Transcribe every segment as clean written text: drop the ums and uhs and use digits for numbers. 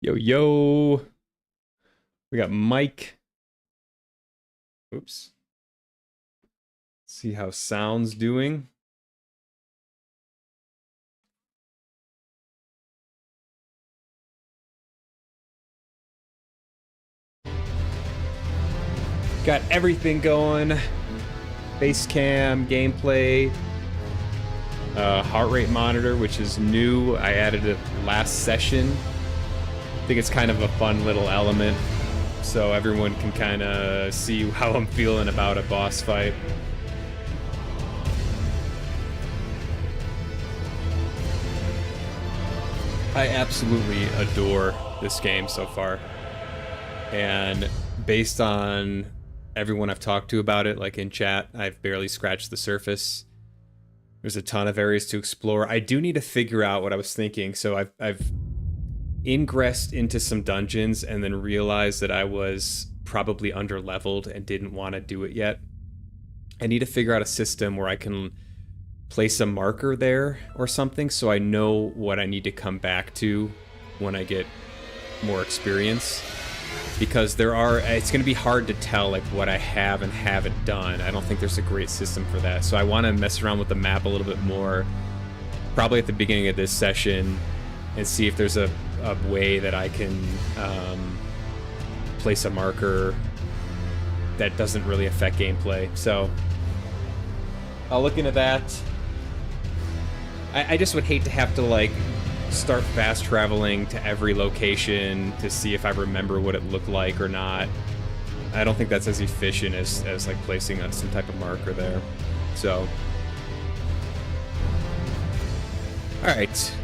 Yo, yo. We got Mike. Oops. See how sound's doing. Got everything going. Face cam, gameplay, heart rate monitor, which is new. I added it last session. I think it's kind of a fun little element, so everyone can kind of see how I'm feeling about a boss fight. I absolutely adore this game so far. And based on everyone I've talked to about it, like in chat, I've barely scratched the surface. There's a ton of areas to explore. I do need to figure out what I was thinking. So I've ingressed into some dungeons and then realized that I was probably underleveled and didn't want to do it yet. I need to figure out a system where I can place a marker there or something so I know what I need to come back to when I get more experience. Because it's going to be hard to tell like what I have and haven't done. I don't think there's a great system for that. So I want to mess around with the map a little bit more, probably at the beginning of this session, and see if there's a way that I can place a marker that doesn't really affect gameplay. So I'll look into that. I just would hate to have to like start fast traveling to every location to see if I remember what it looked like or not. I don't think that's as efficient as like placing on some type of marker there. So, all right.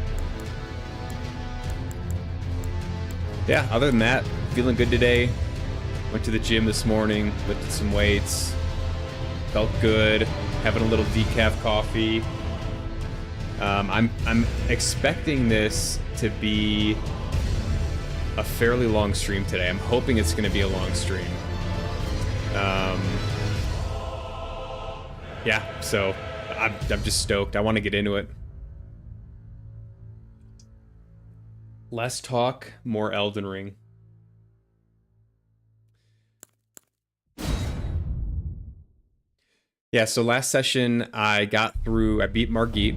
Yeah, other than that, feeling good today. Went to the gym this morning, lifted some weights, felt good, having a little decaf coffee. I'm expecting this to be a fairly long stream today. I'm hoping it's going to be a long stream. Yeah, so I'm just stoked. I want to get into it. Less talk, more Elden Ring. Yeah, so last session I beat Margit,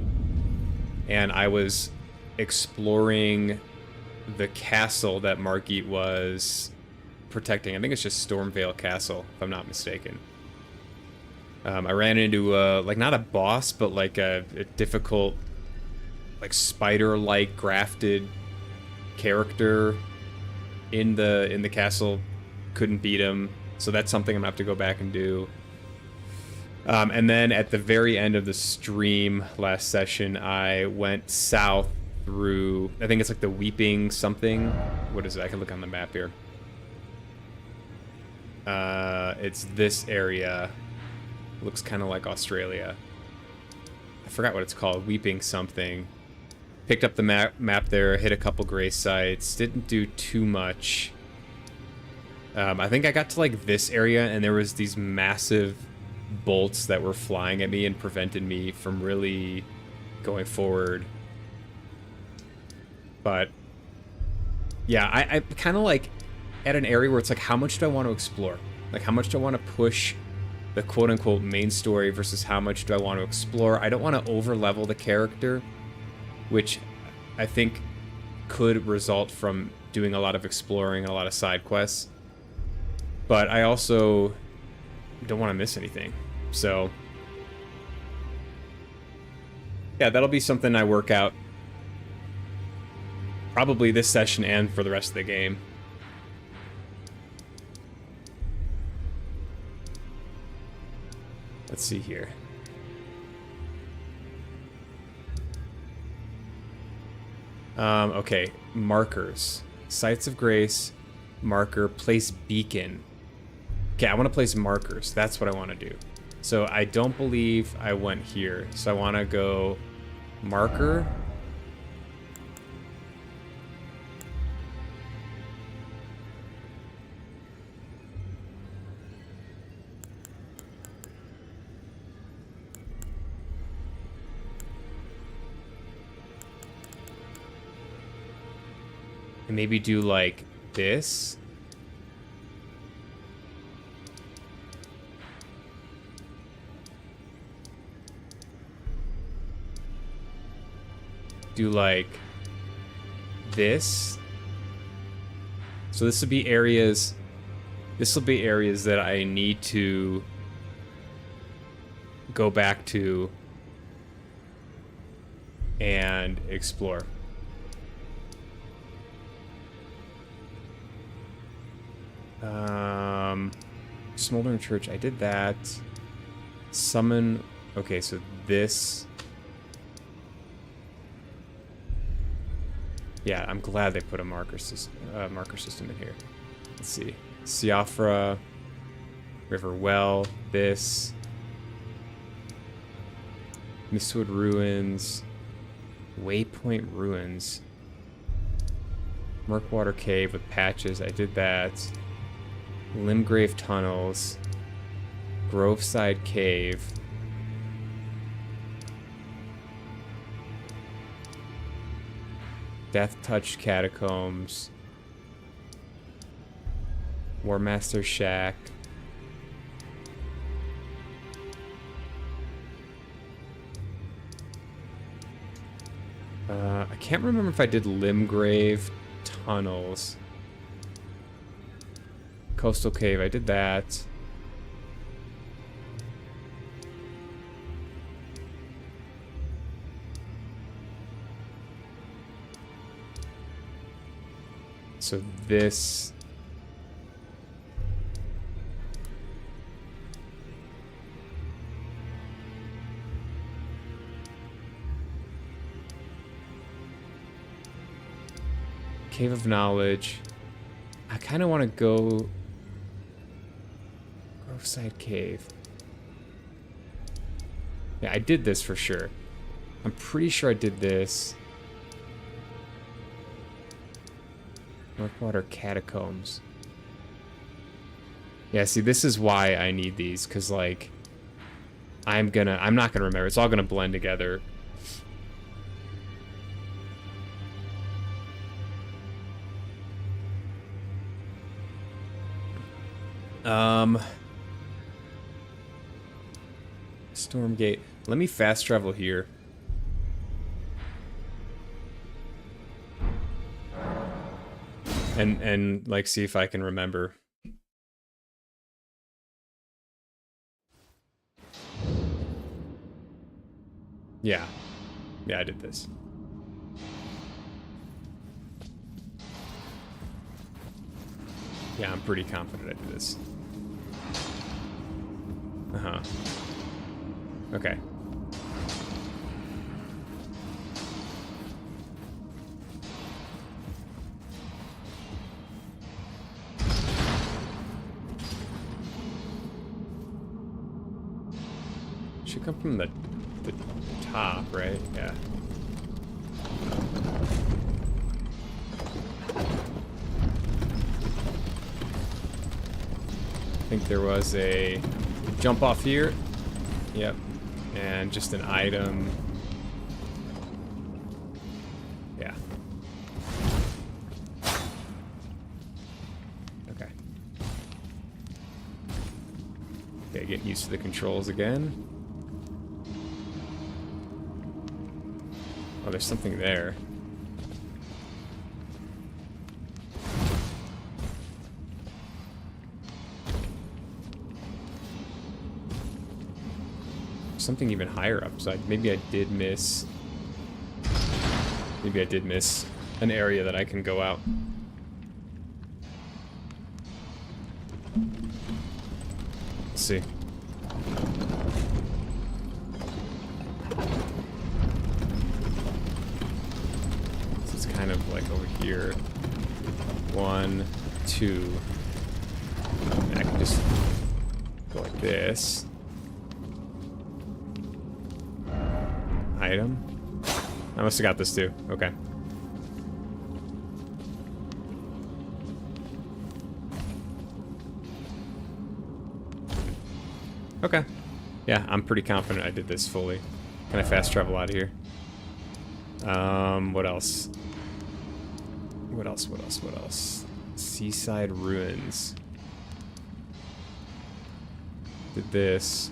and I was exploring the castle that Margit was protecting. I think it's just Stormvale Castle, if I'm not mistaken. I ran into like not a boss, but like a difficult, like spider-like grafted character in the castle. Couldn't beat him, so that's something I'm gonna have to go back and do. And then at the very end of the stream last session, I went south through, I think it's like the Weeping something. What is it? I can look on the map here. It's this area. Looks kind of like Australia. I forgot what it's called. Weeping something. Picked up the map there, hit a couple gray sites. Didn't do too much. I think I got to like this area and there was these massive bolts that were flying at me and prevented me from really going forward. But yeah, I kind of like at an area where it's like, how much do I want to explore? Like, how much do I want to push the quote-unquote main story versus how much do I want to explore? I don't want to over-level the character, which I think could result from doing a lot of exploring and a lot of side quests. But I also don't want to miss anything. So yeah, that'll be something I work out probably this session and for the rest of the game. Let's see here. Okay, markers. Sites of Grace, marker, place beacon. Okay, I want to place markers. That's what I want to do. So I don't believe I went here. So I want to go marker. And maybe do like this. Do like this. So this will be areas. This will be areas that I need to go back to and explore. Smoldering Church, I did that. Summon, okay, so this. Yeah, I'm glad they put a marker system in here. Let's see. Siofra, River Well, this. Mistwood Ruins, Waypoint Ruins, Murkwater Cave with patches, I did that. Limgrave Tunnels, Groveside Cave, Death Touch Catacombs, Warmaster Shack, I can't remember if I did Limgrave Tunnels. Coastal Cave, I did that. So this... Cave of Knowledge. I kind of want to go... Groveside Cave. Yeah, I did this for sure. I'm pretty sure I did this. Northwater Catacombs. Yeah, see, this is why I need these, because, like, I'm not gonna remember. It's all gonna blend together. Stormgate. Let me fast travel here. And like see if I can remember. Yeah. Yeah, I did this. Yeah, I'm pretty confident I did this. Uh-huh. Okay. Should come from the top, right? Yeah. I think there was a jump off here. Yep. And just an item. Yeah. Okay. Okay, getting used to the controls again. Oh, there's something there. Something even higher up, so maybe I did miss... Maybe I did miss an area that I can go out. Let's see. So it's kind of like over here. 1, 2. And I can just go like this. Item? I must have got this too. Okay. Okay. Yeah, I'm pretty confident I did this fully. Can I fast travel out of here? What else? What else? What else? What else? Seaside Ruins. Did this.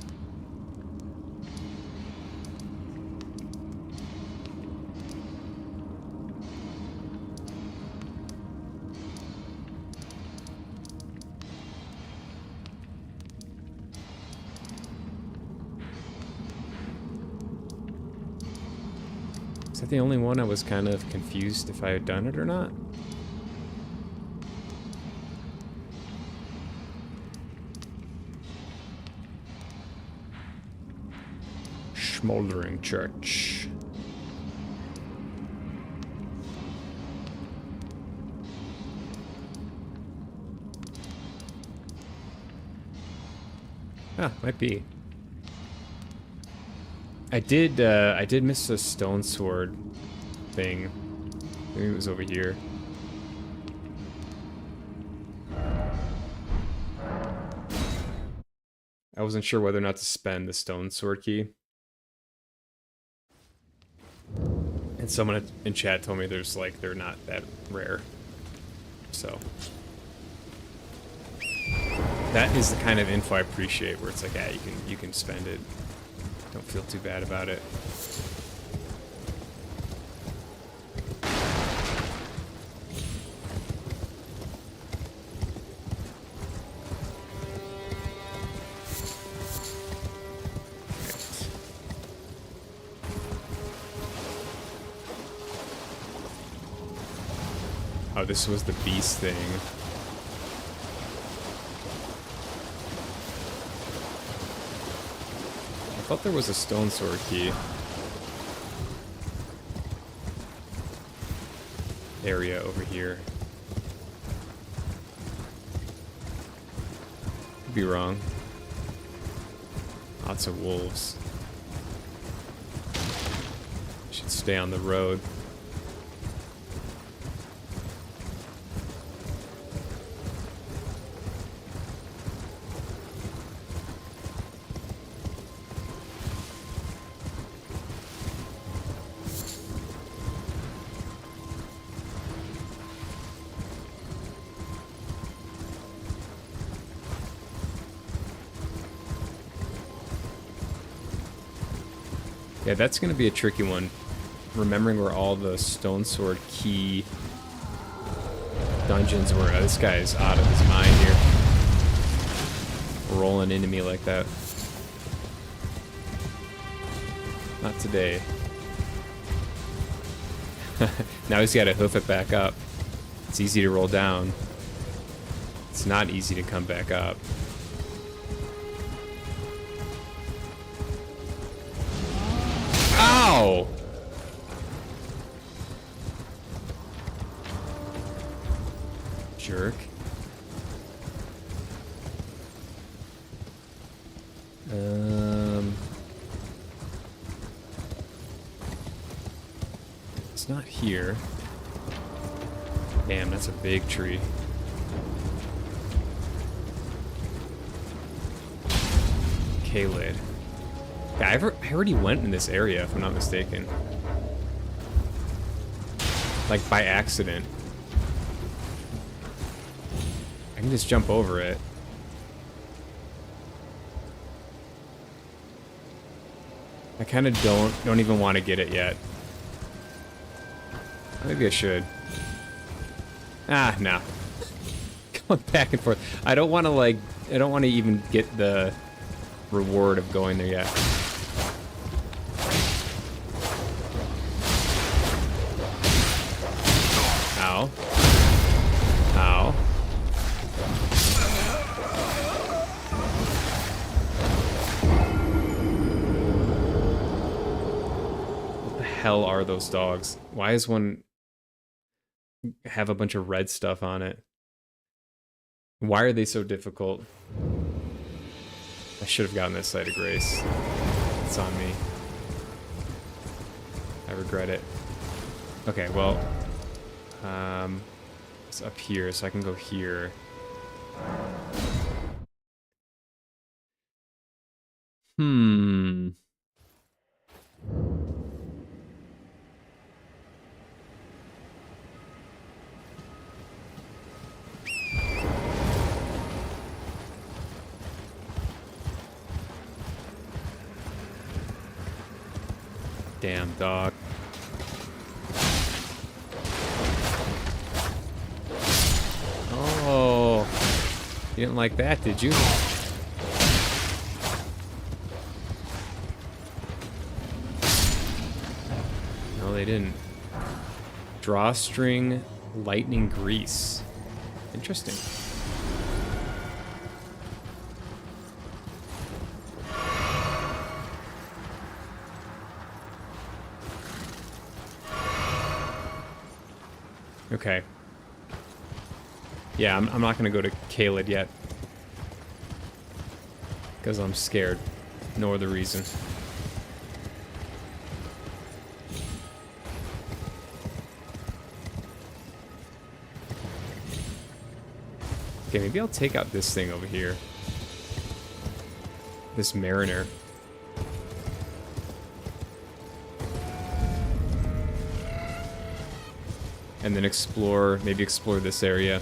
Is that the only one I was kind of confused if I had done it or not? Smoldering Church. Ah, might be. I did miss a stone sword thing. Maybe it was over here. I wasn't sure whether or not to spend the stone sword key. And someone in chat told me there's like, they're not that rare. So. That is the kind of info I appreciate where it's like, yeah, you can spend it. Don't feel too bad about it. Oh, this was the beast thing. I thought there was a stone sword key. Area over here. Could be wrong. Lots of wolves. Should stay on the road. Yeah, that's going to be a tricky one. Remembering where all the stone sword key dungeons were. This guy is out of his mind here. Rolling into me like that. Not today. Now he's got to hoof it back up. It's easy to roll down. It's not easy to come back up. Ow! Jerk. It's not here. Damn, that's a big tree. K-lid. Yeah, I already went in this area, if I'm not mistaken. Like, by accident. I can just jump over it. I kind of don't even want to get it yet. Maybe I should. Ah, no. Going back and forth. I don't want to even get the reward of going there yet. Ow. Ow. What the hell are those dogs? Why is one have a bunch of red stuff on it? Why are they so difficult? I should have gotten this Site of Grace. It's on me. I regret it. Okay, well, it's up here, so I can go here. Damn dog. Oh, you didn't like that, did you? No, they didn't. Drawstring lightning grease. Interesting. Okay. Yeah, I'm not gonna go to Caelid yet. Because I'm scared. No other reason. Okay, maybe I'll take out this thing over here. This Mariner. And then explore, maybe explore this area.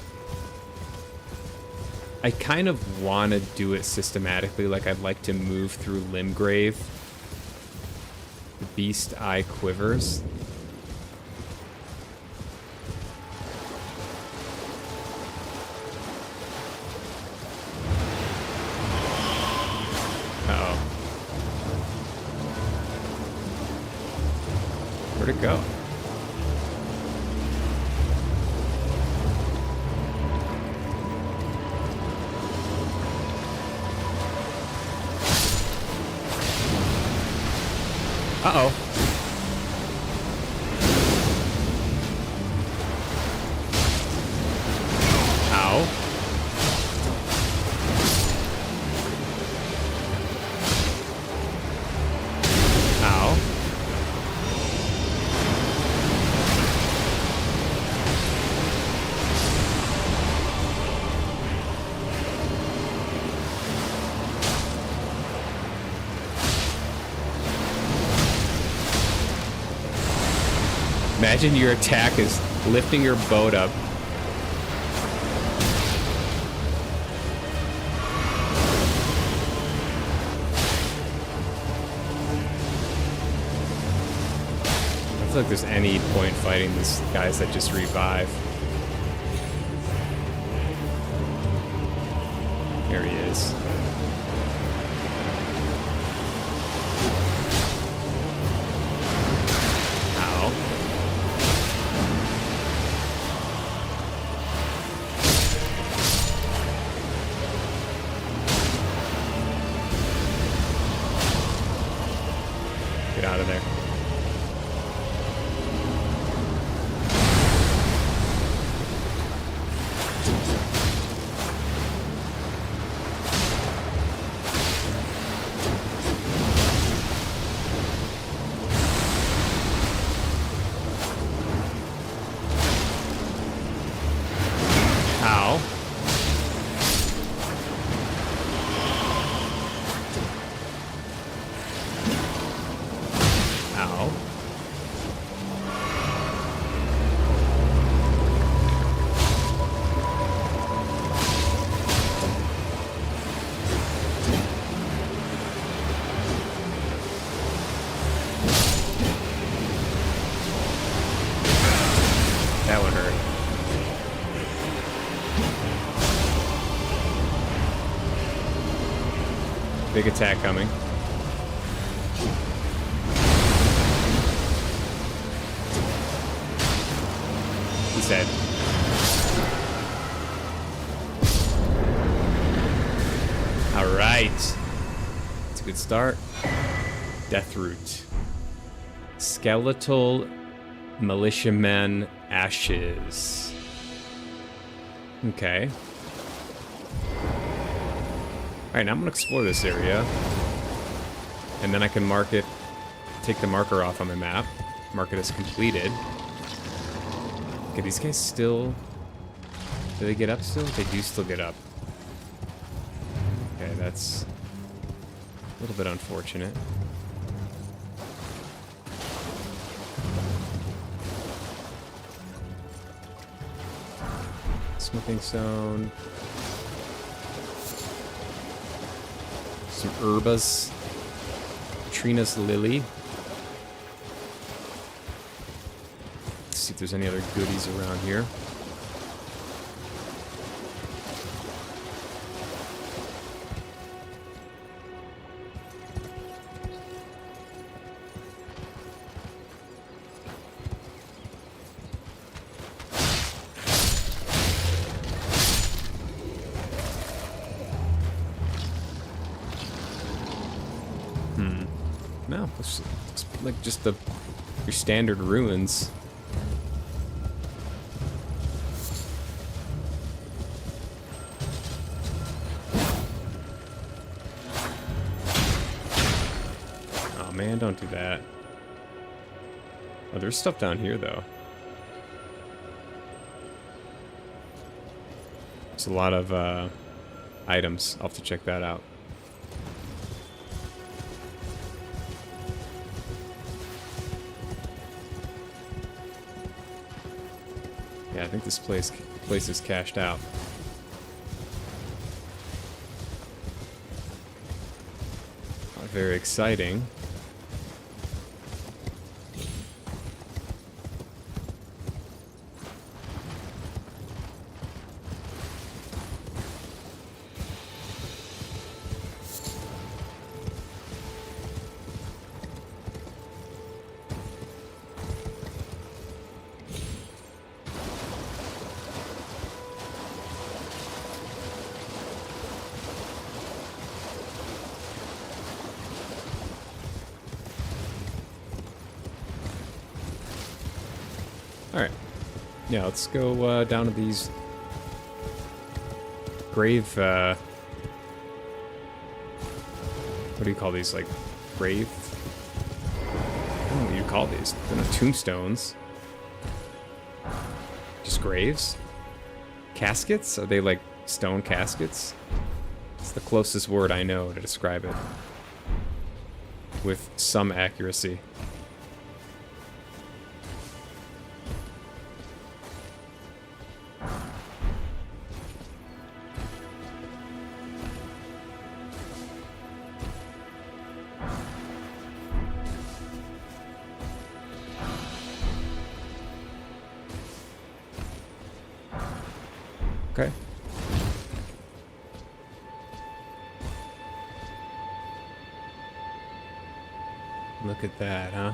I kind of want to do it systematically, like I'd like to move through Limgrave. The Beast Eye Quivers. Uh-oh. Where'd it go? Uh-oh. Ow. Ow. Imagine your attack is lifting your boat up. I feel like there's any point fighting these guys that just revive. There he is. Get out of there. Ow. Ow. That one hurt. Big attack coming. He's dead. All right. It's a good start. Deathroot. Skeletal militiamen ashes. Okay. Alright, now I'm gonna explore this area. And then I can mark it, take the marker off on the map, mark it as completed. Okay, these guys still... Do they get up still? They do still get up. Okay, that's a little bit unfortunate. Smithing stone. Some herbas. Trina's lily. there's any other goodies around here. No, it's like just your standard ruins. Oh man, don't do that. Oh, there's stuff down here though. There's a lot of items. I'll have to check that out. Yeah, I think this place is cashed out. Not very exciting. Alright. Yeah, let's go down to these grave, what do you call these? Like, grave? I don't know what you call these. They're not tombstones. Just graves? Caskets? Are they like stone caskets? It's the closest word I know to describe it. With some accuracy. Okay. Look at that, huh?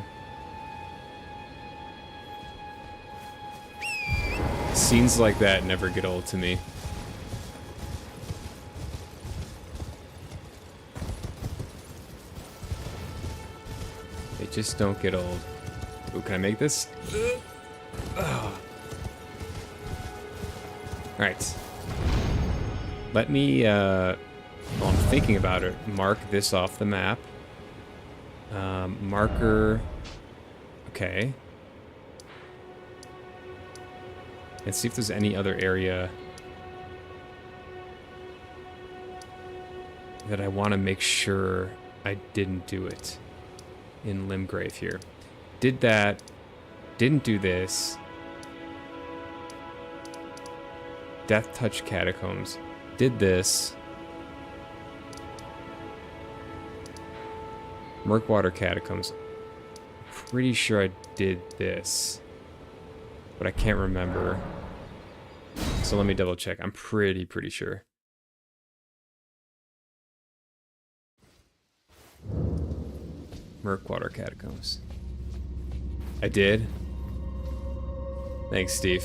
Scenes like that never get old to me. They just don't get old. Ooh, can I make this? Alright. Let me, while I'm thinking about it, mark this off the map. Marker. Okay. And see if there's any other area that I want to make sure I didn't do it in Limgrave here. Did that. Didn't do this. Death Touch Catacombs. Did this. Murkwater Catacombs. Pretty sure I did this. But I can't remember. So let me double check. I'm pretty sure. Murkwater Catacombs. I did. Thanks, Steve.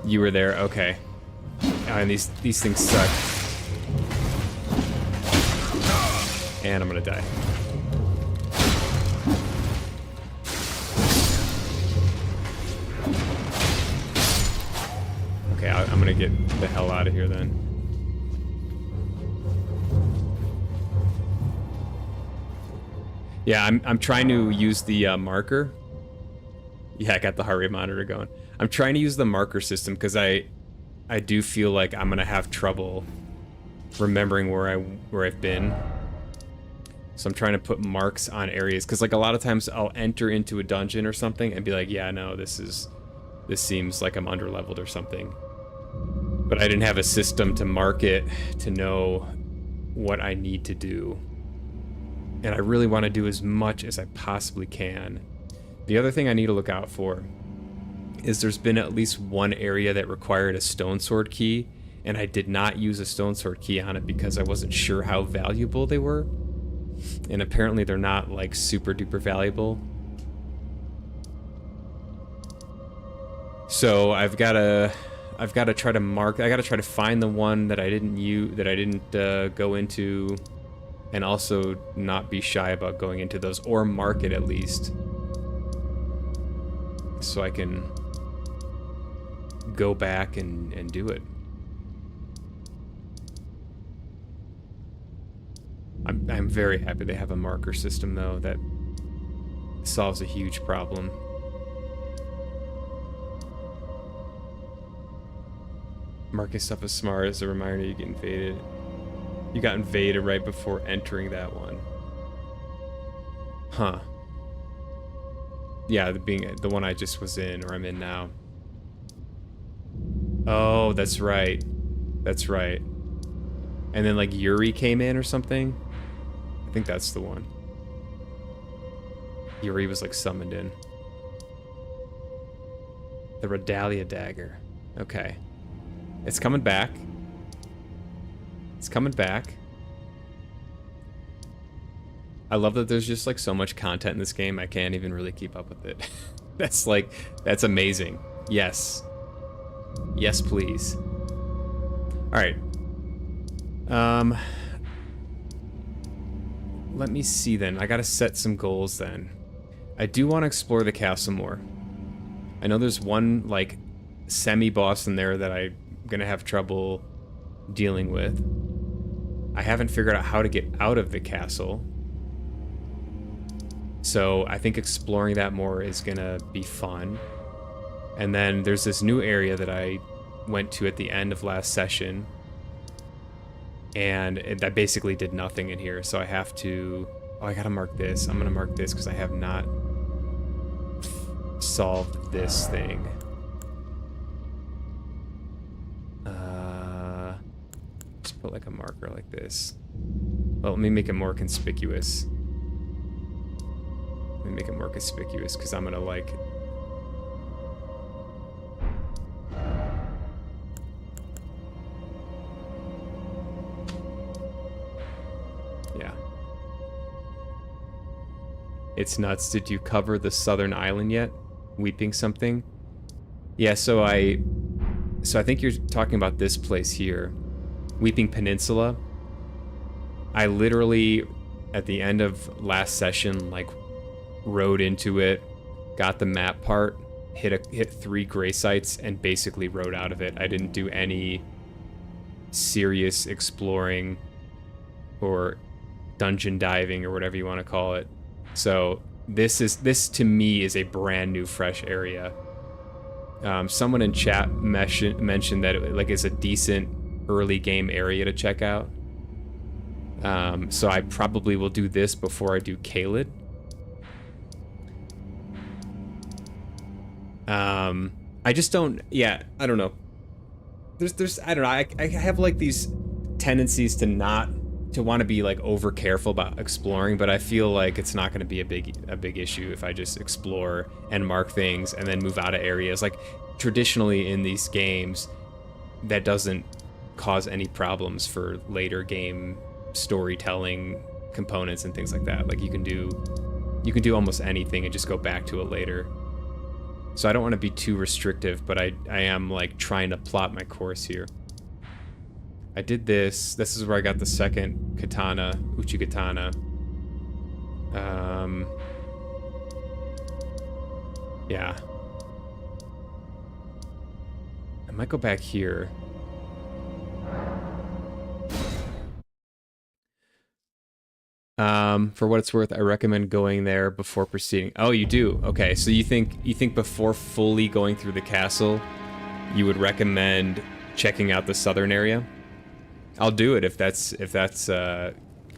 You were there, okay. And these things suck. And I'm gonna die. Okay, I'm gonna get the hell out of here then. Yeah, I'm trying to use the marker. Yeah, I got the heart rate monitor going. I'm trying to use the marker system because I do feel like I'm gonna have trouble remembering where I've been. So I'm trying to put marks on areas because like a lot of times I'll enter into a dungeon or something and be like, yeah, no, this seems like I'm underleveled or something. But I didn't have a system to mark it to know what I need to do. And I really want to do as much as I possibly can The other thing I need to look out for is there's been at least one area that required a stone sword key, and I did not use a stone sword key on it because I wasn't sure how valuable they were. And apparently they're not like super duper valuable. So I've got to try to mark. I got to try to find the one that I didn't go into, and also not be shy about going into those, or mark it at least, so I can go back and do it. I'm very happy they have a marker system though. That solves a huge problem. Marking stuff is smart as a reminder you get invaded. You got invaded right before entering that one. Huh. Yeah, the one I just was in, or I'm in now. Oh, that's right. That's right. And then like Yuri came in or something. I think that's the one. Yuri was like summoned in. The Redalia dagger. Okay. It's coming back. It's coming back. I love that there's just like so much content in this game, I can't even really keep up with it. That's amazing. Yes. Yes, please. Alright. Let me see then. I gotta set some goals then. I do want to explore the castle more. I know there's one like semi-boss in there that I'm gonna have trouble dealing with. I haven't figured out how to get out of the castle. So I think exploring that more is gonna be fun. And then there's this new area that I went to at the end of last session. And that basically did nothing in here. So I have to... Oh, I gotta mark this. I'm gonna mark this because I have not solved this thing. Just put like a marker like this. Well, let me make it more conspicuous. Let me make it more conspicuous because I'm gonna like... Yeah. It's nuts. Did you cover the southern island yet? Weeping something? Yeah, so I think you're talking about this place here. Weeping Peninsula. I literally, at the end of last session, like, rode into it, got the map part, hit 3 gray sites, and basically rode out of it. I didn't do any serious exploring or dungeon diving or whatever you want to call it. So this to me is a brand new, fresh area. Someone in chat mentioned that it like is a decent early game area to check out. So I probably will do this before I do Caelid. I just don't. Yeah, I don't know. There's I don't know. I have like these tendencies to want to be like over careful about exploring, but I feel like it's not going to be a big issue if I just explore and mark things and then move out of areas. Like traditionally in these games, that doesn't cause any problems for later game storytelling components and things like that. Like you can do almost anything and just go back to it later. So I don't want to be too restrictive, but I am like trying to plot my course here. I did this. This is where I got the second katana, Uchi katana. Yeah. I might go back here. For what it's worth, I recommend going there before proceeding. Oh, you do? Okay, so you think before fully going through the castle, you would recommend checking out the southern area? I'll do it if that's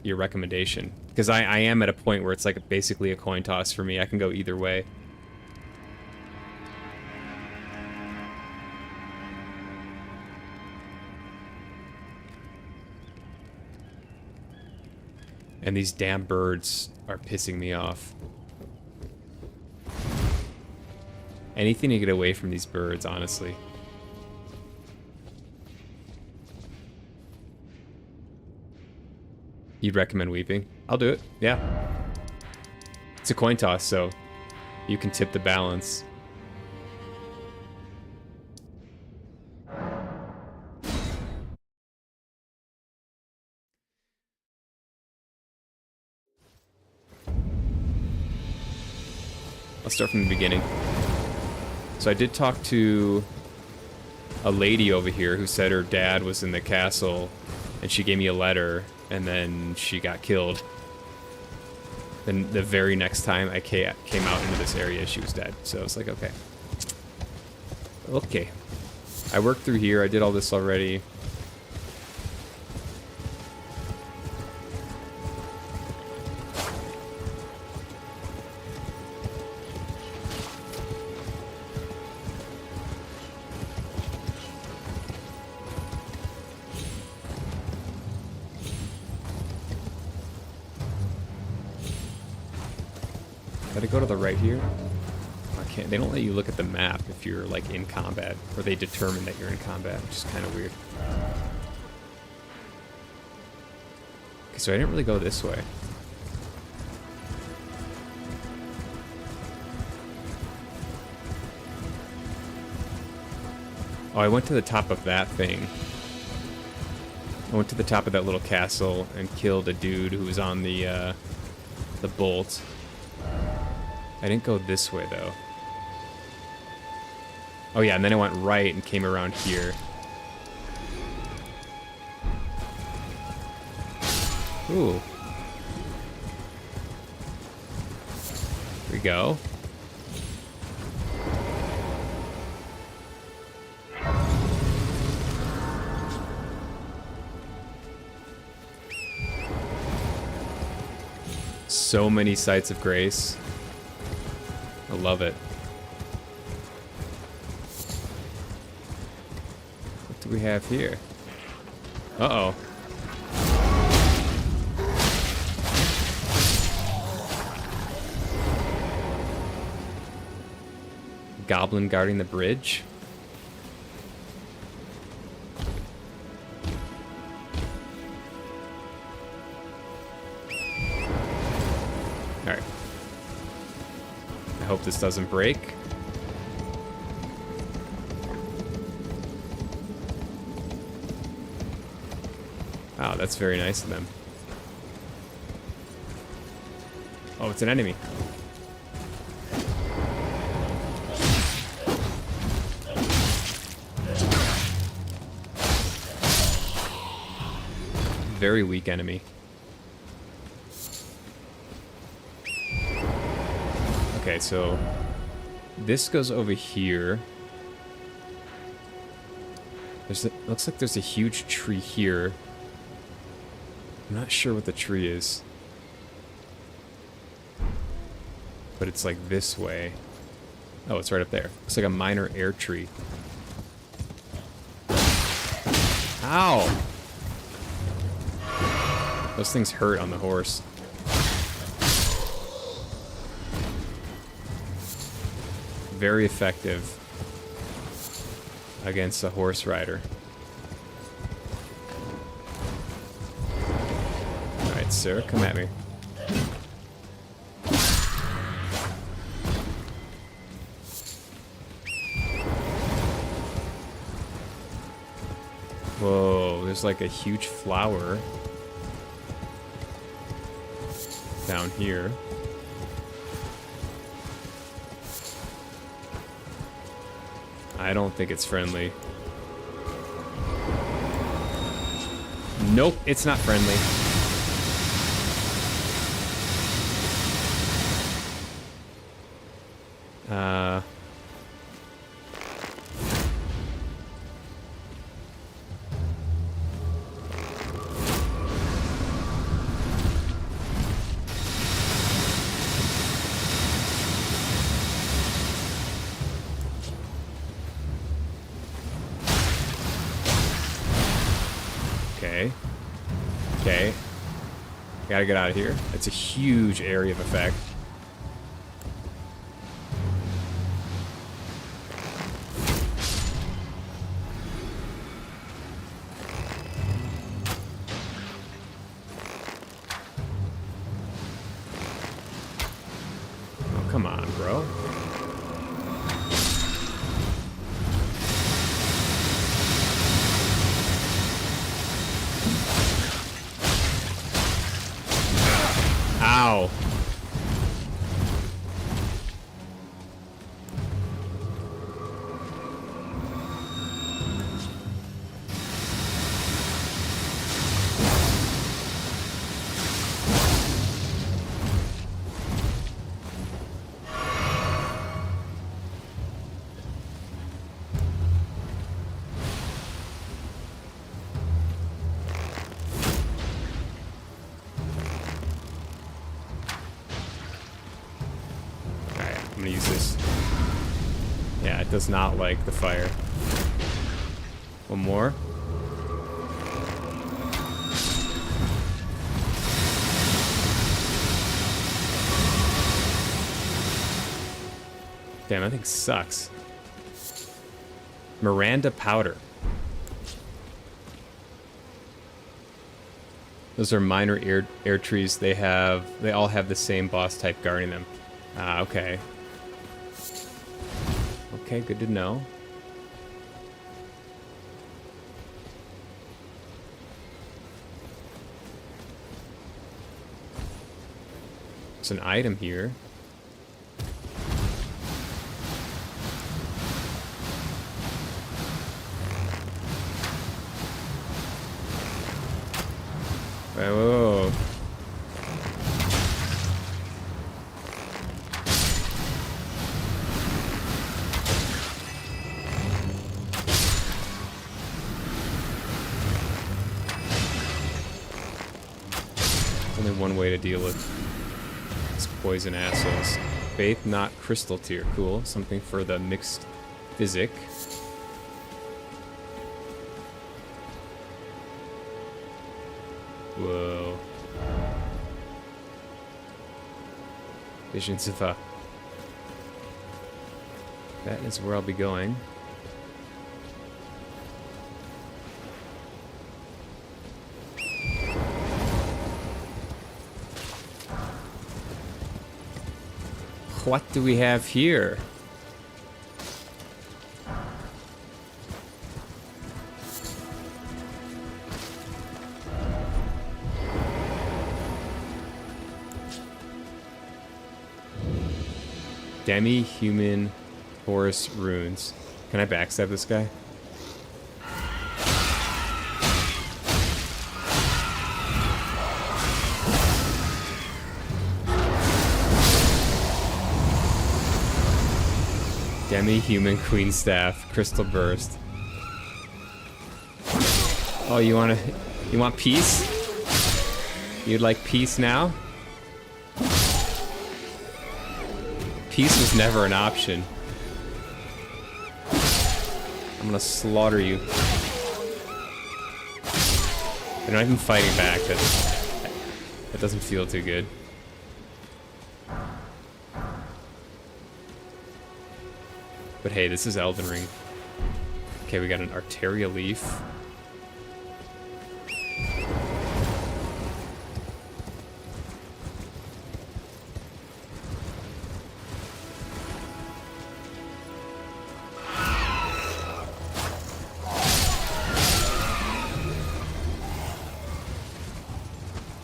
your recommendation, because I am at a point where it's like basically a coin toss for me. I can go either way. And these damn birds are pissing me off. Anything to get away from these birds, honestly. You'd recommend weeping? I'll do it, yeah. It's a coin toss, so you can tip the balance. I'll start from the beginning. So I did talk to a lady over here who said her dad was in the castle, and she gave me a letter, and then she got killed. Then the very next time I came out into this area, she was dead. So I was like, okay. Okay. I worked through here. I did all this already. Gotta go to the right here. I can't. They don't let you look at the map if you're like in combat, or they determine that you're in combat, which is kind of weird. Okay, so I didn't really go this way. Oh, I went to the top of that thing. I went to the top of that little castle and killed a dude who was on the bolt. I didn't go this way, though. Oh, yeah, and then I went right and came around here. Ooh. Here we go. So many sites of grace. I love it. What do we have here? Uh-oh. Goblin guarding the bridge? Alright. I hope this doesn't break. Wow, that's very nice of them. Oh, it's an enemy. Very weak enemy. Okay, so this goes over here. Looks like there's a huge tree here. I'm not sure what the tree is. But it's like this way. Oh, it's right up there. Looks like a minor air tree. Ow! Those things hurt on the horse. Very effective against a horse rider. Alright, sir, come at me. Whoa, there's like a huge flower down here. I don't think it's friendly. Nope, it's not friendly. Okay. Gotta get out of here. It's a huge area of effect. bro. Ow. I'm gonna use this. Yeah, it does not like the fire. One more. Damn, that thing sucks. Miranda powder. Those are minor air trees. They all have the same boss type guarding them. Ah, okay. Okay, good to know. There's an item here. Whoa. Only one way to deal with these poison assholes. Faith, not crystal tier. Cool. Something for the mixed physic. Whoa. Visions of that is where I'll be going. What do we have here? Demi-human Horus runes. Can I backstab this guy? Demi-human queen staff, crystal burst. Oh, you want peace? You'd like peace now? Peace was never an option. I'm gonna slaughter you. They're not even fighting back. That doesn't feel too good. But hey, this is Elden Ring. Okay, we got an Arteria leaf.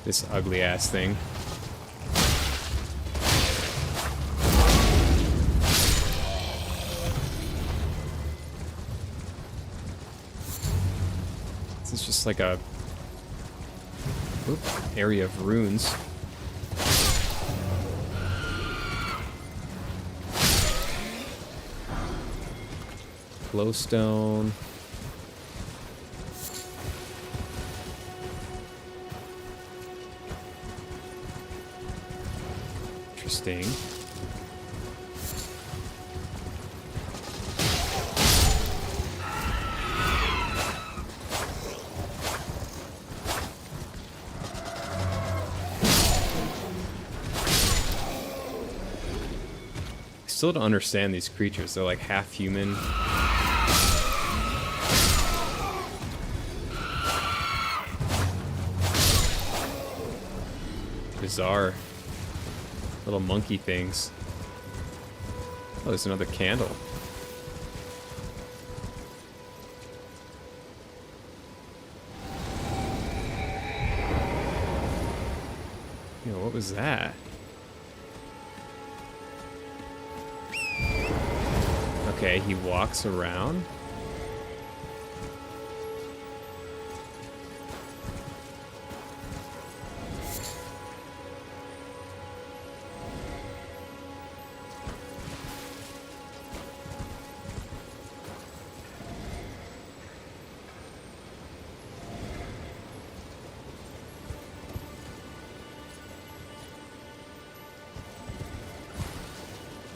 This ugly ass thing. This is just like a area of runes. Glowstone. Interesting. I still don't understand these creatures. They're like half human. Bizarre. Little monkey things. Oh, there's another candle. Yo, what was that? Okay, he walks around.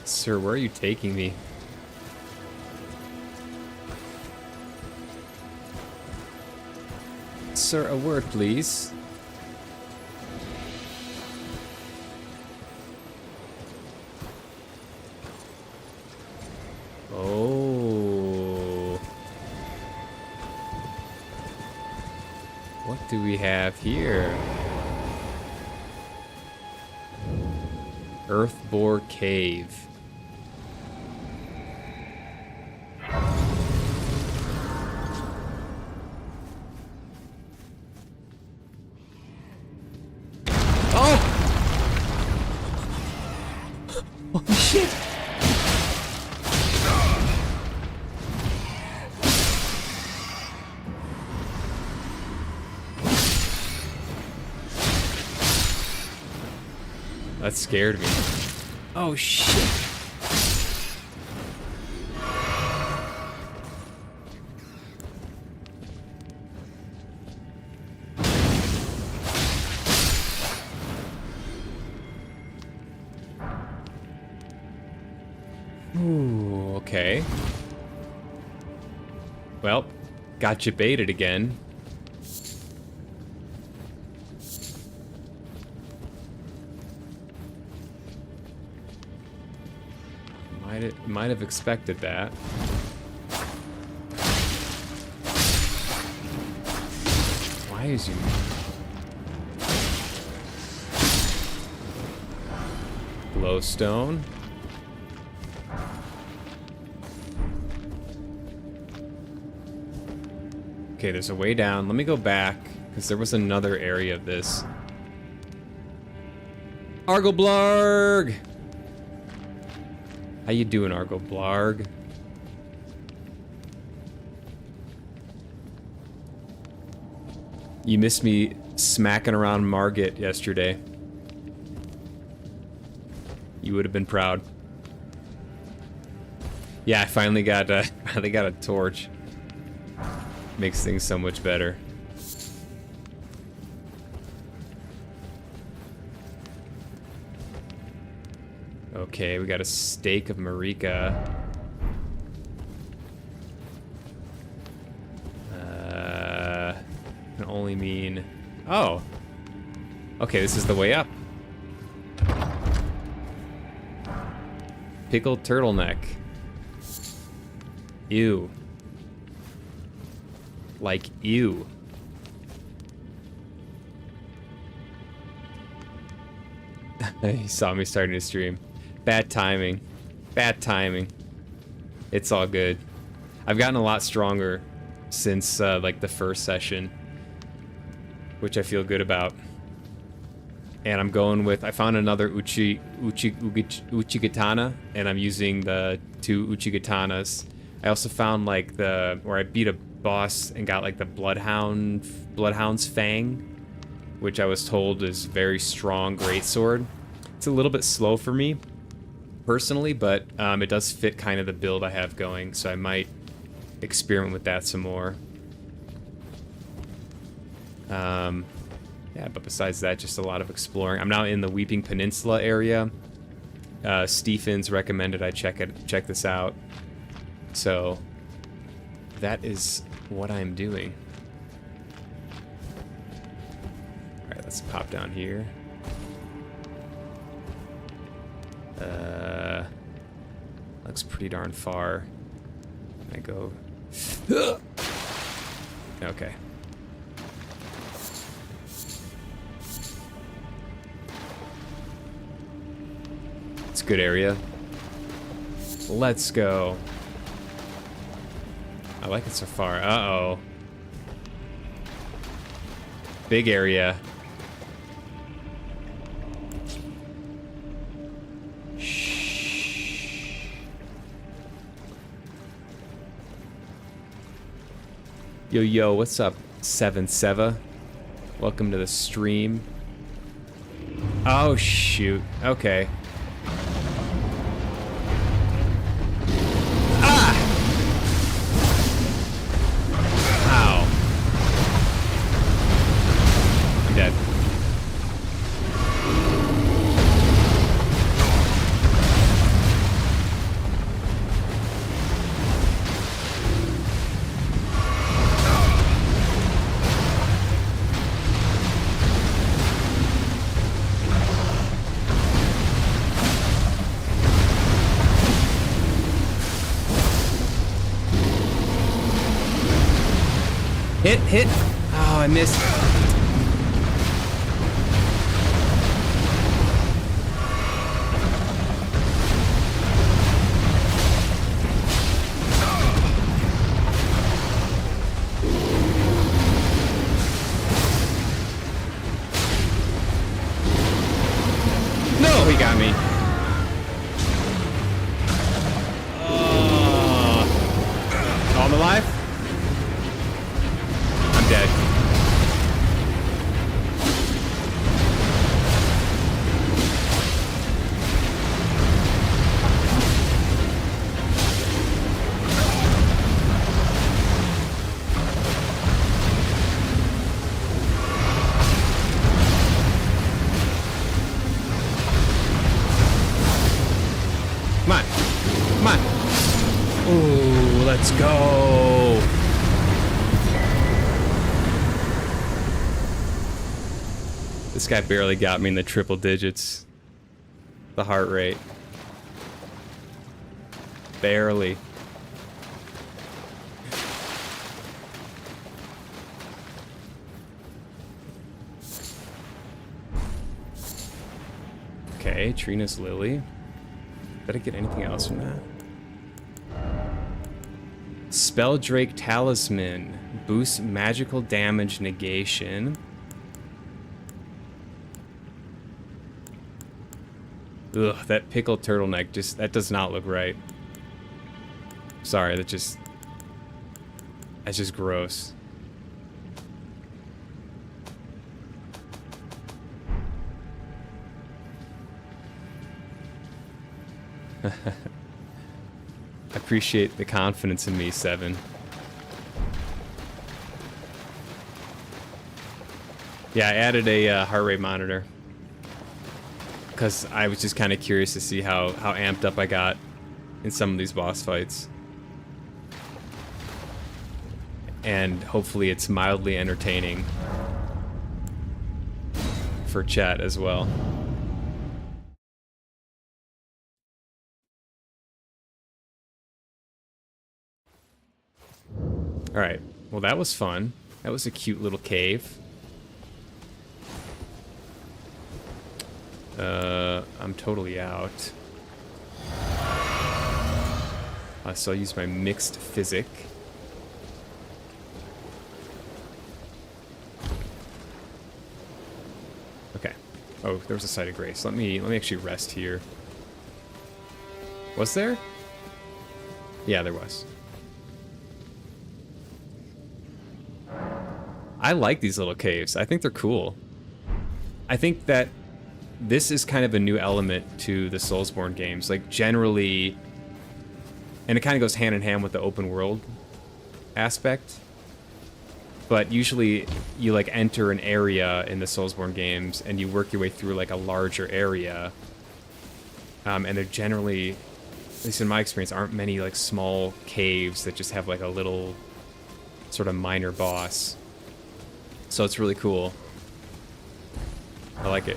Sir, where are you taking me? Sir, a word, please. Oh. What do we have here? Earthbore Cave. Holy shit! That scared me. Oh shit! Ooh, okay. Well, got you baited again. Might have expected that. Why is you? Glowstone. Okay, there's a way down. Let me go back, because there was another area of this. Argo Blarg! How you doing, Argo Blarg? You missed me smacking around Margit yesterday. You would have been proud. Yeah, I finally got a torch. Makes things so much better. Okay, we got a stake of Marika. Can only mean... Oh! Okay, this is the way up. Pickled turtleneck. Ew. Like, ew. He saw me starting to stream. Bad timing. Bad timing. It's all good. I've gotten a lot stronger since, like, the first session, which I feel good about. And I'm going with... I found another Uchigatana, and I'm using the 2 Uchigatanas. I also found, like, where I beat a boss and got, like, the Bloodhound's Fang, which I was told is very strong greatsword. It's a little bit slow for me, personally, but it does fit kind of the build I have going, so I might experiment with that some more. Yeah, but besides that, just a lot of exploring. I'm now in the Weeping Peninsula area. Stephens recommended I check this out. So that is what I'm doing. Alright, let's pop down here. Looks pretty darn far. I go... Okay. It's a good area. Let's go. I like it so far. Uh-oh. Big area. Shh. Yo, yo, what's up, 7-7? Welcome to the stream. Oh, shoot. Okay. Dead. Hit. Oh, I missed. No, he got me. Oh, I'm alive? I'm dead. Come on. Come on. Ooh, let's go. This guy barely got me in the triple digits. The heart rate. Barely. Okay, Trina's Lily. Did I get anything else from that? Spelldrake Talisman. Boosts magical damage negation. Ugh, that pickled turtleneck that does not look right. Sorry, that's just gross. I appreciate the confidence in me, 7. Yeah, I added a heart rate monitor because I was just kind of curious to see how amped up I got in some of these boss fights. And hopefully it's mildly entertaining for chat as well. Alright, well that was fun. That was a cute little cave. I'm totally out. So I'll use my mixed physic. Okay. Oh, there was a site of grace. Let me actually rest here. Was there? Yeah, there was. I like these little caves. I think they're cool. I think that this is kind of a new element to the Soulsborne games. Like, generally... And it kind of goes hand in hand with the open world aspect. But usually, you, like, enter an area in the Soulsborne games, and you work your way through, like, a larger area. And they're generally, at least in my experience, aren't many, like, small caves that just have, like, a little sort of minor boss. So it's really cool. I like it.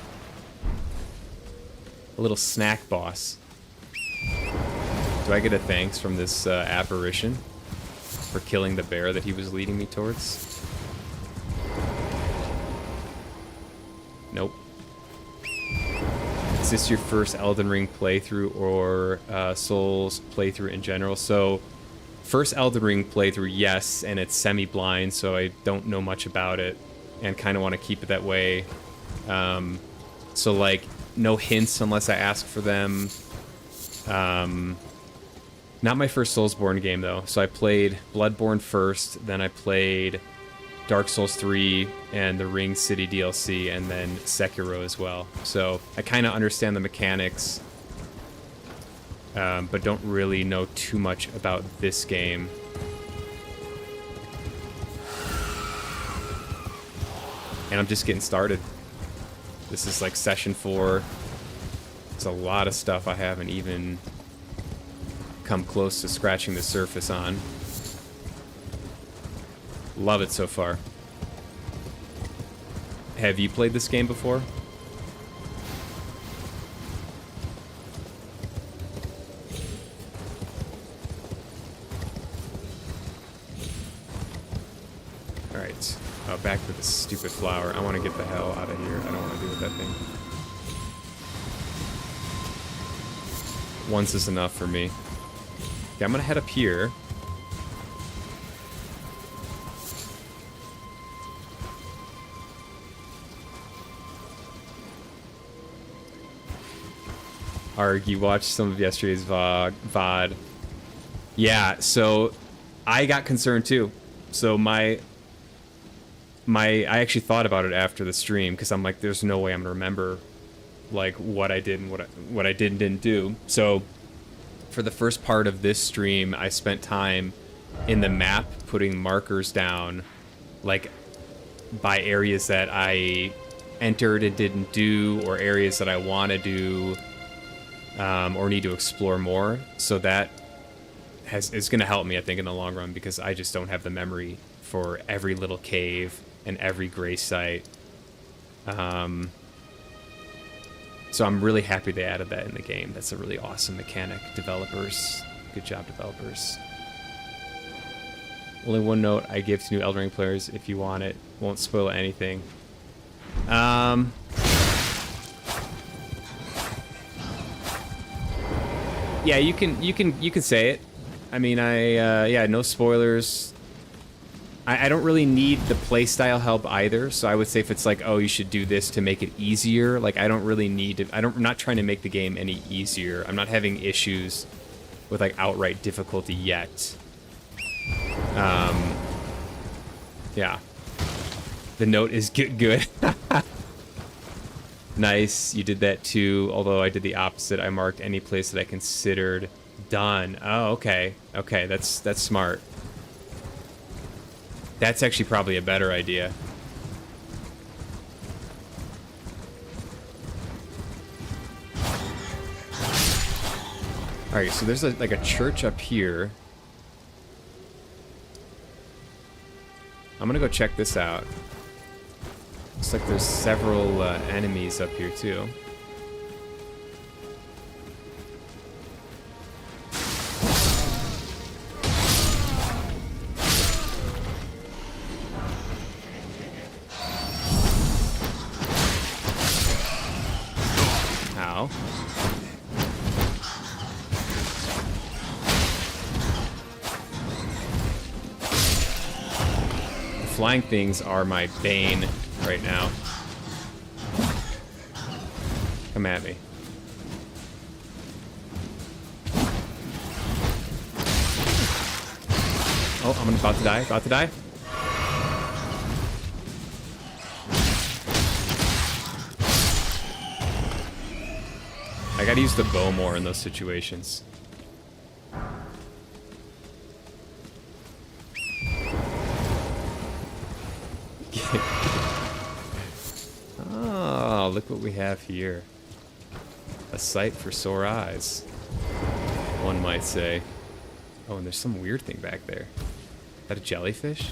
A little snack boss. Do I get a thanks from this apparition for killing the bear that he was leading me towards? Nope. is this your first Elden Ring playthrough or Souls playthrough in general? So, first Elden Ring playthrough, yes, and it's semi-blind, so I don't know much about it, and kind of want to keep it that way. So, like, no hints unless I ask for them. Not my first Soulsborne game, though. So I played Bloodborne first, then I played Dark Souls 3 and the Ring City DLC, and then Sekiro as well. So I kind of understand the mechanics, but don't really know too much about this game. And I'm just getting started. This is like session 4. There's a lot of stuff I haven't even come close to scratching the surface on. Love it so far. Have you played this game before? Alright. Oh, back to the stupid flower. I want to get the hell out of here. I don't want to deal with that thing. Once is enough for me. Okay, I'm gonna head up here. Arg, you watched some of yesterday's VOD. Yeah, so I got concerned too. So I actually thought about it after the stream, because I'm like, there's no way I'm gonna remember like what I did and what I did and didn't do. So for the first part of this stream, I spent time in the map putting markers down, like by areas that I entered and didn't do, or areas that I want to do, or need to explore more. So that is going to help me, I think, in the long run, because I just don't have the memory for every little cave and every grace site. So I'm really happy they added that in the game. That's a really awesome mechanic. Developers, good job, developers. Only one note I give to new Elden Ring players: if you want it, won't spoil anything. Yeah, you can say it. I mean, yeah, no spoilers. I don't really need the playstyle help either, so I would say if it's like, oh, you should do this to make it easier, like, I don't really need to, I'm not trying to make the game any easier. I'm not having issues with, like, outright difficulty yet. Yeah. The note is good. Nice, you did that too, although I did the opposite. I marked any place that I considered done. Oh, okay. Okay, that's smart. That's actually probably a better idea. Alright, so there's like a church up here. I'm gonna go check this out. Looks like there's several enemies up here too. Ow. The flying things are my bane right now. Come at me. Oh, I'm about to die. About to die. I gotta use the bow more in those situations. Oh, look what we have here. A sight for sore eyes, one might say. Oh, and there's some weird thing back there. Is that a jellyfish?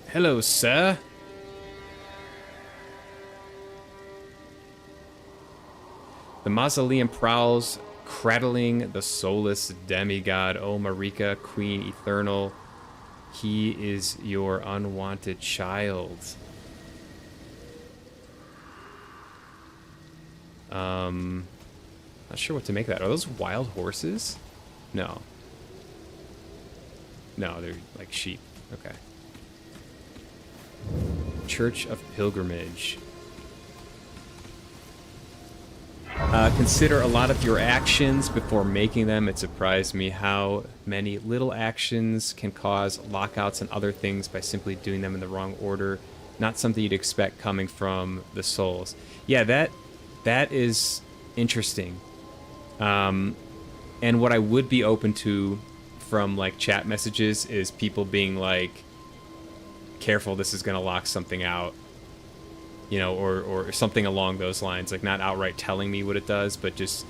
Hello, sir. The mausoleum prowls, cradling the soulless demigod. Oh, Marika, Queen Eternal. He is your unwanted child. Not sure what to make of that. Are those wild horses? No. No, they're like sheep. Okay. Church of Pilgrimage. Consider a lot of your actions before making them. It surprised me how many little actions can cause lockouts and other things by simply doing them in the wrong order. Not something you'd expect coming from the Souls. Yeah, that is interesting. And what I would be open to from like chat messages is people being like, careful, this is going to lock something out. You know, or something along those lines, like not outright telling me what it does, but just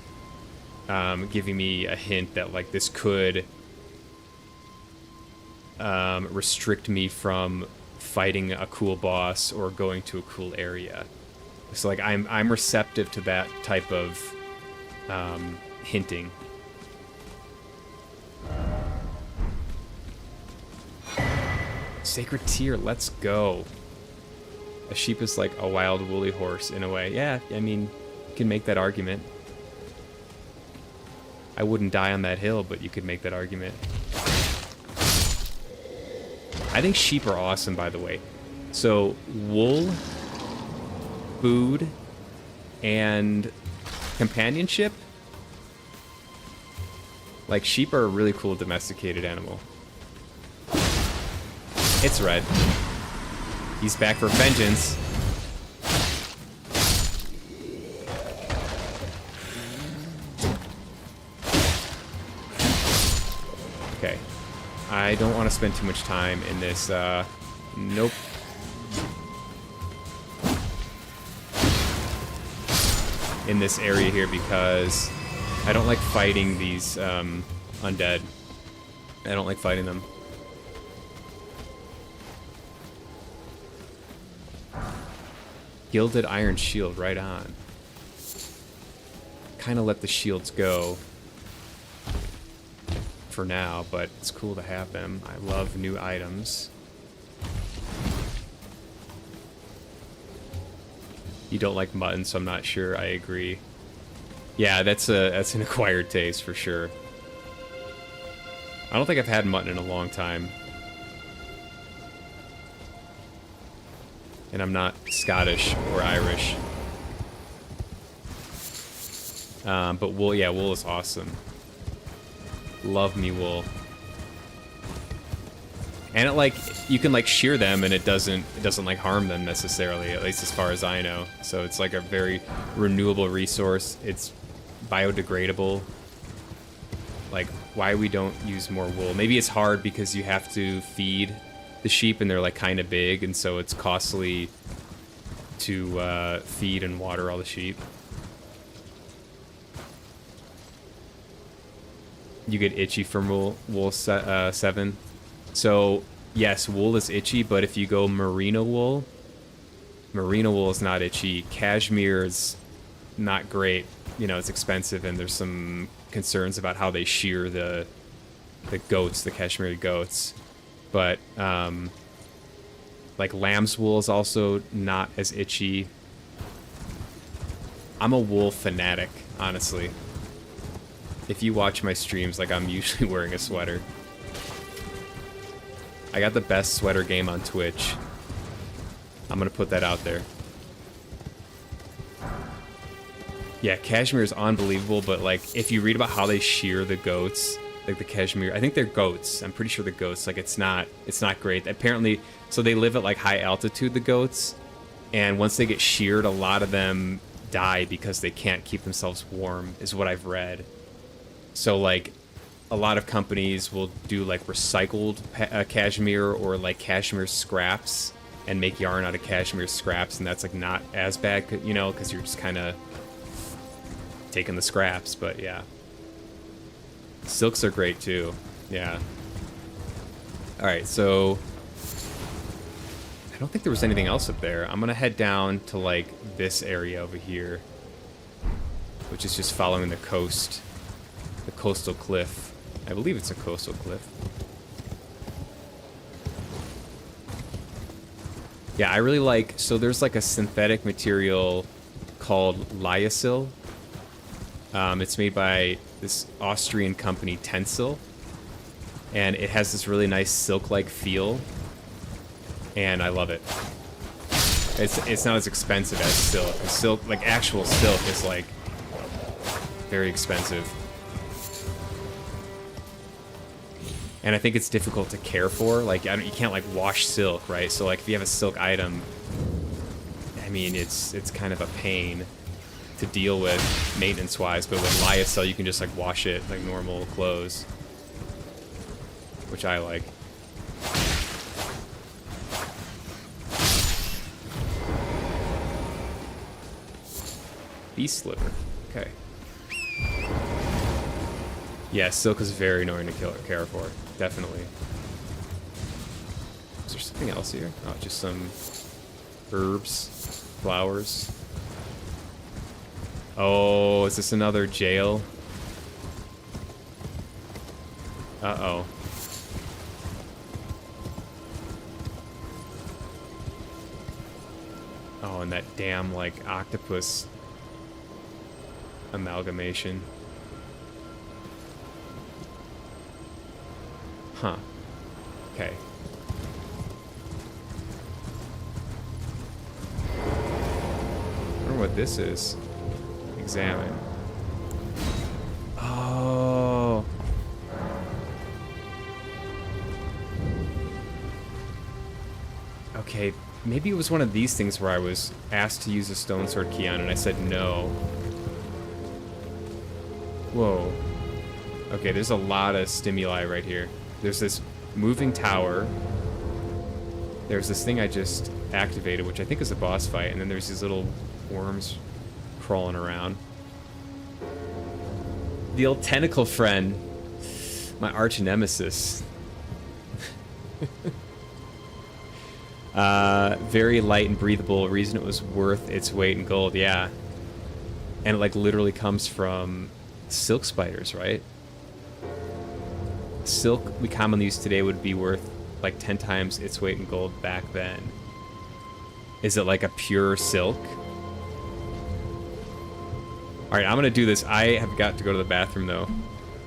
giving me a hint that like this could restrict me from fighting a cool boss or going to a cool area. So like I'm receptive to that type of hinting. Sacred Tear, let's go. A sheep is like a wild woolly horse in a way. Yeah, I mean, you can make that argument. I wouldn't die on that hill, but you could make that argument. I think sheep are awesome, by the way. So, wool, food, and companionship. Like, sheep are a really cool domesticated animal. It's red. He's back for vengeance. Okay. I don't want to spend too much time in this, nope. In this area here because I don't like fighting these, undead. I don't like fighting them. Gilded Iron Shield, right on. Kind of let the shields go for now, but it's cool to have them. I love new items. You don't like mutton, so I'm not sure. I agree. Yeah, that's an acquired taste for sure. I don't think I've had mutton in a long time. And I'm not Scottish or Irish. But wool, yeah, wool is awesome. Love me wool. And it like you can like shear them and it doesn't like harm them necessarily, at least as far as I know. So it's like a very renewable resource. It's biodegradable. Like why we don't use more wool. Maybe it's hard because you have to feed the sheep and they're like kind of big, and so it's costly to feed and water all the sheep. You get itchy from wool 7. So yes, wool is itchy, but if you go merino wool is not itchy. Cashmere is not great. You know, it's expensive, and there's some concerns about how they shear the goats, the Kashmiri goats. But like lamb's wool is also not as itchy. I'm a wool fanatic, honestly. If you watch my streams, like I'm usually wearing a sweater. I got the best sweater game on Twitch. I'm gonna put that out there. Yeah, cashmere is unbelievable, but like if you read about how they shear the goats, like the cashmere, I think they're goats. I'm pretty sure they're goats. Like it's not great. Apparently, so they live at like high altitude, the goats, and once they get sheared, a lot of them die because they can't keep themselves warm, is what I've read. So like a lot of companies will do like recycled cashmere or like cashmere scraps and make yarn out of cashmere scraps, and that's like not as bad, you know, because you're just kind of taking the scraps. But yeah, silks are great too. Yeah. All right, so I don't think there was anything else up there. I'm gonna head down to like this area over here, which is just following the coast, the coastal cliff. I believe it's a coastal cliff. Yeah, I really like, so there's like a synthetic material called Lyocell. It's made by this Austrian company, Tencel. And it has this really nice silk-like feel. And I love it. It's not as expensive as silk. Silk, like actual silk, is like very expensive. And I think it's difficult to care for. Like, you can't like wash silk, right? So like if you have a silk item, I mean, it's kind of a pain to deal with maintenance-wise. But with Lyocell, you can just like wash it like normal clothes, which I like. Beast Sliver. Okay. Yeah, silk is very annoying to care for. Definitely. Is there something else here? Oh, just some herbs, flowers. Oh, is this another jail? Uh-oh. Oh, and that damn, like, octopus amalgamation. Huh. Okay. I wonder what this is. Examine. Oh. Okay, maybe it was one of these things where I was asked to use a stone sword key on and I said no. Whoa. Okay, there's a lot of stimuli right here. There's this moving tower. There's this thing I just activated, which I think is a boss fight, and then there's these little worms crawling around. The old tentacle friend. My arch nemesis. Very light and breathable. Reason it was worth its weight in gold, yeah. And it like literally comes from silk spiders, right? Silk we commonly use today would be worth like 10 times its weight in gold back then. Is it like a pure silk? Alright, I'm gonna do this. I have got to go to the bathroom though.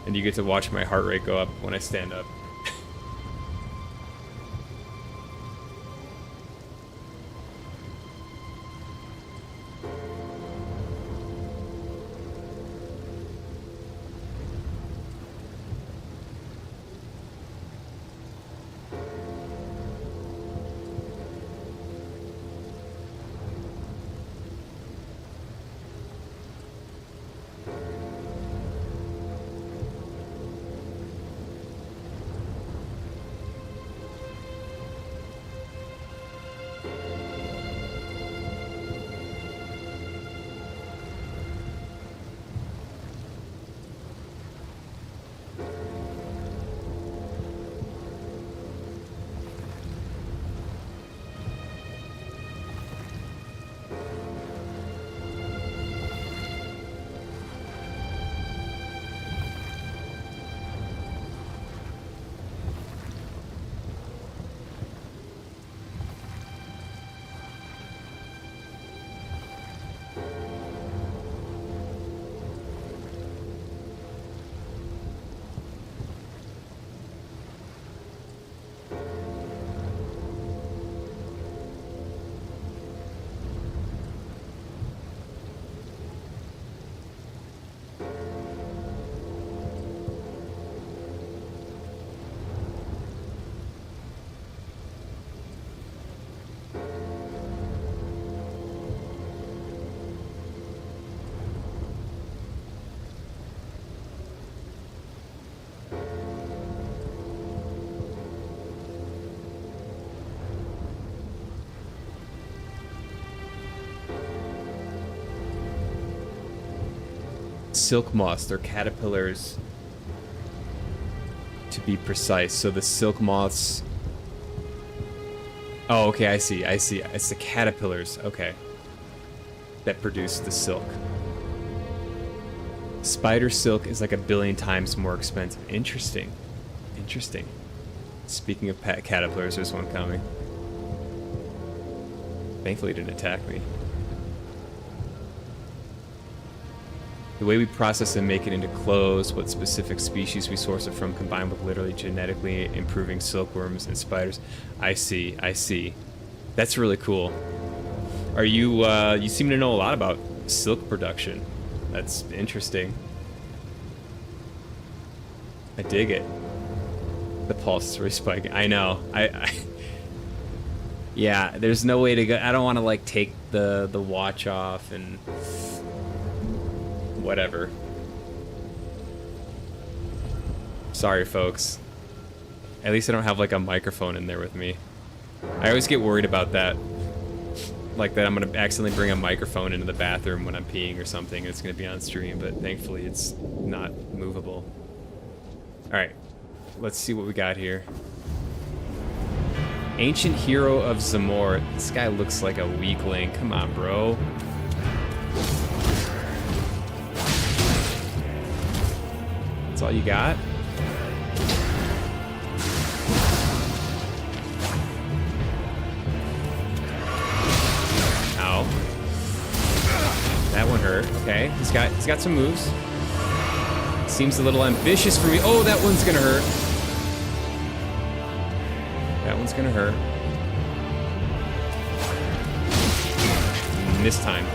And you get to watch my heart rate go up when I stand up. Silk moths, they're caterpillars to be precise. So the silk moths. Oh, okay, I see. It's the caterpillars, okay, that produce the silk. Spider silk is like 1 billion times more expensive. Interesting. Interesting. Speaking of caterpillars, there's one coming. Thankfully it didn't attack me. The way we process and make it into clothes, what specific species we source it from, combined with literally genetically improving silkworms and spiders. I see, I see. That's really cool. Are you, you seem to know a lot about silk production. That's interesting. I dig it. The pulse is spiking. I know. Yeah, there's no way to go. I don't want to like take the watch off and whatever. Sorry, folks. At least I don't have like a microphone in there with me. I always get worried about that. Like that I'm gonna accidentally bring a microphone into the bathroom when I'm peeing or something and it's gonna be on stream, but thankfully it's not movable. Alright, let's see what we got here. Ancient hero of Zamor. This guy looks like a weakling. Come on, bro. That's all you got? Ow. That one hurt. Okay, he's got some moves. Seems a little ambitious for me. Oh, that one's gonna hurt. That one's gonna hurt. And this time.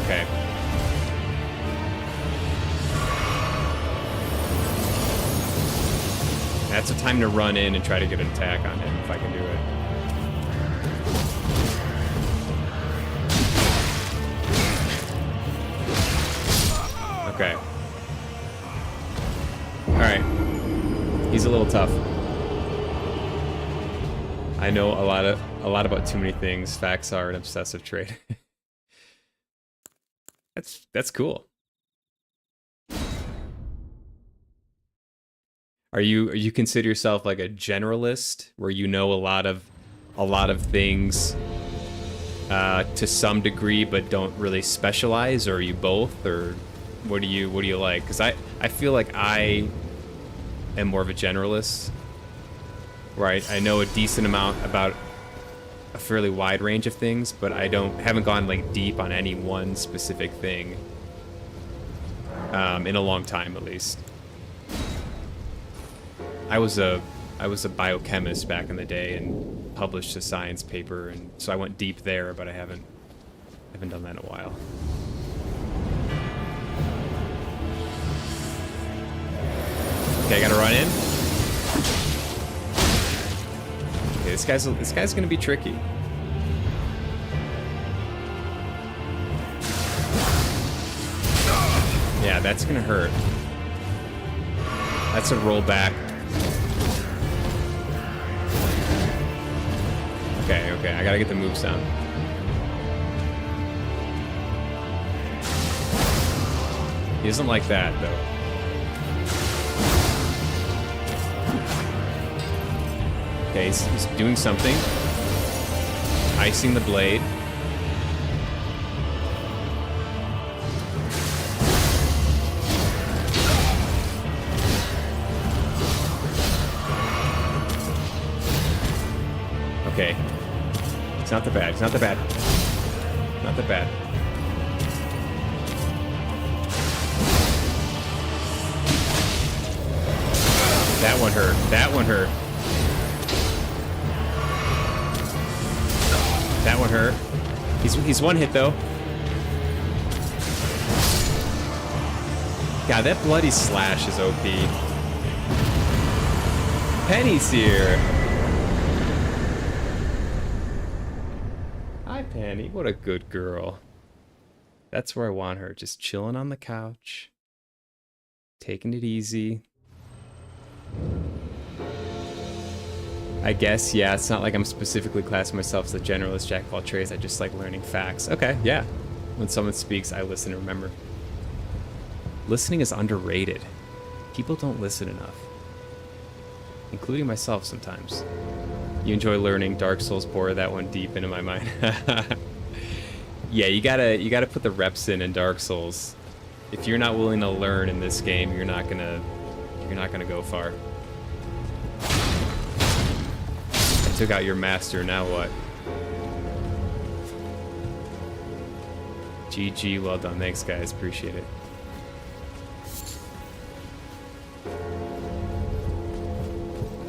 Okay. That's a time to run in and try to get an attack on him if I can do it. Okay. Alright. He's a little tough. I know a lot about too many things. Facts are an obsessive trait. That's cool. Are you consider yourself like a generalist where you know a lot of things to some degree but don't really specialize, or are you both, or what do you like? Because I feel like I am more of a generalist, right? I know a decent amount about a fairly wide range of things, but haven't gone like deep on any one specific thing in a long time, at least. I was a biochemist back in the day and published a science paper, and so I went deep there, but I haven't done that in a while. Okay, I gotta run in. Okay, this guy's gonna be tricky. Yeah, that's gonna hurt. That's a rollback. Okay, I gotta get the moves down. He doesn't like that, though. Okay, he's doing something. Icing the blade. Okay. It's not that bad. It's not that bad. Not that bad. That one hurt. That one hurt. That one hurt. He's one hit though. God, that bloody slash is OP. Penny's here. Hi, Penny. What a good girl. That's where I want her. Just chilling on the couch. Taking it easy. I guess, yeah, it's not like I'm specifically classing myself as a generalist jack of all trades. I just like learning facts. Okay, yeah. When someone speaks, I listen and remember. Listening is underrated. People don't listen enough. Including myself sometimes. You enjoy learning Dark Souls, pour that one deep into my mind. Yeah, you gotta put the reps in Dark Souls. If you're not willing to learn in this game, you're not gonna go far. I took out your master, now what? GG, well done. Thanks, guys. Appreciate it.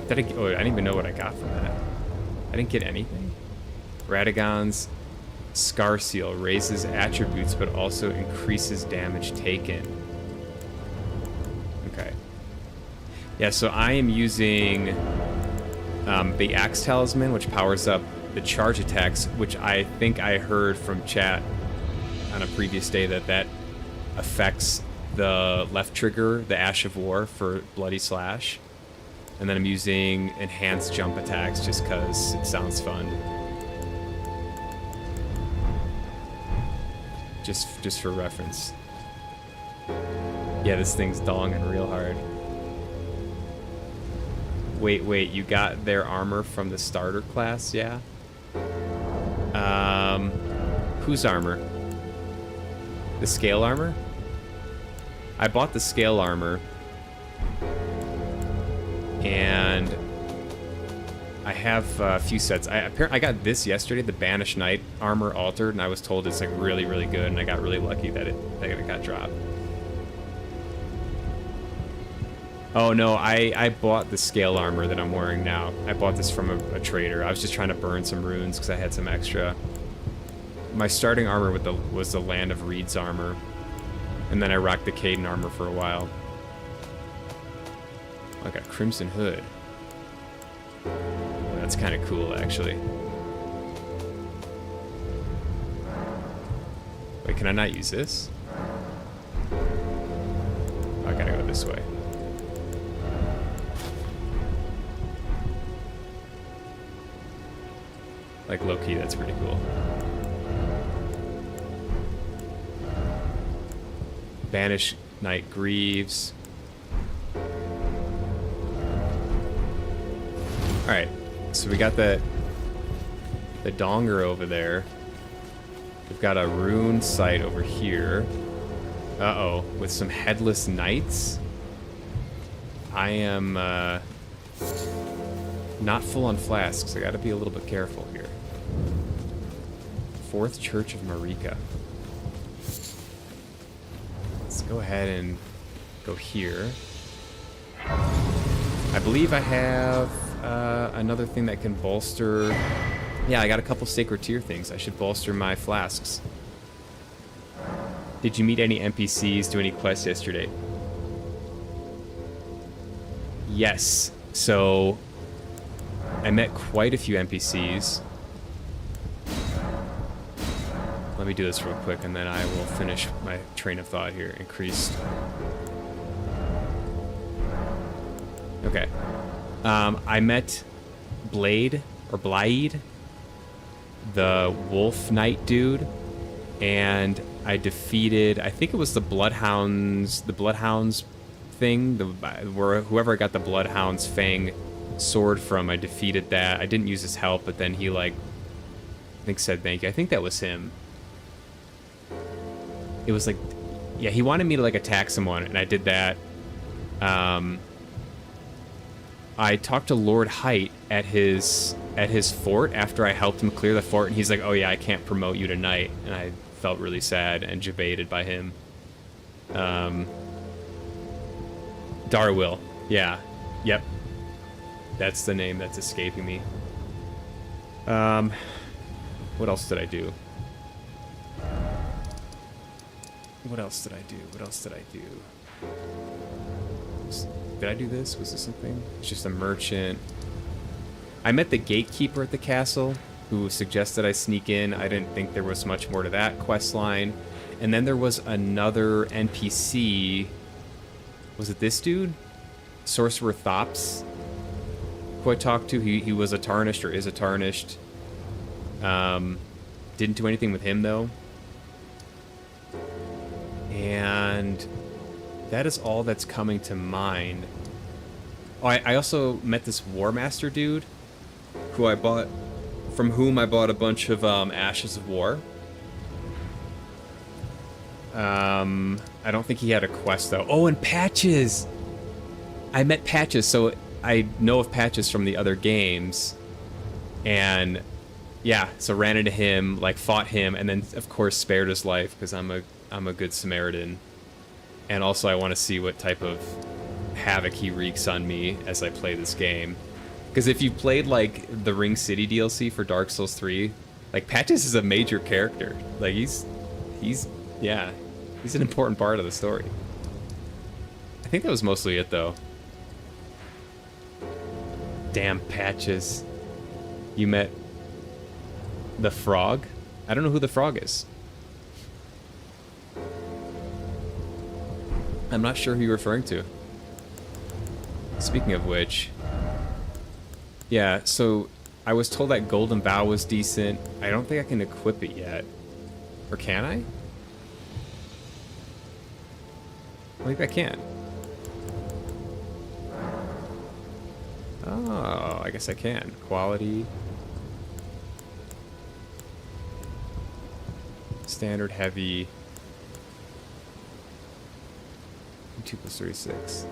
I didn't even know what I got from that. I didn't get anything. Radagon's Scar Seal raises attributes, but also increases damage taken. Okay. Yeah, so I am using the Axe Talisman, which powers up the charge attacks, which I think I heard from chat on a previous day that affects the left trigger, the Ash of War, for Bloody Slash. And then I'm using enhanced jump attacks just because it sounds fun. Just for reference. Yeah, this thing's donging real hard. Wait, you got their armor from the starter class, yeah? Whose armor? The scale armor? I bought the scale armor. And I have a few sets. I got this yesterday, the Banished Knight armor altered, and I was told it's like really, really good, and I got really lucky that it got dropped. Oh no, I bought the scale armor that I'm wearing now. I bought this from a trader. I was just trying to burn some runes because I had some extra. My starting armor was the Land of Reed's armor, and then I rocked the Caden armor for a while. I got Crimson Hood. That's kind of cool, actually. Wait, can I not use this? Oh, I gotta go this way. Like, low-key, that's pretty cool. Banished Knight Greaves. Alright, so we got the donger over there. We've got a rune site over here. Uh-oh, with some headless knights. I am not full on flasks. I gotta be a little bit careful here. Fourth Church of Marika. Let's go ahead and go here. I believe I have another thing that can bolster... Yeah, I got a couple Sacred Tier things. I should bolster my flasks. Did you meet any NPCs, do any quests yesterday? Yes. So, I met quite a few NPCs. Let me do this real quick, and then I will finish my train of thought here. Increased. Okay. I met Blade, the Wolf Knight dude, and I defeated, I think it was the Bloodhounds thing, where whoever I got the Bloodhound's Fang sword from, I defeated that. I didn't use his help, but then he, like, I think said thank you. I think that was him. It was like, yeah, he wanted me to, like, attack someone, and I did that. I talked to Lord Height at his fort after I helped him clear the fort, and he's like, oh yeah, I can't promote you tonight. And I felt really sad and jebaited by him. Darwill. Yeah. Yep. That's the name that's escaping me. What else did I do? What else did I do? Did I do this? Was this something? It's just a merchant. I met the gatekeeper at the castle, who suggested I sneak in. I didn't think there was much more to that quest line. And then there was another NPC. Was it this dude? Sorcerer Thops, who I talked to. He was a Tarnished, or is a Tarnished. Didn't do anything with him, though. And that is all that's coming to mind. Oh, I also met this War Master dude, from whom I bought a bunch of Ashes of War. I don't think he had a quest, though. Oh, and Patches! I met Patches, so I know of Patches from the other games. And Yeah, so ran into him, like fought him, and then of course spared his life because I'm a good Samaritan. And also I want to see what type of havoc he wreaks on me as I play this game. Because if you played like the Ring City DLC for Dark Souls 3, like Patches is a major character. Like he's yeah, he's an important part of the story. I think that was mostly it though. Damn Patches. You met the frog? I don't know who the frog is. I'm not sure who you're referring to. Speaking of which, yeah, so I was told that Golden Bow was decent. I don't think I can equip it yet. Or can I? Maybe I can. Oh, I guess I can. Quality. Standard, heavy. 2 plus 36.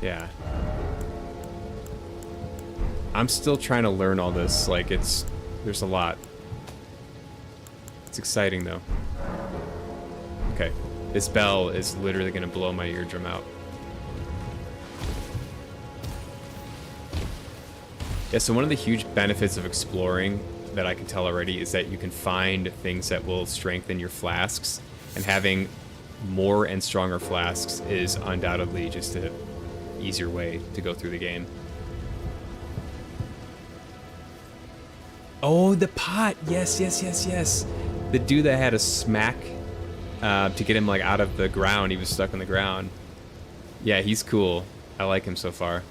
Yeah. I'm still trying to learn all this. Like, there's a lot. It's exciting, though. Okay. This bell is literally going to blow my eardrum out. Yeah, so one of the huge benefits of exploring that I can tell already is that you can find things that will strengthen your flasks, and having more and stronger flasks is undoubtedly just an easier way to go through the game. Oh, the pot! Yes, yes, yes, yes! The dude that had a smack to get him like out of the ground. He was stuck on the ground. Yeah, he's cool. I like him so far.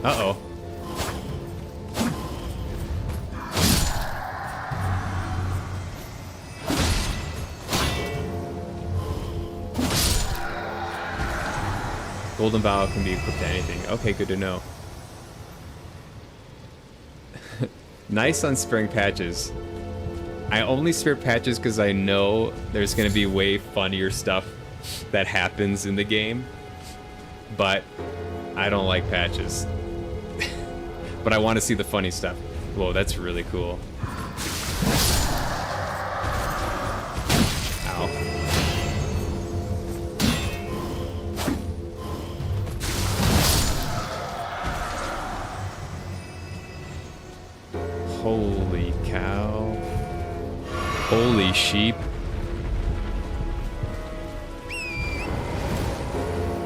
Uh-oh. Golden Bow can be equipped to anything. Okay, good to know. Nice on sparing Patches. I only spare Patches because I know there's going to be way funnier stuff that happens in the game. But I don't like Patches. But I want to see the funny stuff. Whoa, that's really cool. Ow. Holy cow. Holy sheep.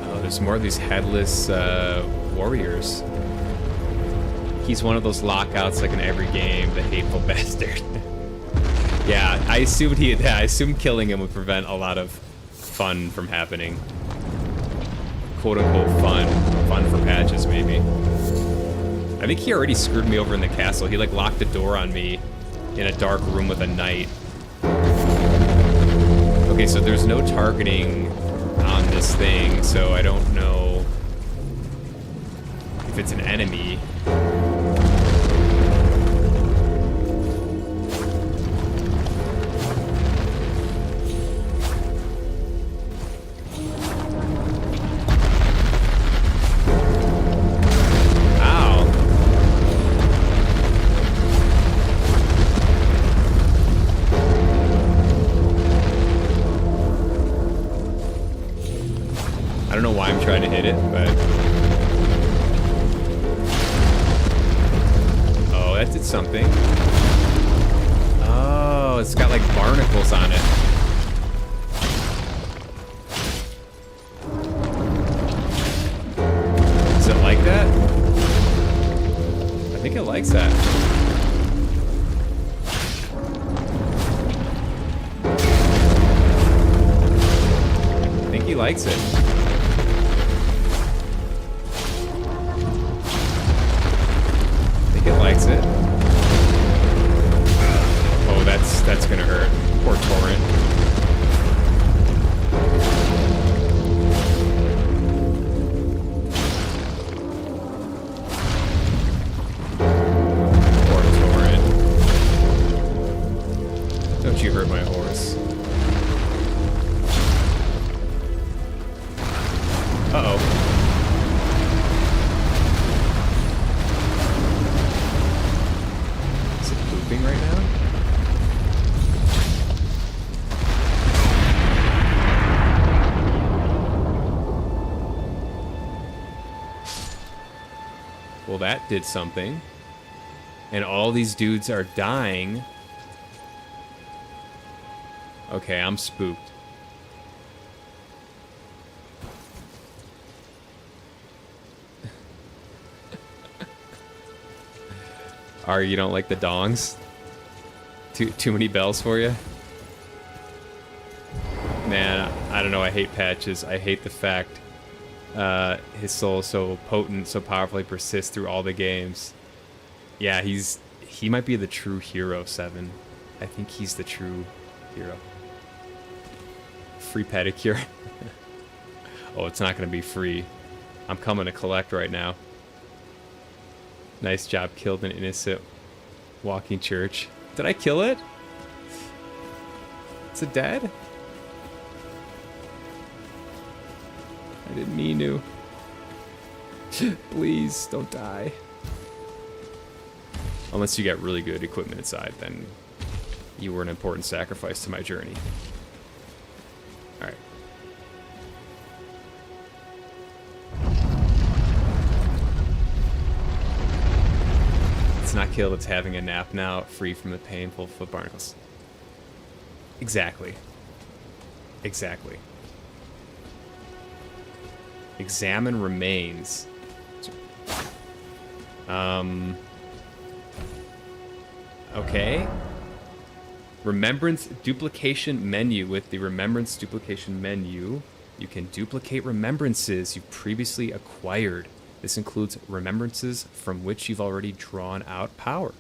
Oh, there's more of these headless warriors. He's one of those lockouts like in every game, the hateful bastard. Yeah, I assumed killing him would prevent a lot of fun from happening. Quote unquote fun. Fun for Patches, maybe. I think he already screwed me over in the castle. He like locked a door on me in a dark room with a knight. Okay, so there's no targeting on this thing, so I don't know if it's an enemy. I don't know why I'm trying to hit it, but... Oh, that did something. Oh, it's got like barnacles on it. Does it like that? I think it likes that. I think he likes it. It likes it. Oh, that's gonna hurt. Poor Torrent. Poor Torrent. Don't you hurt my horse. Well, that did something. And all these dudes are dying. Okay, I'm spooked. Ari, you don't like the dongs? Too many bells for you? Man, I don't know. I hate patches. I hate the fact his soul is so potent, so powerfully persists through all the games. Yeah, he might be the true hero, 7. I think he's the true hero. Free pedicure. Oh, it's not going to be free. I'm coming to collect right now. Nice job. Killed an innocent walking church. Did I kill it? Is it dead? I didn't mean to. Please, don't die. Unless you get really good equipment inside, then you were an important sacrifice to my journey. Alright. It's not killed, it's having a nap now, free from the painful foot barnacles. Exactly. Exactly. Examine remains. Okay. Remembrance duplication menu. With the remembrance duplication menu, you can duplicate remembrances you've previously acquired. This includes remembrances from which you've already drawn out power.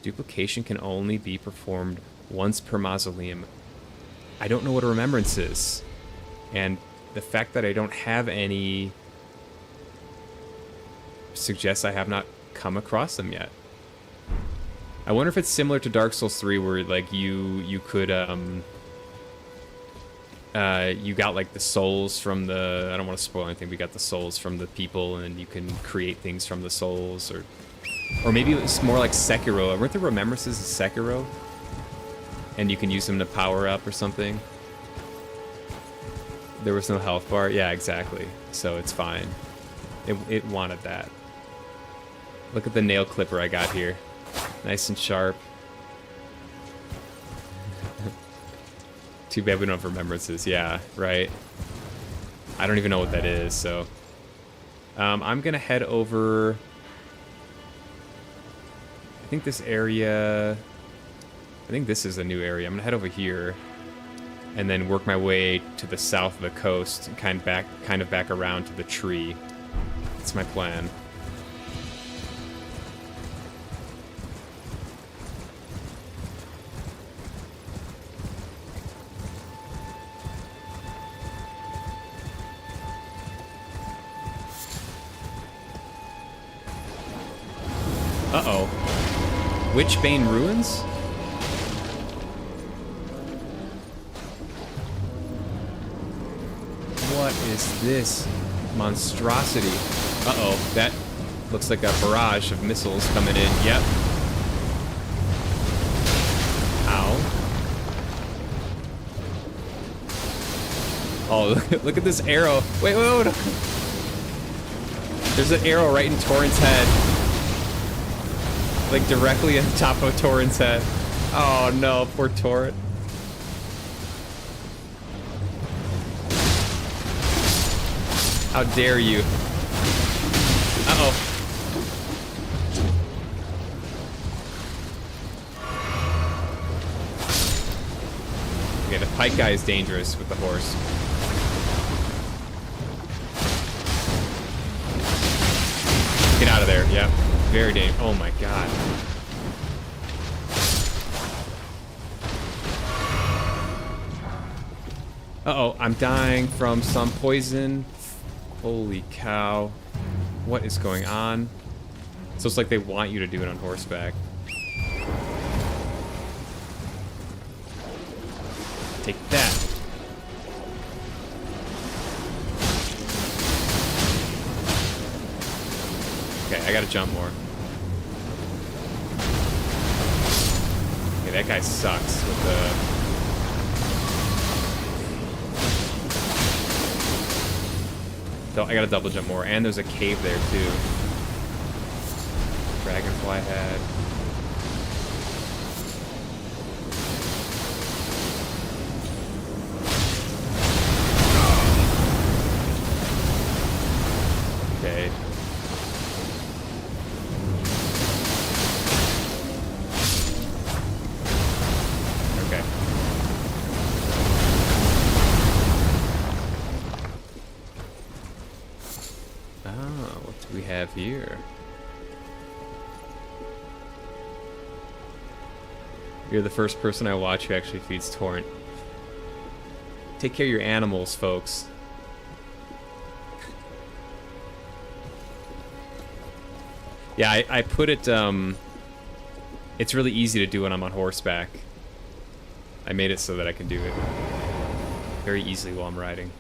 Duplication can only be performed once per mausoleum. I don't know what a remembrance is. And the fact that I don't have any suggests I have not come across them yet. I wonder if it's similar to Dark Souls 3 where like you could you got like the souls from the, I don't want to spoil anything, we got the souls from the people and you can create things from the souls, or maybe it's more like Sekiro. Weren't the remembrances in Sekiro? And you can use them to power up or something. There was no health bar. Yeah, exactly. So it's fine. It wanted that. Look at the nail clipper I got here. Nice and sharp. Too bad we don't have remembrances. Yeah, right. I don't even know what that is, so... I'm gonna head over... I think this area... I think this is a new area. I'm gonna head over here. And then work my way to the south of the coast, and kind of back around to the tree. That's my plan. Uh-oh. Witchbane Ruins? What is this monstrosity? Uh-oh, that looks like a barrage of missiles coming in. Yep. Ow. Oh, look at this arrow. Wait. There's an arrow right in Torrent's head. Like directly on top of Torrent's head. Oh no, poor Torrent. How dare you? Uh-oh. Okay, the pike guy is dangerous with the horse. Get out of there, yep. Very dangerous. Oh my god. Uh-oh, I'm dying from some poison. Holy cow. What is going on? So it's like they want you to do it on horseback. Take that. Okay, I gotta jump more. Okay, that guy sucks with the... So I gotta double jump more, and there's a cave there too. Dragonfly head. Okay. Okay. Oh, what do we have here? You're the first person I watch who actually feeds Torrent. Take care of your animals, folks. Yeah, I put it, it's really easy to do when I'm on horseback. I made it so that I can do it very easily while I'm riding.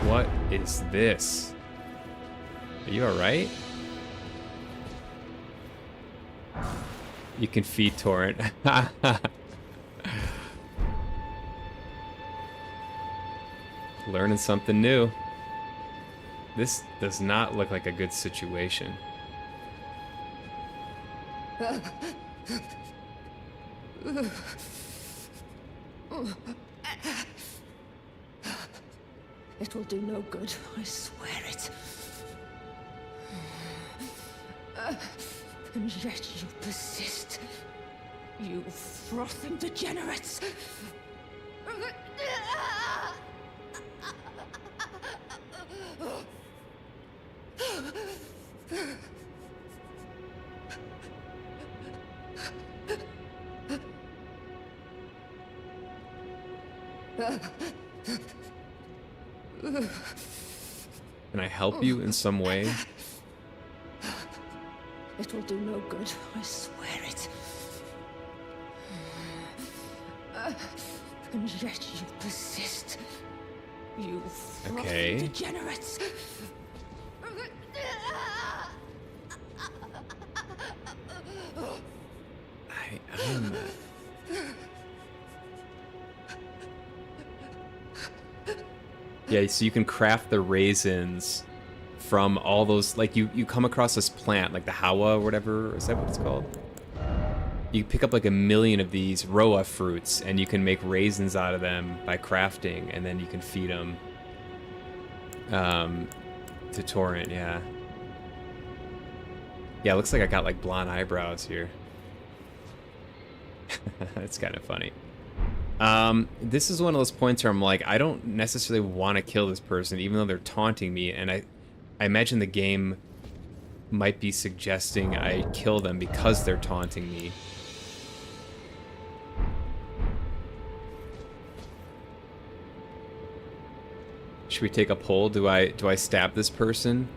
What is this? Are you alright? You can feed Torrent. Learning something new. This does not look like a good situation. It will do no good, I swear it. And yet you persist. You frothing degenerates. Can I help you in some way? It will do no good, I swear it. And yet you persist. You Okay. frothing degenerates. I'm... Yeah, so you can craft the raisins from all those, like you come across this plant, like the Hawa or whatever, is that what it's called? You pick up like 1,000,000 of these Roa fruits and you can make raisins out of them by crafting, and then you can feed them to Torrent, yeah. Yeah, it looks like I got like blonde eyebrows here. That's kind of funny. This is one of those points where I'm like, I don't necessarily want to kill this person, even though they're taunting me, and I imagine the game might be suggesting I kill them because they're taunting me. Should we take a poll? Do I stab this person?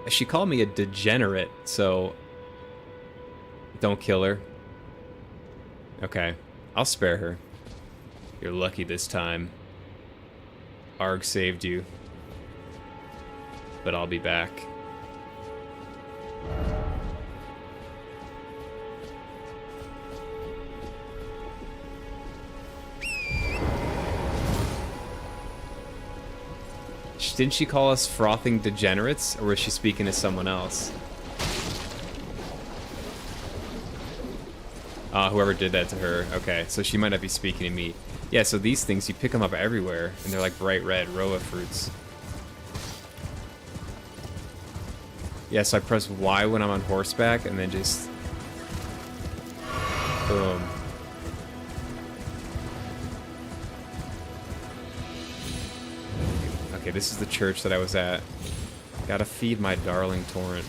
She called me a degenerate, so don't kill her. Okay, I'll spare her. You're lucky this time. Arg saved you. But I'll be back. Didn't she call us frothing degenerates, or was she speaking to someone else? Whoever did that to her. Okay, so she might not be speaking to me. Yeah, so these things, you pick them up everywhere, and they're like bright red Roa fruits. Yeah, so I press Y when I'm on horseback, and then just... boom. Okay, this is the church that I was at. Gotta feed my darling Torrent.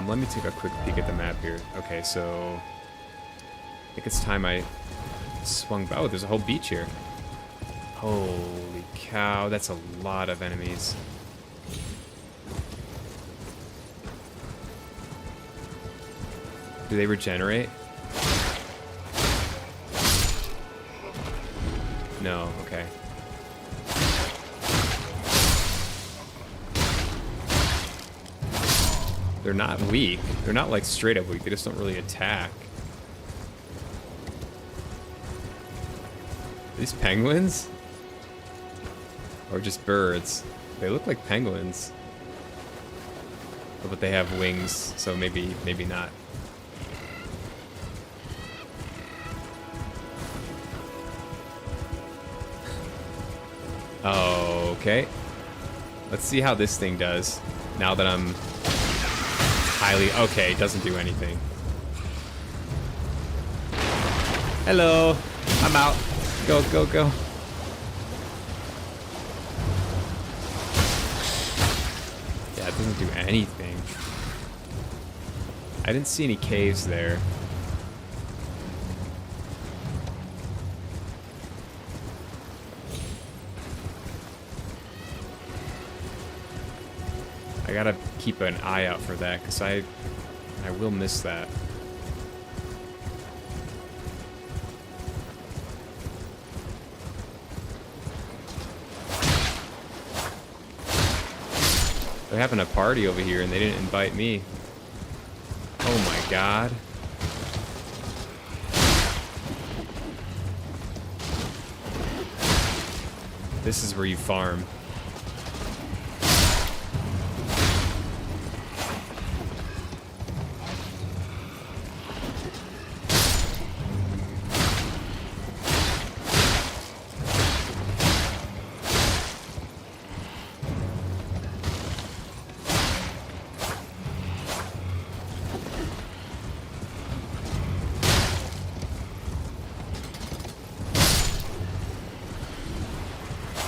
Let me take a quick peek at the map here. Okay, so... I think it's time I swung by. Oh, there's a whole beach here. Holy cow, that's a lot of enemies. Do they regenerate? No, okay. They're not weak. They're not like straight up weak. They just don't really attack. Are these penguins? Or just birds? They look like penguins. But they have wings, so maybe not. Okay. Let's see how this thing does. Now that I'm highly... Okay, it doesn't do anything. Hello. I'm out. Go, go, go. Yeah, it doesn't do anything. I didn't see any caves there. I gotta keep an eye out for that, because I will miss that. They're having a party over here and they didn't invite me. Oh my god. This is where you farm.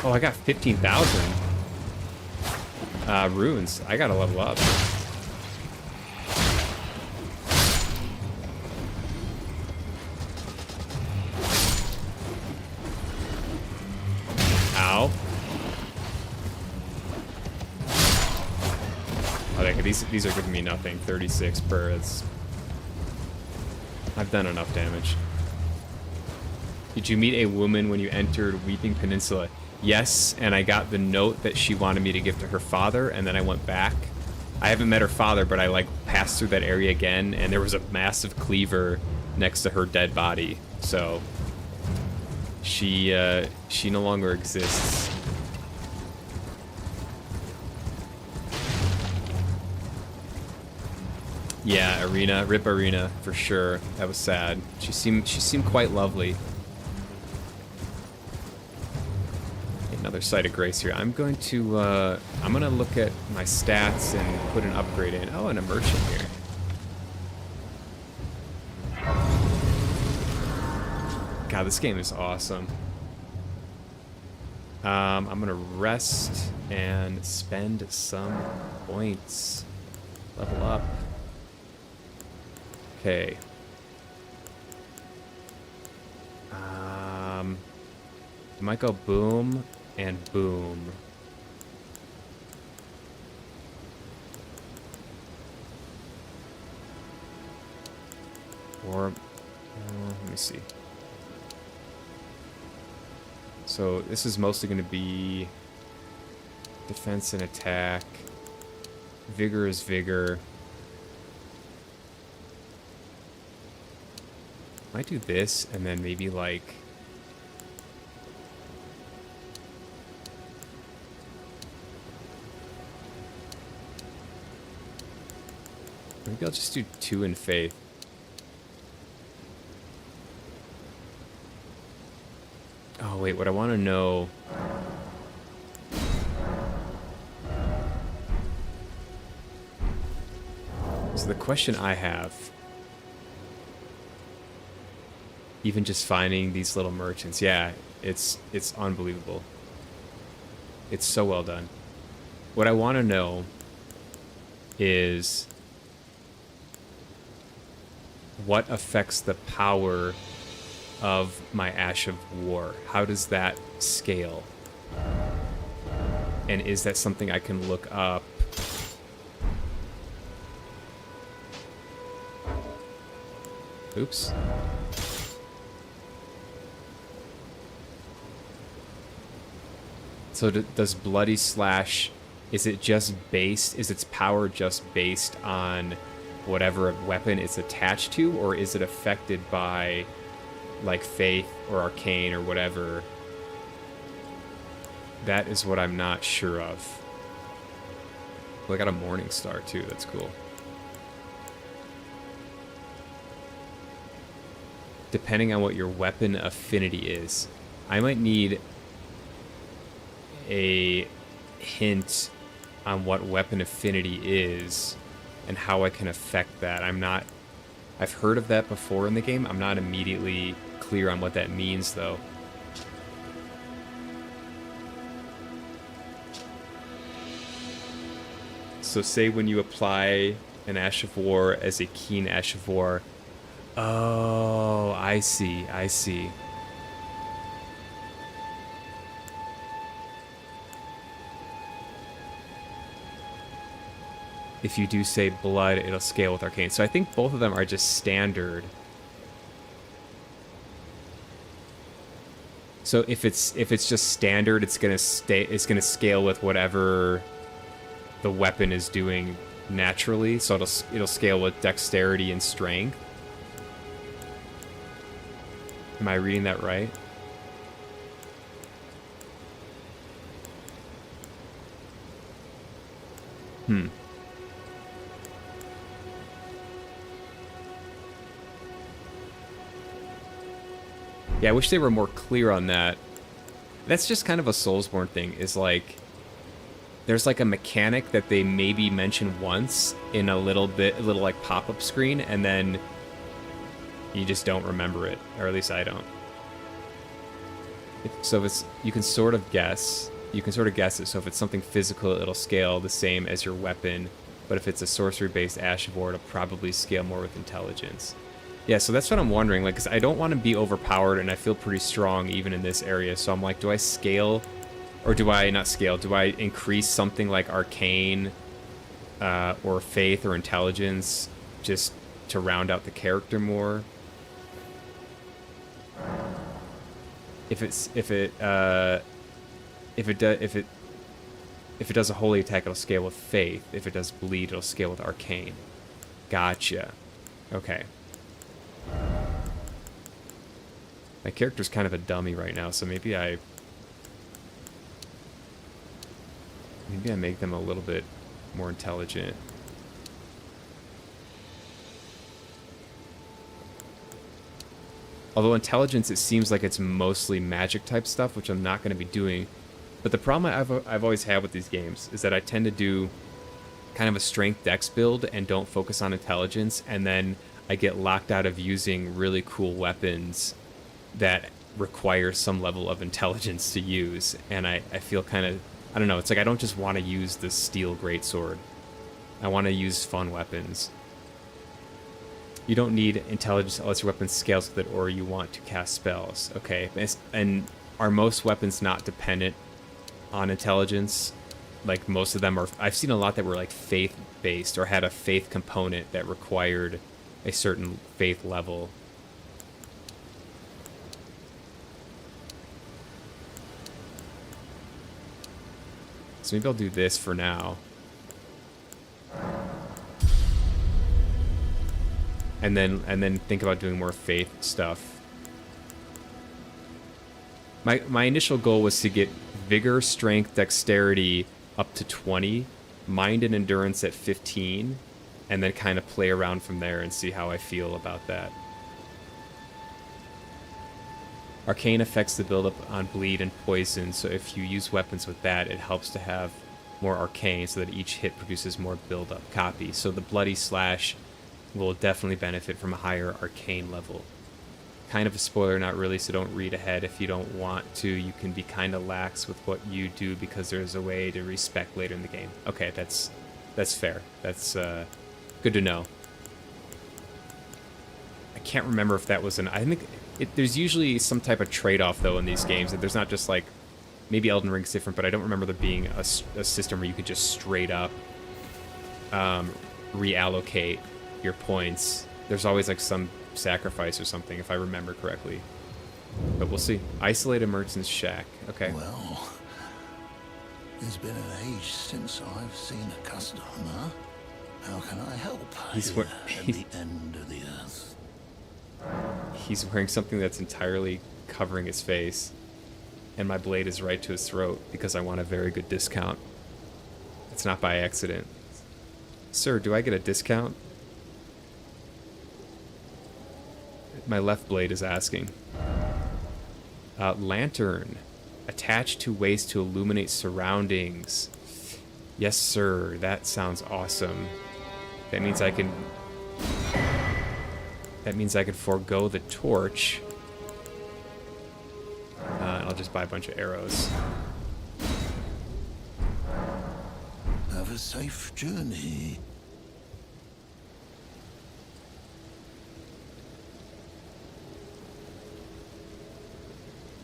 Oh, I got 15,000 runes. I gotta level up. Ow. Okay, these are giving me nothing. 36 per. I've done enough damage. Did you meet a woman when you entered Weeping Peninsula? Yes, and I got the note that she wanted me to give to her father, and then I went back. I haven't met her father, but I like passed through that area again, and there was a massive cleaver next to her dead body. So she no longer exists. Yeah, Arena, rip Arena for sure. That was sad. She seemed quite lovely. Another site of grace here. I'm gonna look at my stats and put an upgrade in. Oh, and a merchant here. God, this game is awesome. I'm gonna rest and spend some points. Level up. Okay. I might go boom and boom. Or, let me see. So this is mostly going to be defense and attack. Vigor is vigor. Might do this and then maybe like... Maybe I'll just do 2 in faith. Oh, wait, what I want to know... So the question I have... Even just finding these little merchants, yeah, it's unbelievable. It's so well done. What I want to know is... what affects the power of my Ash of War? How does that scale? And is that something I can look up? Oops. So does Bloody Slash Is it just based, is its power just based on whatever weapon it's attached to, or is it affected by like faith or arcane or whatever? That is what I'm not sure of. Well, I got a morning star too, that's cool. Depending on what your weapon affinity is, I might need a hint on what weapon affinity is and how I can affect that. I've heard of that before in the game. I'm not immediately clear on what that means though. So say when you apply an Ash of War as a Keen Ash of War. Oh, I see, I see. If you do say blood, it'll scale with arcane. So I think both of them are just standard. So if it's just standard, it's gonna scale with whatever the weapon is doing naturally. So it'll scale with dexterity and strength. Am I reading that right? Yeah, I wish they were more clear on that. That's just kind of a Soulsborne thing, is like, there's like a mechanic that they maybe mention once in a little like pop-up screen, and then you just don't remember it, or at least I don't. So if you can sort of guess it. So if it's something physical, it'll scale the same as your weapon, but if it's a sorcery-based Ash of War, it'll probably scale more with intelligence. Yeah, so that's what I'm wondering, like, because I don't want to be overpowered, and I feel pretty strong even in this area, so I'm like, do I scale, or do I not scale? Do I increase something like Arcane, or Faith, or Intelligence, just to round out the character more? If it does a holy attack, it'll scale with Faith. If it does bleed, it'll scale with Arcane. Gotcha. Okay. My character's kind of a dummy right now, so maybe I make them a little bit more intelligent. Although intelligence, it seems like it's mostly magic type stuff, which I'm not going to be doing. But the problem I've always had with these games is that I tend to do kind of a strength dex build and don't focus on intelligence, and then I get locked out of using really cool weapons that require some level of intelligence to use, and I feel kind of, I don't know, it's like I don't just want to use the steel greatsword. I want to use fun weapons. You don't need intelligence unless your weapon scales with it or you want to cast spells. Okay, and are most weapons not dependent on intelligence? Like, most of them are. I've seen a lot that were like faith-based or had a faith component that required a certain faith level. So maybe I'll do this for now. And then think about doing more faith stuff. My initial goal was to get vigor, strength, dexterity up to 20, mind and endurance at 15, and then kind of play around from there and see how I feel about that. Arcane affects the buildup on bleed and poison, so if you use weapons with that, it helps to have more arcane so that each hit produces more buildup copy. So the bloody slash will definitely benefit from a higher arcane level. Kind of a spoiler, not really, so don't read ahead if you don't want to. You can be kind of lax with what you do because there's a way to respec later in the game. Okay, that's fair. That's good to know. I can't remember if that was I think there's usually some type of trade-off, though, in these games. That there's not just like, maybe Elden Ring's different, but I don't remember there being a system where you could just straight up reallocate your points. There's always like some sacrifice or something, if I remember correctly. But we'll see. Isolated merchant's shack. Okay. Well, It's been an age since I've seen a customer. How can I help He's here at the end of the earth? He's wearing something that's entirely covering his face, and my blade is right to his throat because I want a very good discount. It's not by accident. Sir, do I get a discount? My left blade is asking. Lantern. Attached to waist to illuminate surroundings. Yes, sir. That sounds awesome. That means I can... That means I can forego the torch. I'll just buy a bunch of arrows. Have a safe journey.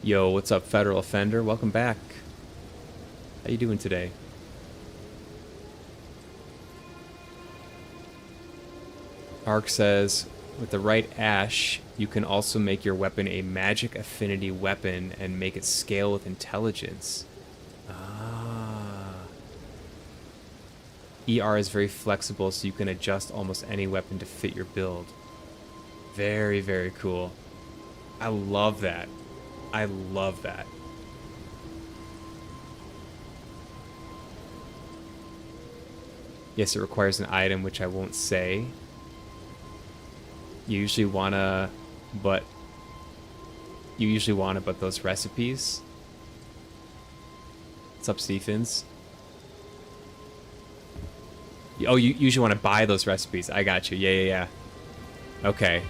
Yo, what's up, Federal Offender? Welcome back. How you doing today? Ark says, with the right ash, you can also make your weapon a magic affinity weapon and make it scale with intelligence. Ah. ER is very flexible, so you can adjust almost any weapon to fit your build. Very, very cool. I love that. I love that. Yes, it requires an item, which I won't say. You usually wanna, but those recipes. What's up, Stephens? Oh, you usually want to buy those recipes. I got you. Yeah. Okay.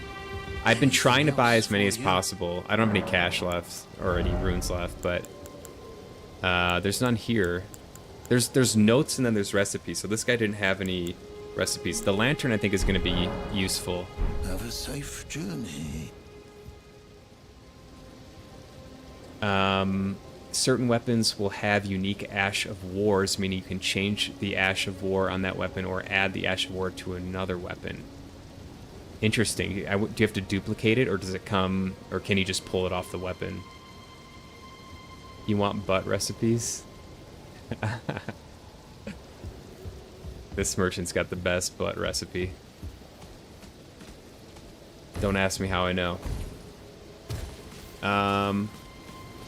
I've been trying to buy as many as possible. I don't have any cash left or any runes left, but there's none here. There's notes and then there's recipes. So this guy didn't have any recipes. The lantern I think is going to be useful. Have a safe journey. Certain weapons will have unique Ash of Wars, meaning you can change the Ash of War on that weapon or add the Ash of War to another weapon. Interesting. Do you have to duplicate it, or does it come, or can you just pull it off the weapon? You want butt recipes? This merchant's got the best butt recipe. Don't ask me how I know.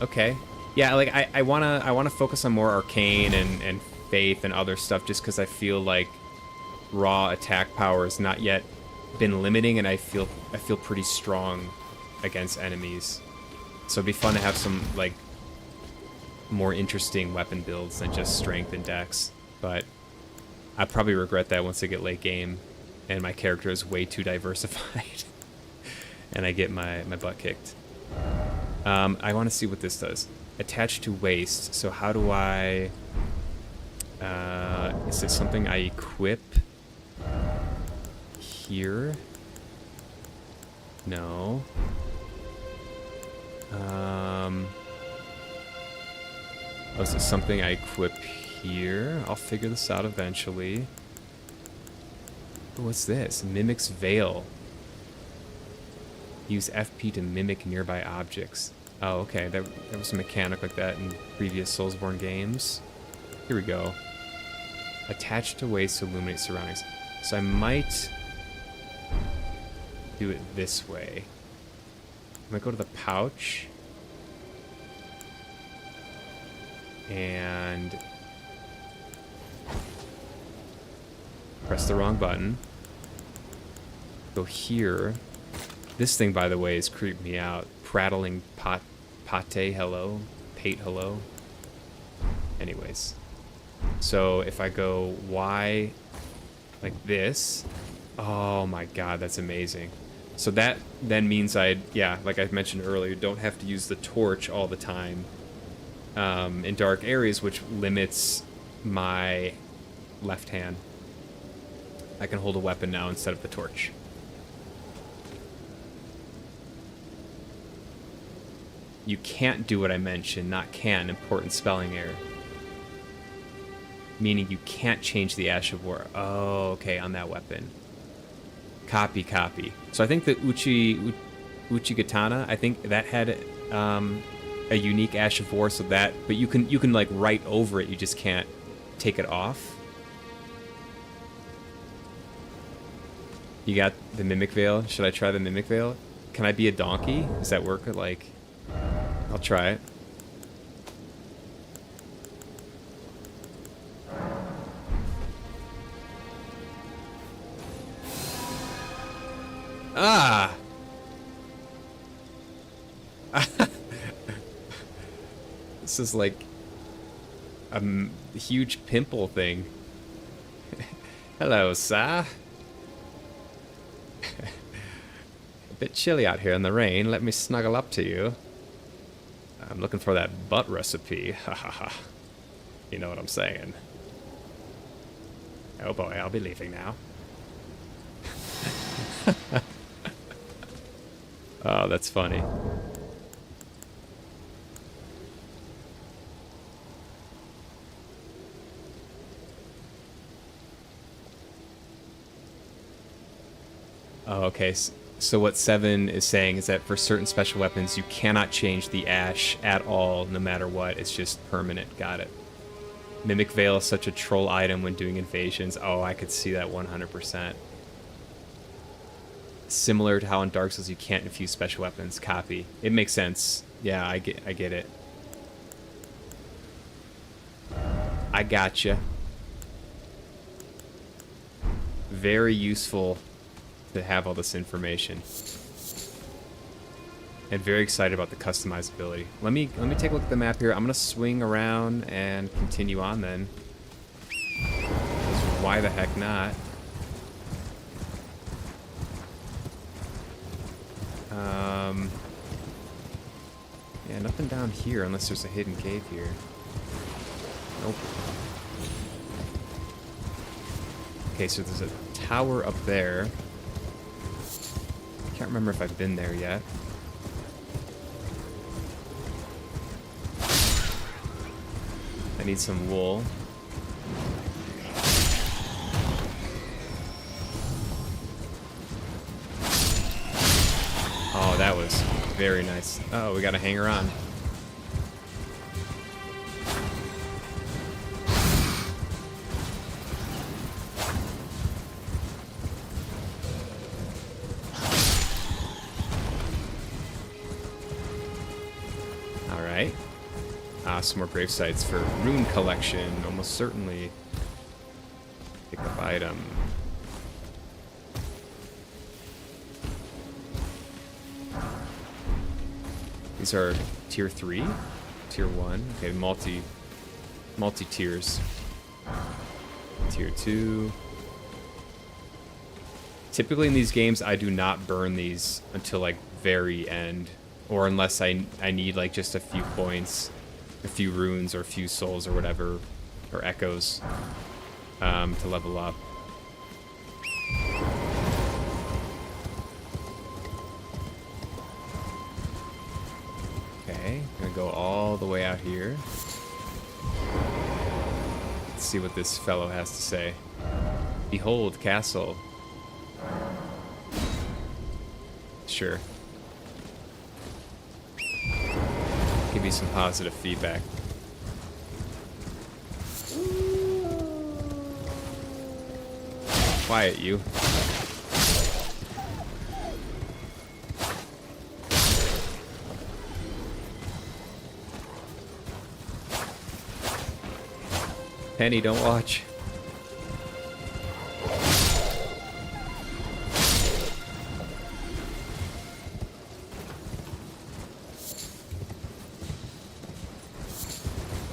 Okay. Yeah, like I wanna focus on more arcane and faith and other stuff, just because I feel like raw attack power has not yet been limiting, and I feel pretty strong against enemies. So it'd be fun to have some like more interesting weapon builds than just strength and dex. But I probably regret that once I get late game and my character is way too diversified and I get my butt kicked. I want to see what this does. Attached to waist. So how do I... is it something I equip here? No. Oh, is it something I equip here? I'll figure this out eventually. Oh, what's this? Mimics Veil. Use FP to mimic nearby objects. Oh, okay. There was a mechanic like that in previous Soulsborne games. Here we go. Attached to waist to illuminate surroundings. So I might do it this way. I might go to the pouch. And press the wrong button. Go here. This thing, by the way, is creeping me out. Prattling pate hello. Pate hello. Anyways. So if I go Y like this. Oh my god, that's amazing. So that then means yeah, like I mentioned earlier, don't have to use the torch all the time in dark areas, which limits my left hand. I can hold a weapon now instead of the torch. You can't do what I mentioned, not can. Important spelling error. Meaning you can't change the Ash of War. Oh, okay, on that weapon. Copy. So I think the Uchi Katana, I think that had a unique Ash of War, so that, but you can like write over it, you just can't take it off. You got the Mimic Veil. Should I try the Mimic Veil? Can I be a donkey? Does that work? Like, I'll try it. Ah! This is like a huge pimple thing. Hello, sir. A bit chilly out here in the rain. Let me snuggle up to you. I'm looking for that butt recipe. Ha ha ha. You know what I'm saying. Oh boy, I'll be leaving now. Oh, that's funny. Oh, okay. So what 7 is saying is that for certain special weapons, you cannot change the ash at all, no matter what. It's just permanent. Got it. Mimic Veil is such a troll item when doing invasions. Oh, I could see that 100%. Similar to how in Dark Souls you can't infuse special weapons. Copy. It makes sense. Yeah, I get it. I gotcha. Very useful to have all this information. And very excited about the customizability. Let me take a look at the map here. I'm gonna swing around and continue on then. 'Cause why the heck not? Yeah, nothing down here unless there's a hidden cave here. Nope. Okay, so there's a tower up there. Can't remember if I've been there yet. I need some wool. Oh, that was very nice. Oh, we got a hanger on. Alright. Some more grave sites for rune collection. Almost certainly pick up item. These are tier 3, tier 1. Okay, multi tiers. Tier 2. Typically in these games, I do not burn these until like very end, or unless I need like just a few points, a few runes, or a few souls, or whatever, or echoes, to level up. Okay, gonna go all the way out here. Let's see what this fellow has to say. Behold, castle. Sure. Give you some positive feedback. Quiet, you. Penny, don't watch.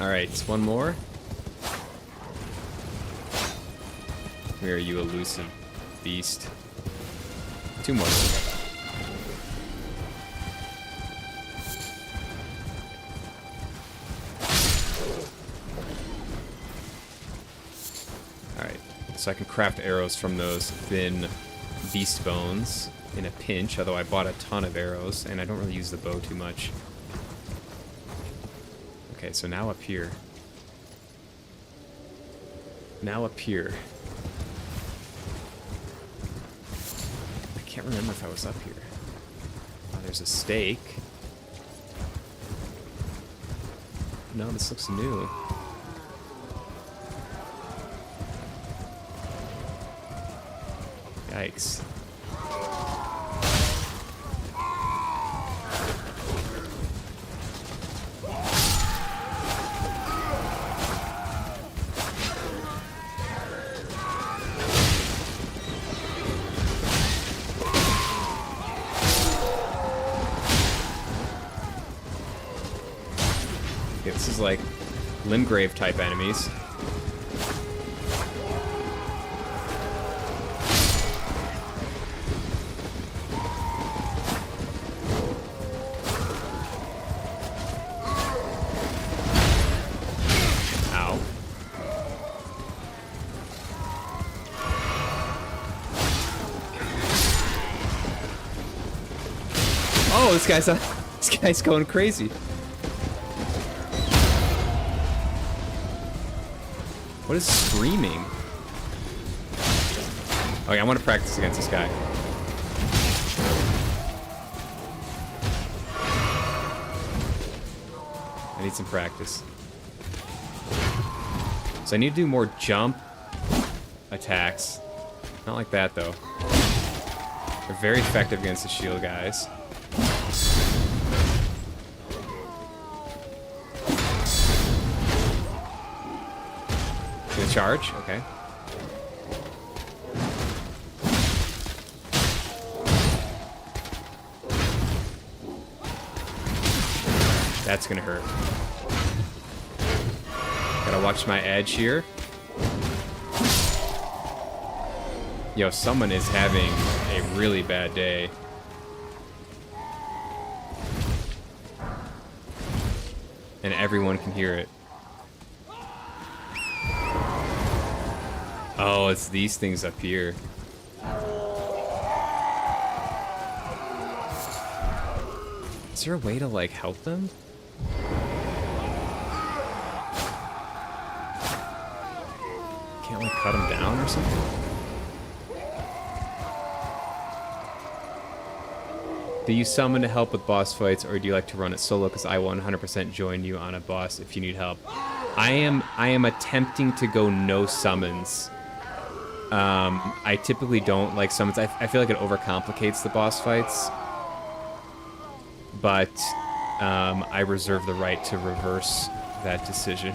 Alright, one more. Where are you, elusive beast? 2 more. Alright, so I can craft arrows from those thin beast bones in a pinch, although I bought a ton of arrows, and I don't really use the bow too much. Okay, so now up here. Now up here. I can't remember if I was up here. Oh, there's a stake. No, this looks new. Yikes. Okay, this is like Limgrave type enemies. Ow. Oh, this guy's going crazy. What is screaming? Okay, I want to practice against this guy. I need some practice. So I need to do more jump attacks. Not like that, though. They're very effective against the shield guys. Gonna charge? Okay. That's gonna hurt. Gotta watch my edge here. Yo, someone is having a really bad day. And everyone can hear it. Oh, it's these things up here. Is there a way to, like, help them? Can't, like, cut them down or something? Do you summon to help with boss fights, or do you like to run it solo? Because I will 100% join you on a boss if you need help. I am attempting to go no summons. I typically don't like summons. I feel like it overcomplicates the boss fights. But I reserve the right to reverse that decision.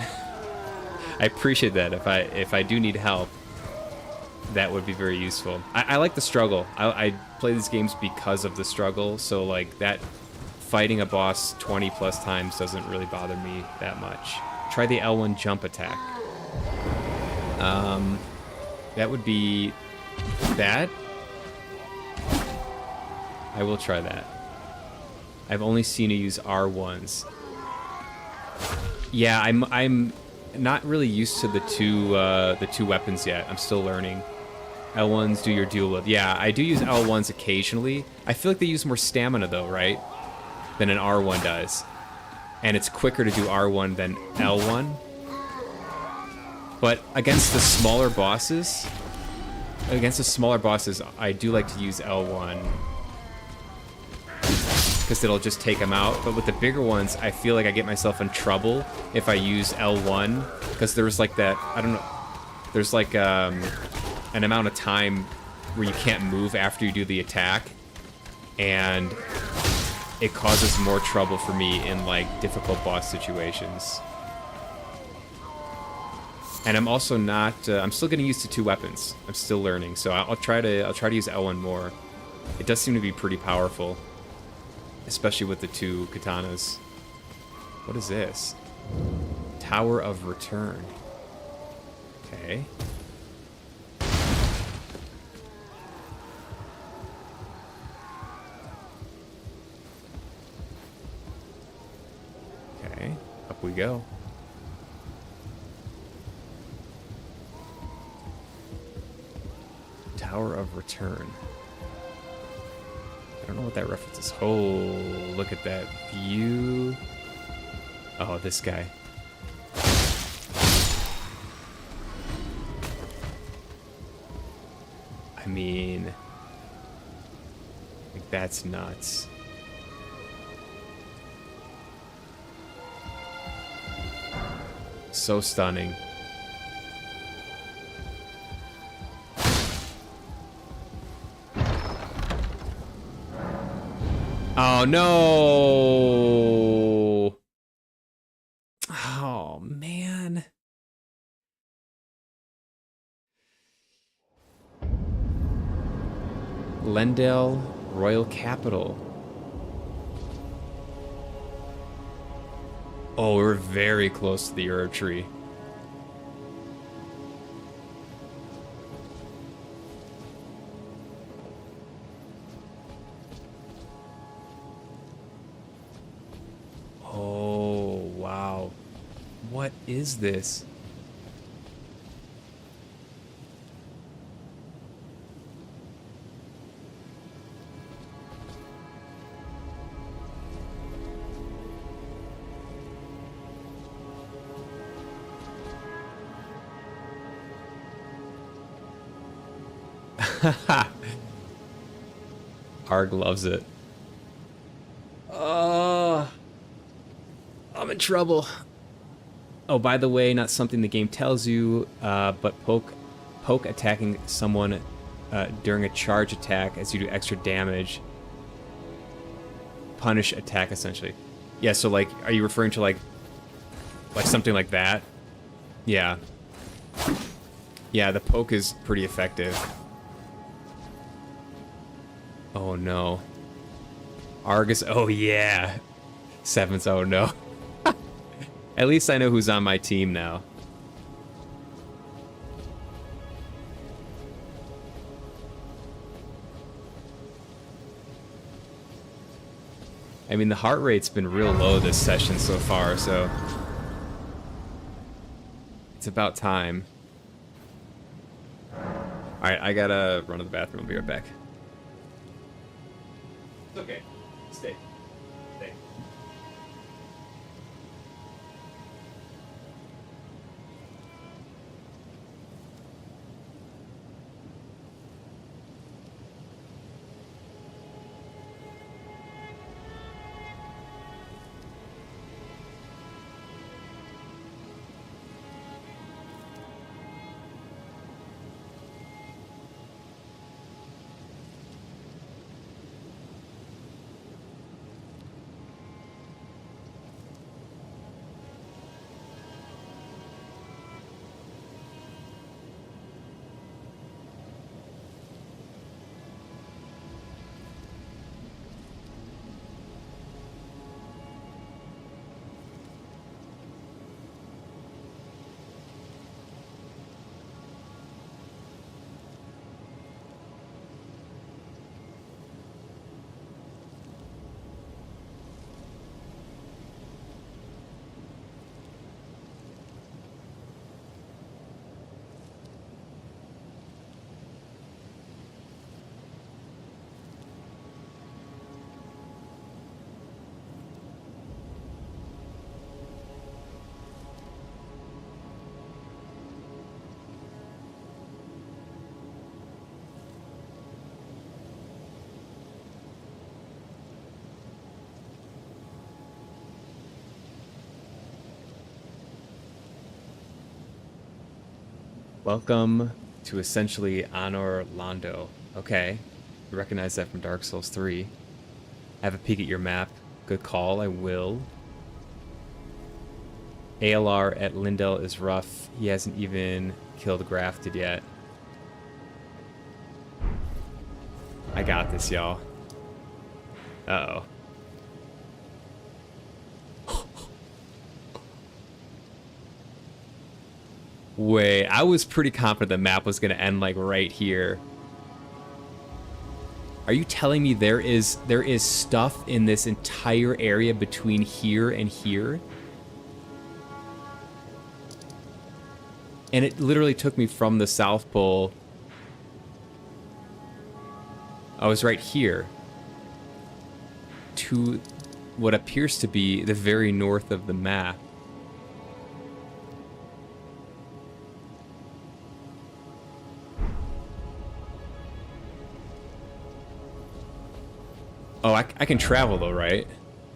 I appreciate that. If I do need help, that would be very useful. I like the struggle. I play these games because of the struggle. So like that, fighting a boss 20 plus times doesn't really bother me that much. Try the L1 jump attack. That would be that. I will try that. I've only seen you use R1s. Yeah, I'm not really used to the two weapons yet. I'm still learning. L1s do your dual with. Yeah, I do use L1s occasionally. I feel like they use more stamina though, right? Than an R1 does. And it's quicker to do R1 than L1. But against the smaller bosses, I do like to use L1. Because it'll just take them out. But with the bigger ones, I feel like I get myself in trouble if I use L1. Because there's like that, I don't know, there's like an amount of time where you can't move after you do the attack. And it causes more trouble for me in like difficult boss situations. And I'm also not. I'm still getting used to two weapons. I'm still learning, so I'll try to use L1 more. It does seem to be pretty powerful, especially with the two katanas. What is this? Tower of Return. Okay. Okay. Up we go. Tower of Return. I don't know what that reference is. Oh, look at that view. Oh, this guy. I mean, like, that's nuts. So stunning. Oh no! Oh man. Lendale Royal Capital. Oh, we're very close to the herb tree. Oh, wow. What is this? Arg loves it. I'm in trouble. Oh, by the way, not something the game tells you, but poke attacking someone during a charge attack as you do extra damage. Punish attack, essentially. Yeah, so, like, are you referring to, like something like that? Yeah. Yeah, the poke is pretty effective. Oh, no. Argus, oh, yeah. Sevens, oh, no. At least I know who's on my team now. I mean, the heart rate's been real low this session so far, so it's about time. Alright, I gotta run to the bathroom. I'll be right back. It's okay. Stay. Stay. Welcome to essentially Anor Londo. Okay. You recognize that from Dark Souls 3. Have a peek at your map. Good call, I will. ALR at Lindell is rough. He hasn't even killed Grafted yet. I got this, y'all. Uh-oh. Wait, I was pretty confident the map was going to end, like, right here. Are you telling me there is stuff in this entire area between here and here? And it literally took me from the South Pole. I was right here. To what appears to be the very north of the map. Oh, I can travel though, right?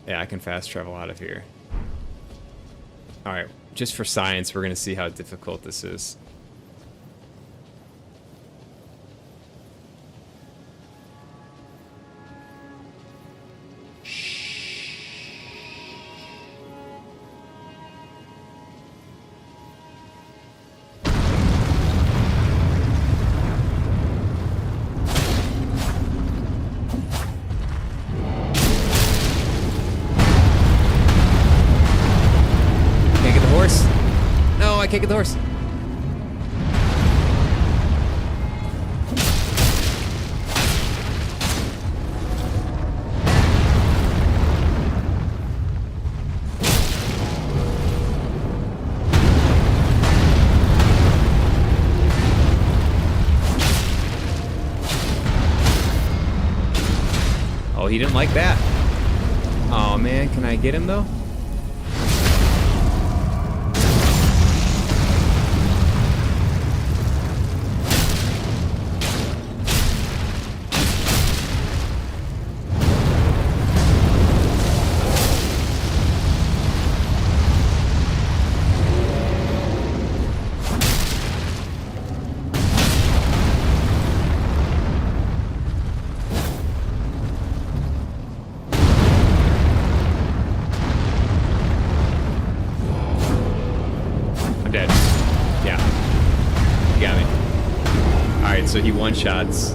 Yeah, I can fast travel out of here. Alright, just for science, we're gonna see how difficult this is. I can't get the horse. Oh, he didn't like that. Oh man, can I get him though? So he one-shots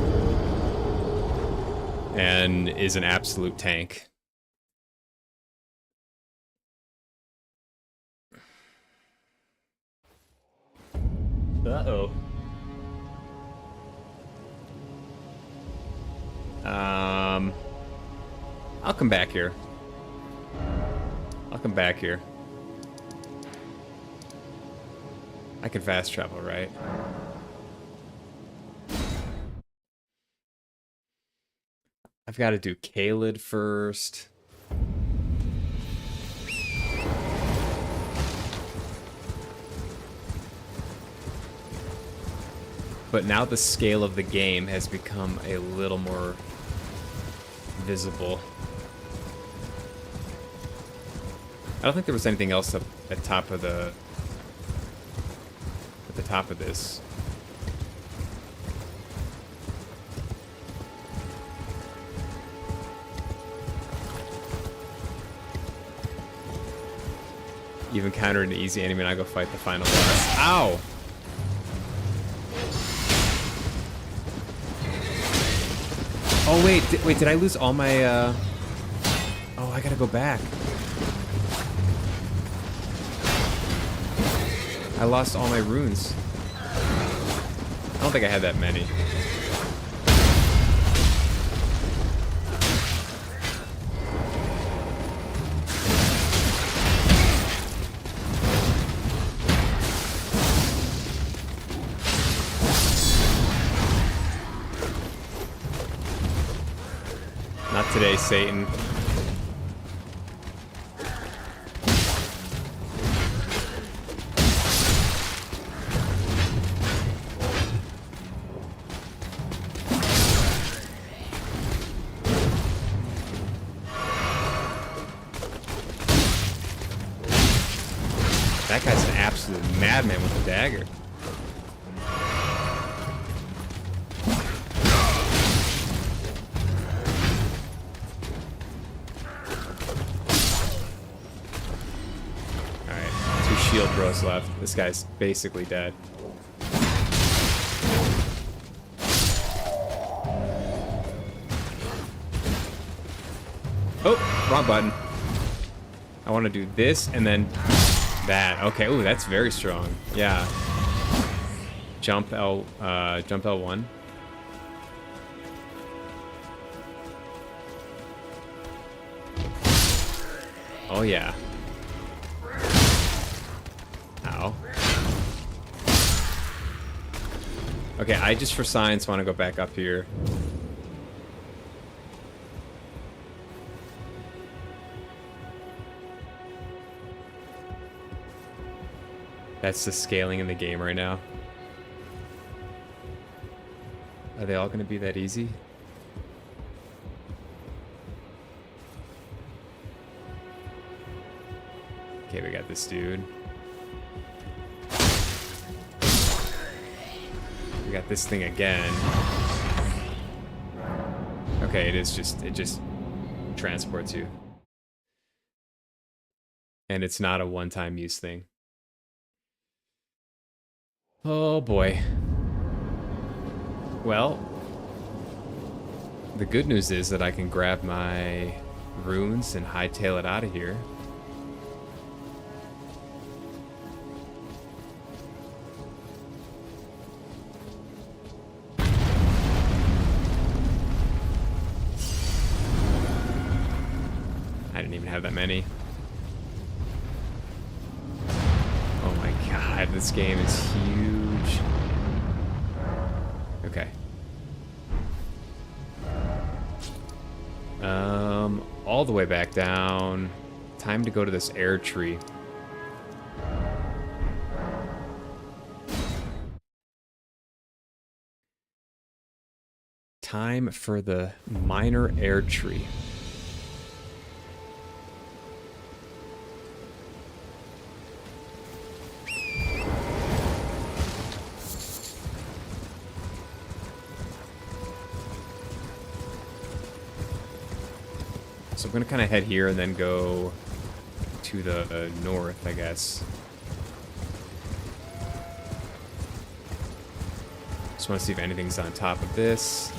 and is an absolute tank. Uh-oh. I'll come back here. I'll come back here. I can fast travel, right? I've got to do Kaled first. But now the scale of the game has become a little more visible. I don't think there was anything else up at top of the top of this. You've encountered an easy enemy, and I go fight the final boss. Ow! Oh wait, did I lose all my? Oh, I gotta go back. I lost all my runes. I don't think I had that many. Not today, Satan. That guy's an absolute madman with a dagger. Shield bros left. This guy's basically dead. Oh, wrong button. I want to do this and then that. Okay. Ooh, that's very strong. Yeah. Jump L1. Oh yeah. Ow. Okay, I just for science want to go back up here. That's the scaling in the game right now. Are they all going to be that easy? Okay, we got this dude. We got this thing again. Okay, it just transports you. And it's not a one-time use thing. Oh boy. Well, the good news is that I can grab my runes and hightail it out of here. I didn't even have that many. Oh my god, this game is huge. Okay. All the way back down. Time to go to this air tree. Time for the minor air tree. So I'm going to kind of head here and then go to the north, I guess. Just want to see if anything's on top of this.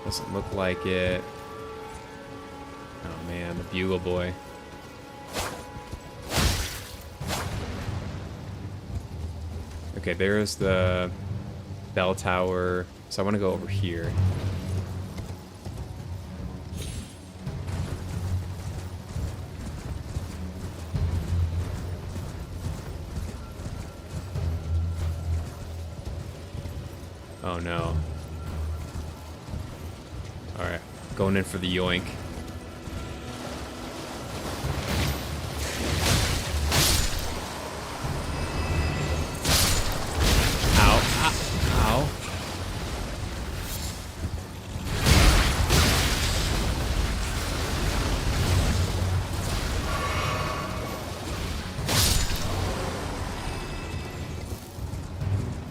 Doesn't look like it. Oh man, the bugle boy. Okay, there's the bell tower. So I want to go over here. Oh no. Alright, going in for the yoink.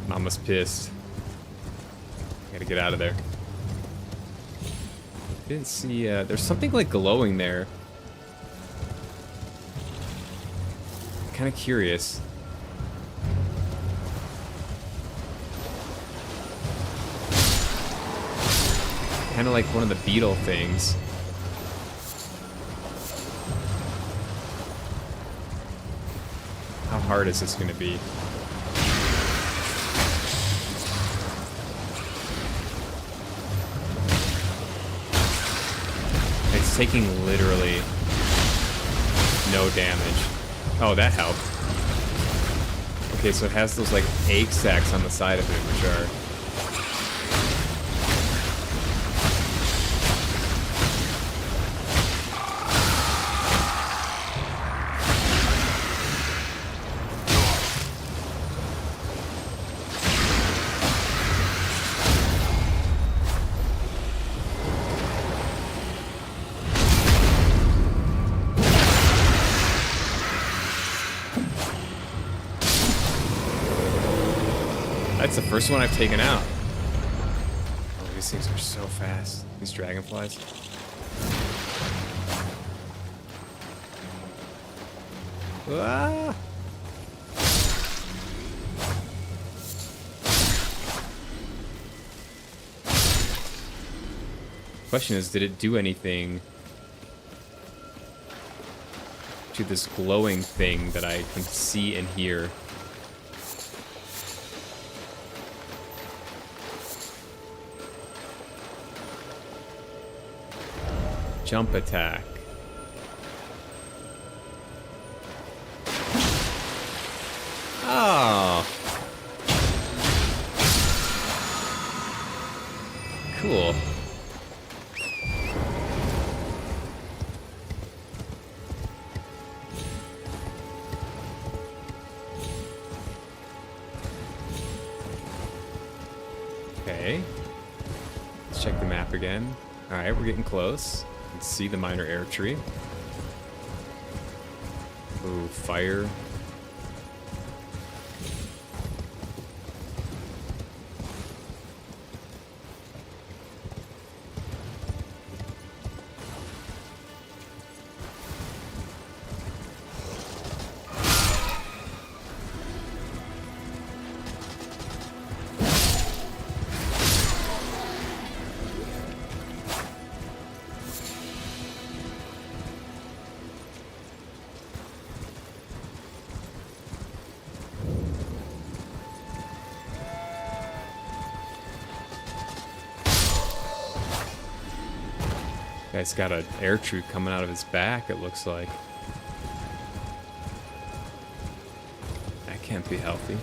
Mama's pissed. Gotta get out of there. Didn't see, there's something like glowing there. Kind of curious. Kind of like one of the beetle things. How hard is this gonna be? It's taking literally no damage. Oh, that helped. Okay, so it has those like egg sacs on the side of it, which are... That's the first one I've taken out. Oh, these things are so fast. These dragonflies. Ah! Question is, did it do anything to this glowing thing that I can see and hear? Jump attack. Oh. Cool. Okay. Let's check the map again. Alright, we're getting close. Let's see the minor air tree. Ooh, fire. Guy's got an air tree coming out of his back, it looks like. That can't be healthy.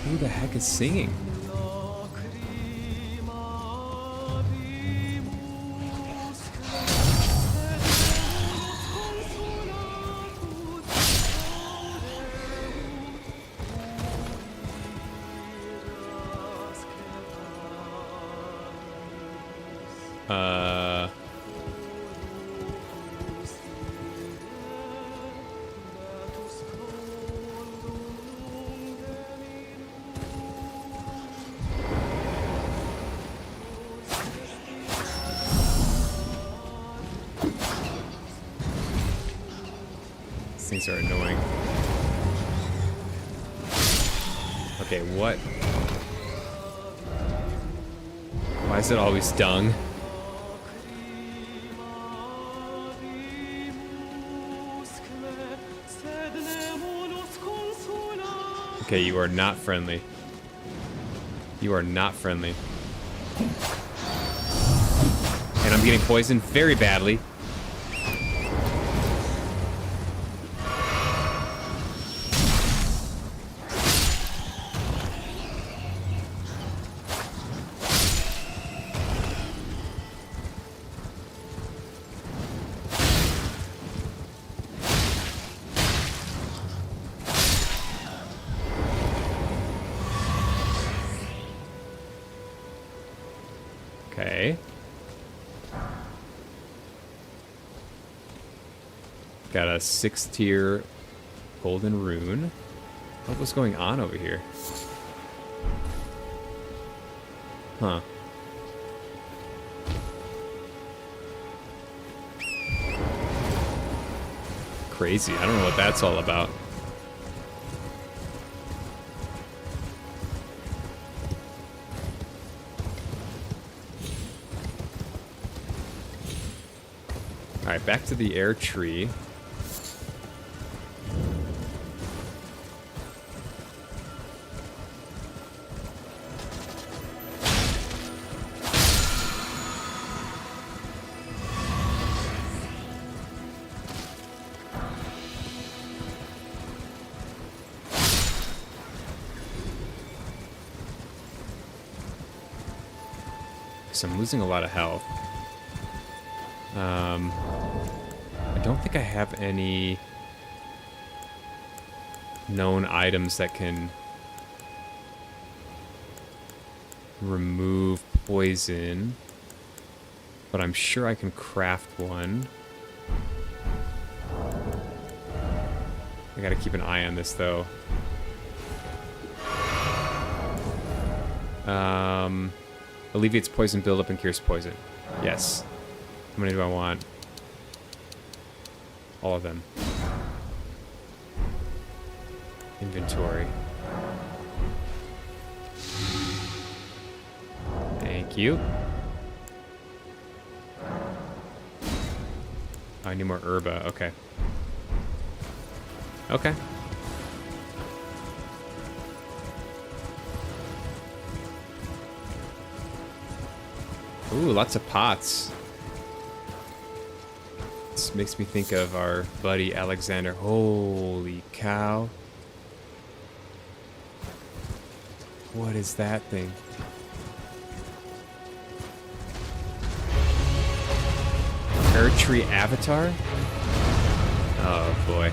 Who the heck is singing? These things are annoying. Okay, what? Why is it always dung? Okay, you are not friendly. You are not friendly. And I'm getting poisoned very badly. Okay. Got a 6-tier golden rune. What was going on over here? Huh. Crazy. I don't know what that's all about. Alright, back to the air tree. So I'm losing a lot of health. I don't think I have any known items that can remove poison, but I'm sure I can craft one. I gotta keep an eye on this though. Alleviates poison buildup and cures poison. Yes. How many do I want? All of them. Inventory. Thank you. I need more herba. Okay. Okay. Ooh, lots of pots. This makes me think of our buddy Alexander. Holy cow. What is that thing? Air tree avatar? Oh boy.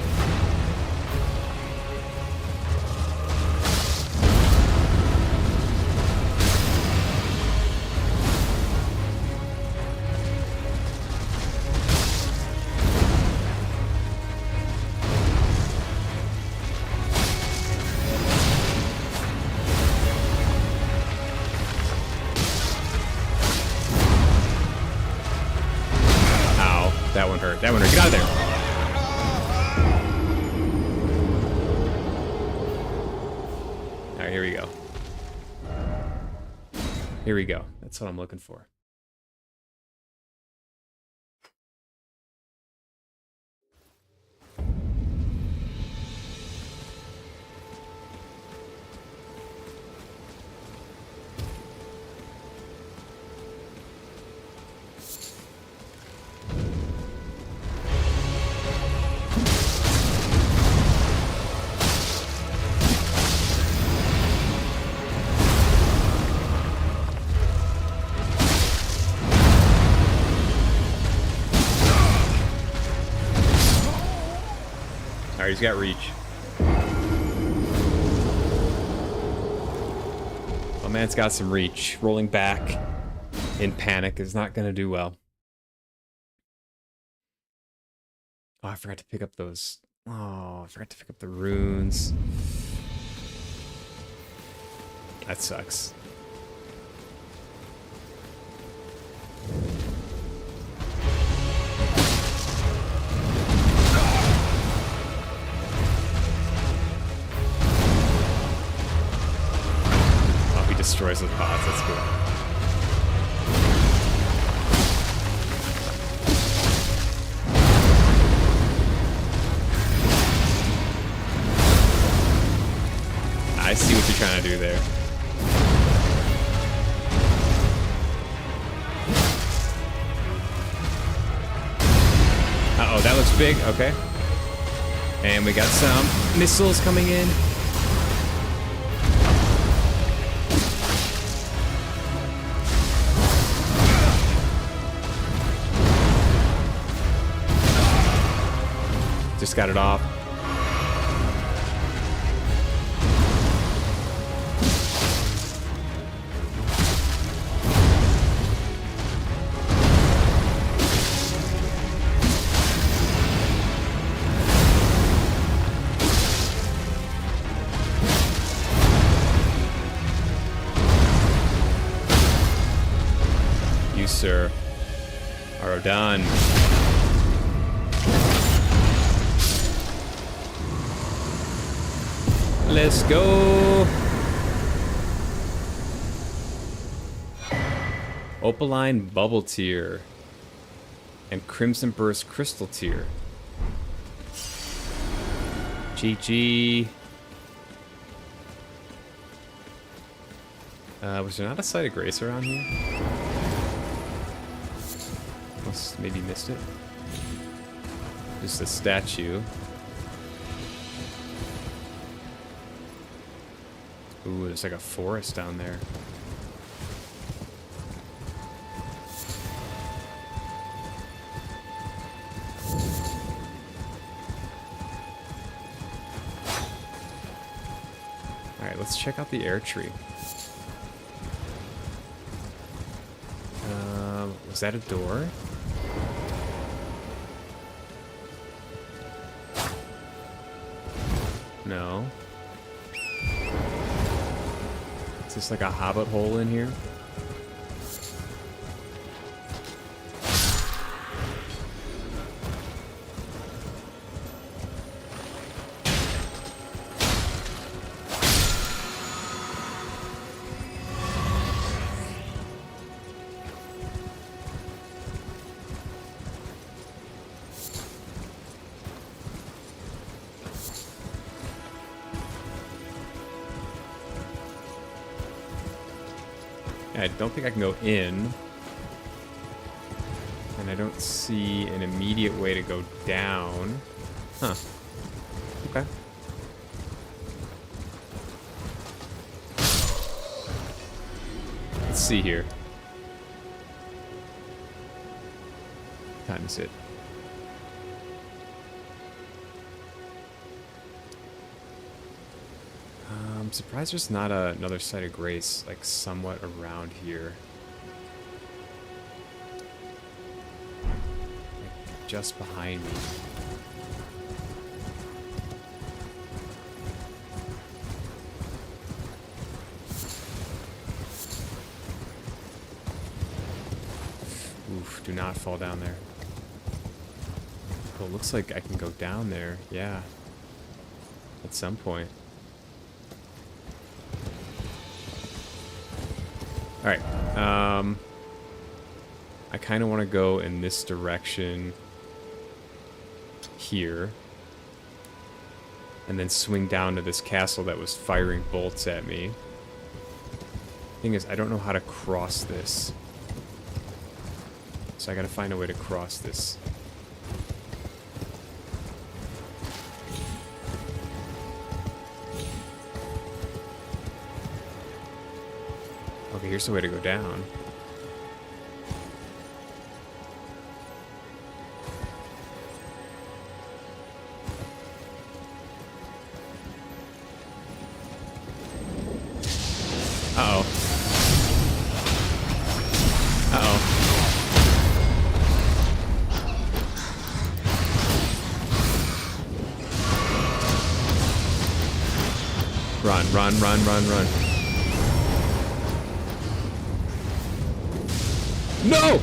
That one hurt. That one hurt. Get out of there. Alright, here we go. Here we go. That's what I'm looking for. Alright, he's got reach. Oh, man's got some reach. Rolling back in panic is not going to do well. Oh, I forgot to pick up those. Oh, I forgot to pick up the runes. That sucks. Oh, he destroys the pods. That's cool. I see what you're trying to do there. Uh-oh, that looks big. Okay. And we got some missiles coming in. Just got it off. You, sir, are done. Let's go. Opaline Bubble Tier and Crimson Burst Crystal Tier. GG. Was there not a site of grace around here? Must maybe missed it. Just a statue. Ooh, there's like a forest down there. Alright, let's check out the air tree. Was that a door? No. Is this like a hobbit hole in here? I don't think I can go in. And I don't see an immediate way to go down. Huh. Okay. Let's see here. Time to sit. I'm surprised there's not another site of grace, like, somewhat around here. Like, just behind me. Oof, do not fall down there. Oh, looks like I can go down there, yeah. At some point. Alright. I kind of want to go in this direction here. And then swing down to this castle that was firing bolts at me. Thing is, I don't know how to cross this. So I gotta find a way to cross this. Okay, here's the way to go down. Uh-oh. Uh-oh. Run, run, run, run, run. No!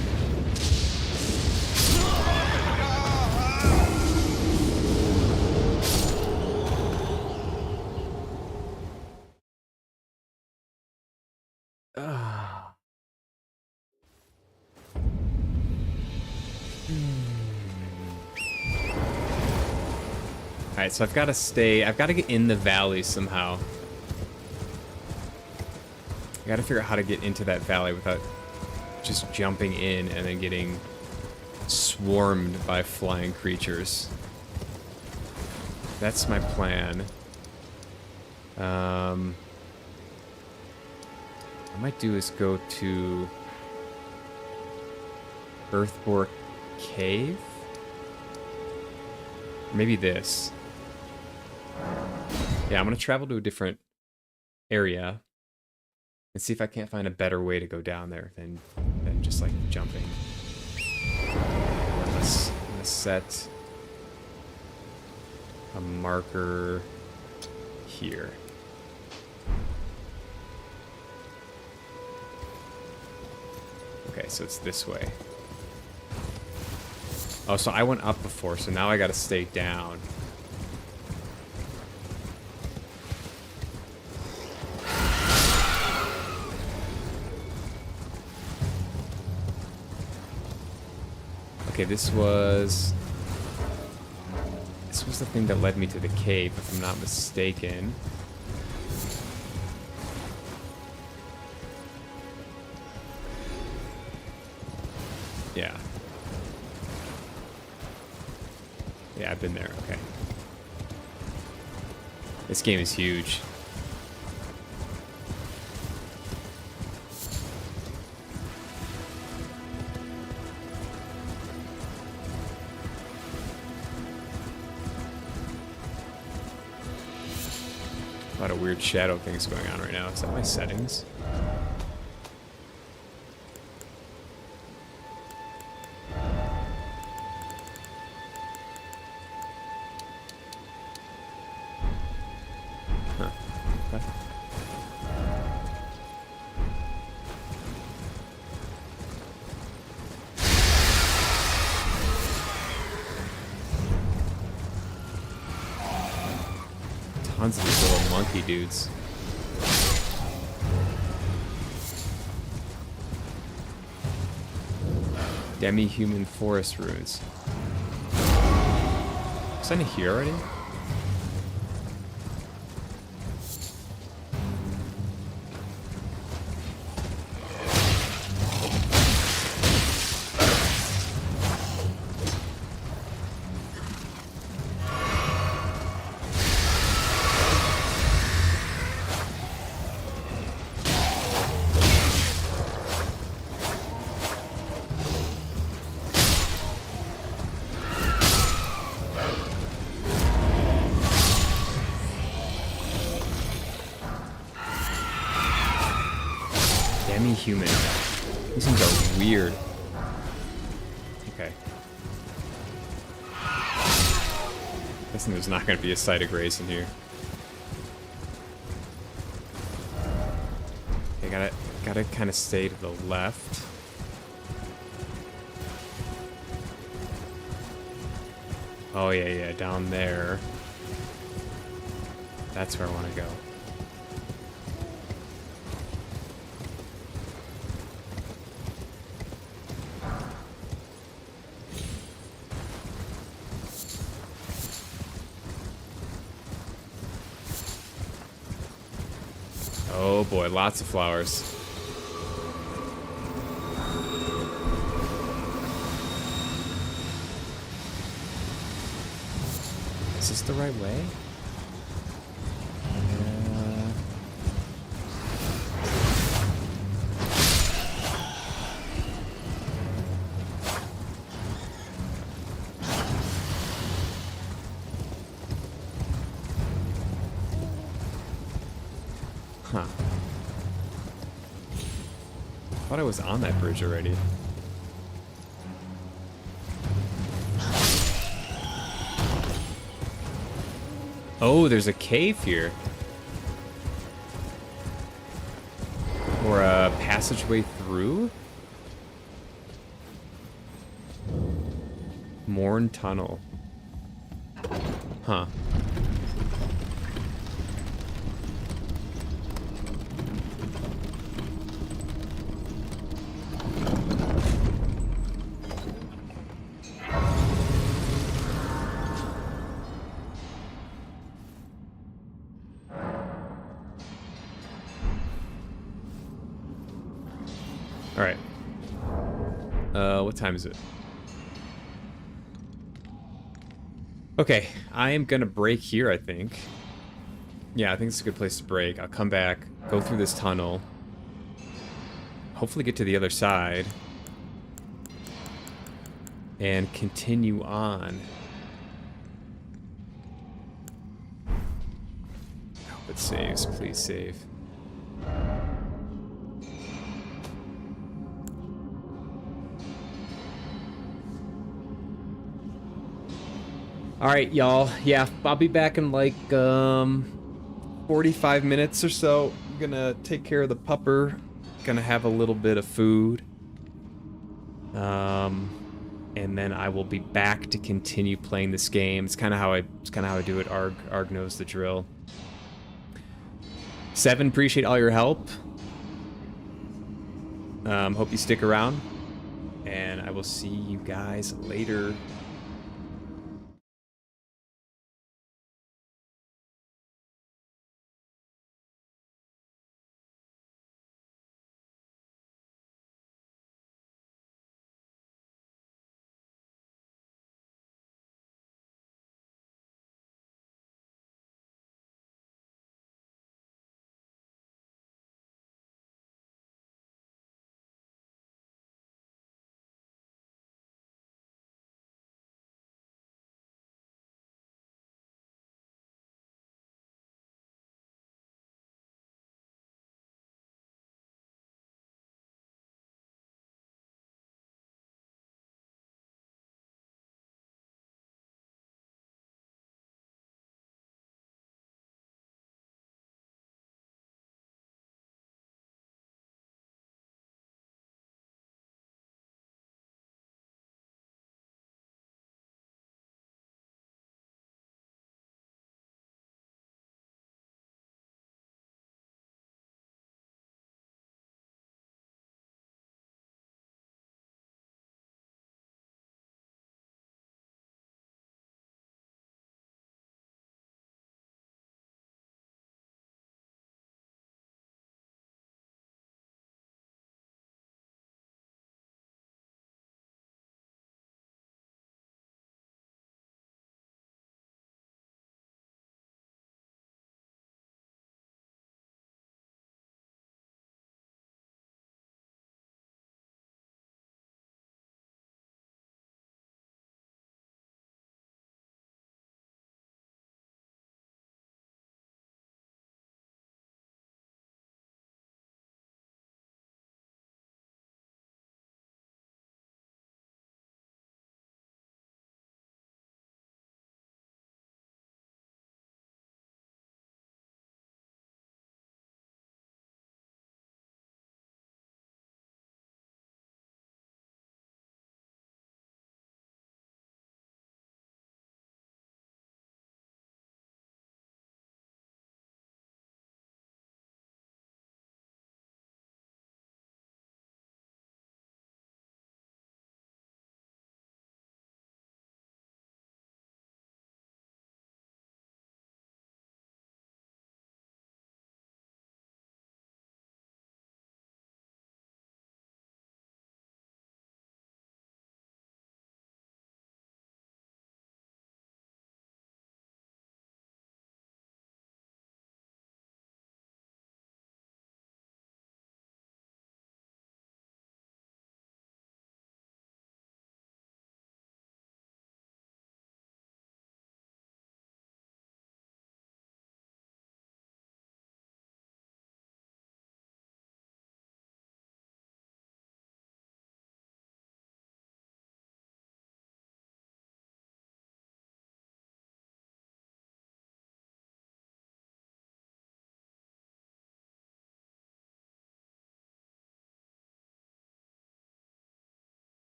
Alright, so I've got to get in the valley somehow. I got to figure out how to get into that valley without just jumping in and then getting swarmed by flying creatures. That's my plan. What I might do is go to Earthbore Cave? Or maybe this. Yeah, I'm gonna travel to a different area and see if I can't find a better way to go down there than just like jumping. I'm gonna set a marker here. Okay, so it's this way. Oh, so I went up before, so now I gotta stay down. Okay, this was the thing that led me to the cave, if I'm not mistaken. Yeah. Yeah, I've been there. Okay. This game is huge. A lot of weird shadow things going on right now. Is that my settings? Huh. Okay. Tons of these little monkey dudes. Demi-human forest ruins. Was I in here already? Demi-human. These things are weird. Okay. Guessing there's not going to be a site of grace in here. Okay, gotta kind of stay to the left. Oh yeah, down there. That's where I want to go. Oh boy, lots of flowers. Is this the right way? Huh. Thought I was on that bridge already. Oh, there's a cave here. Or a passageway through? Morn Tunnel. Huh. All right. What time is it? Okay, I am gonna break here, I think. Yeah, I think it's a good place to break. I'll come back, go through this tunnel. Hopefully get to the other side. And continue on. I hope it saves. Please save. Alright, y'all. Yeah, I'll be back in like 45 minutes or so. I'm gonna take care of the pupper. Gonna have a little bit of food. And then I will be back to continue playing this game. It's kind of how I do it. Arg knows the drill. Seven, appreciate all your help. Hope you stick around. And I will see you guys later.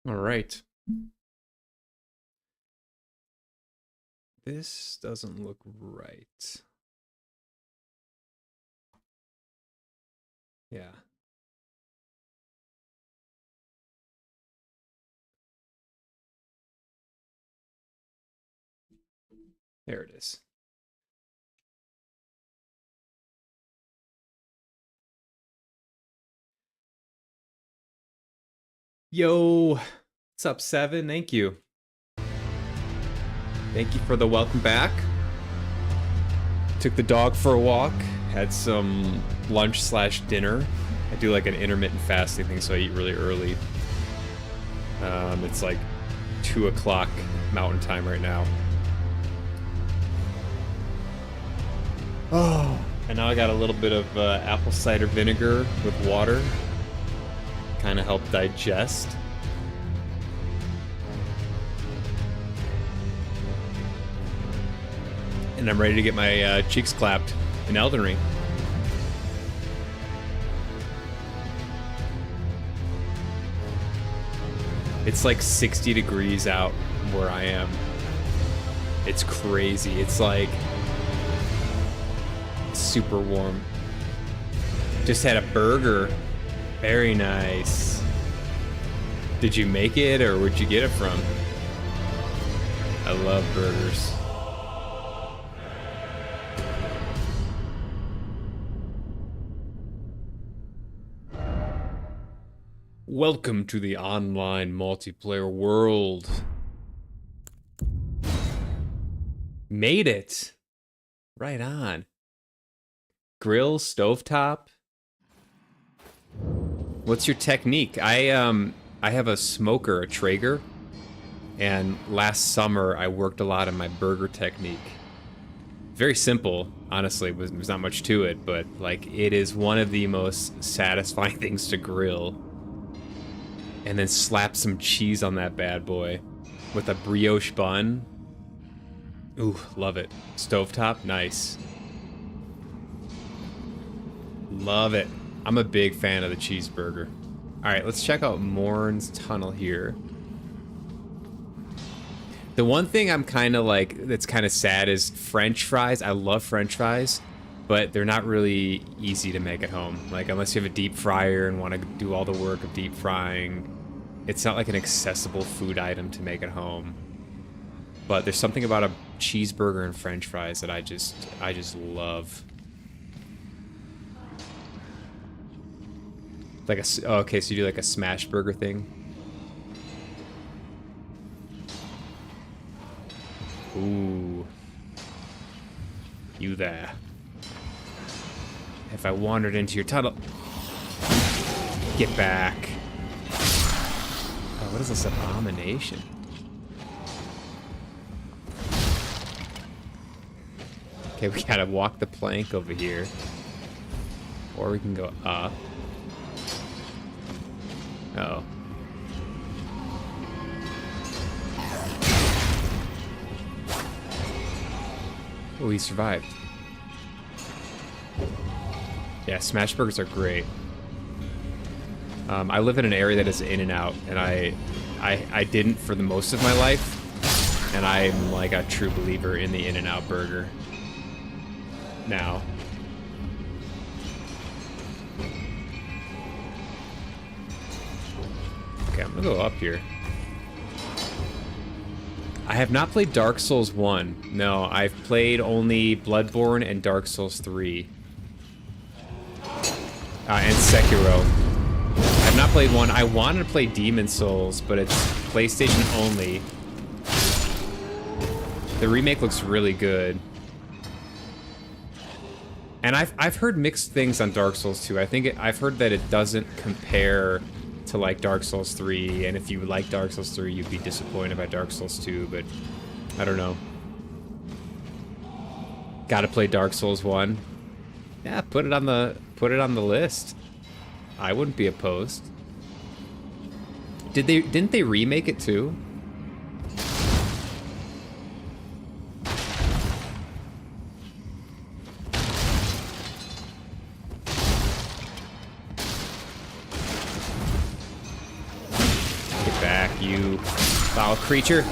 All right. This doesn't look right. Yeah. There it is. Yo, what's up, Seven? Thank you. Thank you for the welcome back. Took the dog for a walk. Had some lunch/dinner. I do like an intermittent fasting thing, so I eat really early. It's like 2 o'clock Mountain Time right now. Oh, and now I got a little bit of apple cider vinegar with water. Kind of help digest. And I'm ready to get my cheeks clapped in Elden Ring. It's like 60 degrees out where I am. It's crazy. It's like super warm. Just had a burger. Very nice. Did you make it or where'd you get it from? I love burgers. Welcome to the online multiplayer world. Made it. Right on. Grill, stovetop. What's your technique? I have a smoker, a Traeger, and last summer I worked a lot on my burger technique. Very simple, honestly. There's not much to it, but like it is one of the most satisfying things to grill. And then slap some cheese on that bad boy with a brioche bun. Ooh, love it. Stovetop, nice. Love it. I'm a big fan of the cheeseburger. All right, let's check out Morn's Tunnel here. The one thing I'm kind of like, that's kind of sad is French fries. I love French fries, but they're not really easy to make at home. Like, unless you have a deep fryer and want to do all the work of deep frying, it's not like an accessible food item to make at home. But there's something about a cheeseburger and French fries that I just love. Like a, oh, okay, so you do like a smash burger thing. Ooh. You there. If I wandered into your tunnel. Get back. Oh, what is this abomination? Okay, we gotta walk the plank over here. Or we can go up. Uh-oh. Oh, he survived. Yeah, smash burgers are great. I live in an area that is In-N-Out, and I didn't for the most of my life, and I'm like a true believer in the In-N-Out burger now. Okay, I'm gonna go up here. I have not played Dark Souls 1. No, I've played only Bloodborne and Dark Souls 3. And Sekiro. I've not played 1. I wanted to play Demon Souls, but it's PlayStation only. The remake looks really good. And I've heard mixed things on Dark Souls 2. I've heard that it doesn't compare to like Dark Souls 3, and if you like Dark Souls 3, you'd be disappointed by Dark Souls 2, but I don't know. Gotta play Dark Souls 1. Yeah, put it on the list. I wouldn't be opposed. Didn't they remake it too? Get back. You foul creature.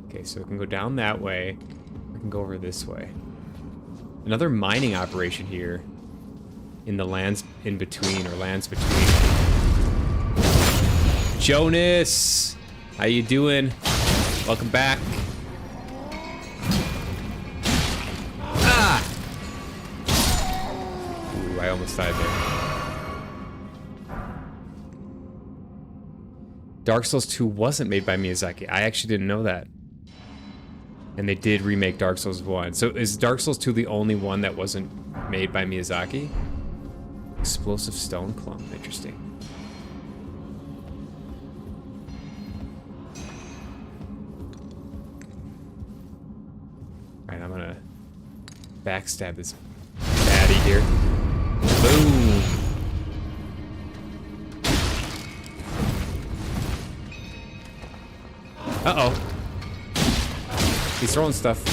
Okay, so we can go down that way. We can go over this way. Another mining operation here in the lands in between, or lands between. Jonas! How you doing? Welcome back. Ah! Ooh, I almost died there. Dark Souls 2 wasn't made by Miyazaki. I actually didn't know that. And they did remake Dark Souls 1. So is Dark Souls 2 the only one that wasn't made by Miyazaki? Explosive stone clump. Interesting. Alright, I'm gonna backstab this baddie here. Boom! Uh-oh. He's throwing stuff.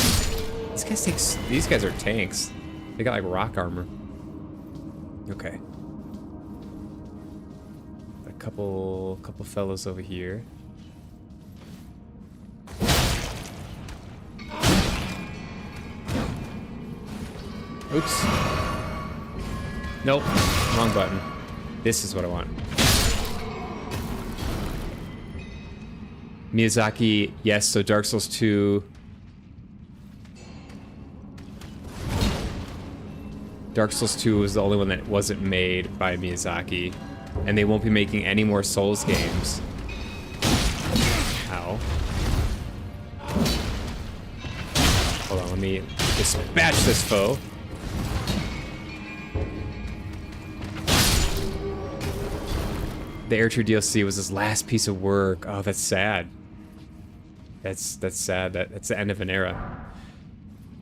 These guys are tanks. They got like rock armor. Okay. A couple fellows over here. Oops. Nope. Wrong button. This is what I want. Miyazaki, yes, so Dark Souls 2. Dark Souls 2 was the only one that wasn't made by Miyazaki. And they won't be making any more Souls games. Ow. Hold on, let me dispatch this foe. The Air True DLC was his last piece of work. Oh, that's sad. That's sad. That's the end of an era.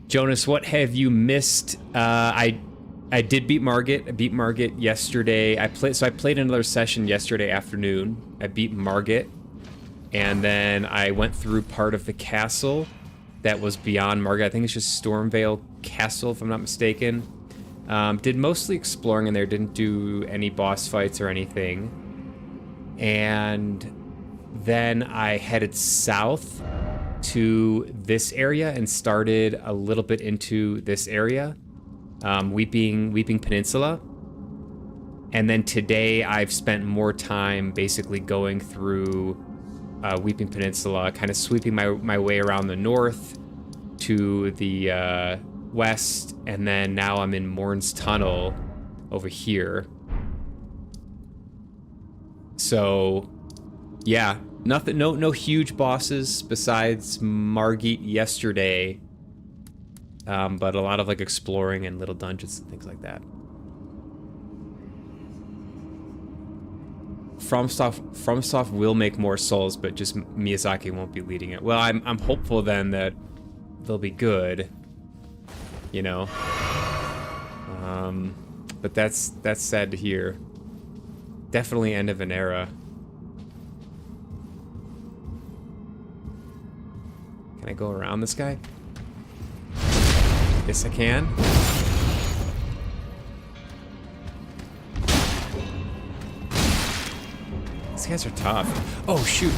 Jonas, what have you missed? I did beat Margit. I beat Margit yesterday. I played another session yesterday afternoon. I beat Margit, and then I went through part of the castle that was beyond Margit. I think it's just Stormvale Castle, if I'm not mistaken. Did mostly exploring in there. Didn't do any boss fights or anything. And then I headed south to this area and started a little bit into this area. Weeping Peninsula. And then today I've spent more time basically going through Weeping Peninsula, kind of sweeping my way around the north to the west, and then now I'm in Morn's Tunnel over here. So, yeah, nothing, no huge bosses besides Margit yesterday. But a lot of like exploring and little dungeons and things like that. FromSoft will make more Souls, but just Miyazaki won't be leading it. Well, I'm hopeful then that they'll be good, you know. But that's sad to hear. Definitely end of an era. Can I go around this guy? Yes, I can. These guys are tough. Oh, shoot.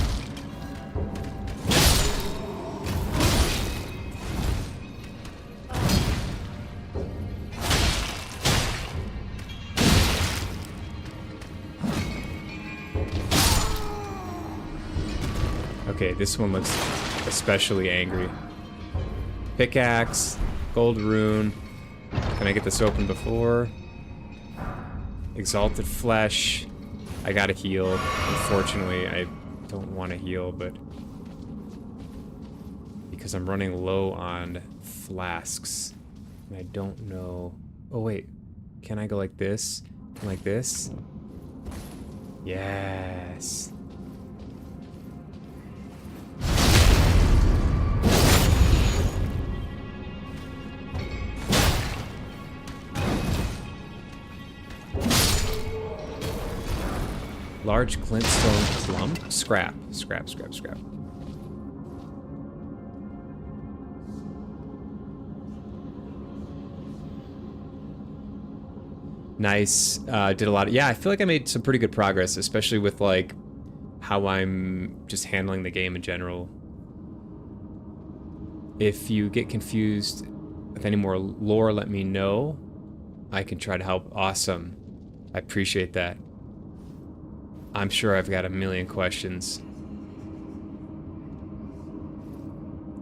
Okay, this one looks especially angry. Pickaxe. Gold rune. Can I get this open before? Exalted flesh. I gotta heal. Unfortunately, I don't want to heal, but because I'm running low on flasks. And I don't know. Oh wait, can I go like this? Like this? Yes. Large glintstone clump? Scrap. Nice. Did a lot of... Yeah, I feel like I made some pretty good progress, especially with, like, how I'm just handling the game in general. If you get confused with any more lore, let me know. I can try to help. Awesome. I appreciate that. I'm sure I've got a million questions.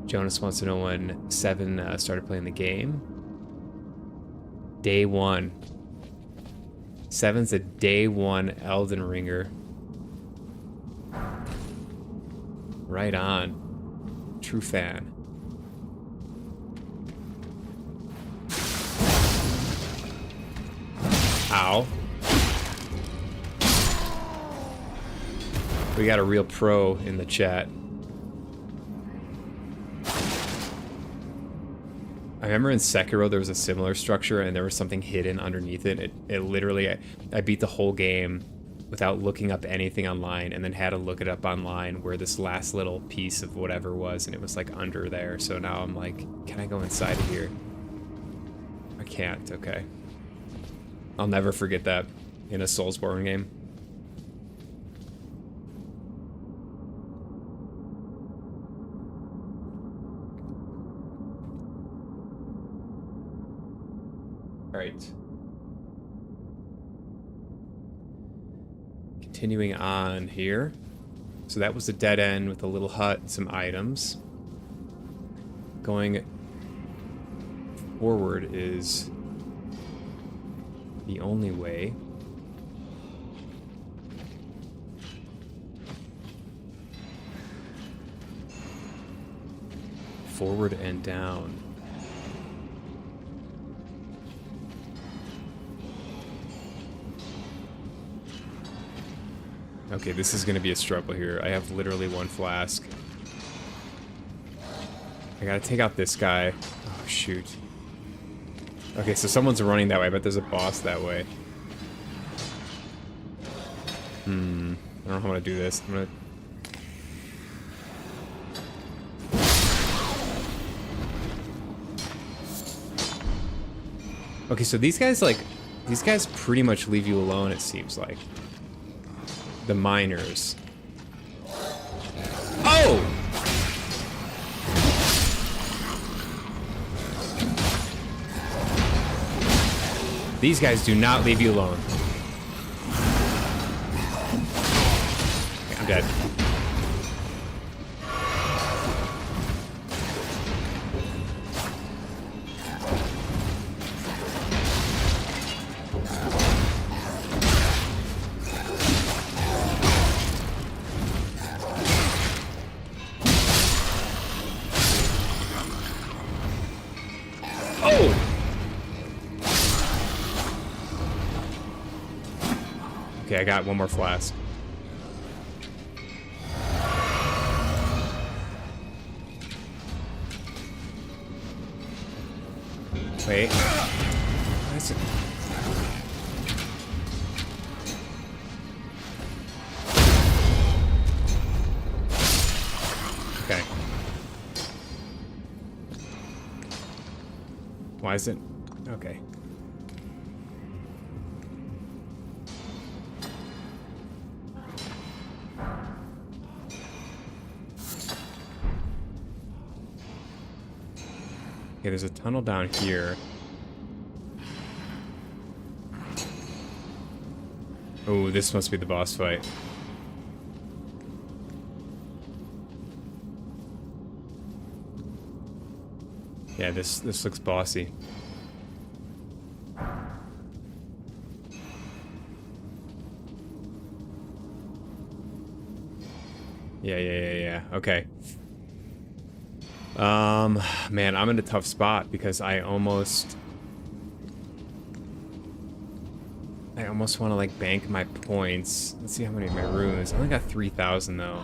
Jonas wants to know when Seven started playing the game. Day one. Seven's a day one Elden Ringer. Right on. True fan. Ow. We got a real pro in the chat. I remember in Sekiro there was a similar structure and there was something hidden underneath it. It literally, I beat the whole game without looking up anything online and then had to look it up online where this last little piece of whatever was, and it was like under there. So now I'm like, can I go inside of here? I can't, okay. I'll never forget that in a Soulsborne game. Alright. Continuing on here. So that was a dead end with a little hut and some items. Going forward is the only way. Forward and down. Okay, this is gonna be a struggle here. I have literally one flask. I gotta take out this guy. Oh, shoot. Okay, so someone's running that way. I bet there's a boss that way. I don't know how I'm gonna do this. I'm gonna... Okay, so these guys, like... These guys pretty much leave you alone, it seems like. The miners. Oh! These guys do not leave you alone. Okay, I'm dead. Okay, I got one more flask. Wait. What is it? Okay. Why is it? Okay. Okay, there's a tunnel down here. Oh, this must be the boss fight. Yeah, this looks bossy. Yeah. Okay. Man, I'm in a tough spot because I almost want to like bank my points. Let's see how many of my runes. I only got 3,000 though.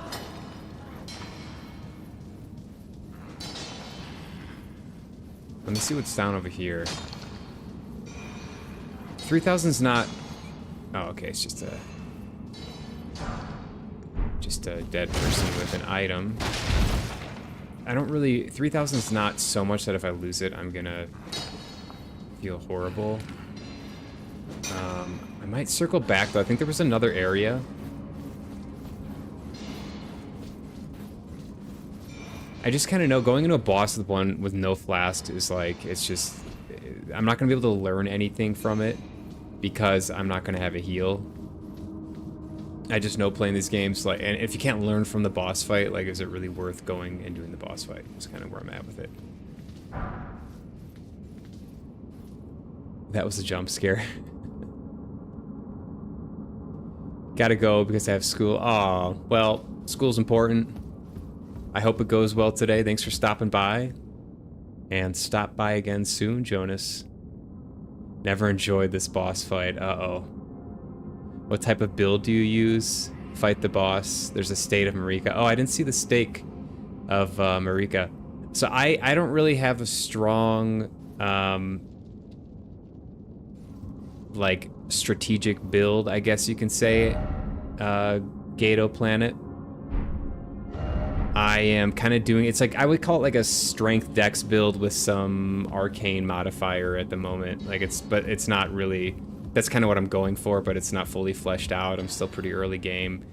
Let me see what's down over here. 3,000's not... Oh, okay, it's just a dead person with an item. I don't really... 3,000's not so much that if I lose it, I'm gonna feel horrible. I might circle back, though. I think there was another area. I just kind of know going into a boss with one with no flask is like, it's just... I'm not going to be able to learn anything from it because I'm not going to have a heal. I just know playing these games, like, and if you can't learn from the boss fight, like, is it really worth going and doing the boss fight? That's kind of where I'm at with it. That was a jump scare. Gotta go because I have school. Aw, well, school's important. I hope it goes well today. Thanks for stopping by. And stop by again soon, Jonas. Never enjoyed this boss fight. Uh-oh. What type of build do you use? Fight the boss. There's a state of Marika. Oh, I didn't see the stake of Marika. So I don't really have a strong, like, strategic build, I guess you can say, Gato Planet. I am kind of doing, it's like, I would call it like a strength dex build with some arcane modifier at the moment. Like but it's not really, that's kind of what I'm going for, but it's not fully fleshed out. I'm still pretty early game.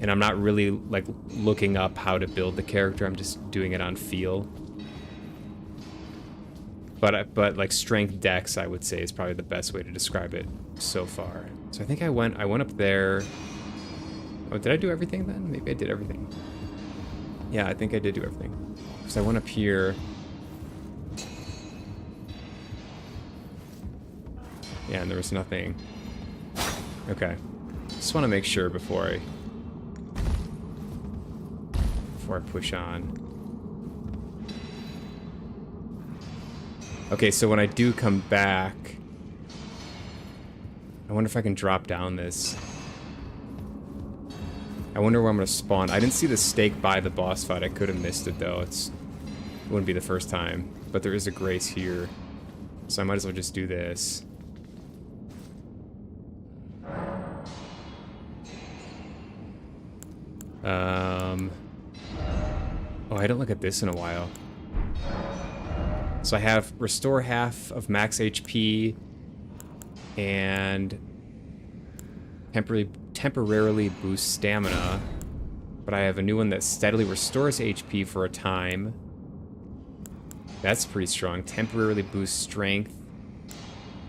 And I'm not really like looking up how to build the character. I'm just doing it on feel. But like strength dex, I would say is probably the best way to describe it so far. So I think I went up there. Oh, did I do everything then? Maybe I did everything. Yeah, I think I did do everything. Because I went up here. Yeah, and there was nothing. Okay. Just want to make sure before I push on. Okay, so when I do come back, I wonder if I can drop down this. I wonder where I'm gonna spawn. I didn't see the stake by the boss fight. I could have missed it though. It wouldn't be the first time. But there is a grace here. So I might as well just do this. Oh, I didn't look at this in a while. So I have restore half of max HP and temporarily boost stamina, but I have a new one that steadily restores HP for a time. That's pretty strong. Temporarily boosts strength,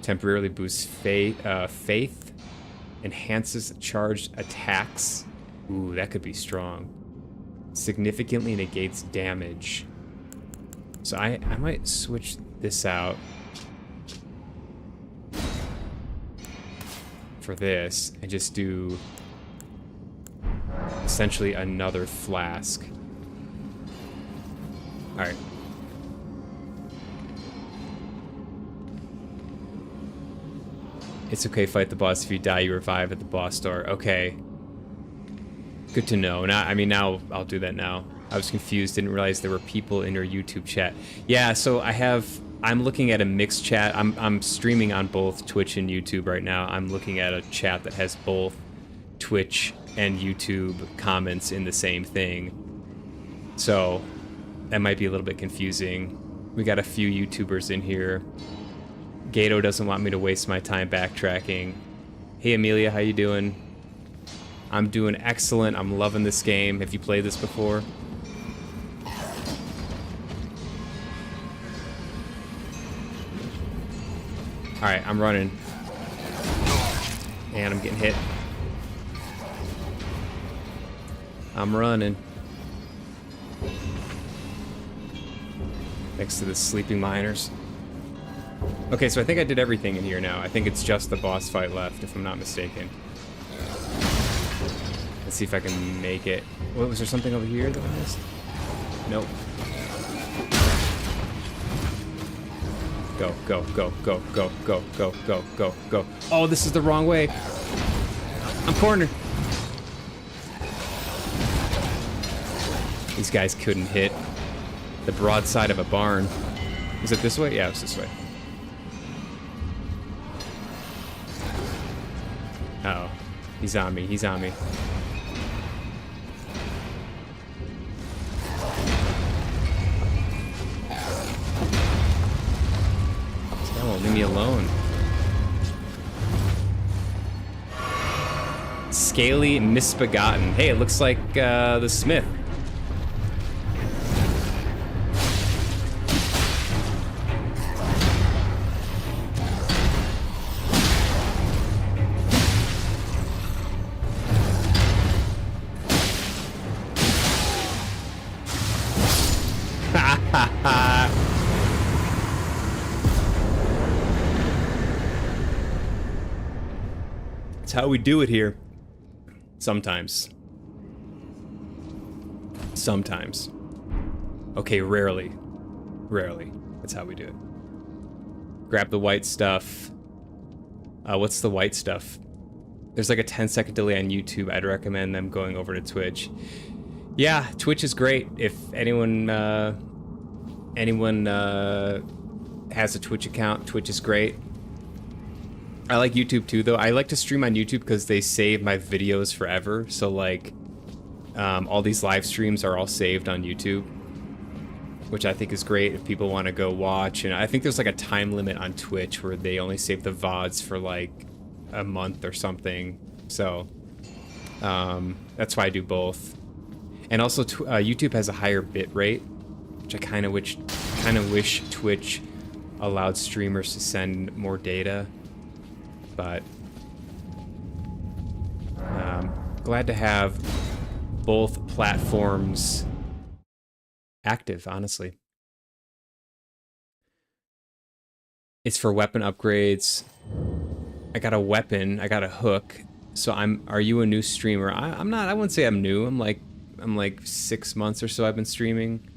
temporarily boosts faith, enhances charged attacks. Ooh, that could be strong. Significantly negates damage. So I might switch this out for this and just do essentially another flask. Alright. It's okay, fight the boss. If you die, you revive at the boss door. Okay. Good to know. Now, I mean, now I'll do that now. I was confused, didn't realize there were people in your YouTube chat. Yeah, so I'm looking at a mixed chat. I'm streaming on both Twitch and YouTube right now. I'm looking at a chat that has both Twitch and YouTube comments in the same thing. So that might be a little bit confusing. We got a few YouTubers in here. Gato doesn't want me to waste my time backtracking. Hey Amelia, how you doing? I'm doing excellent. I'm loving this game. Have you played this before? Alright, I'm running. And I'm getting hit. I'm running. Next to the sleeping miners. Okay, so I think I did everything in here now. I think it's just the boss fight left, if I'm not mistaken. Let's see if I can make it. What, was there something over here that I missed? Nope. Go, go, go, go, go, go, go, go, go, go. Oh, this is the wrong way. I'm cornered. These guys couldn't hit the broadside of a barn. Is it this way? Yeah, it's this way. Uh-oh. He's on me. He's on me. This guy won't leave me alone. Scaly Misbegotten. Hey, it looks like the Smith. That's how we do it here. Sometimes. Sometimes. Okay, rarely. Rarely. That's how we do it. Grab the white stuff. What's the white stuff? There's like a 10-second delay on YouTube. I'd recommend them going over to Twitch. Yeah, Twitch is great. If anyone has a Twitch account, Twitch is great. I like YouTube too, though. I like to stream on YouTube because they save my videos forever. So like, all these live streams are all saved on YouTube, which I think is great if people want to go watch. And I think there's like a time limit on Twitch where they only save the VODs for like a month or something. So that's why I do both. And also YouTube has a higher bit rate, which I kind of wish Twitch allowed streamers to send more data. But glad to have both platforms active, honestly. It's for weapon upgrades. I got a weapon, I got a hook. So are you a new streamer? I'm not, I wouldn't say I'm new. I'm like 6 months or so I've been streaming.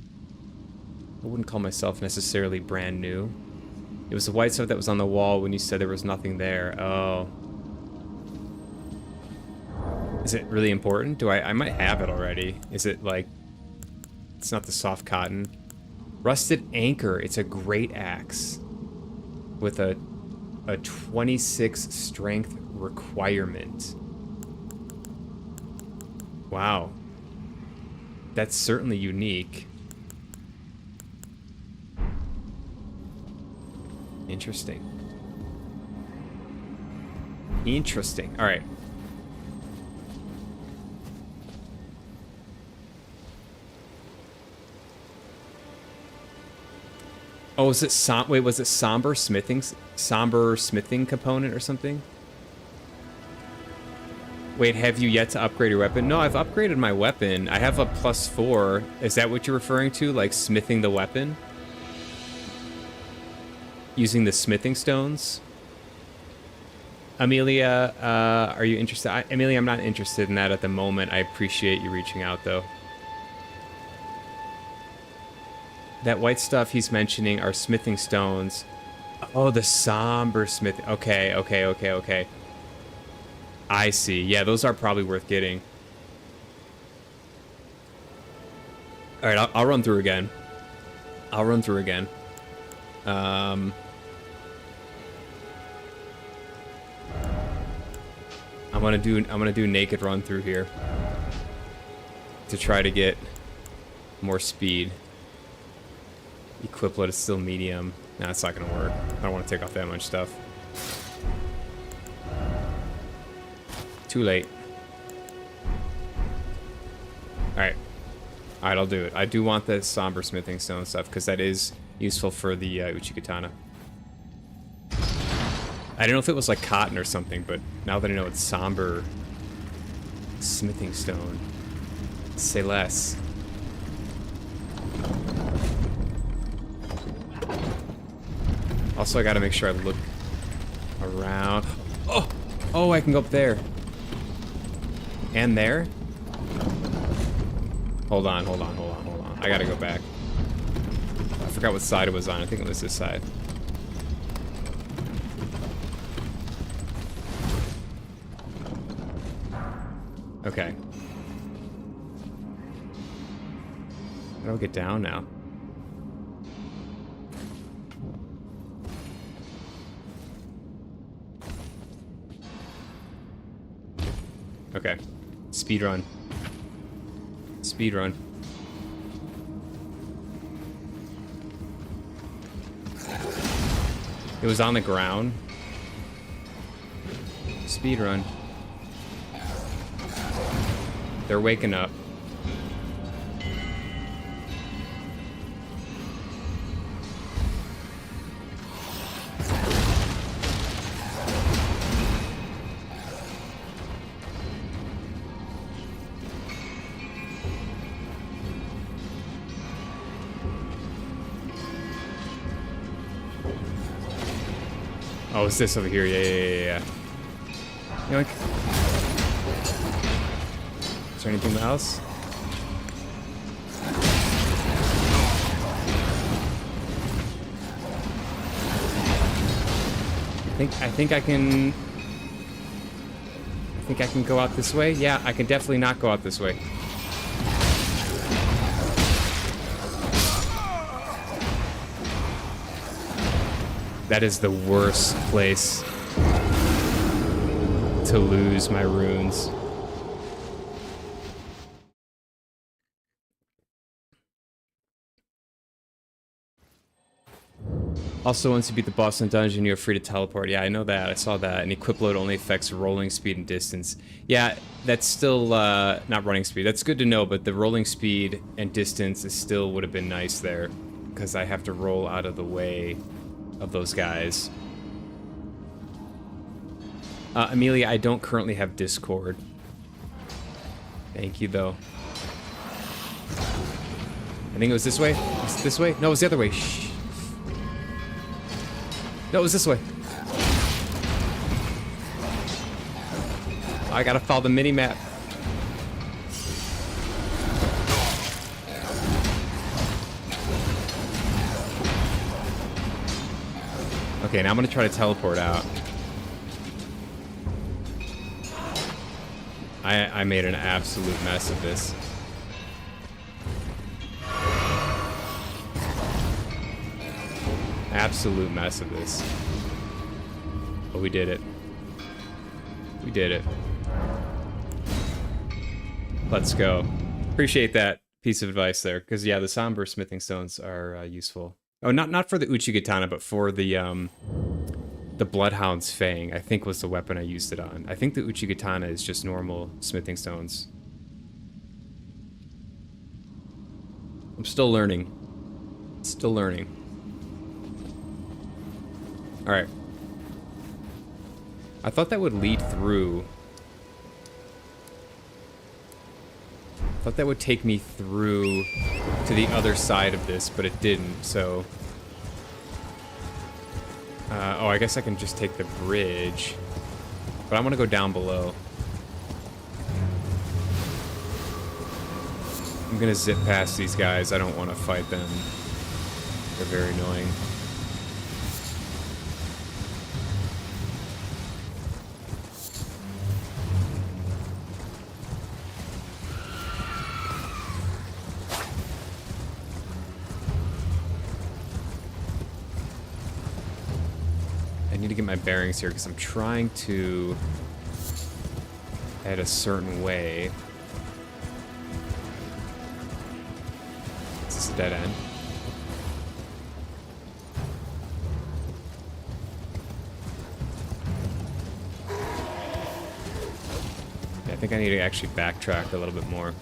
I wouldn't call myself necessarily brand new. It was the white stuff that was on the wall when you said there was nothing there. Oh. Is it really important? I might have it already. Is it like... It's not the soft cotton. Rusted Anchor. It's a great axe. With a 26 strength requirement. Wow. That's certainly unique. Interesting. Interesting. All right. Oh, was it wait, was it somber smithing component or something? Wait, have you yet to upgrade your weapon? No, I've upgraded my weapon. I have a +4. Is that what you're referring to? Like smithing the weapon? Using the smithing stones? Amelia, are you interested? Amelia, I'm not interested in that at the moment. I appreciate you reaching out, though. That white stuff he's mentioning are smithing stones. Oh, the somber smith. Okay, okay, okay, okay. I see. Yeah, those are probably worth getting. All right, I'll run through again. I'll run through again. I'm gonna do naked run through here to try to get more speed. Equiplet is still medium. Nah, it's not gonna work. I don't want to take off that much stuff. Too late. Alright. Alright, I'll do it. I do want the somber smithing stone stuff, because that is useful for the Uchikatana. I don't know if it was like cotton or something, but now that I know it's somber smithing stone, say less. Also, I gotta make sure I look around. Oh! Oh, I can go up there. And there? Hold on, hold on, hold on, hold on. I gotta go back. I forgot what side it was on. I think it was this side. Okay. How do I get down now? Okay. Speed run. Speed run. It was on the ground. Speed run. They're waking up. Oh, it's this over here. Yeah. Yoink. Is there anything else? I think I can go out this way. Yeah, I can definitely not go out this way. That is the worst place to lose my runes. Also, once you beat the boss in the dungeon, you're free to teleport. Yeah, I know that. I saw that. And equip load only affects rolling speed and distance. Yeah, that's still not running speed. That's good to know, but the rolling speed and distance is still would have been nice there, because I have to roll out of the way of those guys. Amelia, I don't currently have Discord. Thank you, though. I think it was this way. Was it this way? No, it was the other way. Shh. No, it was this way. I gotta follow the mini-map. Okay, now I'm gonna try to teleport out. I made an absolute mess of this. Absolute mess of this. But we did it. We did it. Let's go. Appreciate that piece of advice there, because yeah, the somber smithing stones are useful. Oh, not for the Uchigatana, but for the Bloodhound's Fang, I think was the weapon I used it on. I think the Uchigatana is just normal smithing stones. I'm still learning. Still learning. Alright. I thought that would lead through. I thought that would take me through to the other side of this, but it didn't, so... oh, I guess I can just take the bridge. But I want to go down below. I'm gonna zip past these guys. I don't want to fight them. They're very annoying. I need to get my bearings here because I'm trying to head a certain way. Is this a dead end? Yeah, I think I need to actually backtrack a little bit more.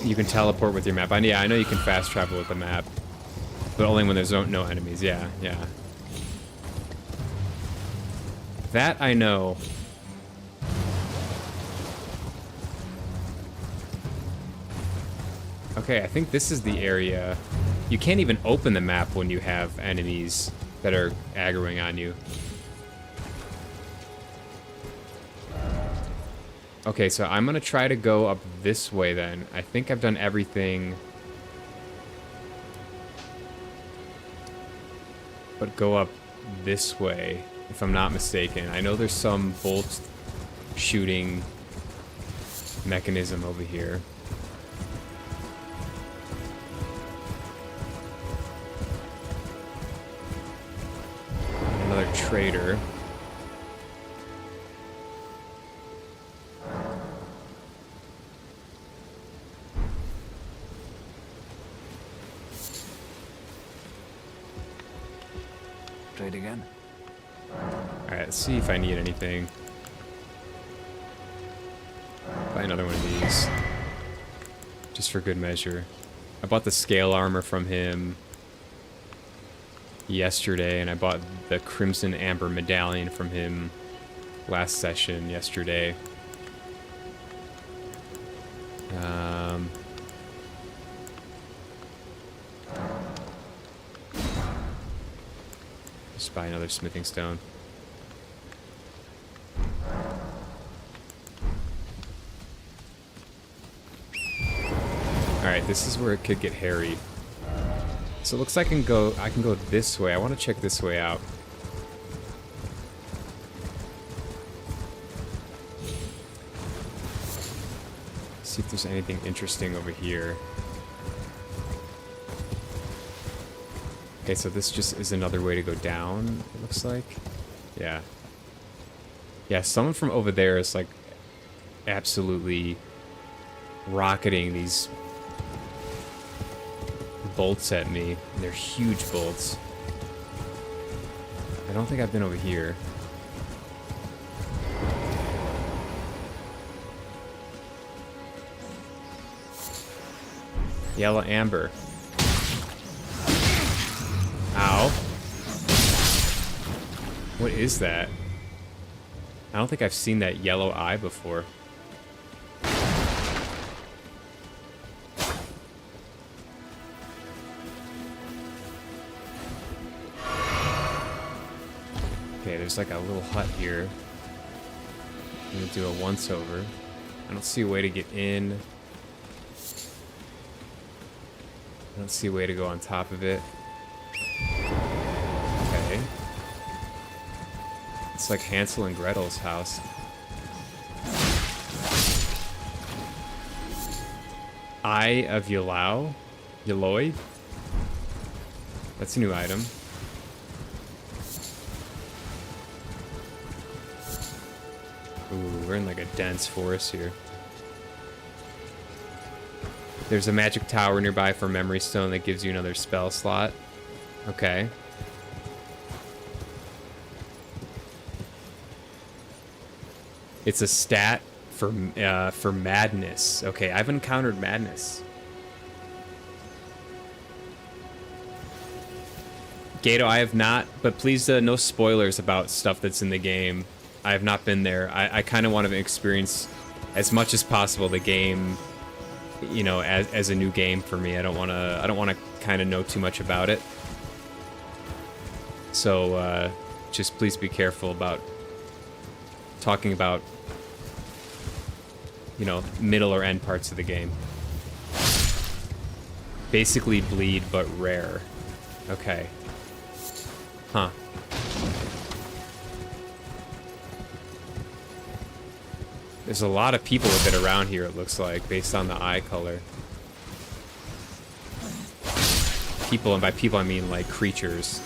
You can teleport with your map. Yeah, I know you can fast travel with the map. But only when there's no enemies. Yeah. That I know. Okay, I think this is the area. You can't even open the map when you have enemies that are aggroing on you. Okay, so I'm gonna try to go up this way then. I think I've done everything. But go up this way, if I'm not mistaken. I know there's some bolt shooting mechanism over here. Another trader. Trade again. Alright, let's see if I need anything. Buy another one of these. Just for good measure. I bought the scale armor from him yesterday, and I bought the Crimson Amber medallion from him last session yesterday. Just buy another smithing stone. Alright, this is where it could get hairy. So it looks like I can go this way. I want to check this way out. See if there's anything interesting over here. Okay, so this just is another way to go down, it looks like. Yeah. Yeah, someone from over there is like absolutely rocketing these bolts at me. And they're huge bolts. I don't think I've been over here. Yellow amber. Ow. What is that? I don't think I've seen that yellow eye before. Okay, there's like a little hut here. I'm gonna do a once over. I don't see a way to get in. I don't see a way to go on top of it. Okay. It's like Hansel and Gretel's house. Eye of Yellow? Yelloy? That's a new item. Ooh, we're in like a dense forest here. There's a magic tower nearby for memory stone that gives you another spell slot. Okay. It's a stat for madness. Okay, I've encountered madness. Gato, I have not, but please no spoilers about stuff that's in the game. I have not been there. I kind of want to experience as much as possible the game, you know, as a new game for me. I don't want to kind of know too much about it. So just please be careful about talking about, you know, middle or end parts of the game. Basically bleed, but rare. Okay. Huh. There's a lot of people a bit around here, it looks like, based on the eye color. People, and by people I mean like creatures.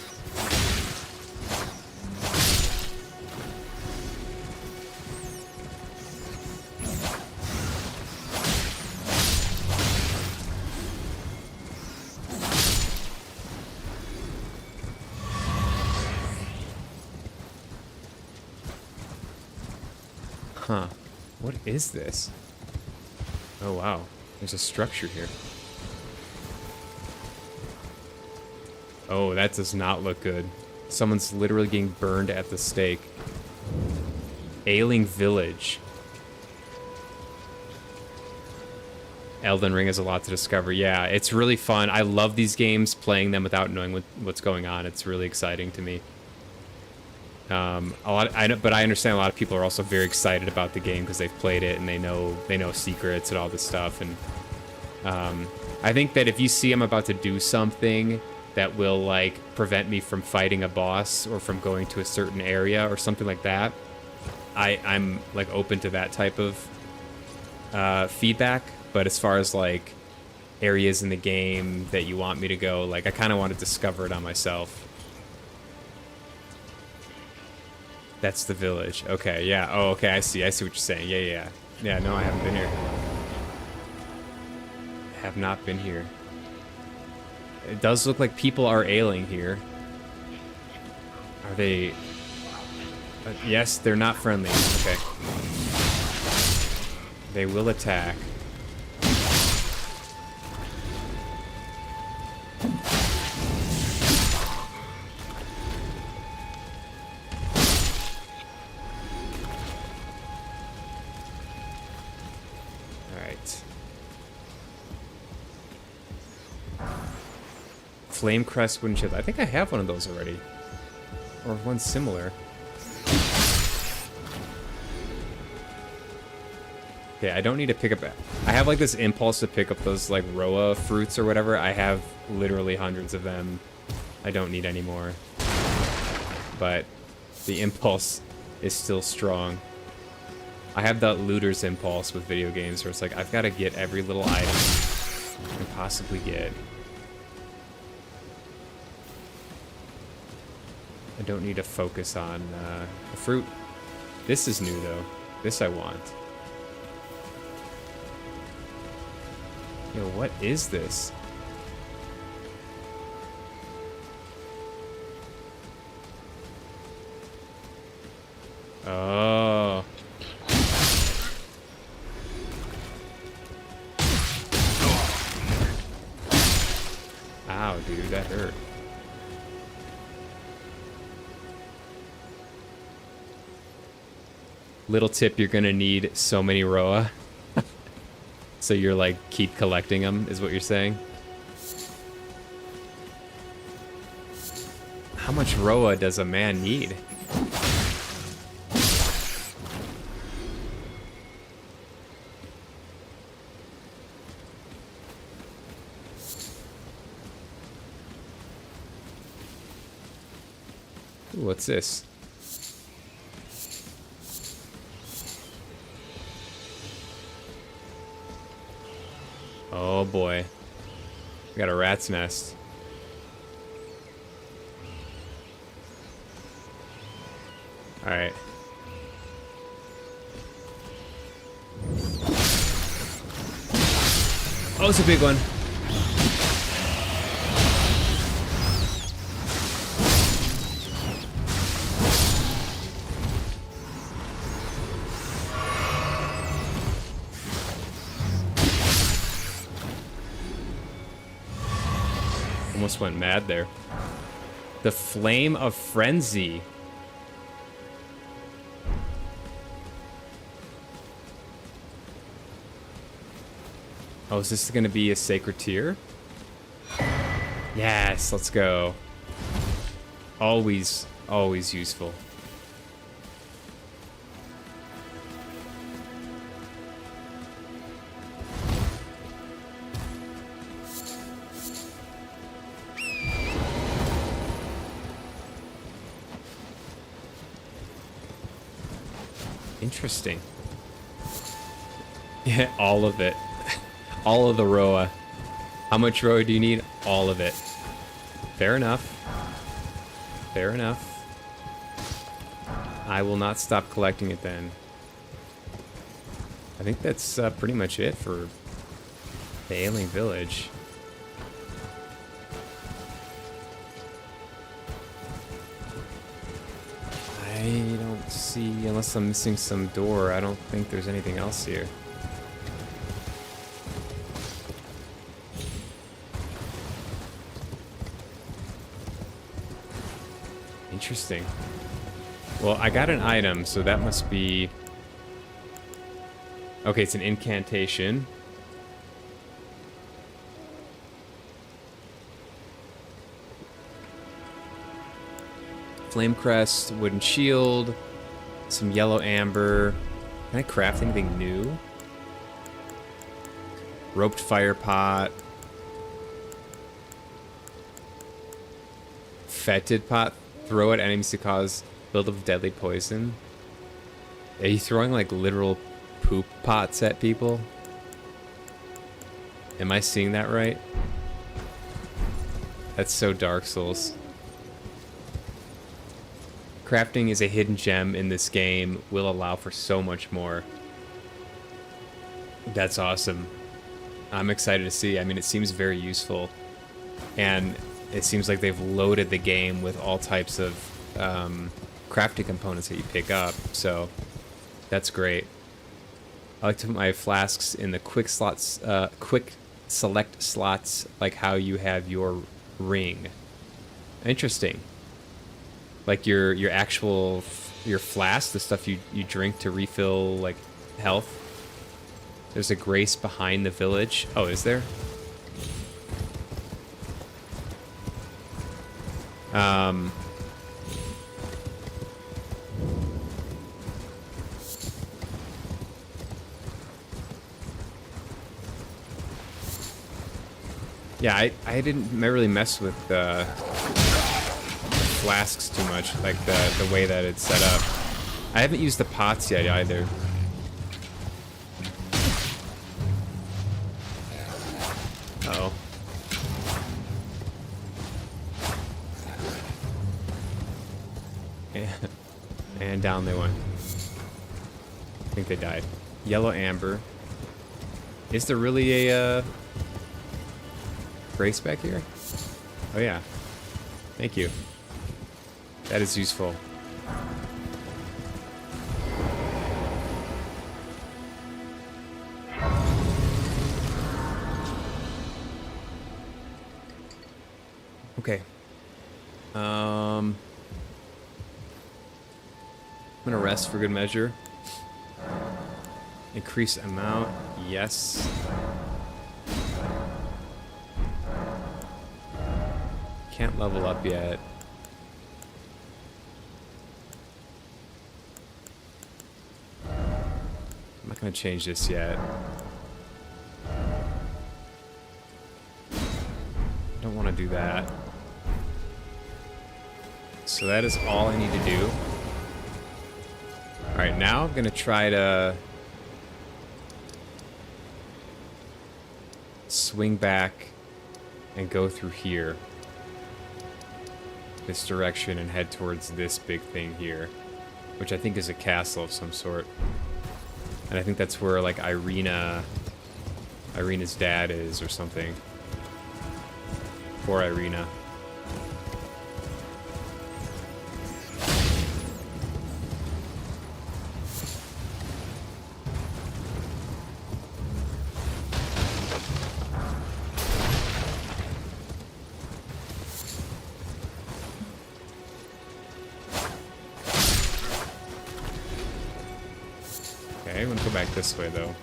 Huh. What is this? Oh, wow. There's a structure here. Oh, that does not look good. Someone's literally getting burned at the stake. Ailing Village. Elden Ring has a lot to discover. Yeah, it's really fun. I love these games, playing them without knowing what's going on. It's really exciting to me. But I understand a lot of people are also very excited about the game because they've played it and they know secrets and all this stuff. And I think that if you see I'm about to do something that will like prevent me from fighting a boss or from going to a certain area or something like that, I'm like open to that type of feedback. But as far as like areas in the game that you want me to go, like I kind of want to discover it on myself. That's the village. Okay, yeah. Oh, okay, I see what you're saying. Yeah. Yeah, no, I haven't been here. Have not been here. It does look like people are ailing here. Are they... yes, they're not friendly. Okay. They will attack. Alright. Flame Crest wooden shield. I think I have one of those already. Or one similar. Okay, I don't need to pick up... I have like this impulse to pick up those like Roa fruits or whatever. I have literally hundreds of them. I don't need any more. But the impulse is still strong. I have that looter's impulse with video games where it's like, I've got to get every little item I can possibly get. I don't need to focus on the fruit. This is new though. This I want. Yo, what is this? Oh. Ow, dude, that hurt. Little tip, you're gonna need so many Roa. So you're like, keep collecting them, is what you're saying? How much Roa does a man need? Ooh, what's this? Oh boy. We got a rat's nest. Alright. Oh, it's a big one. Almost went mad there. The Flame of Frenzy. Oh, is this going to be a sacred tier? Yes, let's go. Always, always useful. Interesting. Yeah, all of it. All of the Roa. How much Roa do you need? All of it. Fair enough. Fair enough. I will not stop collecting it then. I think that's pretty much it for the Ailing Village. I don't see, unless I'm missing some door, I don't think there's anything else here. Interesting. Well, I got an item, so that must be... Okay, it's an incantation. Flame Crest, wooden shield, some yellow amber. Can I craft anything new? Roped fire pot. Fetid pot. Throw at enemies to cause build of deadly poison. Are you throwing like literal poop pots at people? Am I seeing that right? That's so Dark Souls. Crafting is a hidden gem in this game, will allow for so much more. That's awesome. I'm excited to see. I mean, it seems very useful. And it seems like they've loaded the game with all types of crafting components that you pick up. So that's great. I like to put my flasks in the quick slots, quick select slots, like how you have your ring. Interesting. Like your actual your flask, the stuff you drink to refill like health. There's a grace behind the village. Oh, is there? Yeah, I didn't really mess with flasks too much, like the way that it's set up. I haven't used the pots yet either. Uh-oh. And down they went. I think they died. Yellow amber. Is there really a grace back here? Oh yeah. Thank you. That is useful. Okay. I'm gonna rest for good measure. Increase amount, yes. Can't level up yet. I'm not gonna change this yet. Don't want to do that. So that is all I need to do. Alright, now I'm gonna try to swing back and go through here. This direction and head towards this big thing here. Which I think is a castle of some sort. And I think that's where like Irina's dad is or something. Poor Irina. Okay, I'm gonna go back this way though.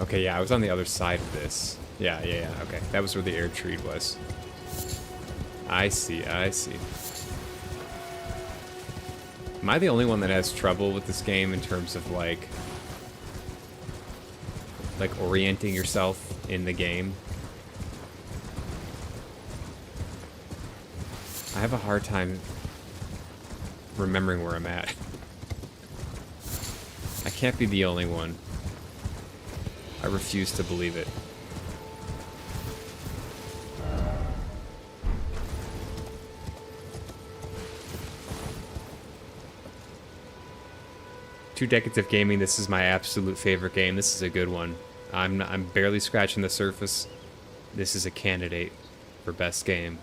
Okay, yeah, I was on the other side of this. Yeah, okay. That was where the air tree was. I see. Am I the only one that has trouble with this game in terms of like orienting yourself in the game? I have a hard time remembering where I'm at. I can't be the only one. I refuse to believe it. Two decades of gaming, this is my absolute favorite game. This is a good one. I'm barely scratching the surface. This is a candidate for best game.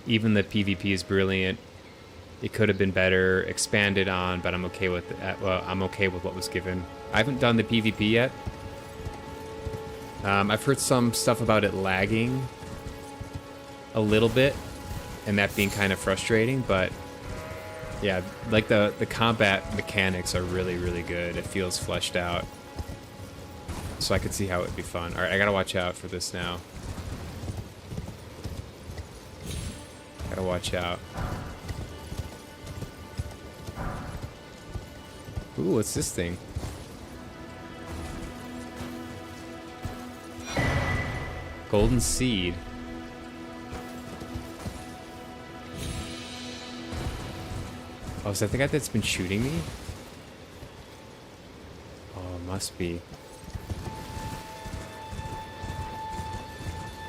Even the PvP is brilliant. It could have been better, expanded on, but I'm okay with it. Well, I'm okay with what was given. I haven't done the PvP yet. I've heard some stuff about it lagging a little bit, and that being kind of frustrating, but yeah, like the combat mechanics are really, really good. It feels fleshed out. So I could see how it would be fun. Alright, I gotta watch out for this now. Gotta watch out. Ooh, what's this thing? Golden seed. Oh, is that the guy that's been shooting me? Oh, it must be.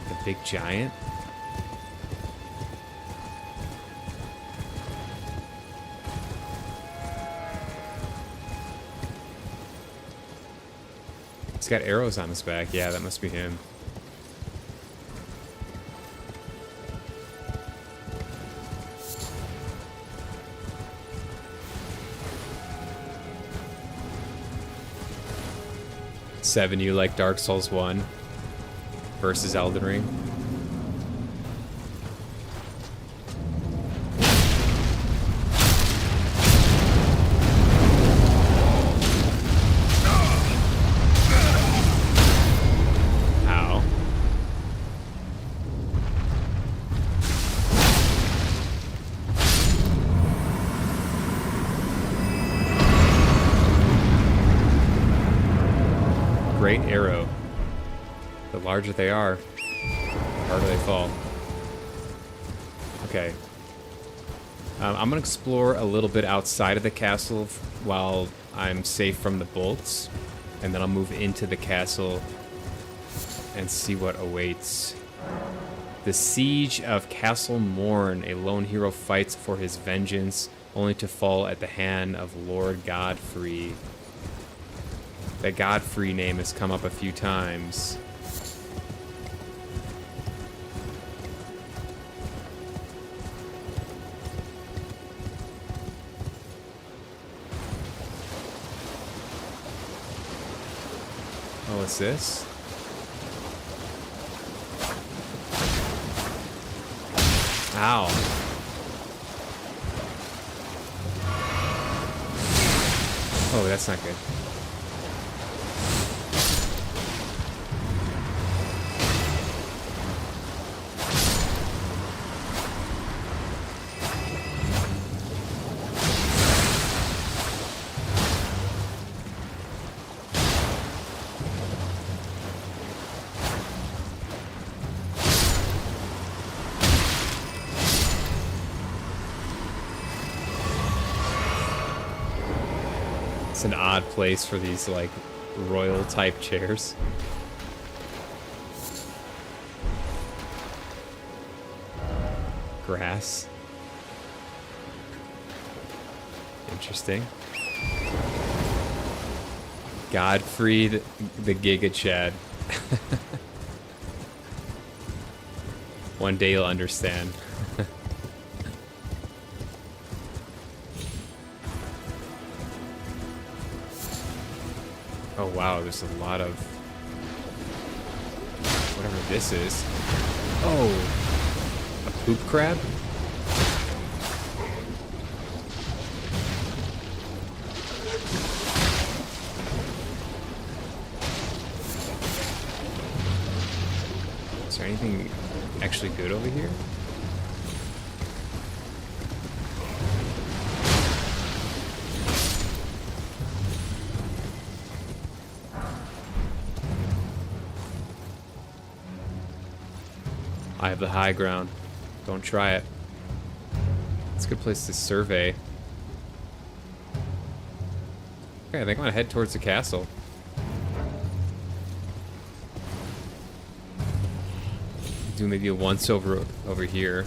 The big giant? He's got arrows on his back. Yeah, that must be him. Seven, you like Dark Souls 1 versus Elden Ring? Ow. Great arrow. The larger they are, the harder they fall. Okay. I'm gonna explore a little bit outside of the castle while I'm safe from the bolts, and then I'll move into the castle and see what awaits. The Siege of Castle Morn. A lone hero fights for his vengeance, only to fall at the hand of Lord Godfrey. That Godfrey name has come up a few times. Oh, what's this? Ow. Oh, that's not good. It's an odd place for these, like, royal type chairs. Grass. Interesting. Godfrey the Giga Chad. One day you'll understand. Oh wow, there's a lot of whatever this is. Oh, a poop crab? Is there anything actually good over here? I have the high ground. Don't try it. It's a good place to survey. Okay, I think I'm gonna head towards the castle. Do maybe a once over here.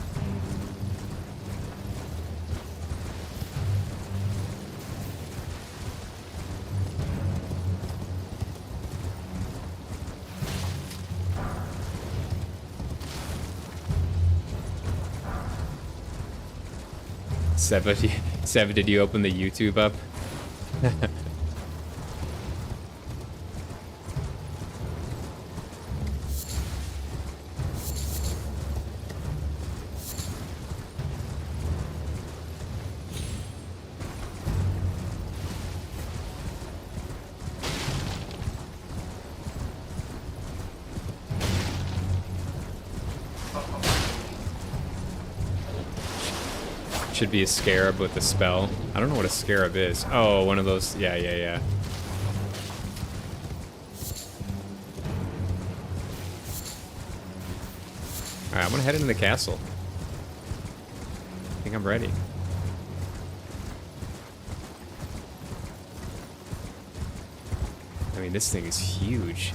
Seven, did you open the YouTube up? Should be a scarab with a spell. I don't know what a scarab is. Oh, one of those. Yeah. Alright, I'm gonna head into the castle. I think I'm ready. I mean, this thing is huge.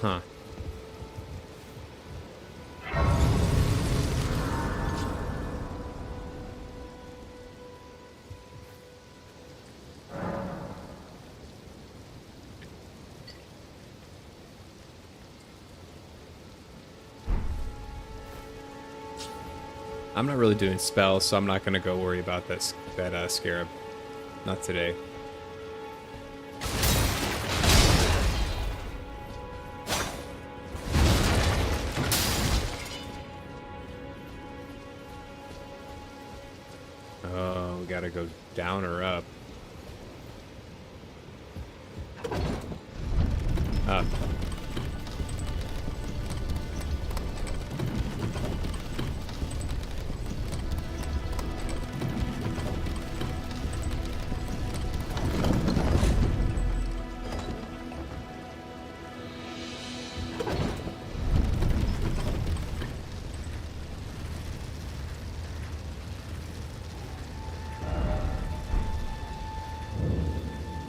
Huh. I'm not really doing spells, so I'm not gonna go worry about that scarab. Not today. Oh, we gotta go down or up. Up.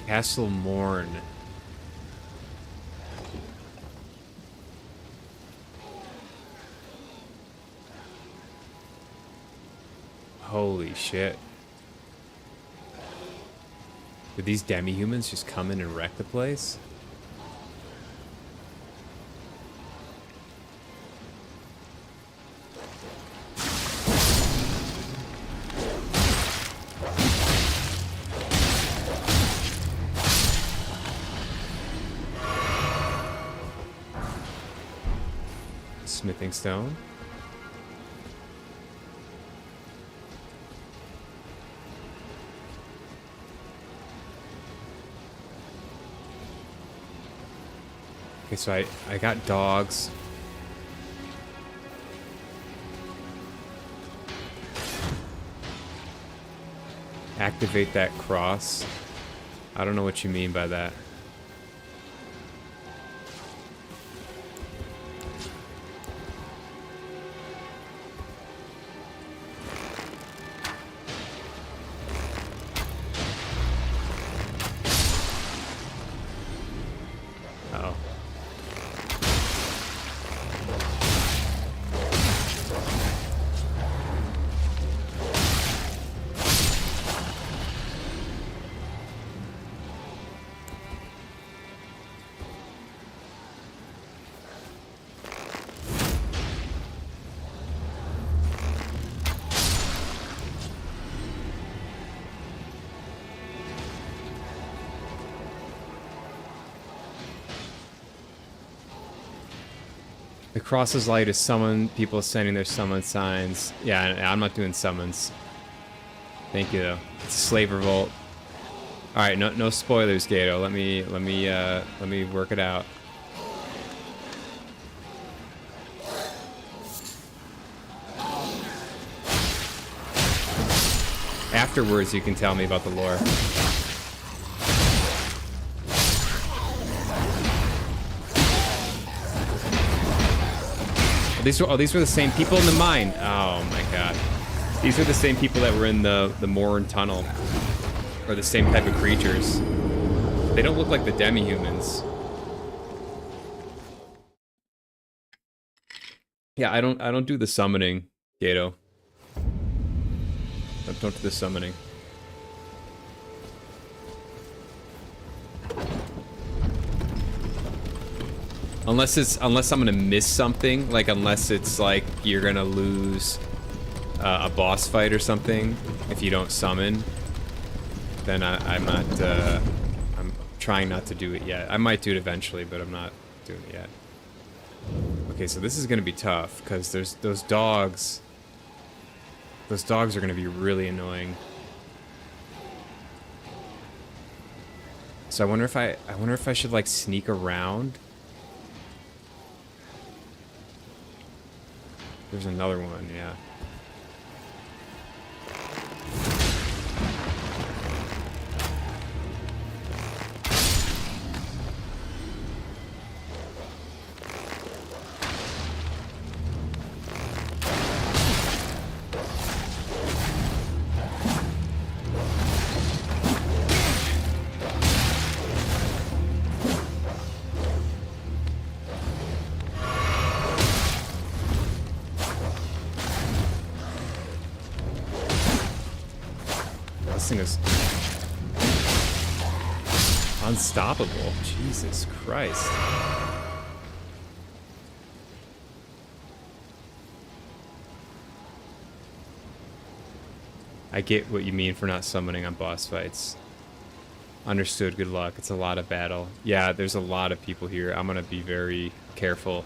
Castle Morn. Holy shit. Did these demi-humans just come in and wreck the place? Smithing stone. Okay, so I got dogs. Activate that cross. I don't know what you mean by that. Uh-oh. The cross's light is summon, people sending their summon signs. Yeah, I'm not doing summons. Thank you though. It's a slave revolt. All right, no spoilers, Gato. Let me work it out. Afterwards, you can tell me about the lore. These were the same people in the mine. Oh my god. These are the same people that were in the Morn tunnel. Or the same type of creatures. They don't look like the demi-humans. Yeah, I don't do the summoning, Gato. I don't do the summoning. Unless I'm gonna miss something, like unless it's like you're gonna lose a boss fight or something if you don't summon, then I'm trying not to do it yet. I might do it eventually, but I'm not doing it yet. Okay, so this is gonna be tough because there's those dogs. Those dogs are gonna be really annoying. So I wonder if I should like sneak around. There's another one, yeah. This thing is unstoppable. Jesus Christ. I get what you mean for not summoning on boss fights. Understood, good luck. It's a lot of battle. Yeah, there's a lot of people here. I'm gonna be very careful.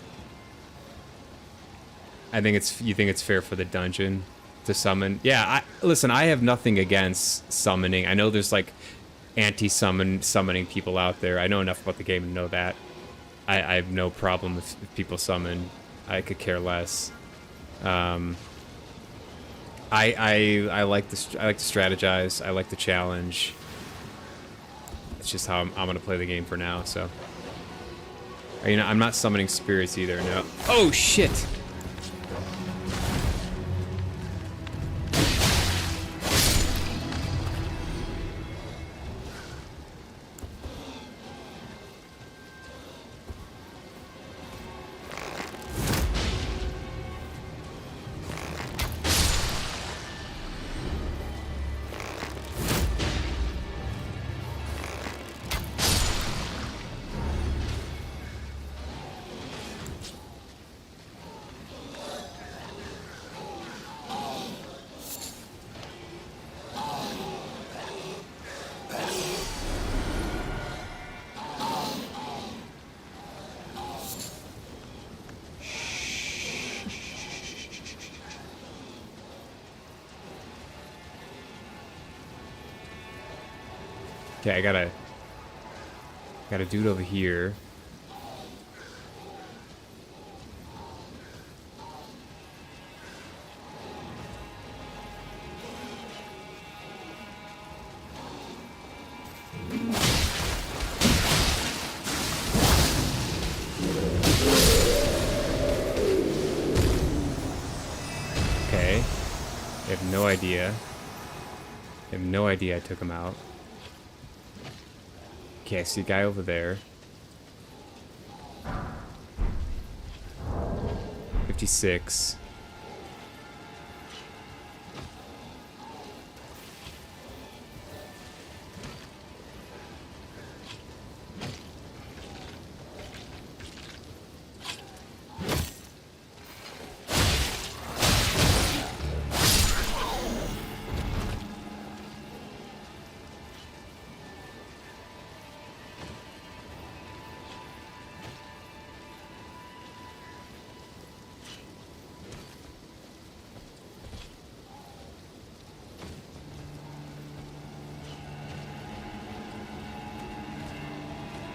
You think it's fair for the dungeon to summon? Yeah, listen, I have nothing against summoning. I know there's like summoning people out there. I know enough about the game to know that. I have no problem if people summon. I could care less. I like to strategize. I like the challenge. It's just how I'm gonna play the game for now. So, you know, I'm not summoning spirits either. No. Oh shit. Okay, I got a dude over here. Okay. I have no idea. I have no idea I took him out. Okay, I see a guy over there. 56.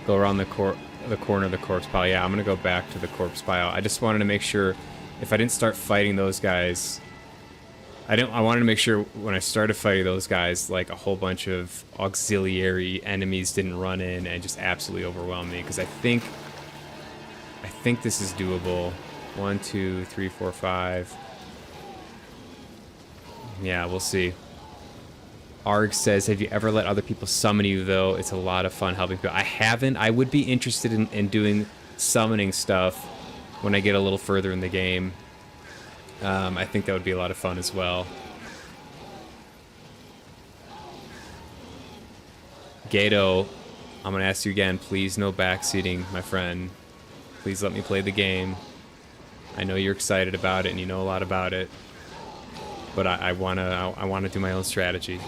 Go around the corner of the corpse pile. Yeah, I'm gonna go back to the corpse pile. I just wanted to make sure if I didn't start fighting those guys, I wanted to make sure when I started fighting those guys, like a whole bunch of auxiliary enemies didn't run in and just absolutely overwhelm me. Because I think this is doable. 1, 2, 3, 4, 5. Yeah, we'll see. Arg says, have you ever let other people summon you, though? It's a lot of fun helping people. I haven't. I would be interested in doing summoning stuff when I get a little further in the game. I think that would be a lot of fun as well. Gato, I'm going to ask you again, please no backseating, my friend. Please let me play the game. I know you're excited about it and you know a lot about it. But I wanna do my own strategy.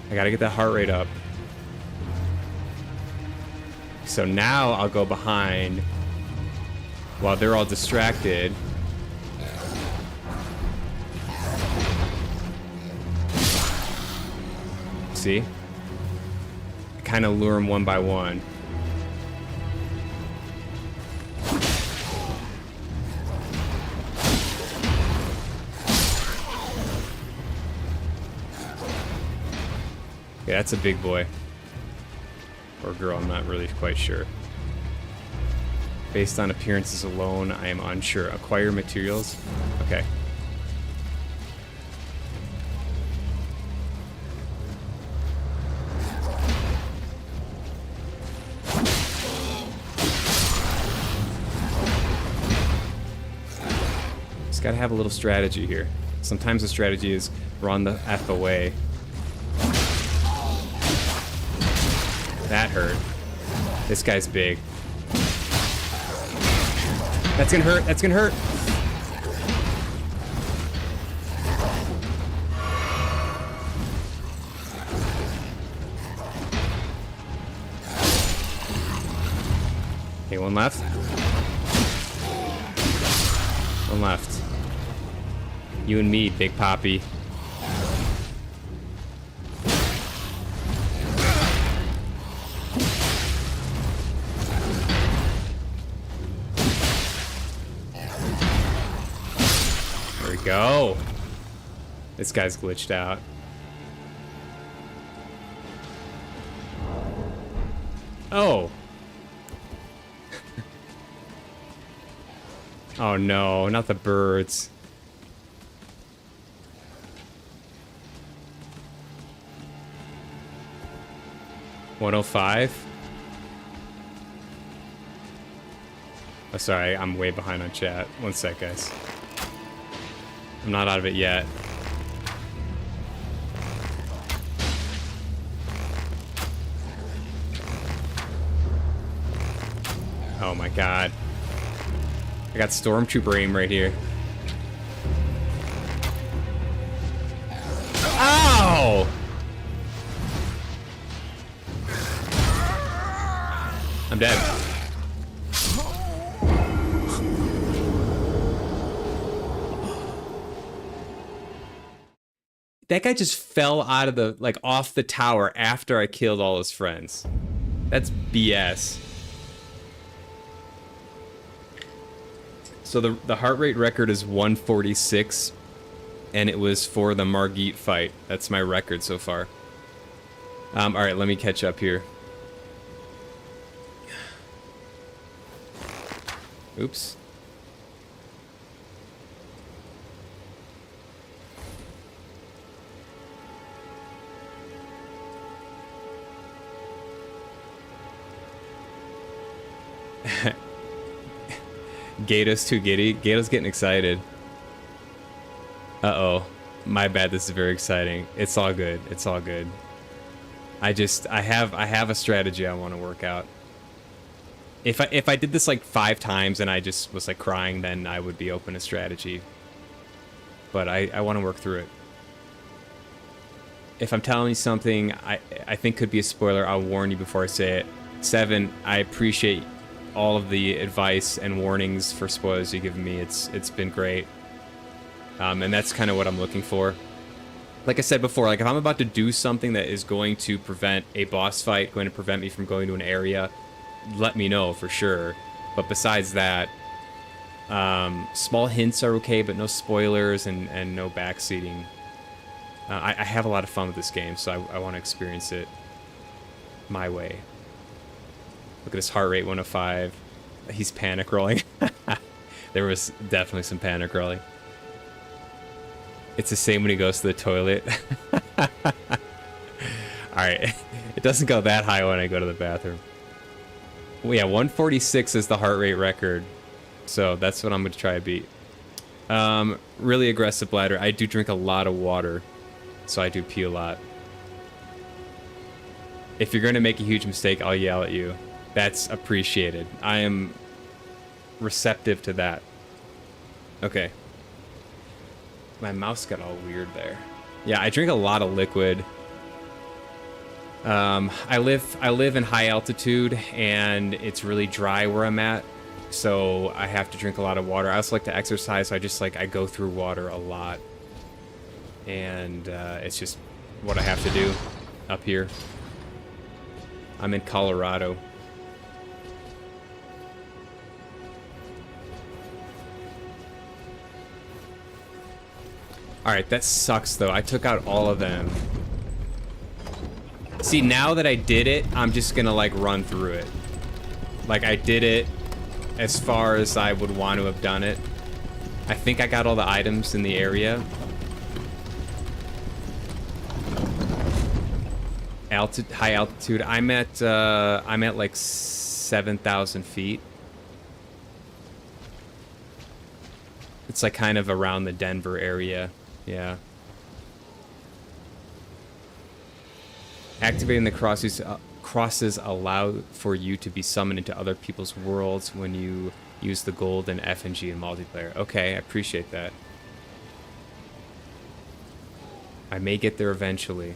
I gotta get that heart rate up. So now I'll go behind while they're all distracted. See? I kind of lure them one by one. Yeah, that's a big boy. Or girl, I'm not really quite sure. Based on appearances alone, I am unsure. Acquire materials? Okay. Just gotta have a little strategy here. Sometimes the strategy is run the F away. That hurt. This guy's big. That's gonna hurt. That's gonna hurt. Okay, one left. One left. You and me, Big Poppy. There we go. This guy's glitched out. Oh. Oh no, not the birds. $105? Oh, sorry, I'm way behind on chat. One sec, guys. I'm not out of it yet. Oh my god. I got Stormtrooper aim right here. Ow! I'm dead. That guy just fell out of the, like, off the tower after I killed all his friends. That's BS. So the heart rate record is 146, and it was for the Margit fight. That's my record so far. All right, let me catch up here. Oops. Gato's too giddy. Gato's getting excited. Uh-oh. My bad, this is very exciting. It's all good. It's all good. I have a strategy I want to work out. If I did this like 5 times and I just was like crying, then I would be open to strategy. But I want to work through it. If I'm telling you something I think could be a spoiler, I'll warn you before I say it. 7, I appreciate all of the advice and warnings for spoilers you've given me. It's been great. And that's kind of what I'm looking for. Like I said before, like if I'm about to do something that is going to prevent a boss fight, going to prevent me from going to an area, let me know for sure. But besides that, small hints are okay, but no spoilers and no backseating. I have a lot of fun with this game, so I want to experience it my way. Look at his heart rate, 105. He's panic rolling. There was definitely some panic rolling. It's the same when he goes to the toilet. Alright, it doesn't go that high when I go to the bathroom. Well, yeah, 146 is the heart rate record. So that's what I'm going to try to beat. Really aggressive bladder. I do drink a lot of water, so I do pee a lot. If you're going to make a huge mistake, I'll yell at you. That's appreciated. I am receptive to that. Okay. My mouse got all weird there. Yeah, I drink a lot of liquid. I live in high altitude, and it's really dry where I'm at, so I have to drink a lot of water. I also like to exercise, so I go through water a lot, and it's just what I have to do up here. I'm in Colorado. Alright, that sucks though. I took out all of them. See, now that I did it, I'm just gonna like run through it. Like I did it, as far as I would want to have done it. I think I got all the items in the area. High altitude. I'm at like 7,000 feet. It's like kind of around the Denver area. Yeah. Activating the crosses allow for you to be summoned into other people's worlds when you use the gold and F and G in multiplayer. Okay, I appreciate that. I may get there eventually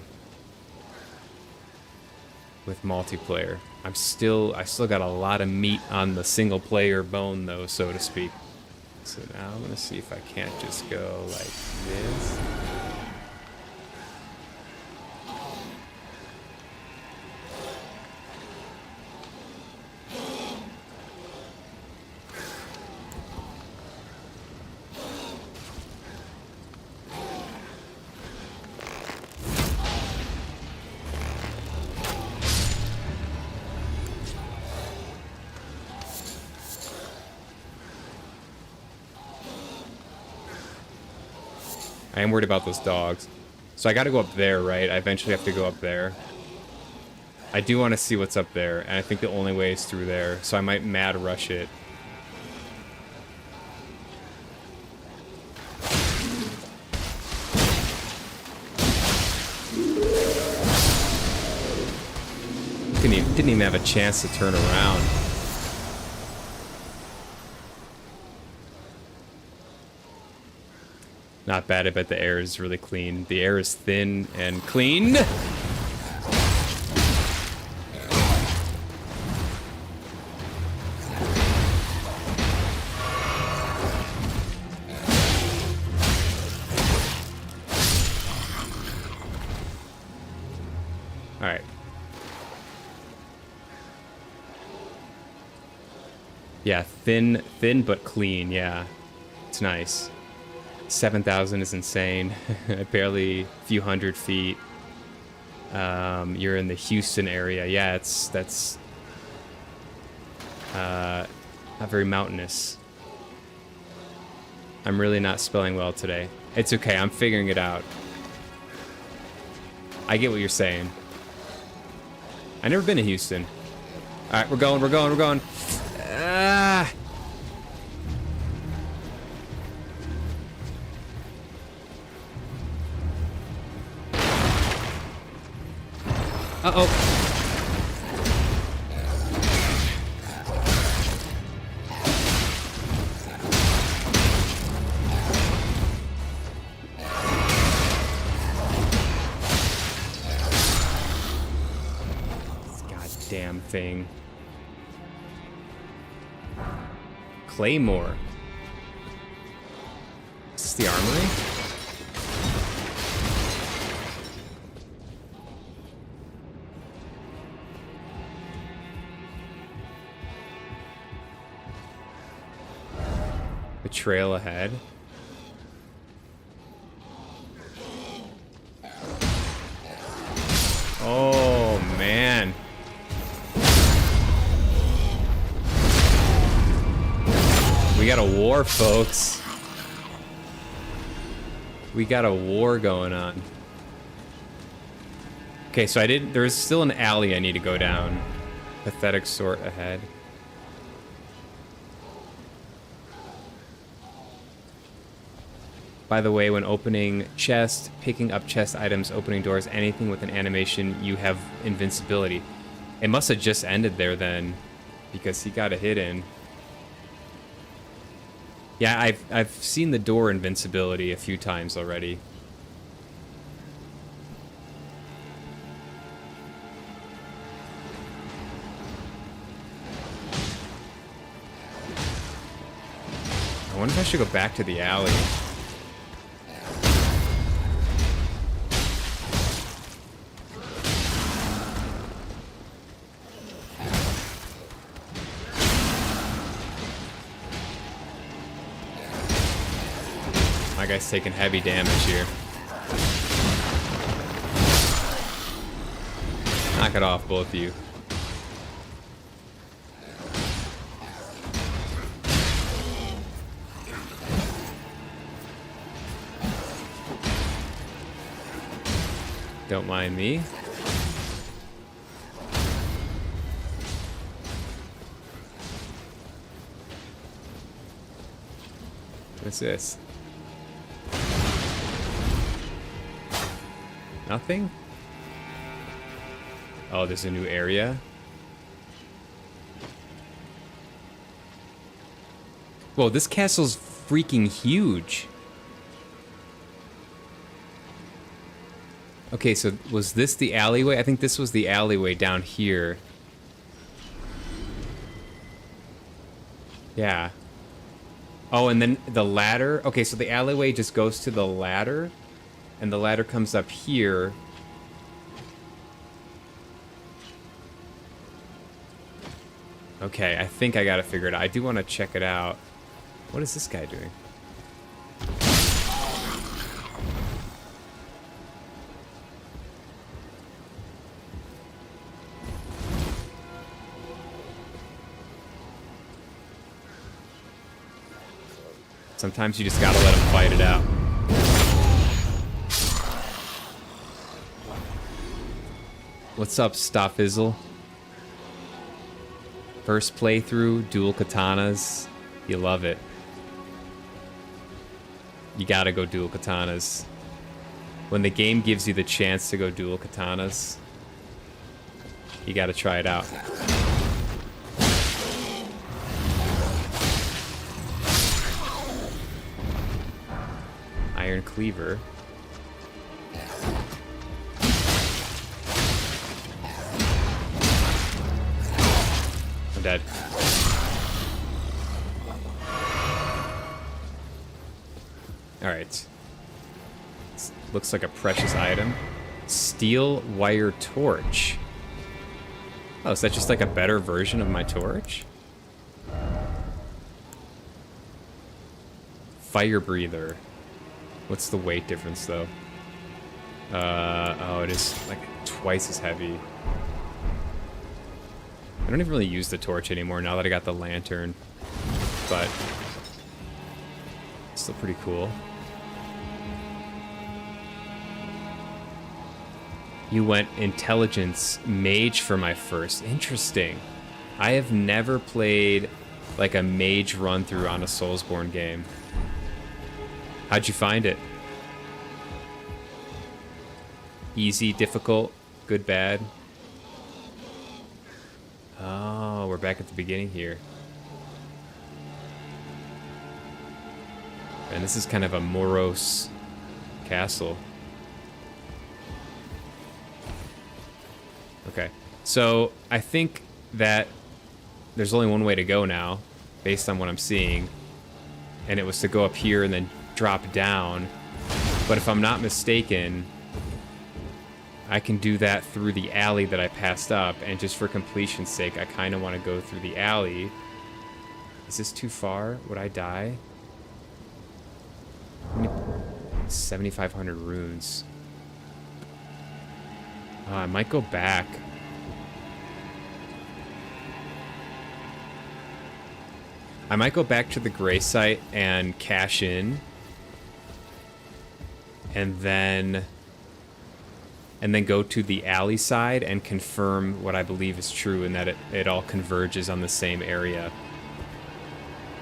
with multiplayer. I still got a lot of meat on the single player bone though, so to speak. So now I'm gonna see if I can't just go like this. I am worried about those dogs. So I gotta go up there, right? I eventually have to go up there. I do want to see what's up there, and I think the only way is through there, so I might mad rush it. Didn't even have a chance to turn around. Not bad, I bet the air is really clean. The air is thin and clean. Alright. Yeah, thin but clean, yeah. It's nice. 7,000 is insane. Barely a few hundred feet. You're in the Houston area. Yeah, that's not very mountainous. I'm really not spelling well today. It's okay, I'm figuring it out. I get what you're saying. I've never been to Houston. Alright, we're going. Ah! Uh-oh. This goddamn thing. Claymore. Is this the armory? The trail ahead. Oh, man. We got a war, folks. We got a war going on. Okay, so there's still an alley I need to go down. Pathetic sort ahead. By the way, when opening chest, picking up chest items, opening doors, anything with an animation, you have invincibility. It must have just ended there then, because he got a hit in. Yeah, I've seen the door invincibility a few times already. I wonder if I should go back to the alley. My guy's taking heavy damage here. Knock it off, both of you. Don't mind me. What's this? Nothing? Oh, there's a new area. Whoa, this castle's freaking huge. Okay, so was this the alleyway? I think this was the alleyway down here. Yeah. Oh, and then the ladder. Okay, so the alleyway just goes to the ladder, and the ladder comes up here. Okay, I think I got to figure it out. I do want to check it out. What is this guy doing? Sometimes you just gotta let him fight it out. What's up, Stoffizzle? First playthrough, dual katanas. You love it. You gotta go dual katanas. When the game gives you the chance to go dual katanas, you gotta try it out. Iron cleaver. I'm dead. Alright. Looks like a precious item. Steel wire torch. Oh, is that just like a better version of my torch? Fire breather. What's the weight difference, though? Oh, it is like twice as heavy. I don't even really use the torch anymore now that I got the lantern. But still pretty cool. You went intelligence mage for my first. Interesting. I have never played like a mage run through on a Soulsborne game. How'd you find it? Easy, difficult, good, bad? Oh, we're back at the beginning here. And this is kind of a morose castle. Okay, so I think that there's only one way to go now, based on what I'm seeing. And it was to go up here and then drop down. But if I'm not mistaken, I can do that through the alley that I passed up. And just for completion's sake, I kind of want to go through the alley. Is this too far? Would I die? 7,500 runes. I might go back. I might go back to the gray site and cash in. And then go to the alley side and confirm what I believe is true, and that it all converges on the same area.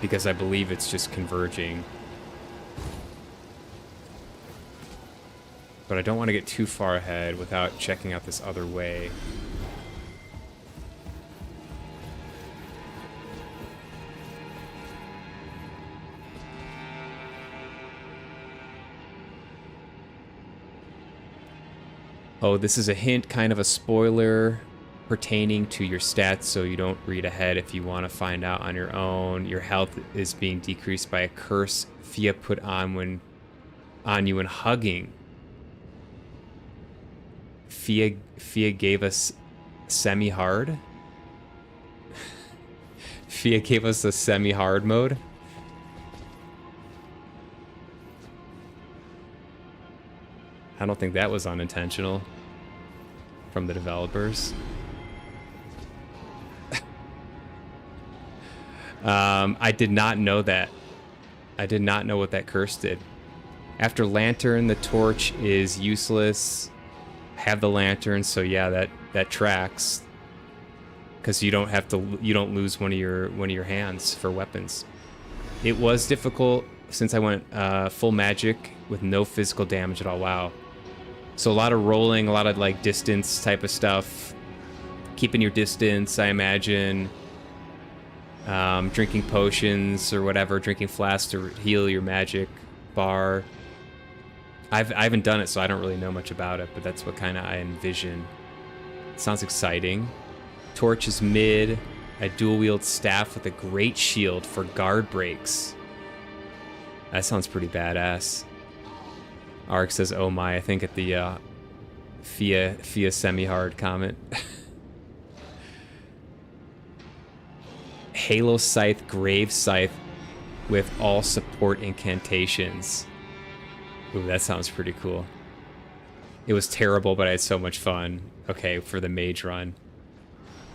Because I believe it's just converging. But I don't want to get too far ahead without checking out this other way. Oh, this is a hint, kind of a spoiler pertaining to your stats, so you don't read ahead if you want to find out on your own. Your health is being decreased by a curse Fia put on you when hugging. Fia gave us semi-hard. Fia gave us a semi-hard mode. I don't think that was unintentional from the developers. I did not know that. I did not know what that curse did. After Lantern, the torch is useless. have the lantern, so yeah, that tracks. Because you don't lose one of your hands for weapons. It was difficult since I went full magic with no physical damage at all. Wow. So a lot of rolling, a lot of like distance type of stuff. Keeping your distance, I imagine. Drinking potions or whatever, drinking flasks to heal your magic bar. I haven't done it, so I don't really know much about it, but that's what kind of I envision. Sounds exciting. Torch is mid. I dual-wield staff with a great shield for guard breaks. That sounds pretty badass. Ark says, oh my, I think at the Fia semi-hard comment. Halo Scythe, Grave Scythe with all support incantations. Ooh, that sounds pretty cool. It was terrible, but I had so much fun. Okay, for the mage run.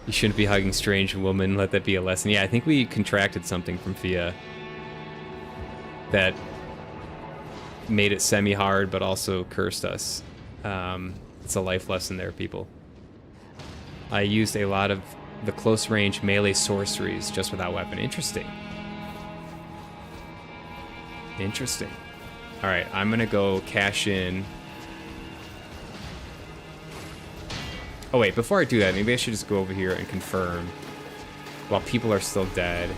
You shouldn't be hugging strange woman. Let that be a lesson. Yeah, I think we contracted something from Fia that made it semi-hard, but also cursed us. It's a life lesson there, people. I used a lot of the close-range melee sorceries just without weapon. Interesting. Interesting. All right, I'm gonna go cash in. Oh wait, before I do that, maybe I should just go over here and confirm while people are still dead.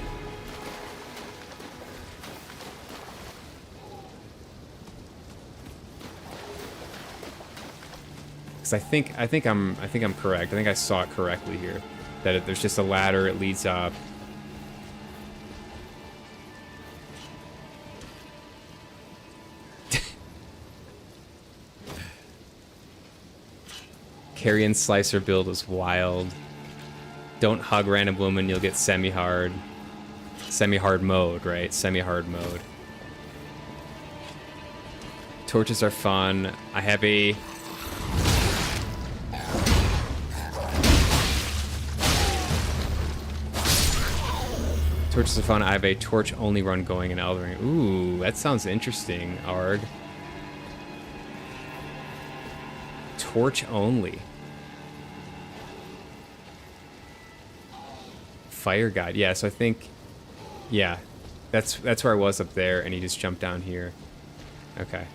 Because I think I'm correct. I think I saw it correctly here. That there's just a ladder, it leads up. Carrion Slicer build is wild. Don't hug random woman, you'll get semi-hard. Semi-hard mode, right? Semi-hard mode. Torches are fun. I have a... Torches are fun. I have a torch-only run going in Elden Ring. Ooh, that sounds interesting, Arg. Torch only. Fire God. Yeah, so I think... Yeah. That's where I was up there, and he just jumped down here. Okay.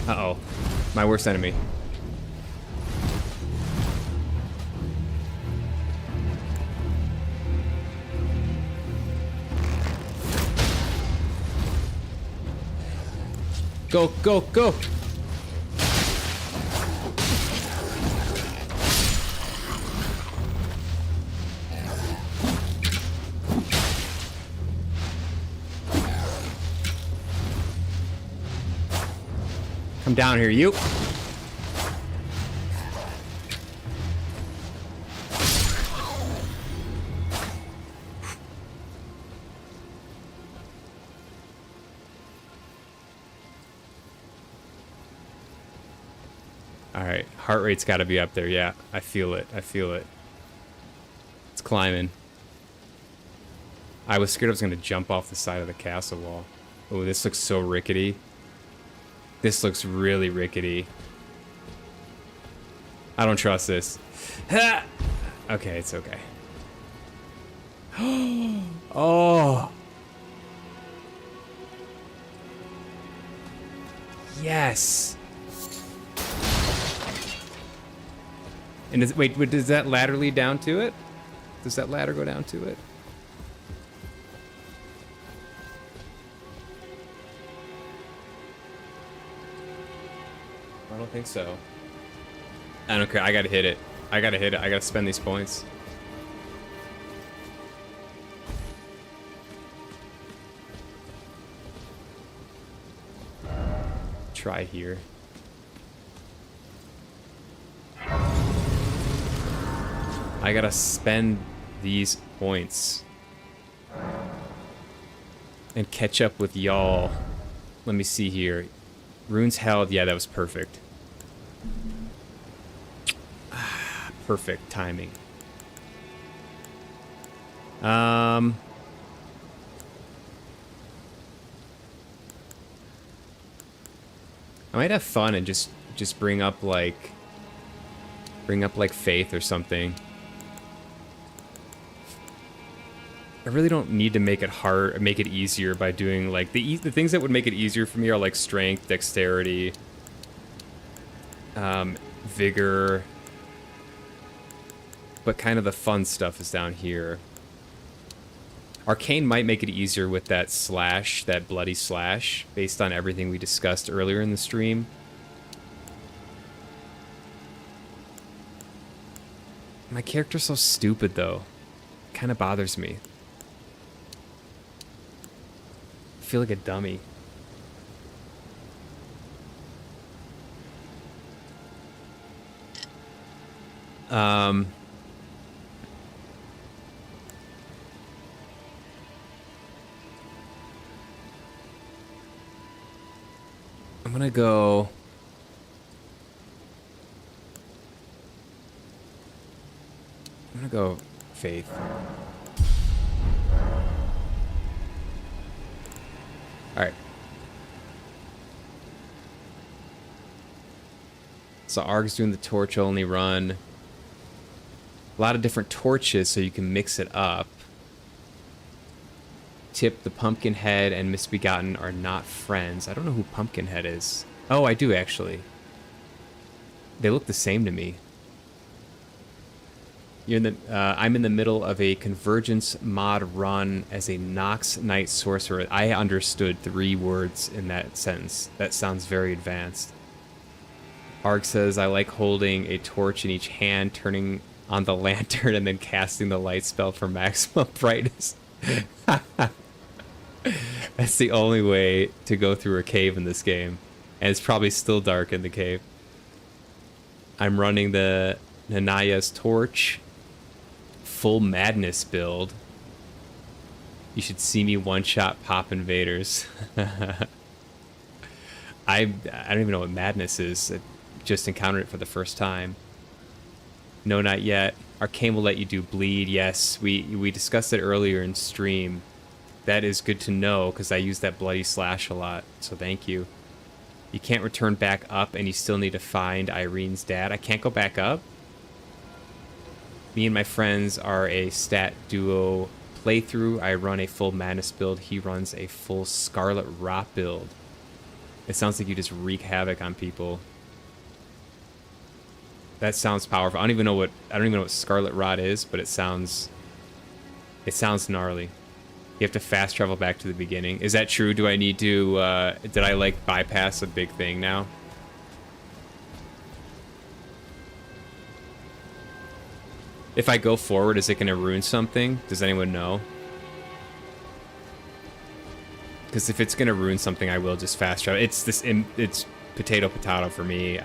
Uh-oh. My worst enemy. Go, go, go! Come down here, you. Alright, heart rate's gotta be up there. Yeah, I feel it. I feel it. It's climbing. I was scared I was gonna jump off the side of the castle wall. Oh, this looks so rickety. This looks really rickety. I don't trust this. Ha! Okay, it's okay. Oh! Yes! And wait, does that ladder lead down to it? Does that ladder go down to it? I don't think so. I don't care. I gotta hit it. I gotta hit it. I gotta spend these points. Try here. I gotta spend these points and catch up with y'all. Let me see here. Runes held. Yeah, that was perfect. perfect timing. I might have fun and just bring up like faith or something. I really don't need to make it hard, make it easier by doing like the things that would make it easier for me are like strength, dexterity, vigor. But kind of the fun stuff is down here. Arcane might make it easier with that slash, that bloody slash, based on everything we discussed earlier in the stream. My character's so stupid, though. It kind of bothers me. I feel like a dummy. I'm gonna go... I'm gonna go Faith. Alright. So Arg's doing the torch only run. A lot of different torches so you can mix it up. Tip, the Pumpkinhead and Misbegotten are not friends. I don't know who Pumpkinhead is. Oh, I do actually. They look the same to me. You're in the, I'm in the middle of a Convergence mod run as a Nox Knight Sorcerer. I understood 3 words in that sentence. That sounds very advanced. Arg says, I like holding a torch in each hand, turning on the lantern, and then casting the light spell for maximum brightness. That's the only way to go through a cave in this game. And it's probably still dark in the cave. I'm running the Nanaya's torch. Full madness build. You should see me one-shot pop invaders. I don't even know what madness is. I just encountered it for the first time. No, not yet. Arcane will let you do bleed. Yes, we discussed it earlier in stream. That is good to know because I use that bloody slash a lot. So thank you. You can't return back up and you still need to find Irene's dad. I can't go back up? Me and my friends are a stat duo playthrough. I run a full madness build. He runs a full Scarlet Rot build. It sounds like you just wreak havoc on people. That sounds powerful. I don't even know what Scarlet Rot is, but it sounds gnarly. You have to fast travel back to the beginning. Is that true? Do I need to did I like bypass a big thing now? If I go forward, is it going to ruin something? Does anyone know? Because if it's going to ruin something, I will just fast travel. It's potato for me.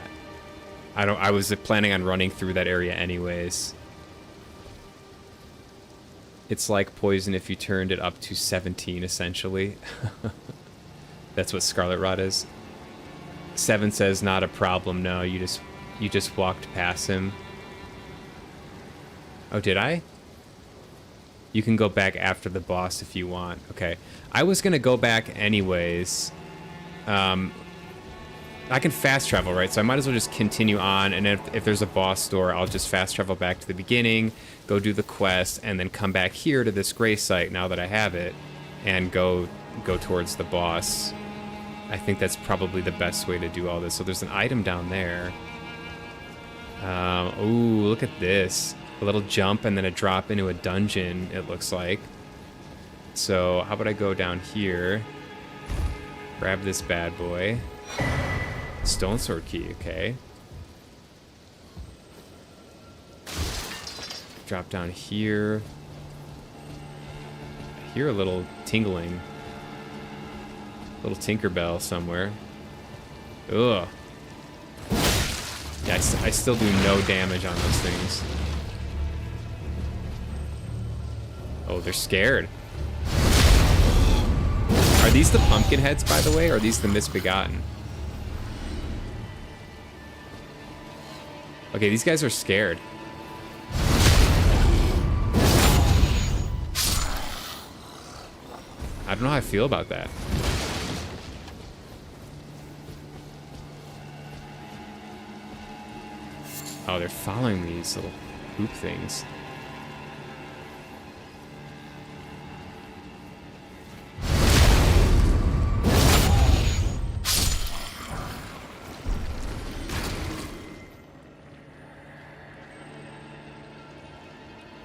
I was planning on running through that area anyways. It's like poison if you turned it up to 17, essentially. That's what Scarlet Rot is. 7 says not a problem. No, you just walked past him. Oh, did I? You can go back after the boss if you want. Okay. I was going to go back anyways. I can fast travel, right? So I might as well just continue on. And if there's a boss door, I'll just fast travel back to the beginning, go do the quest, and then come back here to this gray site now that I have it, and go towards the boss. I think that's probably the best way to do all this. So there's an item down there. Ooh, look at this. A little jump and then a drop into a dungeon, it looks like. So how about I go down here, grab this bad boy. Stone sword key, okay. Drop down here. I hear a little tingling. Little Tinkerbell somewhere. Ugh. Yeah, I still do no damage on those things. Oh, they're scared. Are these the pumpkin heads, by the way, or are these the misbegotten? Okay, these guys are scared. don't know how I feel about that. Oh, they're following these little hoop things.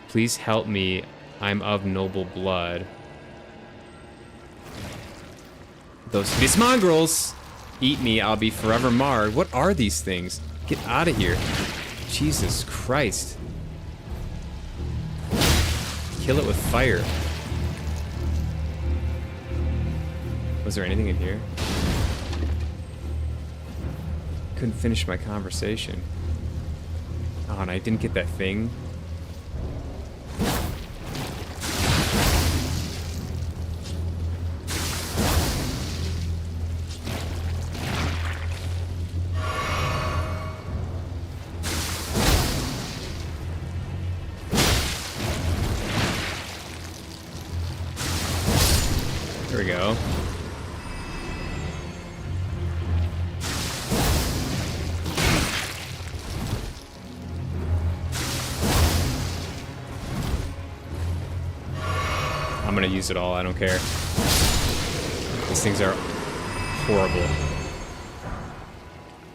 Please help me. I'm of noble blood. These mongrels eat me. I'll be forever marred. What are these things? Get out of here. Jesus Christ. Kill it with fire. Was there anything in here? Couldn't finish my conversation. Oh, and I didn't get that thing. There we go. I'm gonna use it all, I don't care. These things are horrible.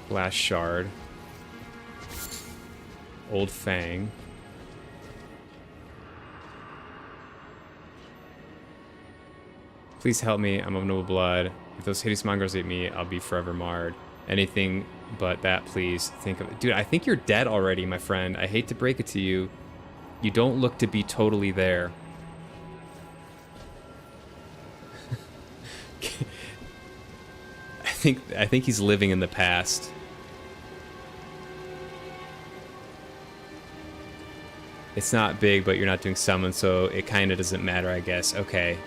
Last shard. Old Fang. Please help me, I'm of noble blood. If those hideous mongrels eat me, I'll be forever marred. Anything but that, please. Think of it. Dude, I think you're dead already, my friend. I hate to break it to you. You don't look to be totally there. I think he's living in the past. It's not big, but you're not doing summon, so it kind of doesn't matter, I guess. Okay.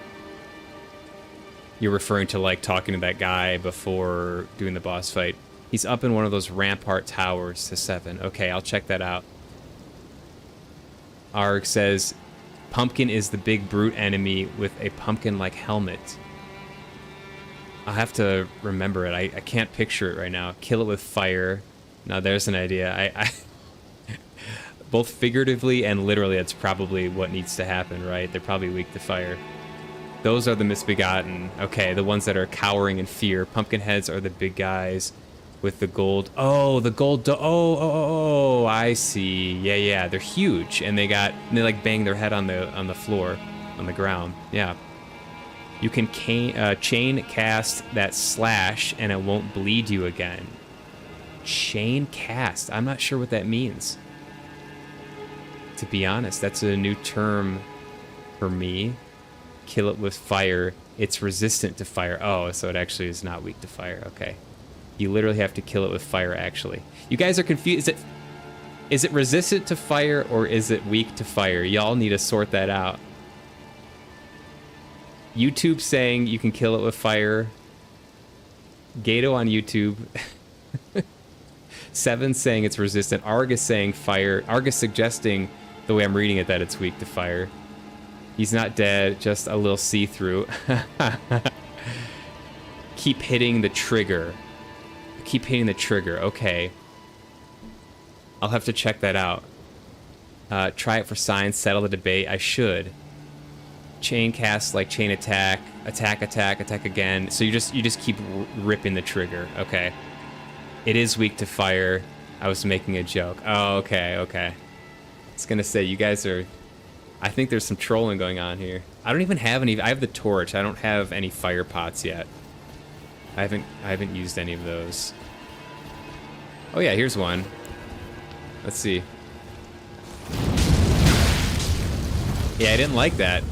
You're referring to, like, talking to that guy before doing the boss fight. He's up in one of those rampart towers to 7. Okay, I'll check that out. Arg says, Pumpkin is the big brute enemy with a pumpkin-like helmet. I'll have to remember it. I can't picture it right now. Kill it with fire. Now, there's an idea. I both figuratively and literally, that's probably what needs to happen, right? They're probably weak to fire. Those are the misbegotten. Okay, the ones that are cowering in fear. Pumpkin heads are the big guys with the gold. Oh, the gold. Oh, I see. Yeah. They're huge, and they like bang their head on the floor, on the ground. Yeah. You can chain cast that slash, and it won't bleed you again. Chain cast. I'm not sure what that means. To be honest, that's a new term for me. Kill it with fire. It's resistant to fire. Oh, so it actually is not weak to fire. Okay. You literally have to kill it with fire, actually. You guys are confused. Is it resistant to fire or is it weak to fire? Y'all need to sort that out. YouTube saying you can kill it with fire. Gato on YouTube. 7 saying it's resistant. Argus saying fire. Argus suggesting, the way I'm reading it, that it's weak to fire. He's not dead, just a little see-through. Keep hitting the trigger. Keep hitting the trigger, okay. I'll have to check that out. Try it for science, settle the debate. I should. Chain cast, like chain attack, attack again. So you just keep ripping the trigger, okay. It is weak to fire. I was making a joke. Oh, okay. I was gonna say, you guys are... I think there's some trolling going on here. I don't even have any... I have the torch. I don't have any fire pots yet. I haven't used any of those. Oh yeah, here's one. Let's see. Yeah, I didn't like that.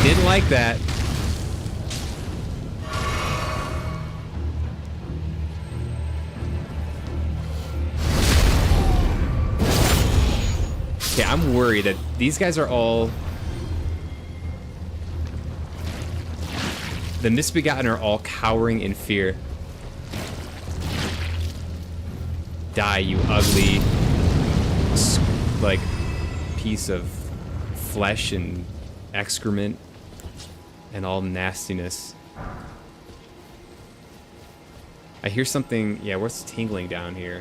Didn't like that. Okay, I'm worried that these guys are all... The misbegotten are all cowering in fear. Die, you ugly... like, piece of flesh and excrement and all nastiness. I hear something. Yeah, what's tingling down here?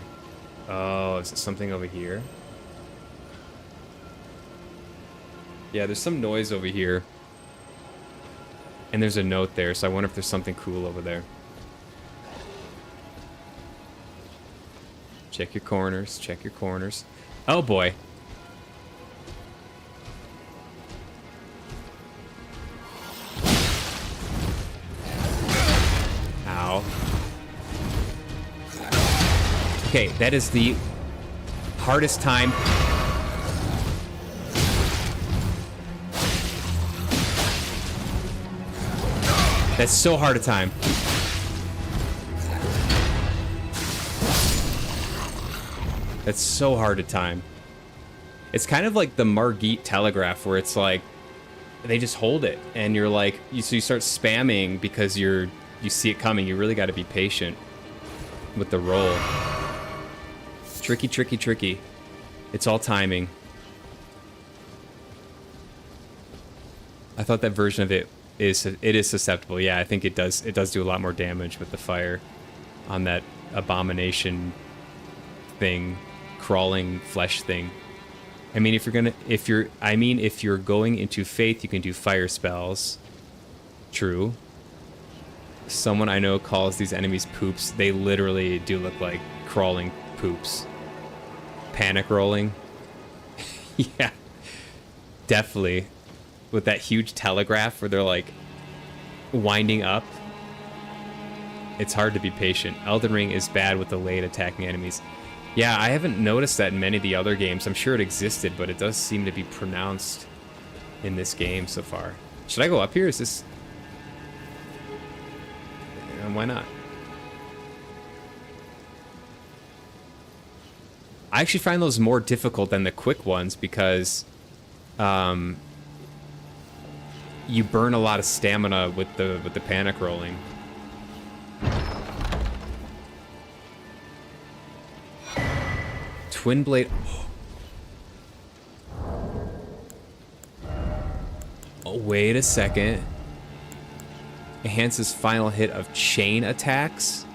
Oh, is it something over here? Yeah, there's some noise over here. And there's a note there, so I wonder if there's something cool over there. Check your corners, check your corners. Oh boy. Ow. Okay, that is the hardest time. That's so hard a time. That's so hard to time. It's kind of like the Margit telegraph, where it's like they just hold it, and you're like, so you start spamming because you see it coming. You really got to be patient with the roll. Tricky, tricky, tricky. It's all timing. I thought that version of it is susceptible. Yeah, I think it does do a lot more damage with the fire on that abomination thing. Crawling flesh thing. I mean, if you're going into faith, you can do fire spells. True. Someone I know calls these enemies poops. They literally do look like crawling poops. Panic rolling. Yeah. Definitely. With that huge telegraph where they're like winding up. It's hard to be patient. Elden Ring is bad with the late attacking enemies. Yeah, I haven't noticed that in many of the other games. I'm sure it existed, but it does seem to be pronounced in this game so far. Should I go up here? Is this... why not? I actually find those more difficult than the quick ones because you burn a lot of stamina with the panic rolling. Twin blade. Oh, wait a second. Enhances final hit of chain attacks.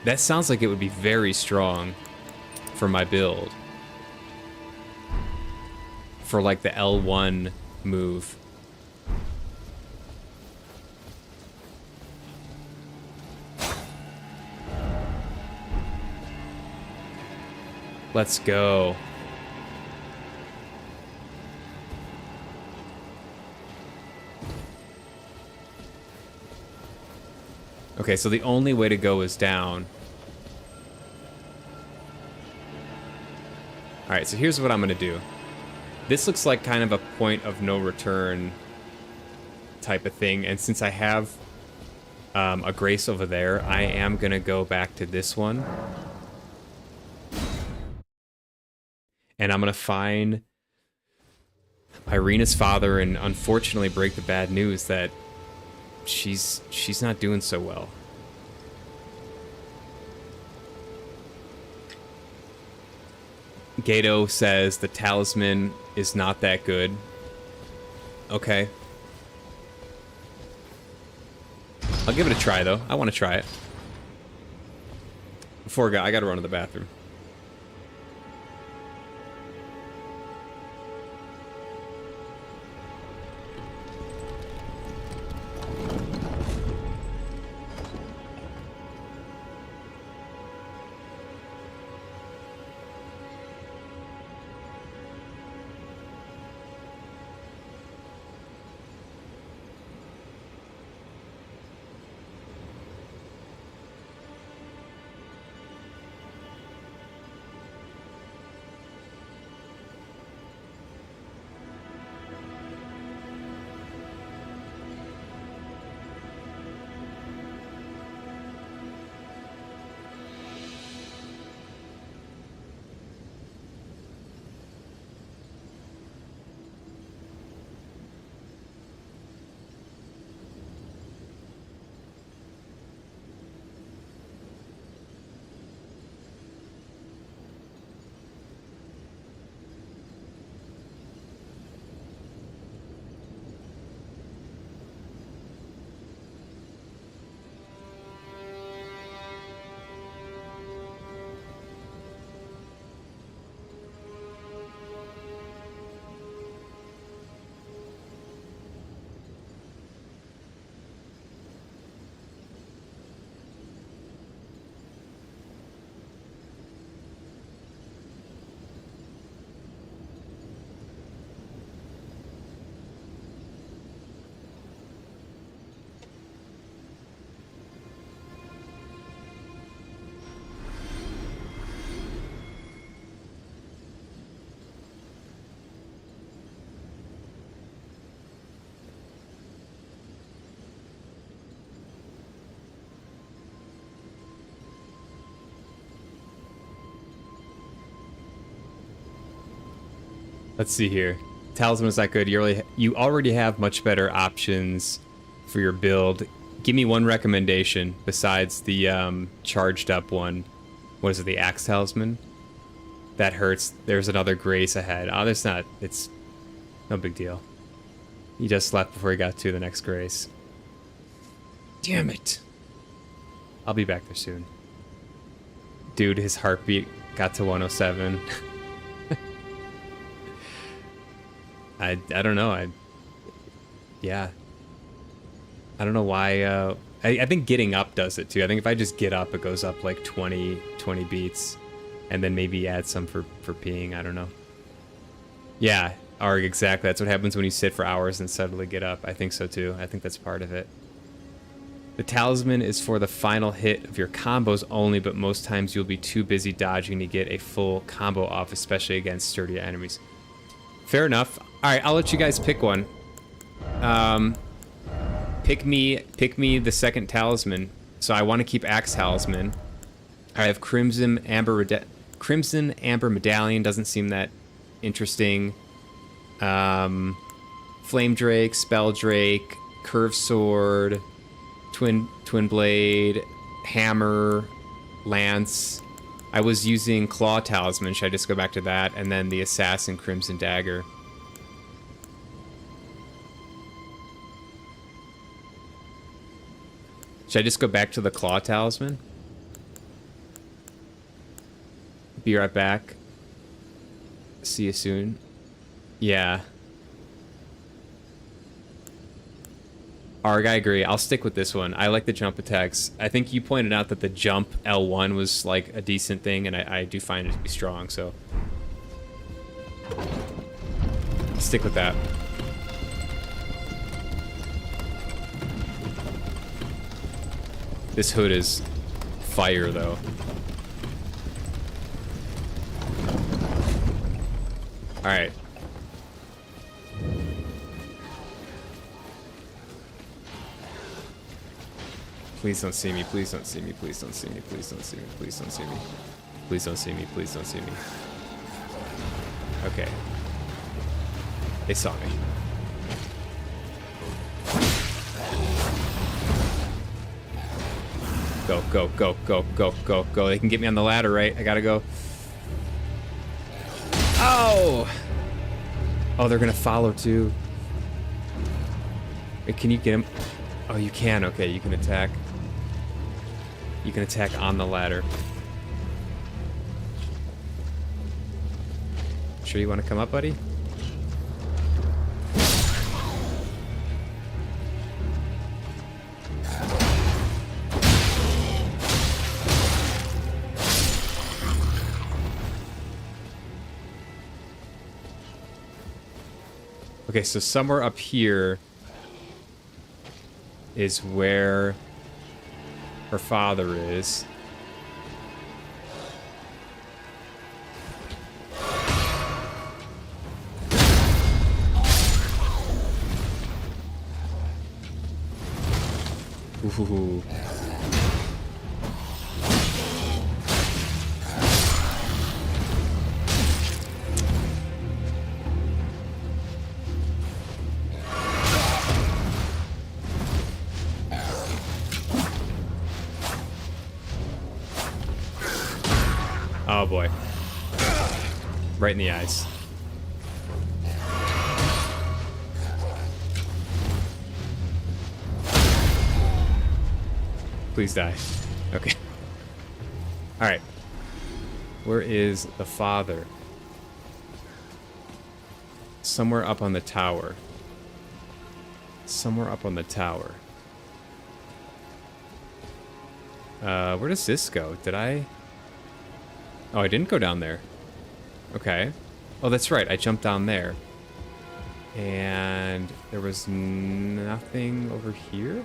That sounds like it would be very strong for my build. For like the L1 move. Let's go. Okay, so the only way to go is down. Alright, so here's what I'm gonna do. This looks like kind of a point of no return type of thing, and since I have a grace over there, I am gonna go back to this one. And I'm gonna find Irina's father and unfortunately break the bad news that she's not doing so well. Gato says the talisman is not that good. Okay. I'll give it a try though. I want to try it. Before I gotta run to the bathroom. Let's see here. Talisman is not good. You already have much better options for your build. Give me one recommendation besides the charged up one. What is it, the Axe Talisman? That hurts. There's another Grace ahead. Oh, there's not. It's no big deal. He just left before he got to the next Grace. Damn it. I'll be back there soon. Dude, his heartbeat got to 107. I don't know. Yeah. I don't know why. I think getting up does it too. I think if I just get up, it goes up like 20 beats. And then maybe add some for peeing. I don't know. Yeah, Arg, exactly. That's what happens when you sit for hours and suddenly get up. I think so too. I think that's part of it. The talisman is for the final hit of your combos only, but most times you'll be too busy dodging to get a full combo off, especially against sturdier enemies. Fair enough. All right, I'll let you guys pick one. Pick me the second talisman. So I want to keep Axe Talisman. I have Crimson Amber Medallion. Doesn't seem that interesting. Flame Drake, Spell Drake, Curved Sword, Twin Blade, Hammer, Lance. I was using Claw Talisman. Should I just go back to that? And then the Assassin Crimson Dagger. Should I just go back to the Claw Talisman? Be right back. See you soon. Yeah. Arg, I agree. I'll stick with this one. I like the jump attacks. I think you pointed out that the jump L1 was like a decent thing, and I do find it to be strong, so I'll stick with that. This hood is fire, though. Alright. Please don't see me, please don't see me, please don't see me, please don't see me, please don't see me. Please don't see me, please don't see me. Okay. They saw me. Go, go, go, go, go, go, go. They can get me on the ladder, right? I gotta go. Oh! Oh, they're gonna follow too. Wait, can you get him? Oh, you can. Okay, you can attack. You can attack on the ladder. Sure you want to come up, buddy? Okay, so somewhere up here is where her father is. Ooh. Oh boy. Right in the eyes. Please die. Okay. Alright. Where is the father? Somewhere up on the tower. Somewhere up on the tower. Where does this go? Did I... Oh, I didn't go down there. Okay. Oh, that's right. I jumped down there. And there was nothing over here?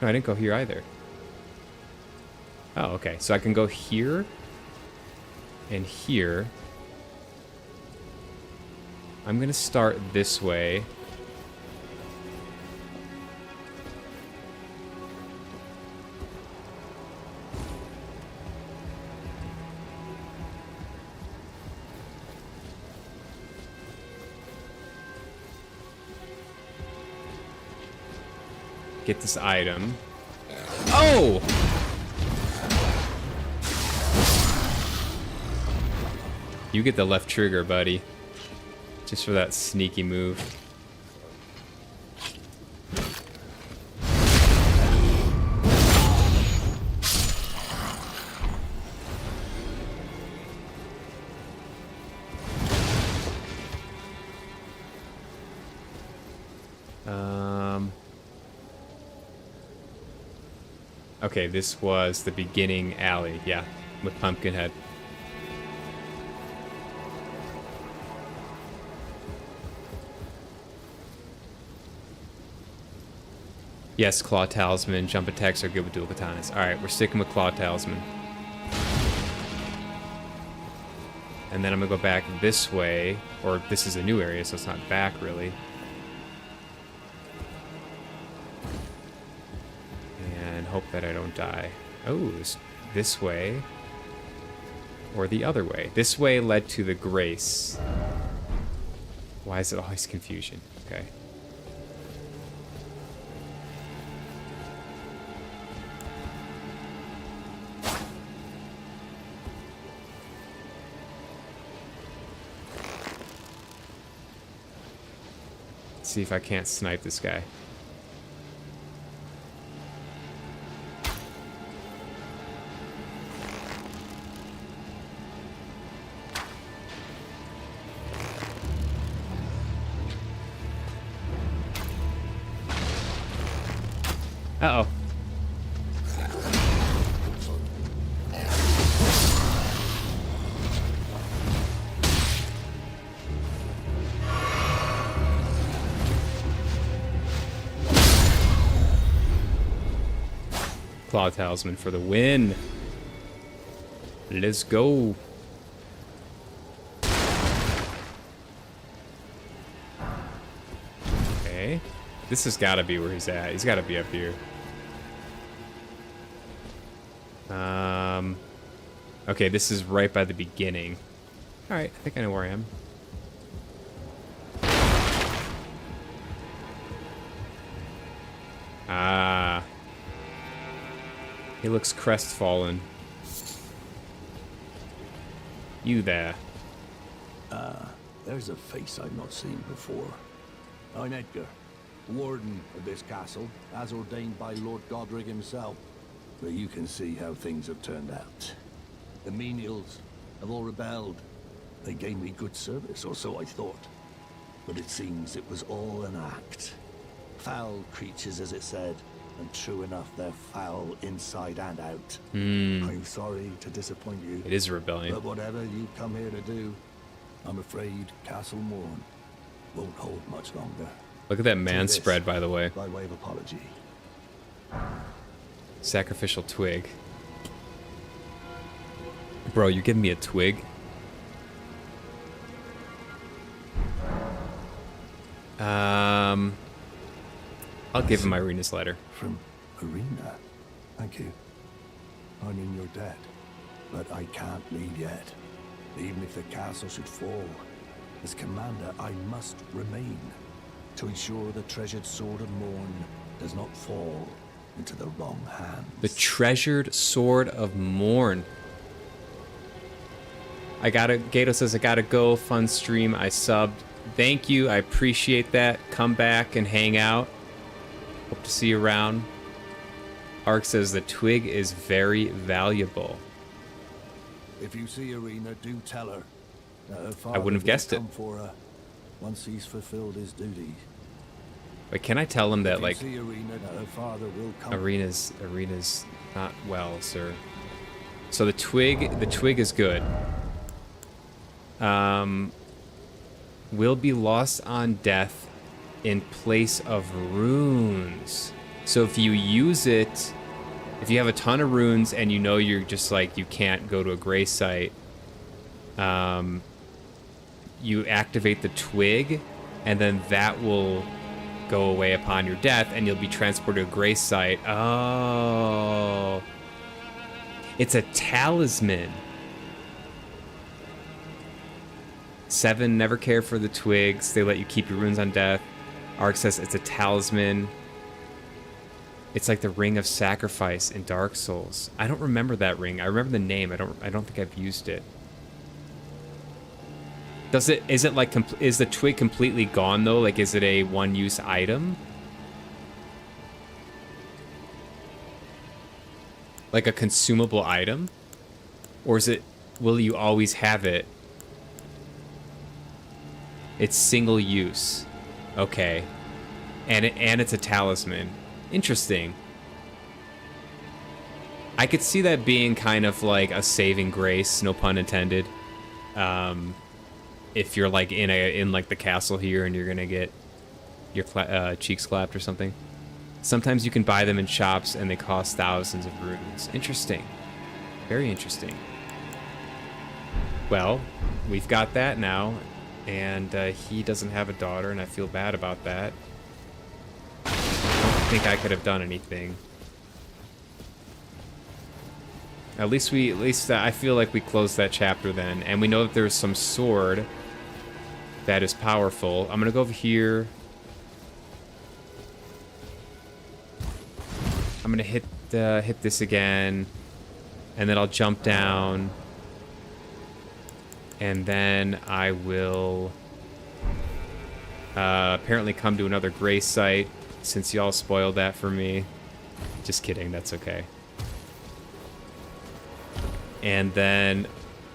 No, I didn't go here either. Oh, okay. So I can go here and here. I'm going to start this way. get this item. Oh! You get the left trigger, buddy. Just for that sneaky move. Okay, this was the beginning alley, yeah, with Pumpkinhead. Yes, Claw Talisman, jump attacks are good with dual katanas. Alright, we're sticking with Claw Talisman. And then I'm gonna go back this way, or this is a new area, so it's not back really. And hope that I don't die. Oh, this way. Or the other way. This way led to the Grace. Why is it always confusion? Okay. Let's see if I can't snipe this guy. Uh-oh. Claw Talisman for the win. Let's go. Okay. This has got to be where he's at. He's got to be up here. Okay, this is right by the beginning. Alright, I think I know where I am. Ah. He looks crestfallen. You there. There's a face I've not seen before. I'm Edgar, warden of this castle, as ordained by Lord Godric himself. But you can see how things have turned out. The menials have all rebelled. They gave me good service, or so I thought. But it seems it was all an act. Foul creatures, as it said. And true enough, they're foul inside and out. I'm sorry to disappoint you. It is a rebellion. But whatever you come here to do, I'm afraid Castle Morn won't hold much longer. Look at that man spread, by the way. By way of apology. Sacrificial twig. Bro, you giving me a twig? I'll give him Irina's letter. From Irina. Thank you. I'm in your debt. But I can't leave yet. Even if the castle should fall, as commander, I must remain to ensure the treasured sword of Morn does not fall into the wrong hands. The treasured sword of Morn. Gato says I gotta go. Fun stream. I subbed. Thank you. I appreciate that. Come back and hang out. Hope to see you around. Ark says the twig is very valuable. If you see Irina, do tell her that her father I wouldn't have guessed will it. come for her once he's fulfilled his duty. Wait, can I tell him that, like, If you see Irina, that her father will come. Irina's not well, sir. So the twig is good. Will be lost on death in place of runes. So if you use it, if you have a ton of runes and you know you're just like, you can't go to a gray site, you activate the twig, and then that will go away upon your death, and you'll be transported to a gray site. Oh. It's a talisman. 7, never care for the twigs. They let you keep your runes on death. Ark says it's a talisman. It's like the Ring of Sacrifice in Dark Souls. I don't remember that ring. I remember the name. I don't think I've used it. Is it like, is the twig completely gone though? Like, is it a one-use item? Like a consumable item? Or is it, will you always have it? It's single use. Okay. And it's a talisman. Interesting. I could see that being kind of like a saving grace, no pun intended. If you're like in like the castle here and you're gonna get your cheeks clapped or something. Sometimes you can buy them in shops and they cost thousands of runes. Interesting. Very interesting. Well, we've got that now, and he doesn't have a daughter, and I feel bad about that. I don't think I could have done anything. At least I feel like we closed that chapter then, and we know that there's some sword that is powerful. I'm gonna go over here. I'm gonna hit this again, and then I'll jump down, and then I will apparently come to another grace site since y'all spoiled that for me. Just kidding, that's okay. And then,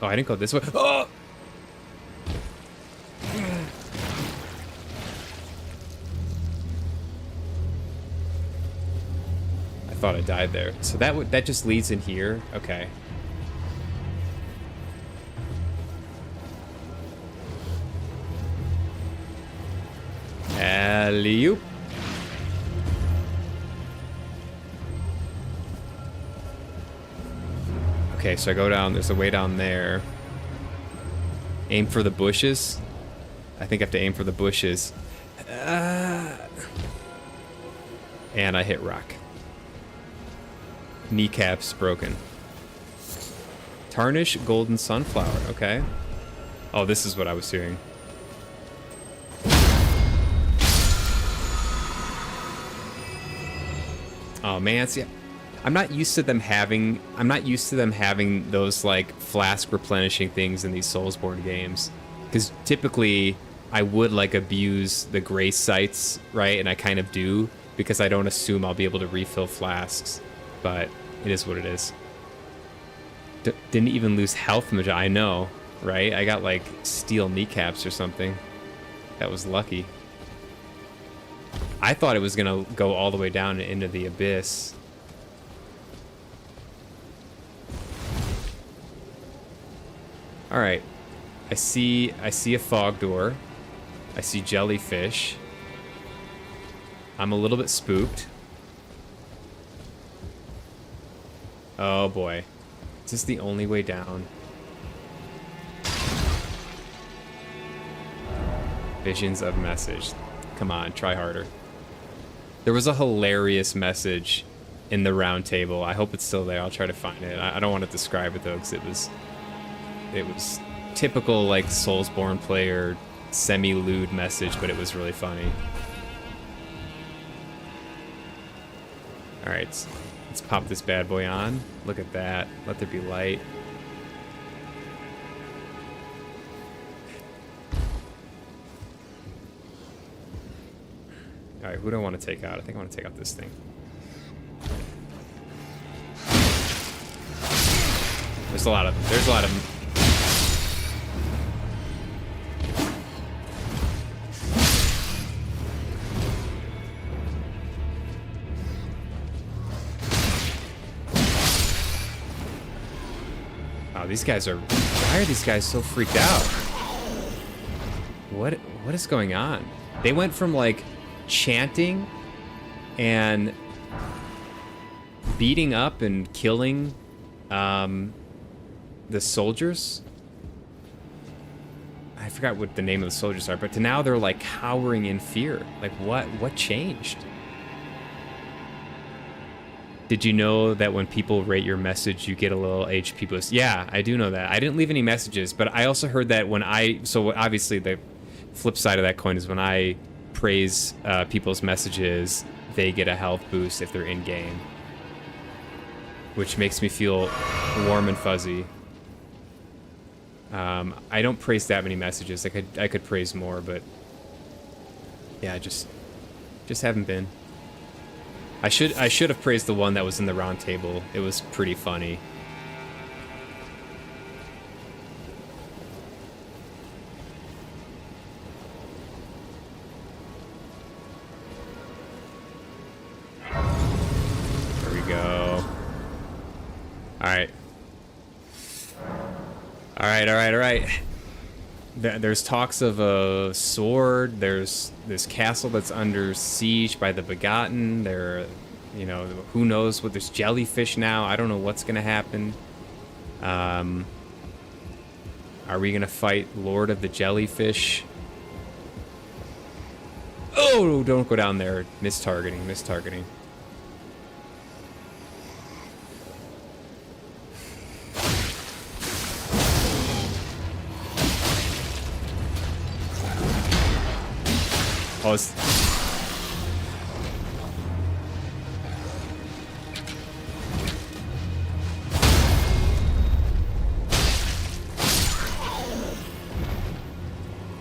oh, I didn't go this way. Oh! I thought I died there. So that just leads in here. Okay. Alley-oop. Okay, so I go down. There's a way down there. Aim for the bushes. I think I have to aim for the bushes. And I hit rock. Kneecaps broken. Tarnish golden sunflower. Okay. Oh, this is what I was hearing. Oh man, see, I'm not used to them having those like flask replenishing things in these Soulsborne games, because typically I would like abuse the grace sites, right? And I kind of do, because I don't assume I'll be able to refill flasks, but it is what it is. Didn't even lose health much. I know, right? I got like steel kneecaps or something. That was lucky. I thought it was gonna go all the way down into the abyss. All right, I see a fog door. I see jellyfish. I'm a little bit spooked. Oh boy, is this the only way down? Visions of message. Come on, try harder. There was a hilarious message in the round table. I hope it's still there. I'll try to find it. I don't want to describe it though, because it was typical like Soulsborne player semi-lewd message, but it was really funny. All right, let's pop this bad boy on. Look at that. Let there be light. All right, who do I want to take out? I think I want to take out this thing. There's a lot of them. There's a lot of them. Wow, these guys are... Why are these guys so freaked out? What is going on? They went from, like, chanting and beating up and killing the soldiers. I forgot what the name of the soldiers are, but to now they're like cowering in fear. Like what changed? Did you know that when people rate your message, you get a little HP boost? Yeah, I do know that. I didn't leave any messages, but I also heard that when so obviously the flip side of that coin is when I praise people's messages, they get a health boost if they're in game, which makes me feel warm and fuzzy. I don't praise that many messages. I could praise more, but yeah, just haven't been. I should have praised the one that was in the round table. It was pretty funny. There we go. All right. All right. There's talks of a sword. There's this castle that's under siege by the Begotten. You know, who knows what? There's jellyfish now. I don't know what's gonna happen. Are we gonna fight Lord of the Jellyfish? Oh, don't go down there. Mistargeting. Oh,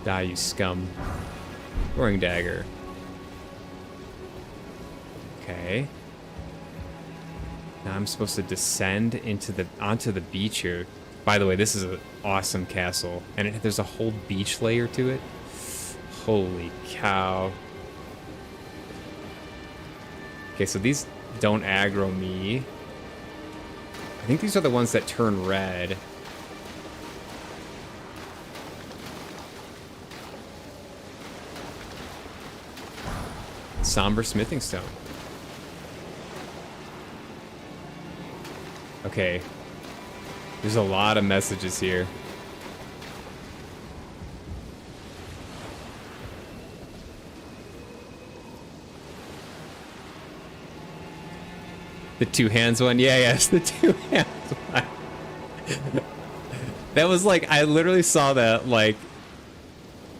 die, you scum. Roaring dagger. Okay. Now I'm supposed to descend onto the beach here. By the way, this is an awesome castle, and there's a whole beach layer to it. Holy cow. Okay, so these don't aggro me. I think these are the ones that turn red. Somber smithing stone. Okay. There's a lot of messages here. The two hands one? Yeah, yes, the two hands one. That was like, I literally saw that, like,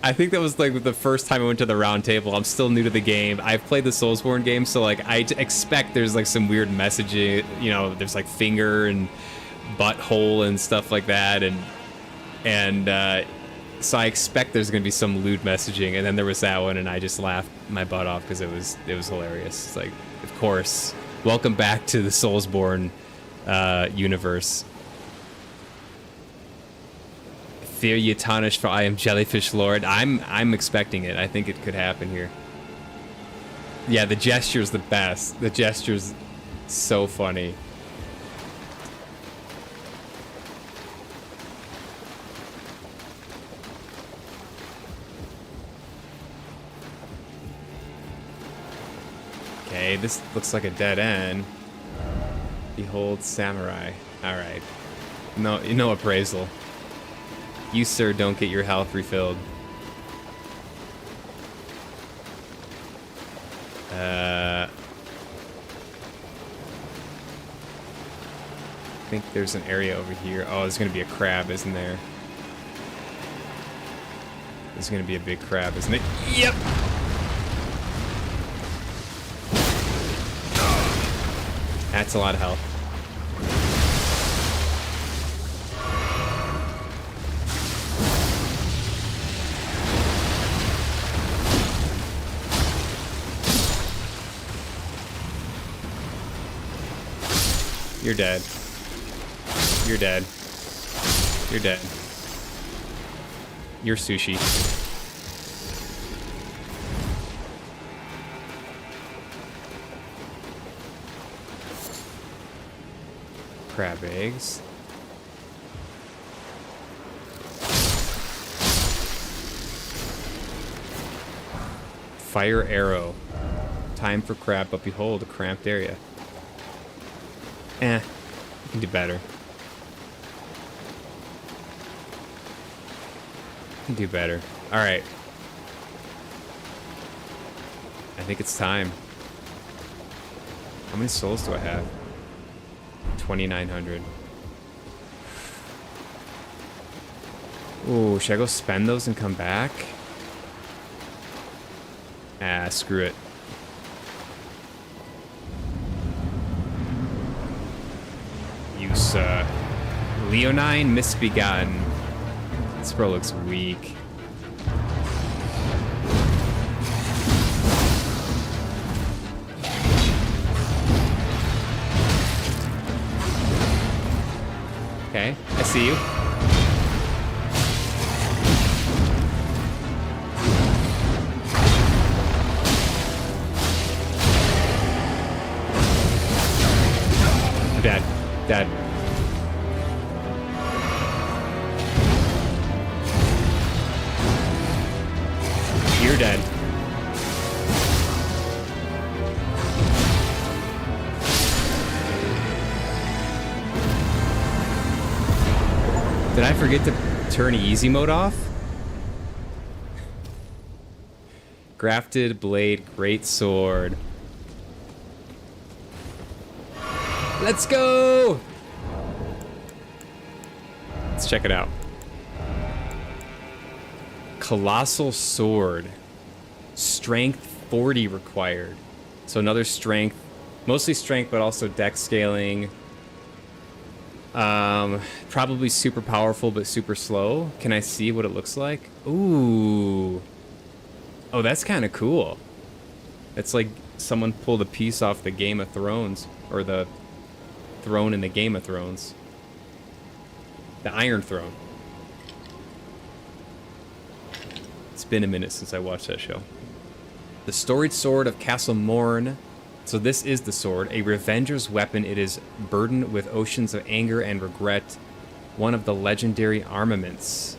I think that was like the first time I went to the round table. I'm still new to the game. I've played the Soulsborne game, so like I expect there's like some weird messaging, you know, there's like finger and butthole and stuff like that, and so I expect there's gonna be some lewd messaging, and then there was that one, and I just laughed my butt off because it was hilarious. It's like, of course, welcome back to the Soulsborne universe. Fear ye tarnish, for I am Jellyfish Lord. I'm expecting it. I think it could happen here. Yeah, the gesture's the best. The gesture's so funny. Okay, this looks like a dead end. Behold samurai. Alright. No appraisal. You, sir, don't get your health refilled. I think there's an area over here. Oh, there's gonna be a crab, isn't there? There's gonna be a big crab, isn't it? Yep! That's a lot of health. You're dead. You're dead. You're dead. You're sushi. Crab eggs. Fire arrow. Time for crab, but behold, a cramped area. You can do better. You can do better. Alright. I think it's time. How many souls do I have? 2,900. Ooh, should I go spend those and come back? Ah, screw it. Leonine Misbegotten. This bro looks weak. Okay, I see you. I'm dead. Dead. You're dead. Did I forget to turn easy mode off? Grafted blade, great sword. Let's go! Let's check it out. Colossal sword. Strength 40 required. So another strength. Mostly strength, but also dex scaling. Probably super powerful, but super slow. Can I see what it looks like? Ooh. Oh, that's kind of cool. It's like someone pulled a piece off the Game of Thrones, or the throne in the Game of Thrones. The Iron Throne. It's been a minute since I watched that show. The Storied Sword of Castle Morn. So this is the sword, a revenger's weapon. It is burdened with oceans of anger and regret. One of the legendary armaments.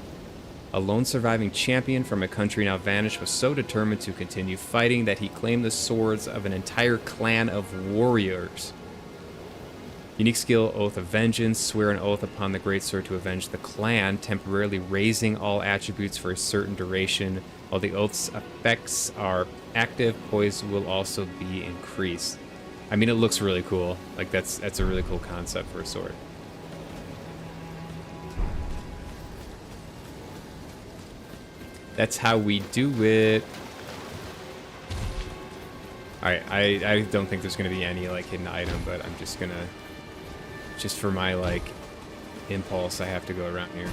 A lone surviving champion from a country now vanished was so determined to continue fighting that he claimed the swords of an entire clan of warriors. Unique skill, Oath of Vengeance. Swear an oath upon the great sword to avenge the clan, temporarily raising all attributes for a certain duration. While the oath's effects are active, poise will also be increased. I mean, it looks really cool. Like, that's a really cool concept for a sword. That's how we do it. Alright, I don't think there's going to be any, like, hidden item, but I'm just going to... Just for my, like, impulse, I have to go around here.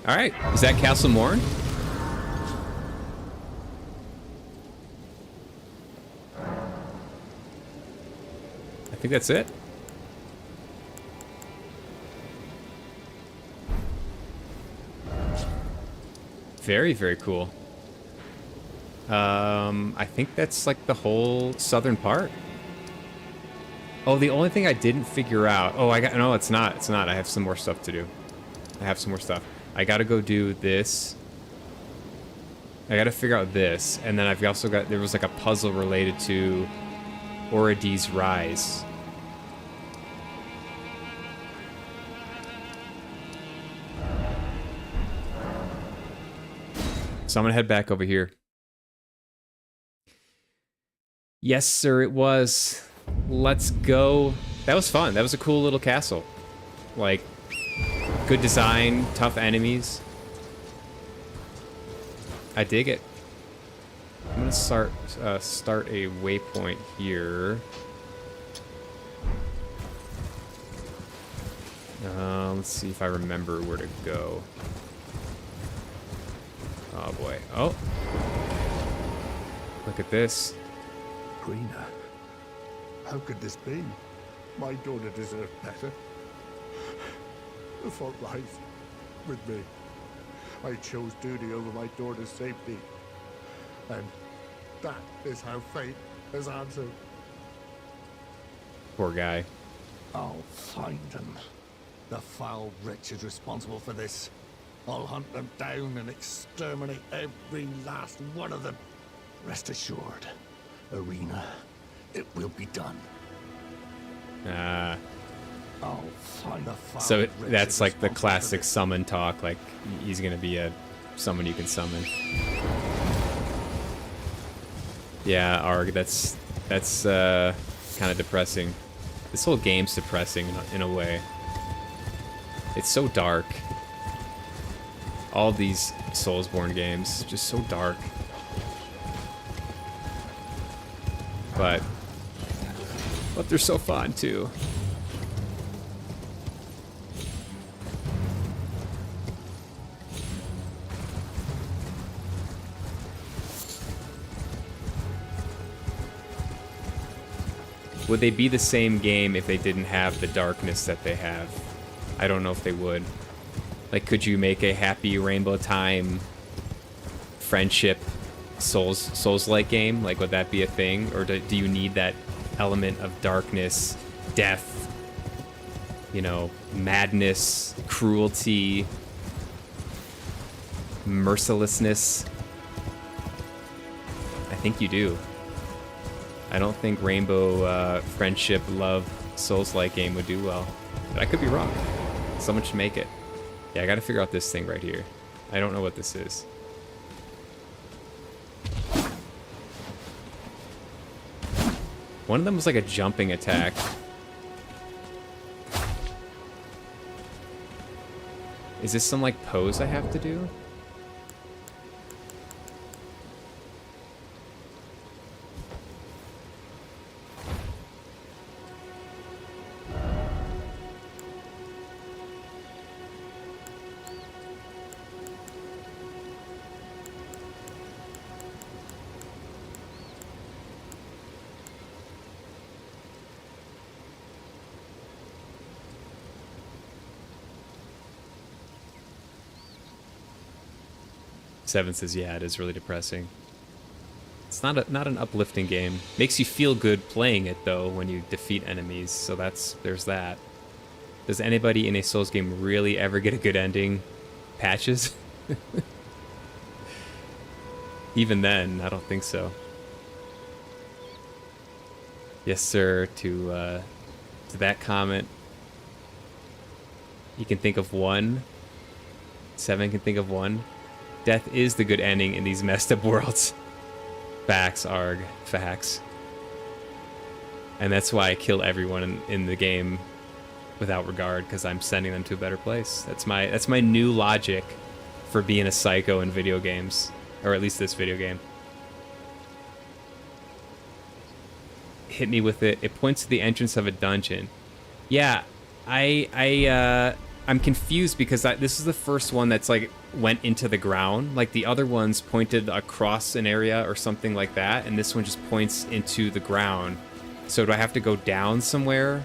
Alright, is that Castle Morn? I think that's it. Very, very cool. I think that's like the whole southern part. Oh, the only thing I didn't figure out... Oh, no, it's not. It's not. I have some more stuff to do. I have some more stuff. I gotta go do this. I gotta figure out this. And then I've also got... There was like a puzzle related to Oridi's Rise. So I'm gonna head back over here. Yes, sir, it was. Let's go. That was fun. That was a cool little castle. Like, good design, tough enemies. I dig it. I'm gonna start a waypoint here. Let's see if I remember where to go. Oh boy. Oh. Look at this. Greener, how could this be? My daughter deserved better. The fault lies with me. I chose duty over my daughter's safety. And that is how fate has answered. Poor guy. I'll find them. The foul wretches responsible for this. I'll hunt them down and exterminate every last one of them. Rest assured, Arena, it will be done. I'll find the foul So that's wretches like the responsible classic for this. summon talk. Like, he's gonna be someone you can summon. Yeah, Arg, that's kind of depressing. This whole game's depressing in a way. It's so dark. All these Soulsborne games, just so dark. But they're so fun too. Would they be the same game if they didn't have the darkness that they have? I don't know if they would. Like, could you make a happy Rainbow Time friendship Souls-like game? Like, would that be a thing? Or do you need that element of darkness, death, you know, madness, cruelty, mercilessness? I think you do. I don't think Rainbow Friendship Love Souls-like game would do well. But I could be wrong. Someone should make it. Yeah, I gotta figure out this thing right here. I don't know what this is. One of them was like a jumping attack. Is this some like pose I have to do? Seven says, yeah, it is really depressing. It's not an uplifting game. Makes you feel good playing it, though, when you defeat enemies, so there's that. Does anybody in a Souls game really ever get a good ending? Patches? Even then, I don't think so. Yes, sir, to that comment. You can think of one. Seven can think of one. Death is the good ending in these messed up worlds. Facts, Arg. Facts. And that's why I kill everyone in the game without regard, because I'm sending them to a better place. That's my new logic for being a psycho in video games. Or at least this video game. Hit me with it. It points to the entrance of a dungeon. Yeah, I'm confused because this is the first one that's like went into the ground. Like the other ones pointed across an area or something like that, and this one just points into the ground. So do I have to go down somewhere?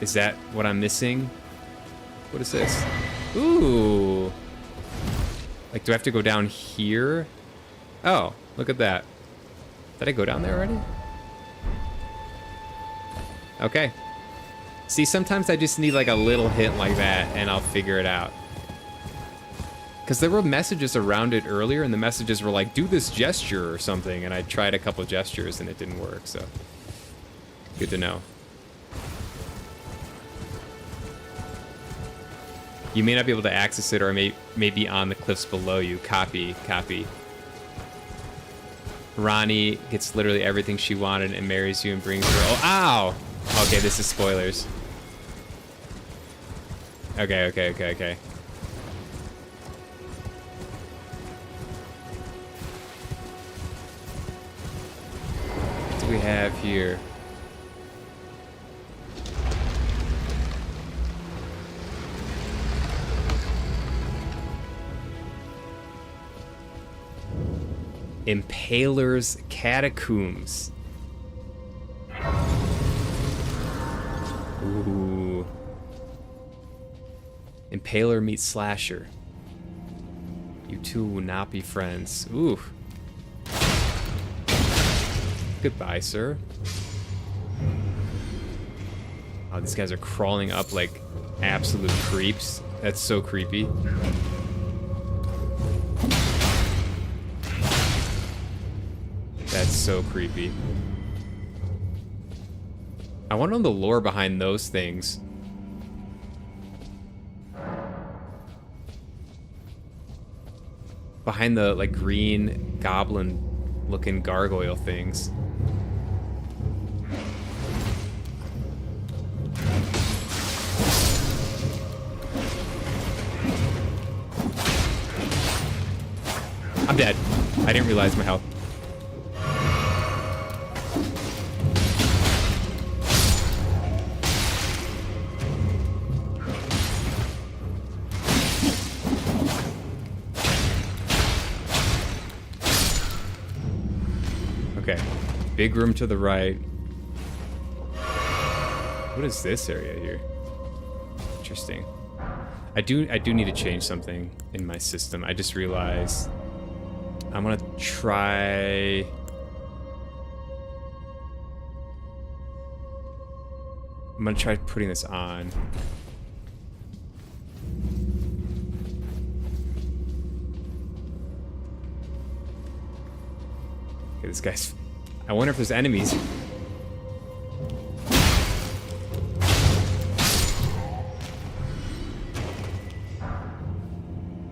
Is that what I'm missing? What is this? Ooh. Like, do I have to go down here? Oh, look at that. Did I go down there already? Okay. See, sometimes I just need like a little hint like that and I'll figure it out. Because there were messages around it earlier and the messages were like, do this gesture or something. And I tried a couple gestures and it didn't work, so. Good to know. You may not be able to access it or may be on the cliffs below you. Copy, copy. Ronnie gets literally everything she wanted and marries you and brings her... Oh, ow! Okay, this is spoilers. Okay. What do we have here? Impaler's Catacombs. Ooh. Impaler meets Slasher. You two will not be friends. Ooh. Goodbye, sir. Oh, these guys are crawling up like absolute creeps. That's so creepy. That's so creepy. I want to know the lore behind those things. Behind the, like, green goblin-looking gargoyle things. I'm dead. I didn't realize my health. Big room to the right. What is this area here? Interesting. I do need to change something in my system. I just realized I'm gonna try. I'm gonna try putting this on. Okay, this guy's. I wonder if there's enemies.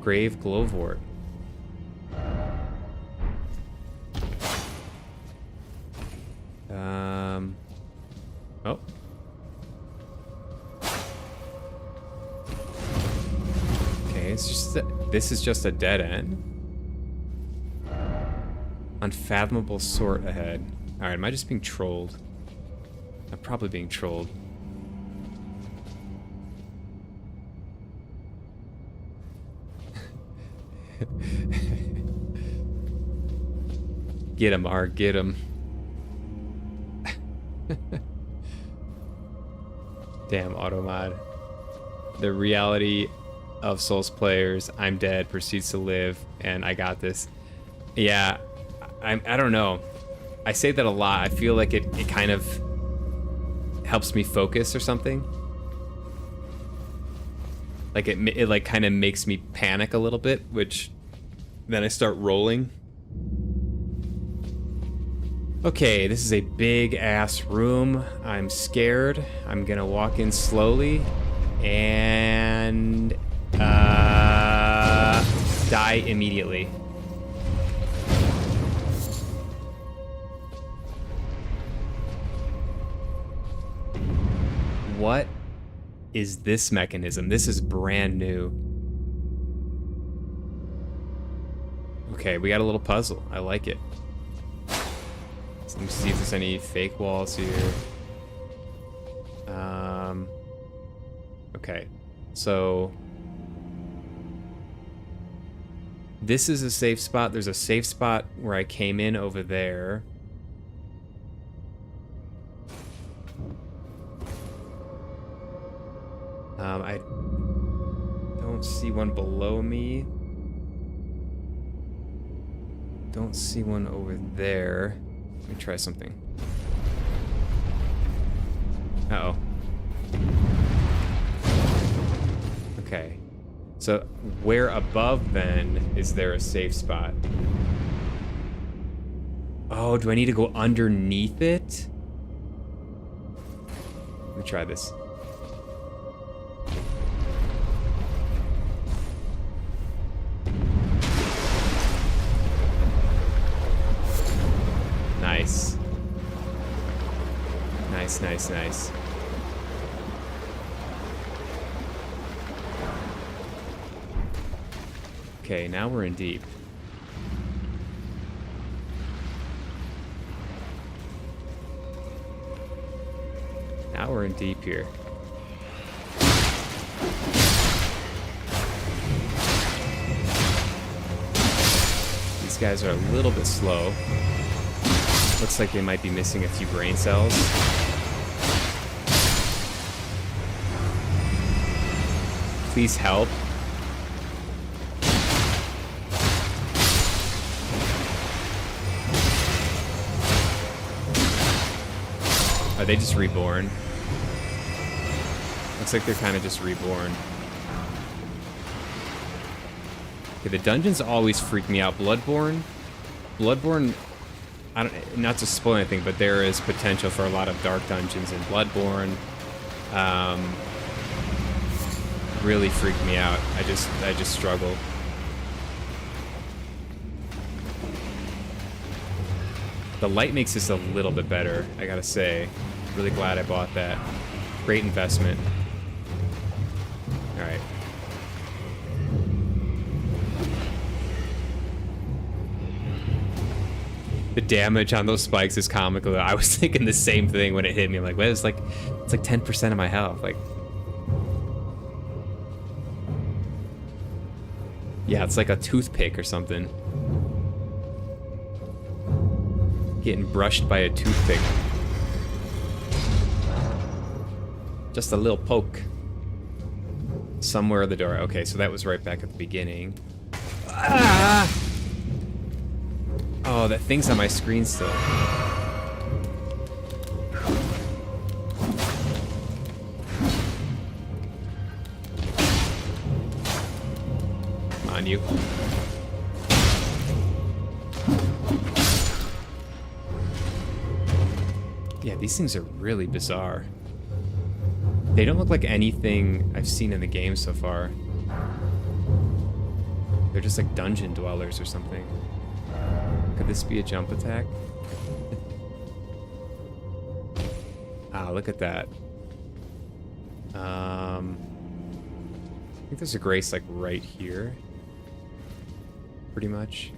Grave Glowvort. Oh. Okay, it's just this is just a dead end. Unfathomable sort ahead. Alright, am I just being trolled? I'm probably being trolled. Get him, R, get him. Damn, automod. The reality of Souls players, I'm dead, proceeds to live, and I got this. Yeah, I don't know. I say that a lot. I feel like it kind of helps me focus or something. Like it like kind of makes me panic a little bit, which then I start rolling. Okay, this is a big ass room. I'm scared. I'm gonna walk in slowly and die immediately. What is this mechanism? This is brand new. Okay, we got a little puzzle. I like it. So let me see if there's any fake walls here. Okay, so this is a safe spot. There's a safe spot where I came in over there. I don't see one below me. Don't see one over there. Let me try something. Uh-oh. Okay. So where above then is there a safe spot? Oh, do I need to go underneath it? Let me try this. Nice. Nice, nice, nice. Okay, now we're in deep. Now we're in deep here. These guys are a little bit slow. Looks like they might be missing a few brain cells. Please help. Are they just reborn? Looks like they're kind of just reborn. Okay, the dungeons always freak me out. Bloodborne, I don't, not to spoil anything, but there is potential for a lot of dark dungeons in Bloodborne. Really freaked me out. I just struggle. The light makes this a little bit better, I gotta say. Really glad I bought that. Great investment. All right. The damage on those spikes is comical. I was thinking the same thing when it hit me. I'm like, well, it's like 10% of my health. Like, yeah, it's like a toothpick or something. getting brushed by a toothpick. Just a little poke. Somewhere the door. Okay, so that was right back at the beginning. Ah! Oh, that thing's on my screen still. Come on, you. Yeah, these things are really bizarre. They don't look like anything I've seen in the game so far. They're just like dungeon dwellers or something. Could this be a jump attack? Ah, look at that. I think there's a grace like right here. Pretty much.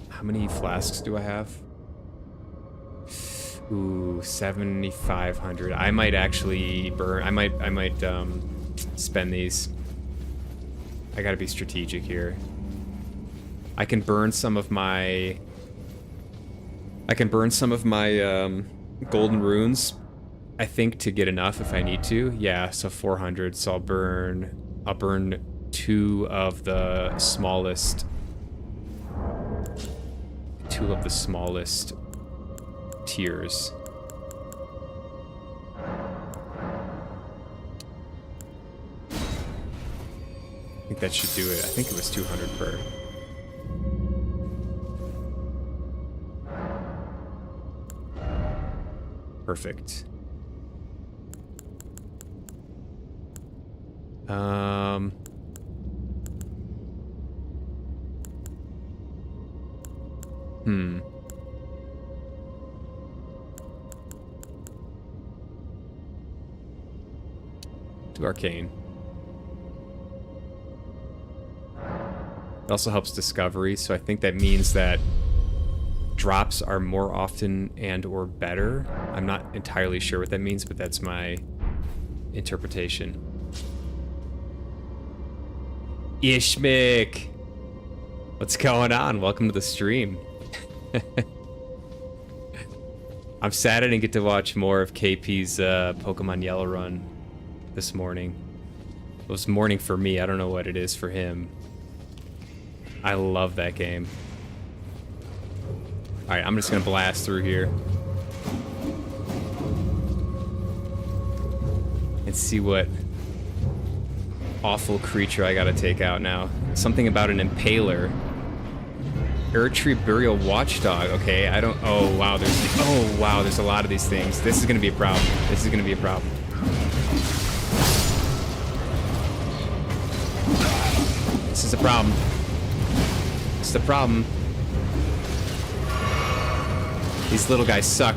How many flasks do I have? Ooh, 7,500. I might actually burn. I might spend these. I gotta be strategic here. I can burn some of my. Golden runes. I think to get enough if I need to. Yeah, so 400. So I'll burn 2 of the smallest. 2 of the smallest tiers. I think that should do it. I think it was 200 per. Perfect. To arcane. It also helps discovery, so I think that means that drops are more often and or better. I'm not entirely sure what that means, but that's my interpretation. Ishmik! What's going on? Welcome to the stream. I'm sad I didn't get to watch more of KP's Pokemon Yellow run this morning. It was morning for me. I don't know what it is for him. I love that game. Alright, I'm just gonna blast through here. And see what awful creature I gotta take out now. Something about an impaler. Erdtree Burial Watchdog. Okay, I don't... Oh, wow, there's a lot of these things. This is gonna be a problem. This is gonna be a problem. This is a problem. This is the problem. These little guys suck.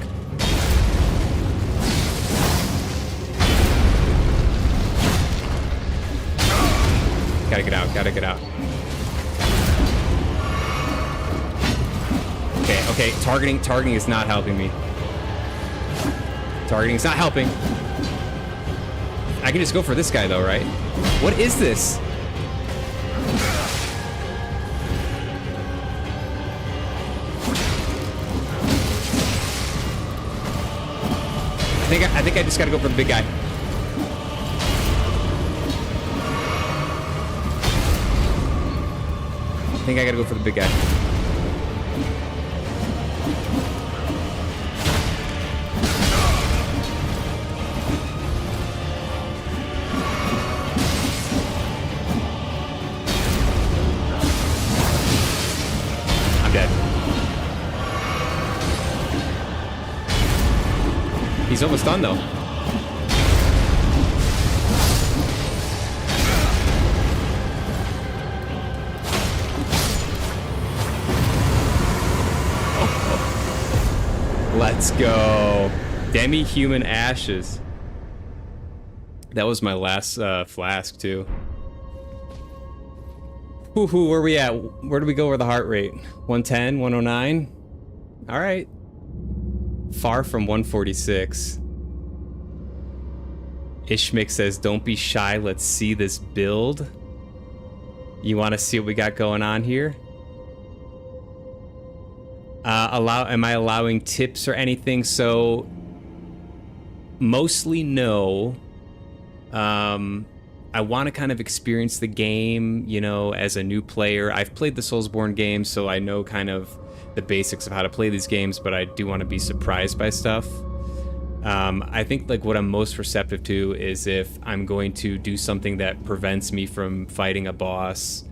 Gotta get out, gotta get out. Okay, targeting is not helping me. Targeting is not helping. I can just go for this guy though, right? What is this? I think I just gotta go for the big guy. I think I gotta go for the big guy. I'm dead. He's almost done though. Let's go. Demi-human ashes. That was my last flask too. Woohoo, where we at? Where do we go with the heart rate? 110, 109? All right. Far from 146. Ishmik says, don't be shy, let's see this build. You want to see what we got going on here? Am I allowing tips or anything? So mostly no. I want to kind of experience the game, you know, as a new player. I've played the Soulsborne games, so I know kind of the basics of how to play these games, but I do want to be surprised by stuff. I think like what I'm most receptive to is if I'm going to do something that prevents me from fighting a boss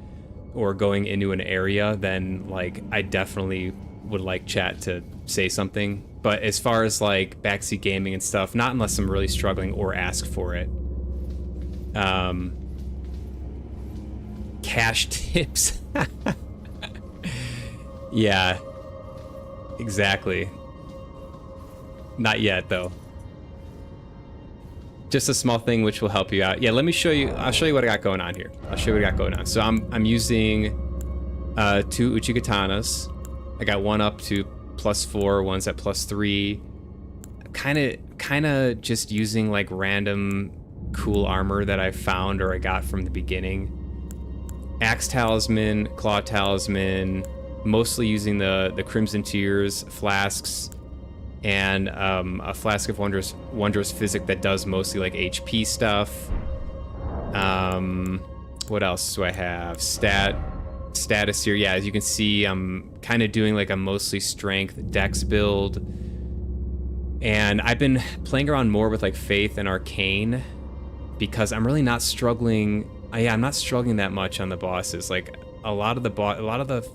or going into an area, then like I definitely would like chat to say something. But as far as like backseat gaming and stuff, not unless I'm really struggling or ask for it. Cash tips. Yeah, exactly. Not yet though. Just a small thing which will help you out. Yeah, let me show you. I'll show you what I got going on here. I'll show you what I got going on. So I'm using 2 Uchikatanas. I got one up to +4, one's at +3. Kind of just using like random cool armor that I found or I got from the beginning. Axe Talisman, Claw Talisman, mostly using the Crimson Tears flasks, and a Flask of Wondrous Physic that does mostly like HP stuff. What else do I have? Status here. Yeah, as you can see, I'm kind of doing like a mostly strength dex build. And I've been playing around more with like Faith and Arcane because I'm really not struggling. I'm not struggling that much on the bosses. Like a lot of the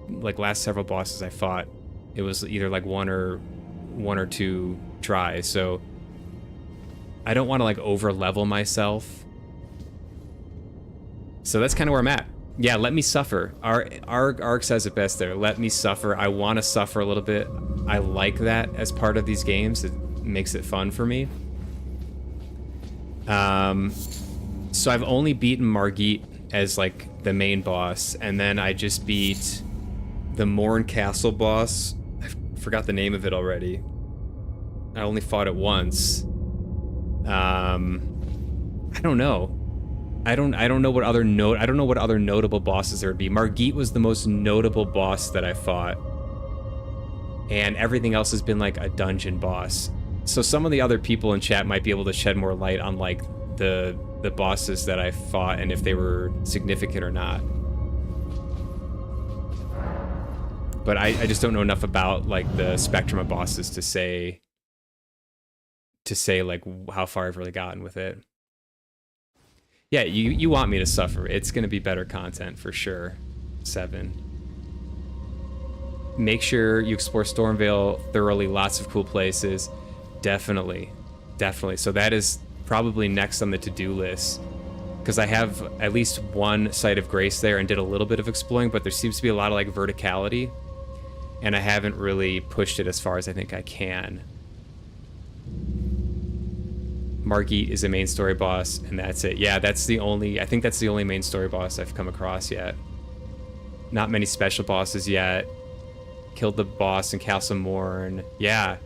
like last several bosses I fought, it was either like one or two tries. So I don't want to like over level myself. So that's kind of where I'm at. Yeah, let me suffer. Ark says it best there. Let me suffer. I want to suffer a little bit. I like that as part of these games. It makes it fun for me. So I've only beaten Margit as like the main boss, and then I just beat the Morn Castle boss. I forgot the name of it already. I only fought it once. I don't know. I don't know what other notable bosses there would be. Margit was the most notable boss that I fought, and everything else has been like a dungeon boss. So some of the other people in chat might be able to shed more light on like the bosses that I fought and if they were significant or not. But I just don't know enough about like the spectrum of bosses to say like how far I've really gotten with it. Yeah, you want me to suffer. It's going to be better content for sure. 7. Make sure you explore Stormvale thoroughly. Lots of cool places. Definitely. So that is probably next on the to-do list. Because I have at least one Site of Grace there and did a little bit of exploring, but there seems to be a lot of like verticality. And I haven't really pushed it as far as I think I can. Margit is a main story boss, and that's it. Yeah, I think that's the only main story boss I've come across yet. Not many special bosses yet. Killed the boss in Castle Morn. Yeah.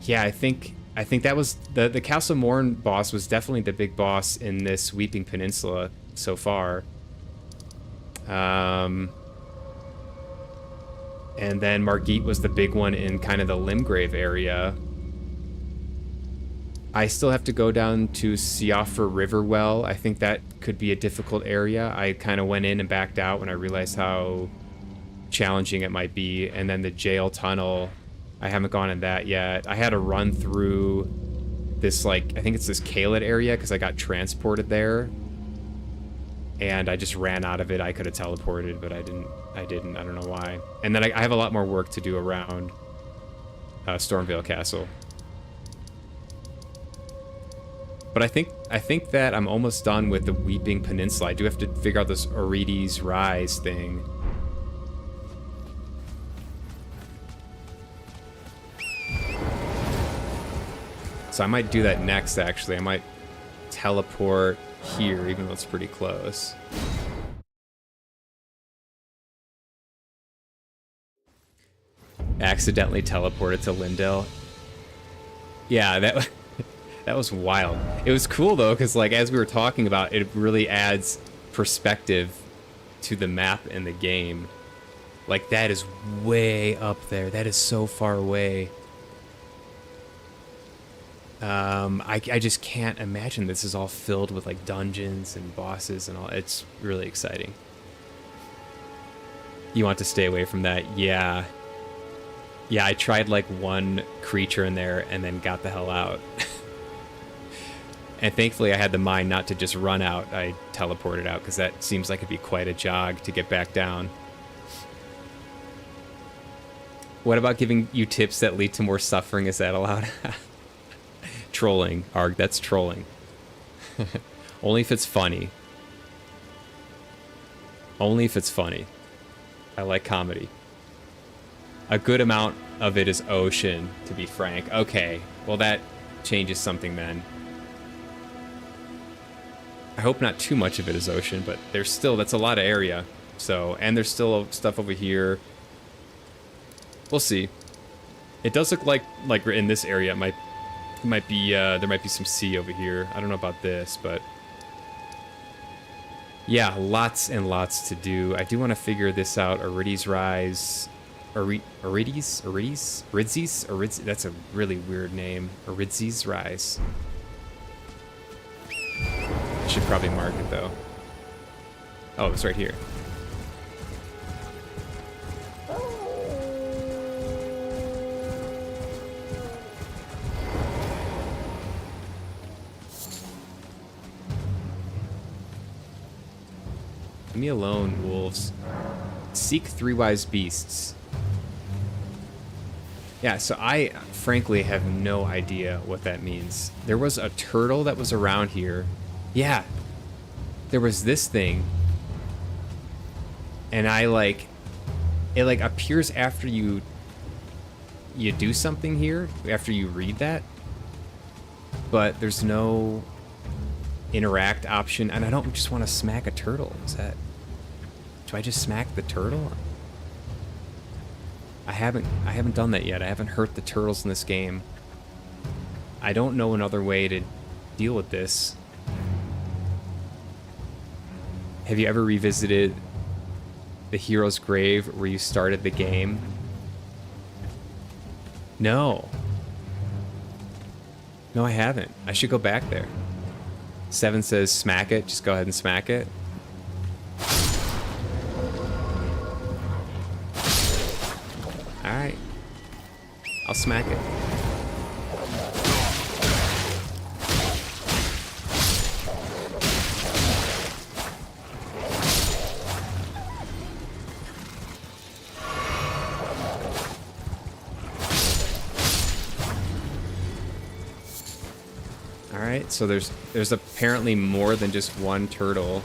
Yeah, I think that was the Castle Morn boss was definitely the big boss in this Weeping Peninsula so far. And then Margit was the big one in kind of the Limgrave area. I still have to go down to Siofra Riverwell. I think that could be a difficult area. I kind of went in and backed out when I realized how challenging it might be. And then the jail tunnel, I haven't gone in that yet. I had to run through this, like, I think it's this Kalit area because I got transported there. And I just ran out of it. I could have teleported, but I didn't. I don't know why. And then I have a lot more work to do around Stormvale Castle. But I think that I'm almost done with the Weeping Peninsula. I do have to figure out this Orides Rise thing. So I might do that next, actually. I might teleport here, even though it's pretty close. Accidentally teleported to Lindell. Yeah, that was wild. It was cool though, because like as we were talking about, it really adds perspective to the map in the game. Like, that is way up there. That is so far away. I just can't imagine this is all filled with like dungeons and bosses and all. It's really exciting. You want to stay away from that? Yeah. Yeah, I tried like one creature in there and then got the hell out. And thankfully I had the mind not to just run out. I teleported out because that seems like it'd be quite a jog to get back down. What about giving you tips that lead to more suffering? Is that allowed? Trolling, Arg, that's trolling. Only if it's funny. Only if it's funny. I like comedy. A good amount of it is ocean, to be frank. Okay, well that changes something then. I hope not too much of it is ocean, but there's still, that's a lot of area. So, and there's still stuff over here. We'll see. It does look like in this area it might be there might be some sea over here. I don't know about this, but yeah, lots and lots to do. I do want to figure this out. Arides Rise, Aridzes. That's a really weird name. Aridzes Rise. I should probably mark it though. Oh, it's right here. Leave me alone, wolves. Seek three wise beasts. Yeah, so I frankly have no idea what that means. There was a turtle that was around here. Yeah. There was this thing. And it like appears after you do something here, after you read that. But there's no interact option, and I don't just want to smack a turtle. Is that... Do I just smack the turtle? I haven't done that yet. I haven't hurt the turtles in this game. I don't know another way to deal with this. Have you ever revisited the hero's grave where you started the game? No. No, I haven't. I should go back there. Seven says smack it. Just go ahead and smack it. Alright. I'll smack it. Alright, so there's apparently more than just one turtle.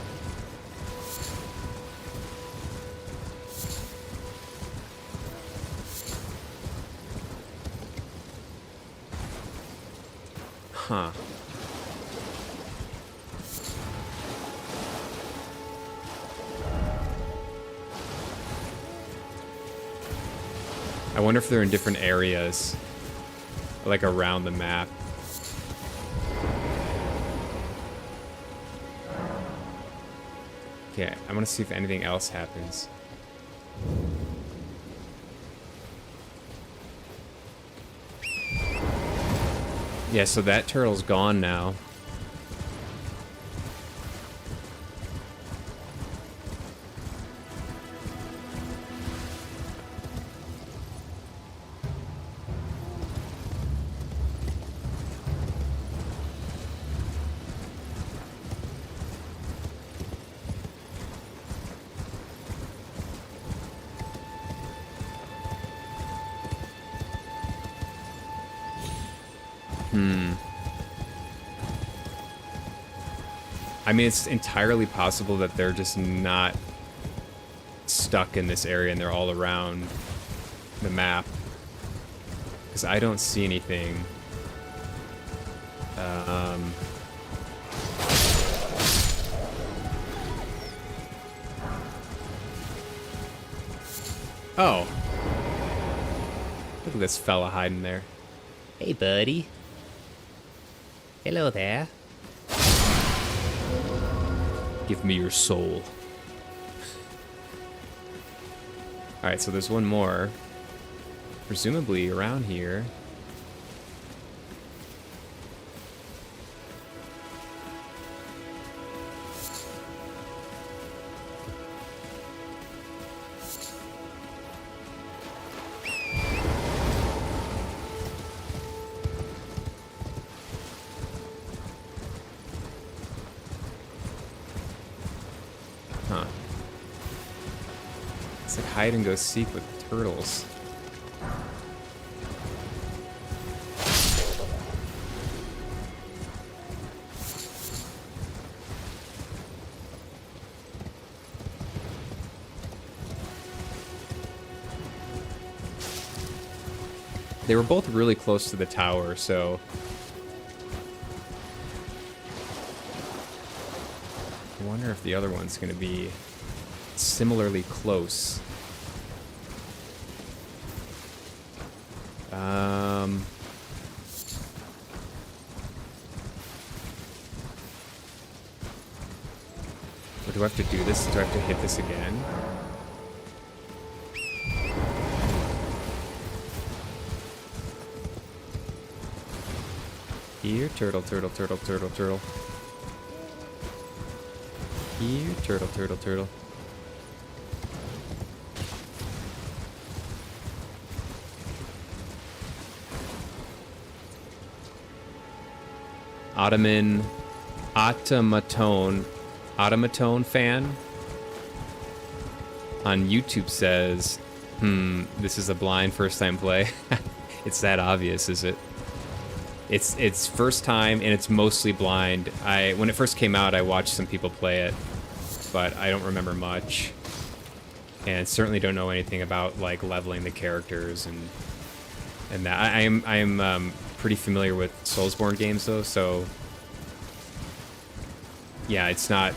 Huh. I wonder if they're in different areas, like around the map. Okay, I want to see if anything else happens. Yeah, so that turtle's gone now. I mean, it's entirely possible that they're just not stuck in this area and they're all around the map. Because I don't see anything. Oh. Look at this fella hiding there. Hey, buddy. Hello there. Give me your soul. Alright, so there's one more. Presumably around here. Huh. It's like hide and go seek with turtles. They were both really close to the tower, so I wonder if the other one's going to be similarly close. Or do I have to do this? Do I have to hit this again? Here, turtle, turtle, turtle, turtle, turtle. Here, turtle, turtle, turtle. Automaton fan on YouTube says, this is a blind first time play. It's that obvious, is it? It's first time and it's mostly blind. When it first came out, I watched some people play it, but I don't remember much. And certainly don't know anything about like leveling the characters and that. I am pretty familiar with Soulsborne games though, so yeah, it's not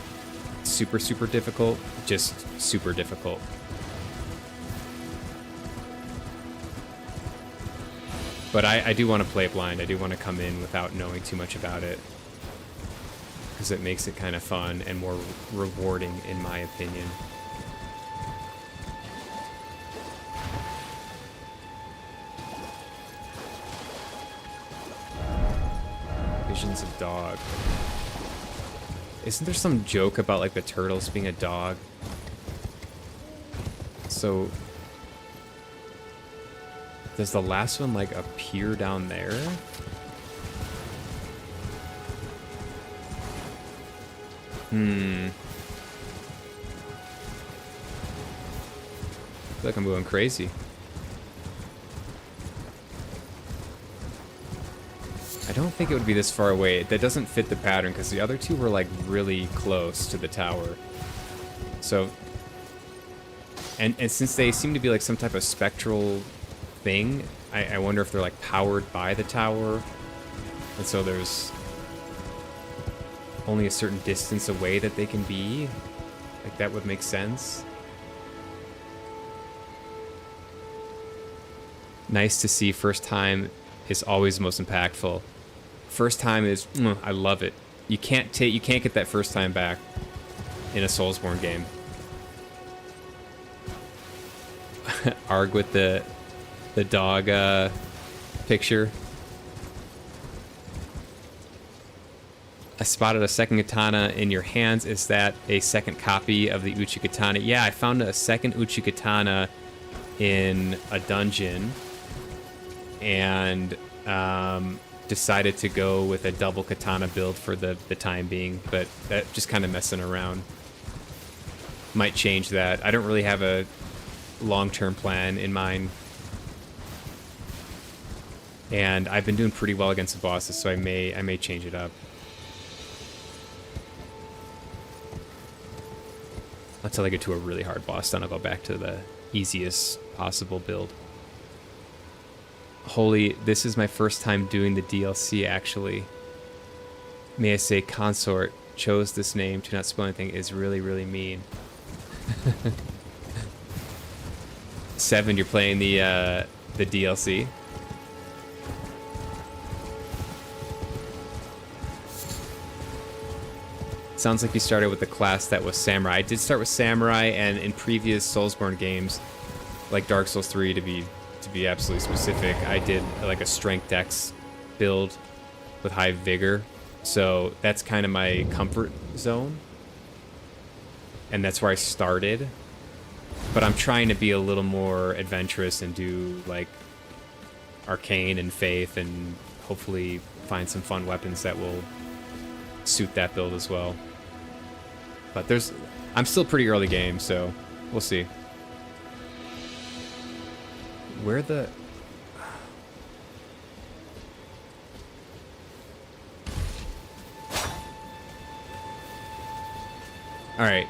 super difficult, just super difficult. But I do want to play it blind. I do want to come in without knowing too much about it, because it makes it kind of fun and more rewarding, in my opinion. Visions of dog. Isn't there some joke about like the turtles being a dog? So does the last one like appear down there? I feel like I'm going crazy. I don't think it would be this far away. That doesn't fit the pattern because the other two were like really close to the tower. So, and since they seem to be like some type of spectral thing, I wonder if they're like powered by the tower, and so there's only a certain distance away that they can be. Like that would make sense. Nice to see. First time is always the most impactful. First time is, I love it. You can't get that first time back in a Soulsborne game. Arg with the dog picture. I spotted a second katana in your hands. Is that a second copy of the Uchi katana? Yeah, I found a second Uchi katana in a dungeon, and decided to go with a double katana build for the time being, but that just kind of messing around. Might change that. I don't really have a long-term plan in mind, and I've been doing pretty well against the bosses, so I may change it up. Until I get to a really hard boss, then I'll go back to the easiest possible build. Holy, this is my first time doing the DLC, actually. May I say, Consort chose this name to not spoil anything is really, really mean. 7, you're playing the DLC. Sounds like you started with the class that was Samurai. I did start with Samurai, and in previous Soulsborne games, like Dark Souls 3 to be absolutely specific. I did like a strength dex build with high vigor, so that's kind of my comfort zone, and that's where I started. But I'm trying to be a little more adventurous and do like arcane and faith, and hopefully find some fun weapons that will suit that build as well. But I'm still pretty early game, so we'll see. Where the... Alright.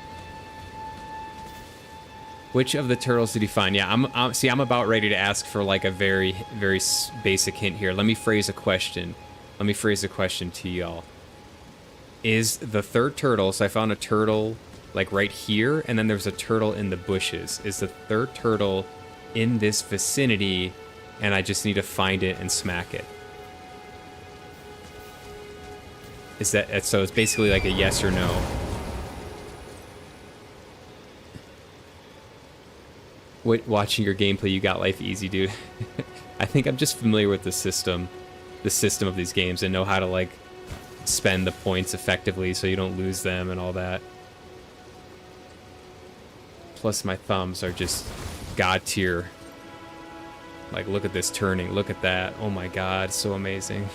Which of the turtles did he find? Yeah, I'm about ready to ask for like a very, very basic hint here. Let me phrase a question. Let me phrase a question to y'all. Is the third turtle, so I found a turtle like right here, and then there's a turtle in the bushes. Is the third turtle in this vicinity, and I just need to find it and smack it? Is that, so it's basically like a yes or no. Watching your gameplay, you got life easy, dude. I think I'm just familiar with the system of these games, and know how to like spend the points effectively so you don't lose them and all that. Plus my thumbs are just god tier. Like, look at this turning, look at that. Oh my god, so amazing.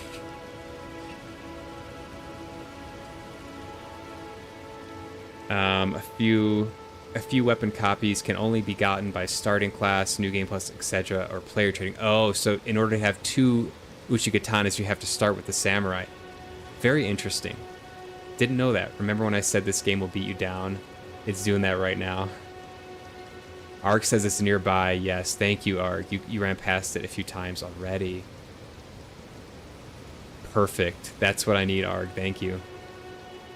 A few weapon copies can only be gotten by starting class, new game plus, etc., or player trading. Oh, so in order to have 2 Uchikatanas, you have to start with the samurai. Very interesting. Didn't know that. Remember when I said this game will beat you down? It's doing that right now. Arg says it's nearby. Yes, thank you, Arg. You ran past it a few times already. Perfect. That's what I need, Arg. Thank you.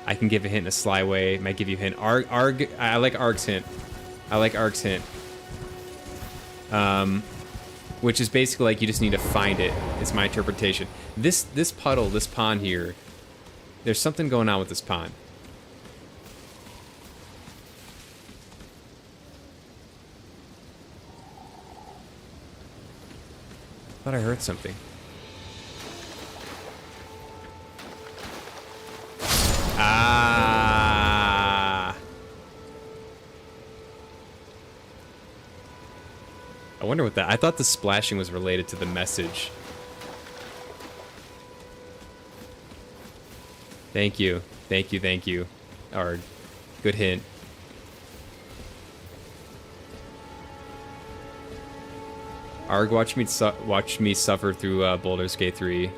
I can give a hint in a sly way. Might give you a hint. Arg, I like Arg's hint. I like Arg's hint. Which is basically like you just need to find it. It's my interpretation. This puddle, this pond here, there's something going on with this pond. Thought I heard something. Ah. I wonder what that... I thought the splashing was related to the message. Thank you. Thank you, thank you. Arg. Good hint. Arg watched me suffer through Baldur's Gate 3.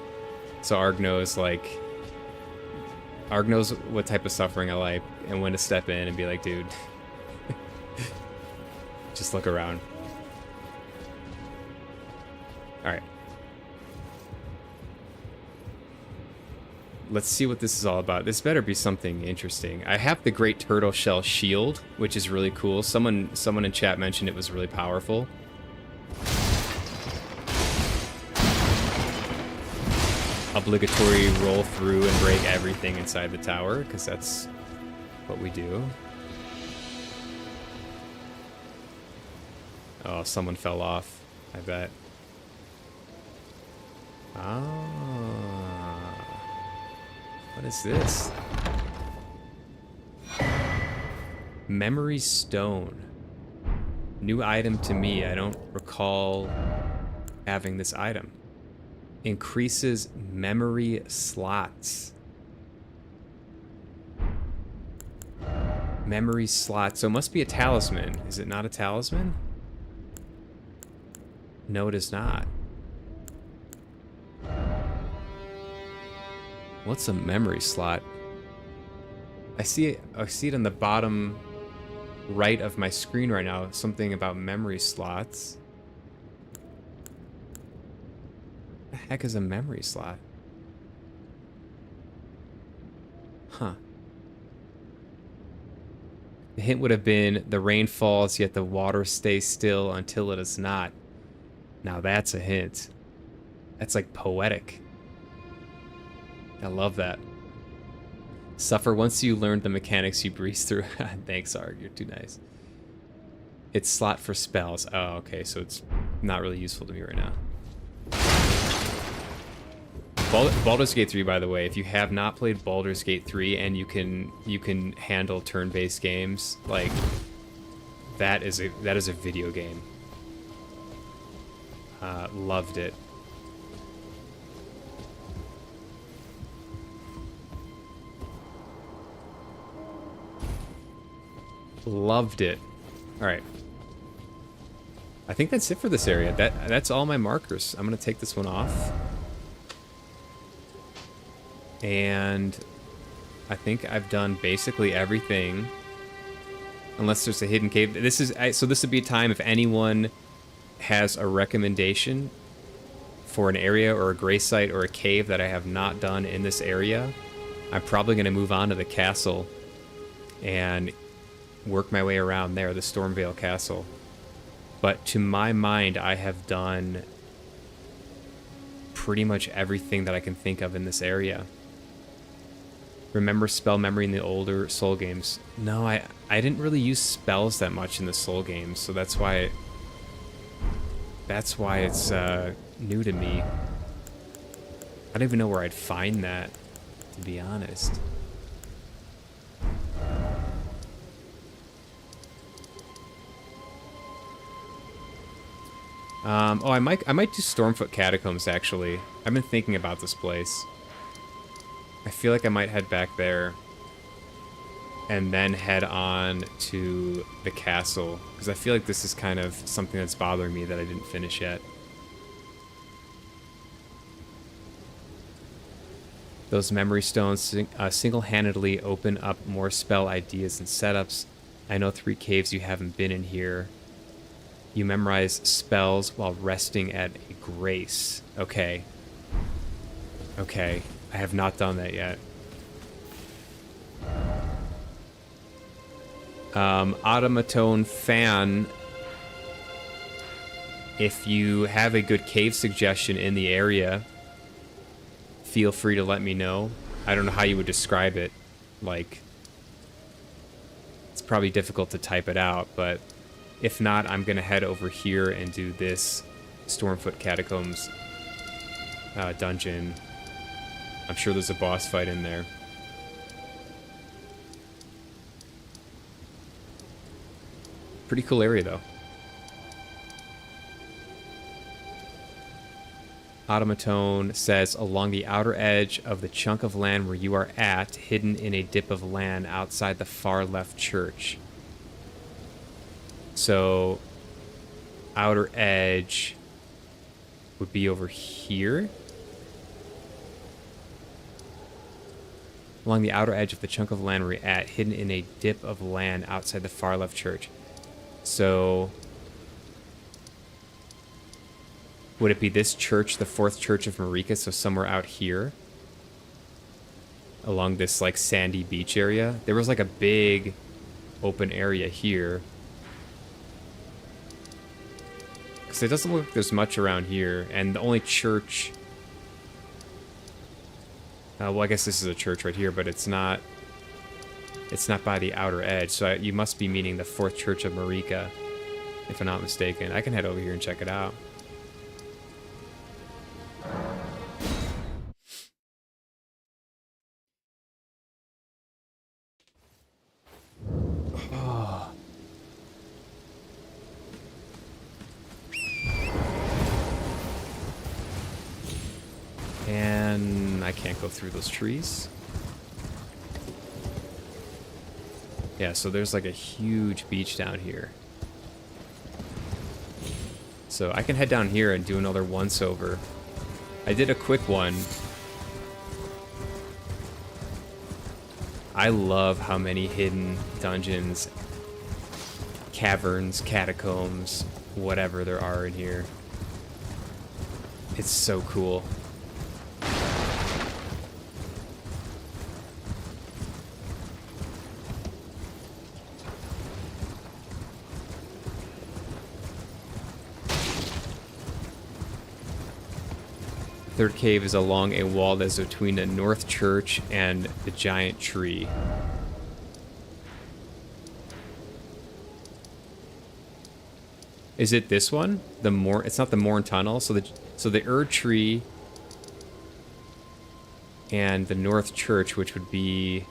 So Arg knows, like... Arg knows what type of suffering I like and when to step in and be like, dude. Just look around. Alright. Let's see what this is all about. This better be something interesting. I have the Great Turtle Shell Shield, which is really cool. Someone in chat mentioned it was really powerful. Obligatory roll through and break everything inside the tower, because that's what we do. Oh, someone fell off, I bet. Ah. What is this? Memory Stone. New item to me. I don't recall having this item. Increases memory slots. Memory slot. So it must be a talisman. Is it not a talisman? No, it is not. What's a memory slot? I see it on the bottom right of my screen right now. Something about memory slots. What the heck is a memory slot? Huh. The hint would have been the rain falls, yet the water stays still until it is not. Now that's a hint. That's like poetic. I love that. Suffer once you learn the mechanics you breeze through. Thanks, Arg. You're too nice. It's slot for spells. Oh, okay, so it's not really useful to me right now. Baldur's Gate 3, by the way, if you have not played Baldur's Gate 3 and you can handle turn-based games, like that is a video game. Loved it. Loved it. All right. I think that's it for this area. That's all my markers. I'm gonna take this one off. And I think I've done basically everything. Unless there's a hidden cave. So this would be a time if anyone has a recommendation for an area or a gray site or a cave that I have not done in this area. I'm probably going to move on to the castle and work my way around there, the Stormvale Castle. But to my mind, I have done pretty much everything that I can think of in this area. Remember spell memory in the older Soul games? No, I didn't really use spells that much in the Soul games, so that's why it's new to me. I don't even know where I'd find that, to be honest. Oh, I might do Stormfoot Catacombs, actually. I've been thinking about this place. I feel like I might head back there and then head on to the castle, because I feel like this is kind of something that's bothering me that I didn't finish yet. Those memory stones single-handedly open up more spell ideas and setups. I know 3 caves you haven't been in here. You memorize spells while resting at a grace. Okay. Okay. I have not done that yet. Automaton fan, if you have a good cave suggestion in the area, feel free to let me know. I don't know how you would describe it. Like, it's probably difficult to type it out, but if not, I'm going to head over here and do this Stormfoot Catacombs dungeon. I'm sure there's a boss fight in there. Pretty cool area, though. Automaton says, along the outer edge of the chunk of land where you are at, hidden in a dip of land outside the far left church. So, outer edge would be over here. Along the outer edge of the chunk of land where you're at, hidden in a dip of land outside the far left church. So, would it be this church, the 4th church of Marika, so somewhere out here? Along this, like, sandy beach area? There was, like, a big open area here. Because it doesn't look like there's much around here. And the only church... well, I guess this is a church right here, but it's not by the outer edge. So you must be meaning the 4th church of Marika, if I'm not mistaken. I can head over here and check it out. And I can't go through those trees. Yeah, so there's like a huge beach down here. So I can head down here and do another once-over. I did a quick one. I love how many hidden dungeons, caverns, catacombs, whatever there are in here. It's so cool. Third cave is along a wall that's between the north church and the giant tree. Is it this one? The Morn? It's not the Morn Tunnel. So the Erd Tree and the North Church, which would be...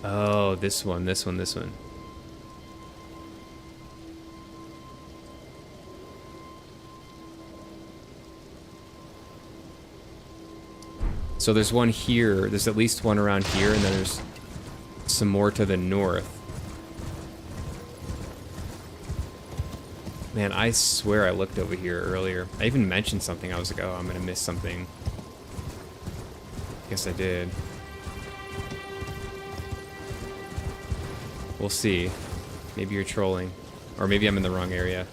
Oh, this one, this one, this one. So there's one here. There's at least one around here, and then there's some more to the north. Man, I swear I looked over here earlier. I even mentioned something. I was like, oh, I'm gonna miss something. Guess I did. We'll see. Maybe you're trolling. Or maybe I'm in the wrong area.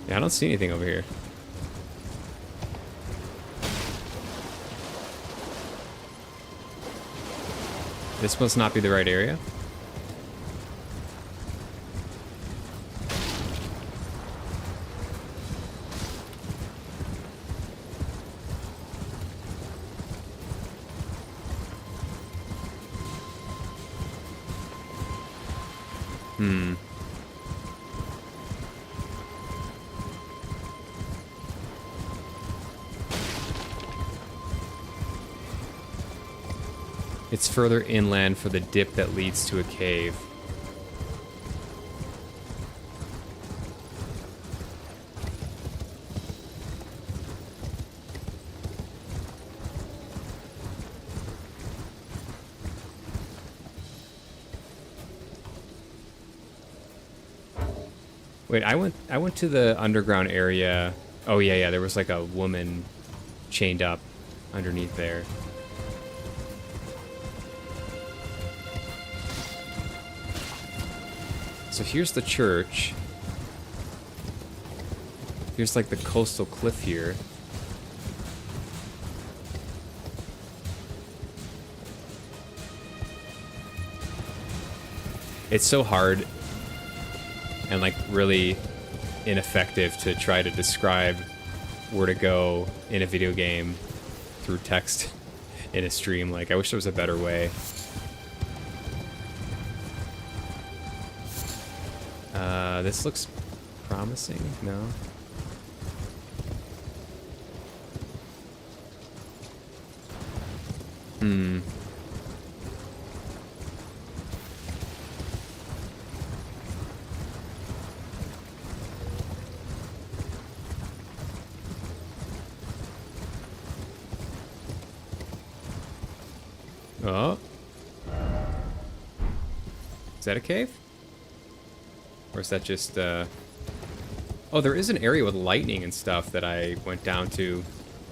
Yeah, I don't see anything over here. This must not be the right area. It's further inland for the dip that leads to a cave. Wait, I went to the underground area. Oh yeah, there was like a woman chained up underneath there. So here's the church. Here's like the coastal cliff here. It's so hard and like really ineffective to try to describe where to go in a video game through text in a stream. Like, I wish there was a better way. This looks promising. No. Oh. Is that a cave? Or is that just, Oh, there is an area with lightning and stuff that I went down to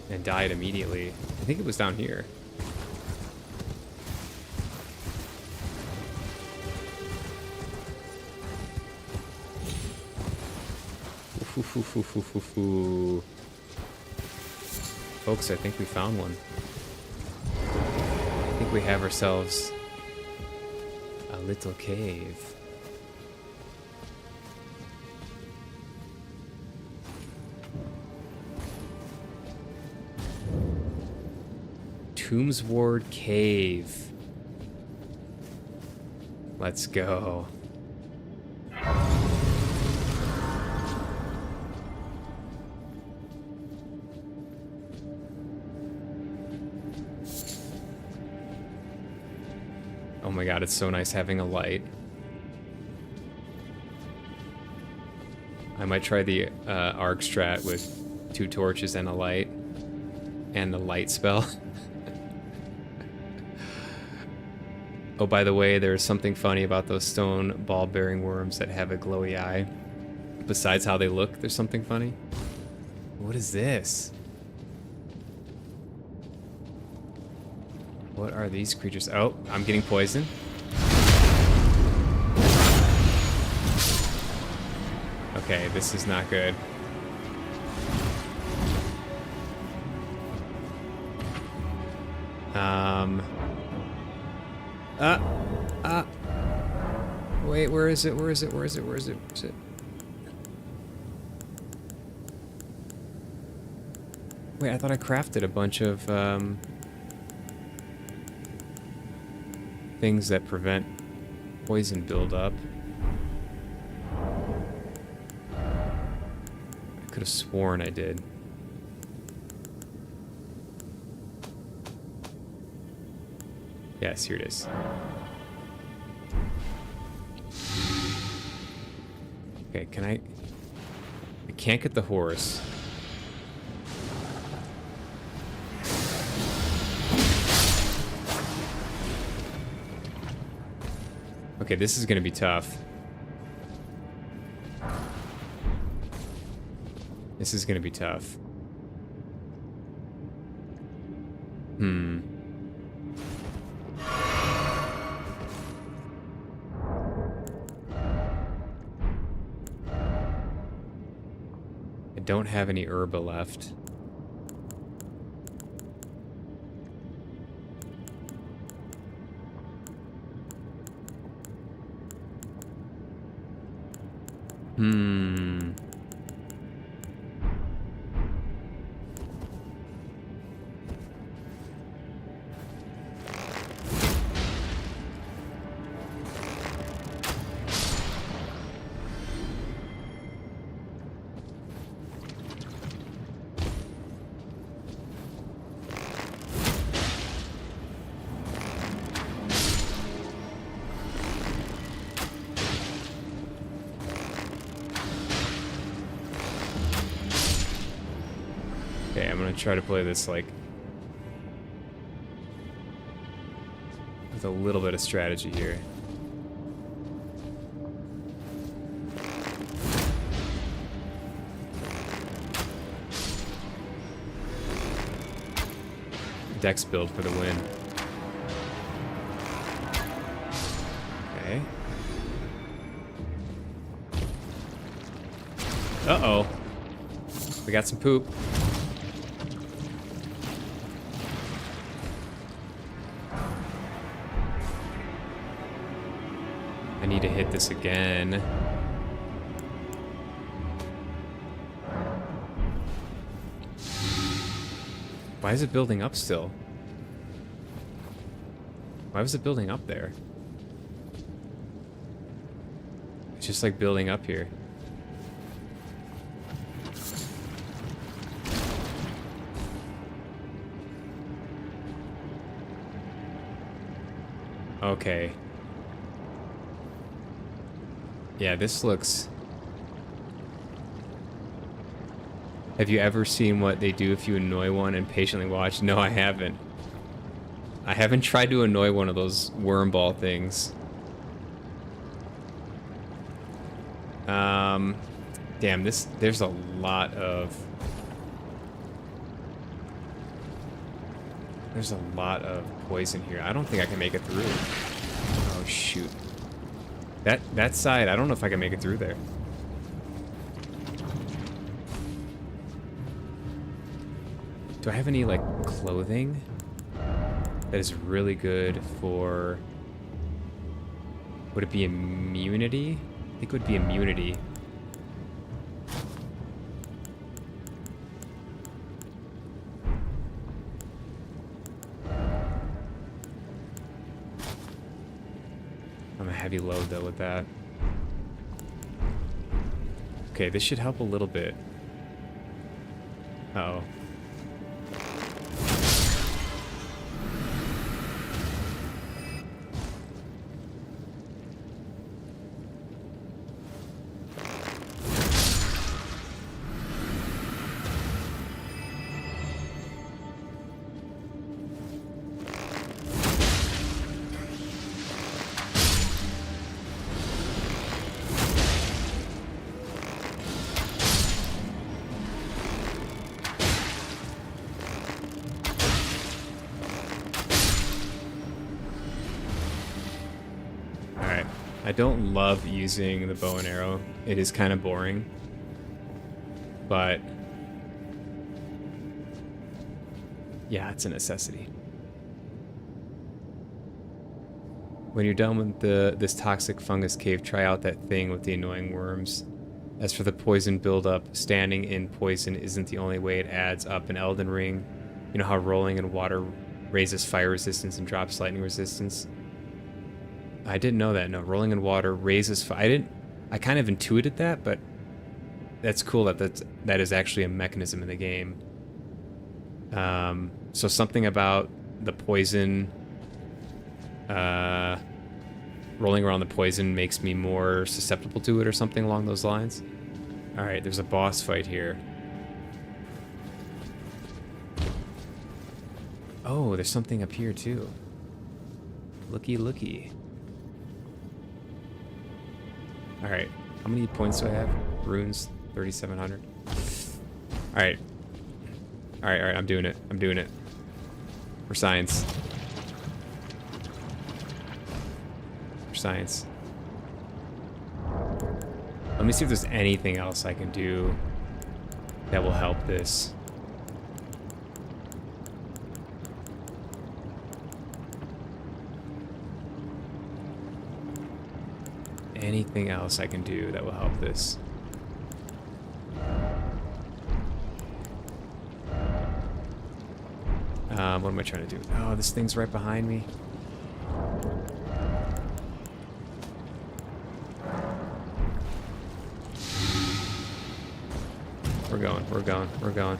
and died immediately. I think it was down here. Folks, I think we found one. I think we have ourselves a little cave. Tombsward Cave. Let's go. Oh my god, it's so nice having a light. I might try the arc strat with 2 torches and a light. And the light spell. Oh, by the way, there's something funny about those stone ball-bearing worms that have a glowy eye. Besides how they look, there's something funny. What is this? What are these creatures? Oh, I'm getting poisoned. Okay, this is not good. Wait, where is it? Where is it? Where is it? Where is it? Where is it? Wait, I thought I crafted a bunch of things that prevent poison buildup. I could have sworn I did. Yes, here it is. Okay, can I can't get the horse. Okay, this is gonna be tough. This is gonna be tough. I don't have any herba left. Okay, I'm gonna try to play this like with a little bit of strategy here. Dex build for the win. Okay. Uh-oh. We got some poop. I need to hit this again. Why is it building up still? Why was it building up there? It's just like building up here. Okay. Yeah, this looks... Have you ever seen what they do if you annoy one and patiently watch? No, I haven't. I haven't tried to annoy one of those worm ball things. Damn, there's a lot of... There's a lot of poison here. I don't think I can make it through. Oh, shoot. That side, I don't know if I can make it through there. Do I have any, like, clothing that is really good for... Would it be immunity? I think it would be immunity. I'm a heavy load, though, with that. Okay, this should help a little bit. Uh-oh. I don't love using the bow and arrow. It is kind of boring. But yeah, it's a necessity. When you're done with this toxic fungus cave, try out that thing with the annoying worms. As for the poison buildup, standing in poison isn't the only way it adds up in Elden Ring. You know how rolling in water raises fire resistance and drops lightning resistance? I didn't know that. No, rolling in water raises fire. I kind of intuited that, but that's cool that is actually a mechanism in the game. So something about the poison, rolling around the poison makes me more susceptible to it or something along those lines. All right, there's a boss fight here. Oh, there's something up here too. Looky, looky. All right, how many points do I have? Runes, 3,700. All right. All right, I'm doing it. I'm doing it. For science. For science. Let me see if there's anything else I can do that will help this. Anything else I can do that will help this. What am I trying to do? Oh, this thing's right behind me. We're going, we're going, we're going.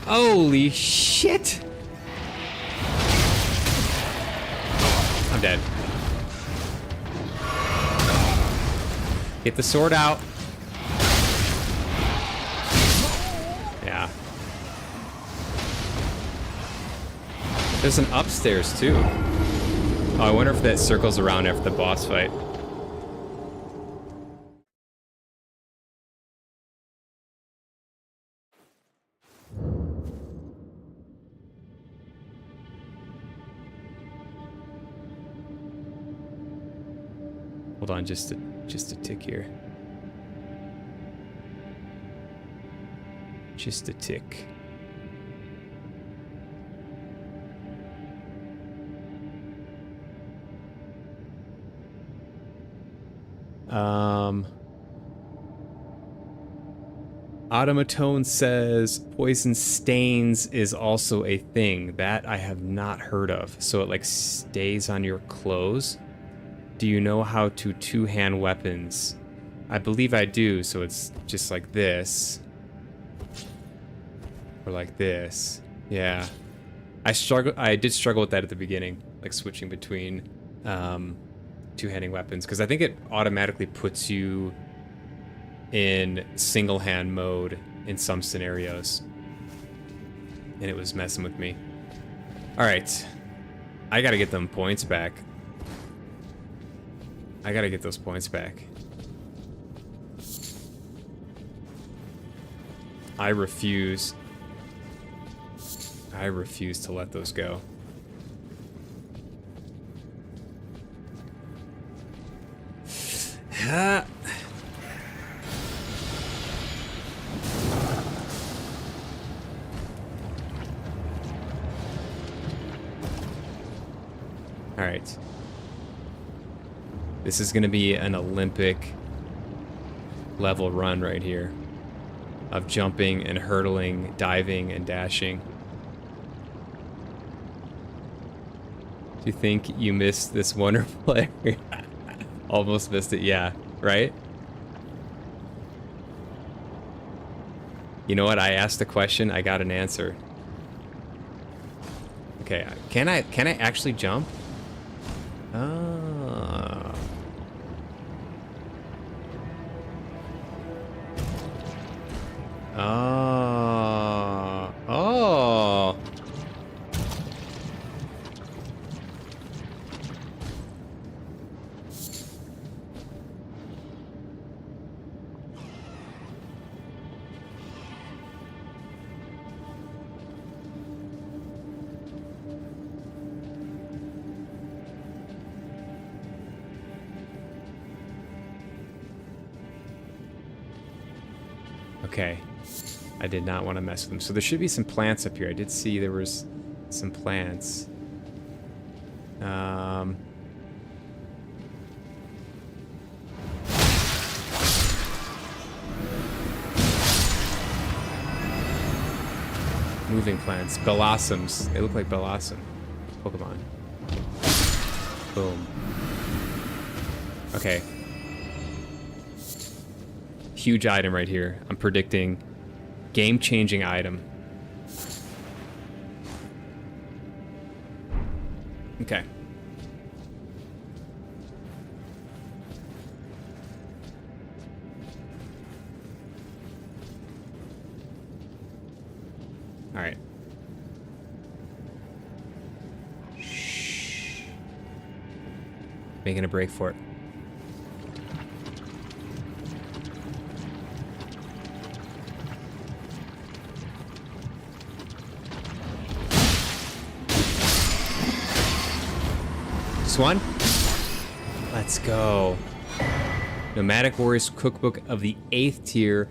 Holy shit! I'm dead. Get the sword out. Yeah. There's an upstairs too. Oh, I wonder if that circles around after the boss fight. Hold on, just a tick here. Just a tick. Automatone says poison stains is also a thing. That I have not heard of. So it like stays on your clothes. Do you know how to two-hand weapons? I believe I do, so it's just like this. Or like this. Yeah. I did struggle with that at the beginning, like switching between two-handing weapons, because I think it automatically puts you in single-hand mode in some scenarios. And it was messing with me. Alright. I gotta get them points back. I gotta get those points back. I refuse to let those go. Ah. All right. This is going to be an Olympic level run right here of jumping and hurdling, diving and dashing. Do you think you missed this Wonder player? Almost missed it, yeah, right? You know what? I asked a question, I got an answer. Okay, can I actually jump? Oh. Oh. Oh. Okay. I did not want to mess with them. So there should be some plants up here. I did see there was some plants. Moving plants. Blossoms. They look like blossom. Pokemon. Boom. Okay. Huge item right here. I'm predicting game-changing item. Okay. All right. Shh. Making a break for it. One. Let's go. Nomadic Warriors Cookbook of the 8th tier.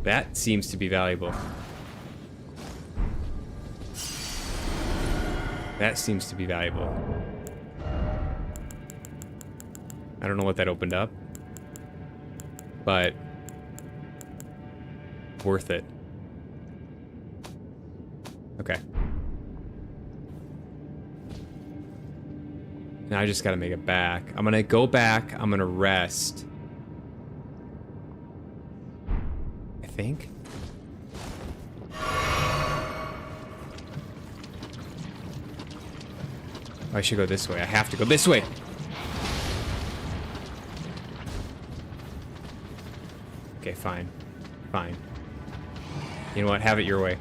That seems to be valuable. That seems to be valuable. I don't know what that opened up, but worth it. Okay. Now I just gotta make it back. I'm gonna go back. I'm gonna rest. I think. I should go this way. I have to go this way. Okay, fine. Fine. You know what? Have it your way.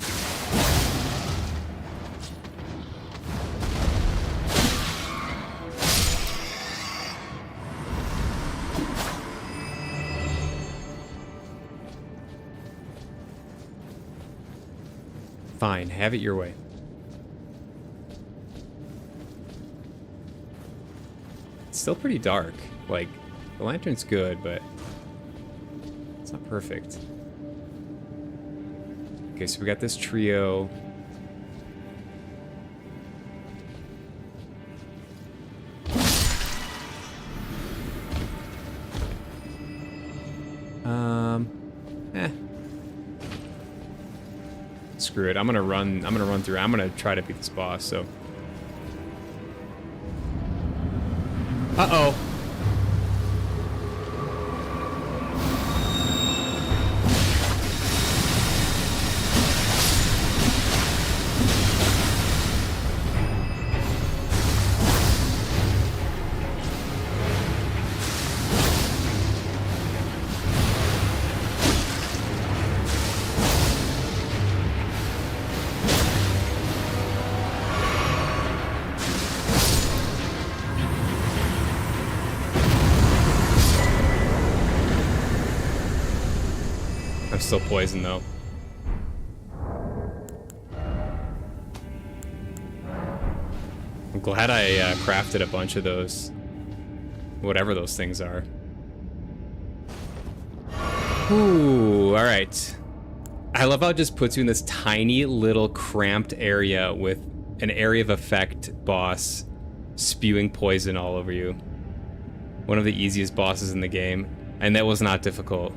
Fine, have it your way. It's still pretty dark. Like, the lantern's good, but it's not perfect. Okay, so we got this trio. Screw it. I'm gonna run through. I'm gonna try to beat this boss, so. Uh-oh. I'm still poisoned, though. I'm glad I crafted a bunch of those. Whatever those things are. Ooh, alright. I love how it just puts you in this tiny little cramped area with an area of effect boss spewing poison all over you. One of the easiest bosses in the game. And that was not difficult.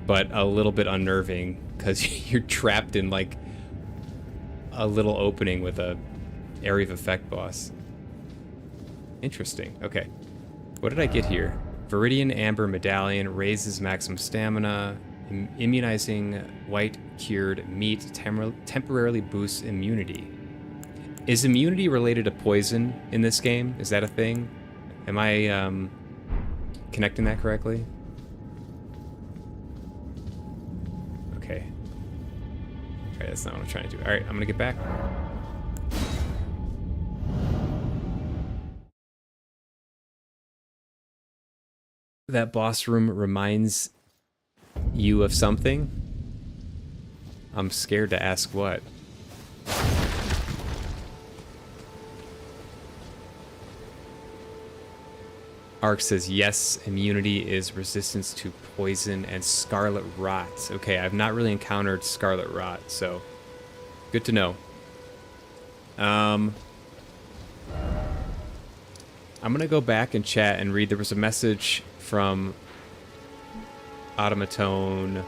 But a little bit unnerving because you're trapped in like a little opening with a area of effect boss. Interesting. Okay. What did I get here? Viridian Amber Medallion raises maximum stamina. Immunizing white cured meat temporarily boosts immunity. Is immunity related to poison in this game? Is that a thing? Am I connecting that correctly? Okay. Alright, that's not what I'm trying to do. Alright, I'm gonna get back. That boss room reminds you of something? I'm scared to ask what. Ark says, yes, immunity is resistance to poison and scarlet rot. Okay, I've not really encountered scarlet rot, so good to know. I'm going to go back and chat and read. There was a message from Automaton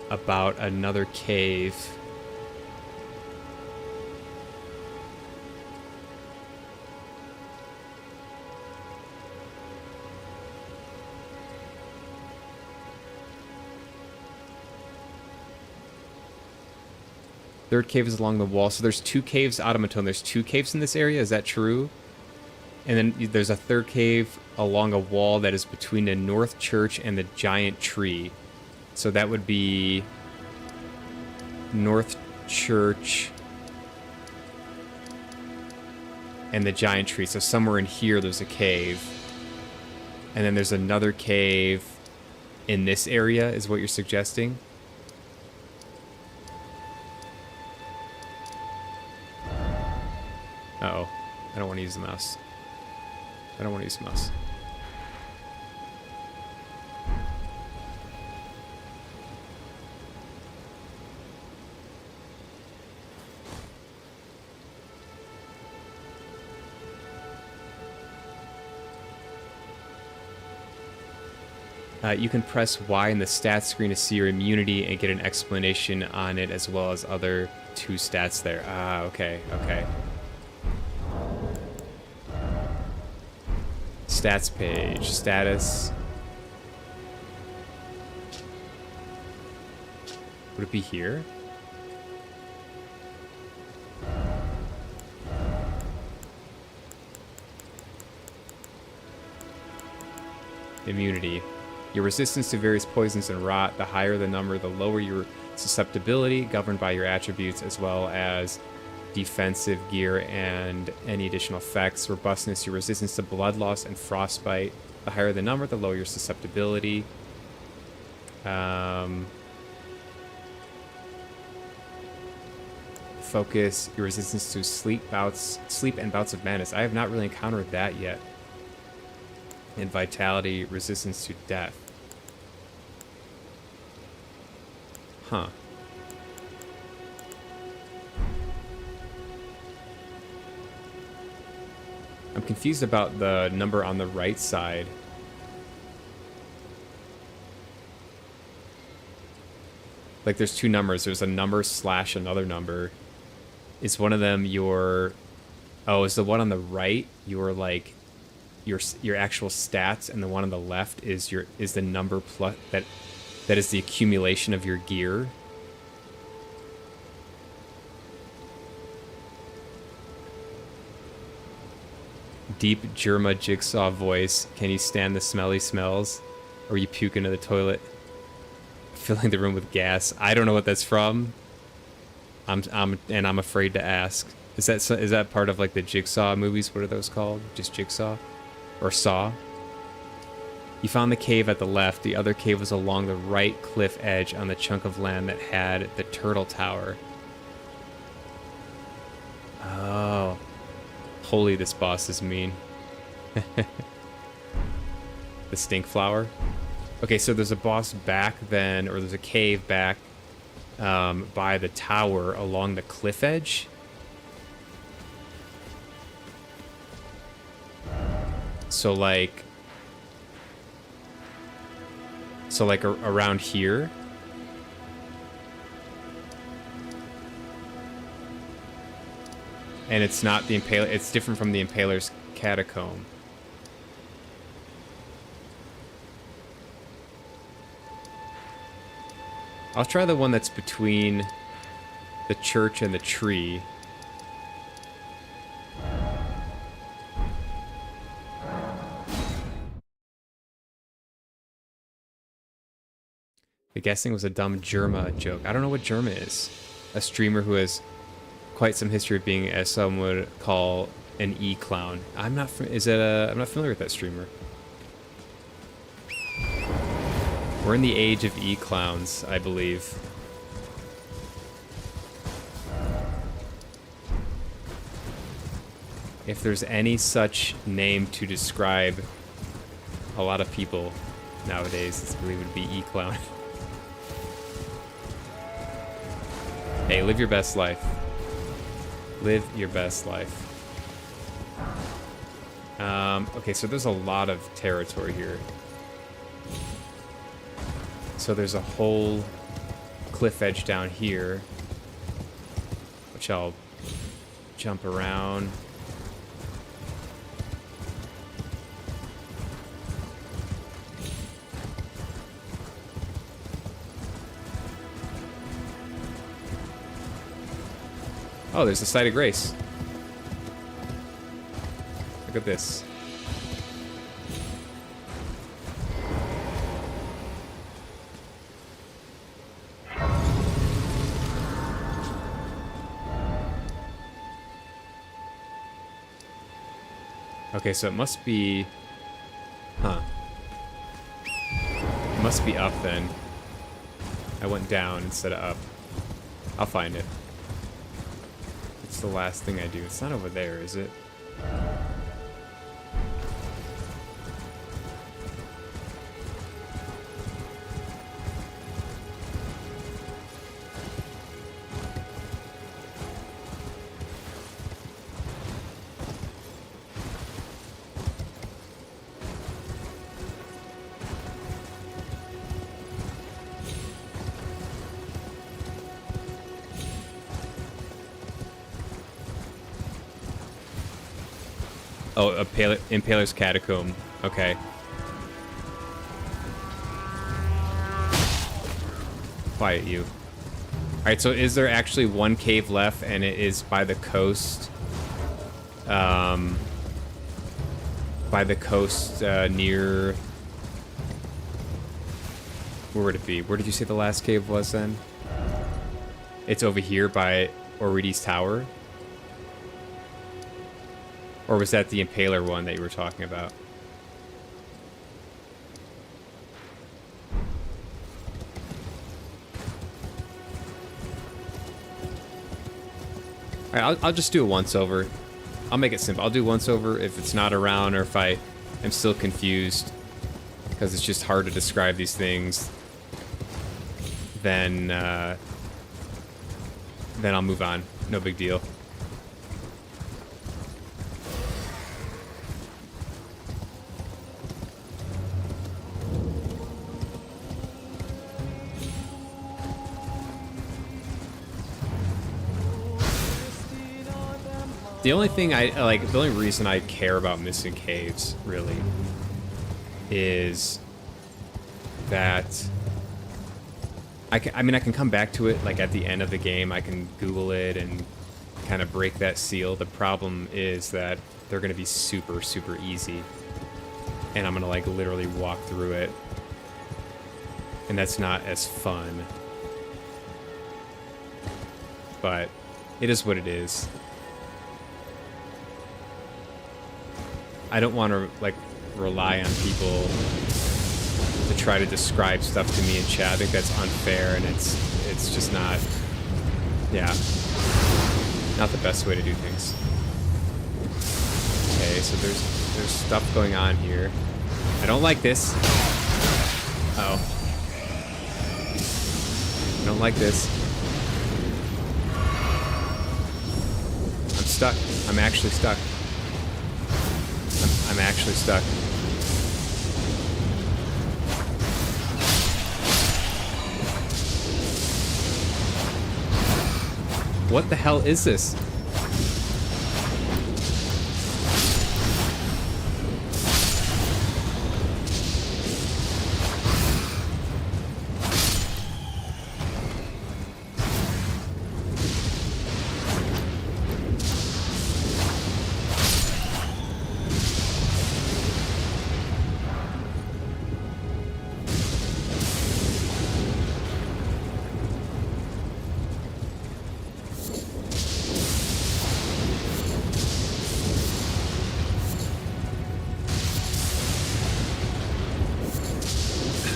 about another cave. Third cave is along the wall. So there's 2 caves, Automaton. There's 2 caves in this area. Is that true? And then there's a third cave along a wall that is between the North Church and the giant tree. So that would be North Church and the giant tree. So somewhere in here there's a cave. And then there's another cave in this area, is what you're suggesting? Uh-oh. I don't want to use the mouse. I don't want to use the mouse. You can press Y in the stats screen to see your immunity and get an explanation on it, as well as other 2 stats there. Ah, okay, okay. Stats page, status. Would it be here? Immunity. Your resistance to various poisons and rot, the higher the number, the lower your susceptibility, governed by your attributes, as well as defensive gear and any additional effects. Robustness, your resistance to blood loss and frostbite. The higher the number, the lower your susceptibility. Focus, your resistance to sleep and bouts of madness. I have not really encountered that yet. And vitality, resistance to death. Huh. I'm confused about the number on the right side. Like there's 2 numbers. There's a number / another number. Is one of them your... Oh, is the one on the right your like your actual stats, and the one on the left is the number plus that is the accumulation of your gear? Deep Germa jigsaw voice. Can you stand the smelly smells? Or you puke into the toilet, filling the room with gas? I don't know what that's from. I'm afraid to ask. Is that part of like the Jigsaw movies? What are those called? Just Jigsaw? Or Saw? You found the cave at the left. The other cave was along the right cliff edge on the chunk of land that had the turtle tower. Oh. Holy, this boss is mean. The stink flower. Okay, so there's a boss back then, or there's a cave back by the tower along the cliff edge. So like around here. And it's not the Impaler, it's different from the Impaler's catacomb. I'll try the one that's between the church and the tree. The guessing was a dumb Germa joke. I don't know what Germa is. A streamer who has quite some history of being, as some would call, an e-clown. I'm not familiar with that streamer. We're in the age of e-clowns, I believe. If there's any such name to describe a lot of people nowadays, I believe it would be E-Clown. Hey, live your best life. Live your best life. Okay, so there's a lot of territory here. So there's a whole cliff edge down here, which I'll jump around. Oh, there's the site of grace. Look at this. Okay, so it must be... Huh. It must be up then. I went down instead of up. I'll find it. It's the last thing I do. It's not over there, is it? Oh, Impaler's Catacomb. Okay. Quiet you. Alright, so is there actually one cave left, and it is by the coast? By the coast, near... Where would it be? Where did you say the last cave was, then? It's over here by Orides Tower? Or was that the Impaler one that you were talking about? Alright, I'll just do a once-over. I'll make it simple. I'll do once-over if it's not around or if I am still confused. Because it's just hard to describe these things. Then I'll move on. No big deal. The only thing the only reason I care about missing caves, really, is that I mean, I can come back to it, like, at the end of the game. I can Google it and kind of break that seal. The problem is that they're going to be super, super easy. And I'm going to, like, literally walk through it. And that's not as fun. But it is what it is. I don't want to, like, rely on people to try to describe stuff to me in chat. I think that's unfair, and it's just not, yeah, not the best way to do things. Okay, so there's stuff going on here. I don't like this. Uh-oh. I don't like this. I'm stuck. I'm actually stuck. I'm actually stuck. What the hell is this?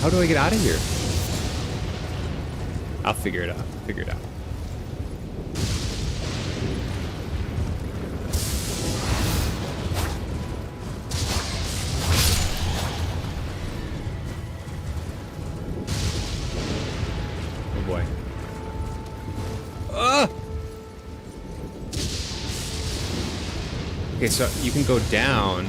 How do I get out of here? I'll figure it out. Figure it out. Okay, so you can go down.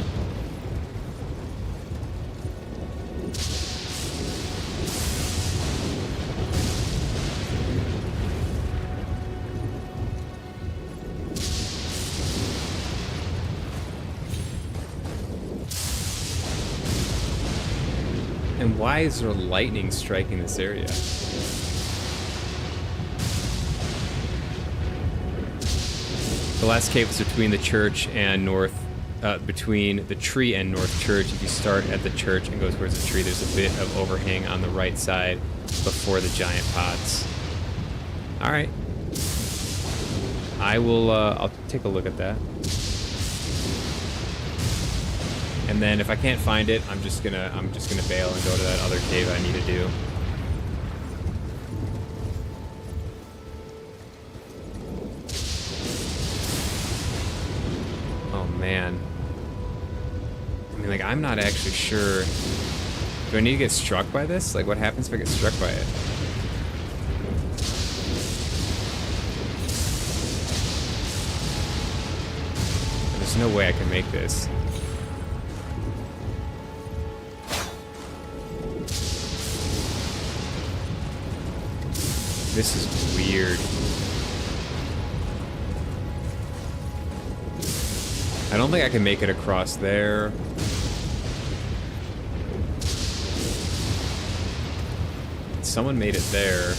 And why is there lightning striking this area? The last cave was between the church and between the tree and North Church. If you start at the church and go towards the tree, there's a bit of overhang on the right side before the giant pots. All right. I'll take a look at that. And then if I can't find it, I'm just gonna bail and go to that other cave I need to do. Oh man. I mean, like, I'm not actually sure. Do I need to get struck by this? Like, what happens if I get struck by it? There's no way I can make this. This is weird. I don't think I can make it across there. Someone made it there.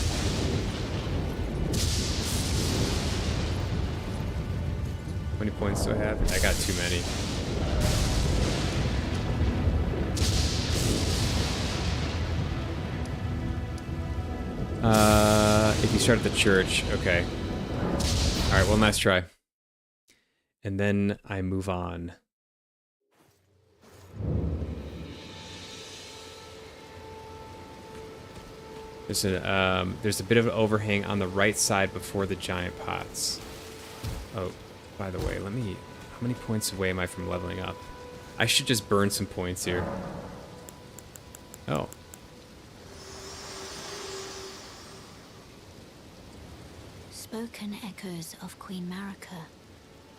How many points do I have? I got too many. If you start at the church, okay. Alright, well, nice try. And then I move on. There's a bit of an overhang on the right side before the giant pots. Oh, by the way, how many points away am I from leveling up? I should just burn some points here. Oh. Spoken echoes of Queen Marika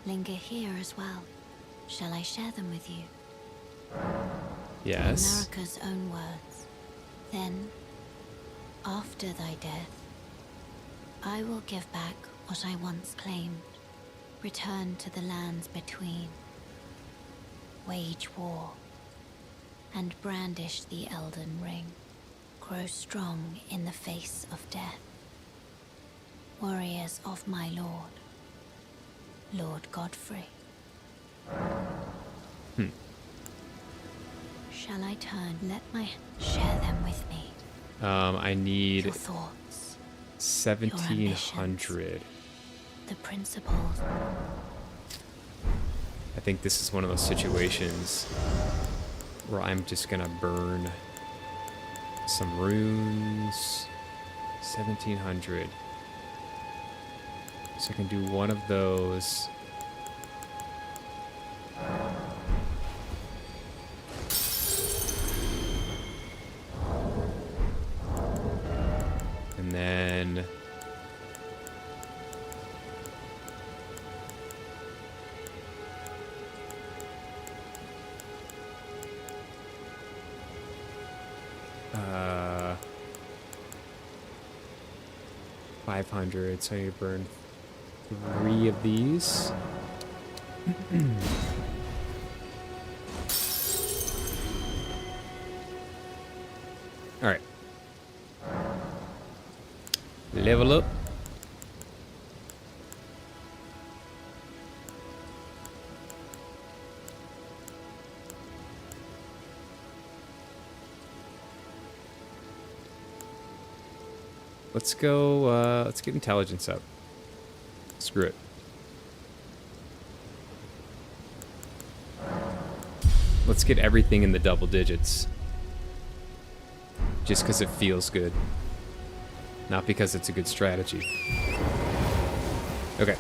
linger here as well. Shall I share them with you? Yes. In Marika's own words. Then, after thy death, I will give back what I once claimed. Return to the lands between. Wage war. And brandish the Elden Ring. Grow strong in the face of death. Warriors of my lord, Lord Godfrey. Shall I turn? Share them with me. I need Your thoughts, 1700. the principles. I think this is one of those situations where I'm just gonna burn some runes. 1700. So I can do one of those. And then uh 500, so you burn 3 of these. All right. Level up. Let's go, let's get intelligence up. Screw it. Let's get everything in the double digits. Just because it feels good. Not because it's a good strategy. Okay.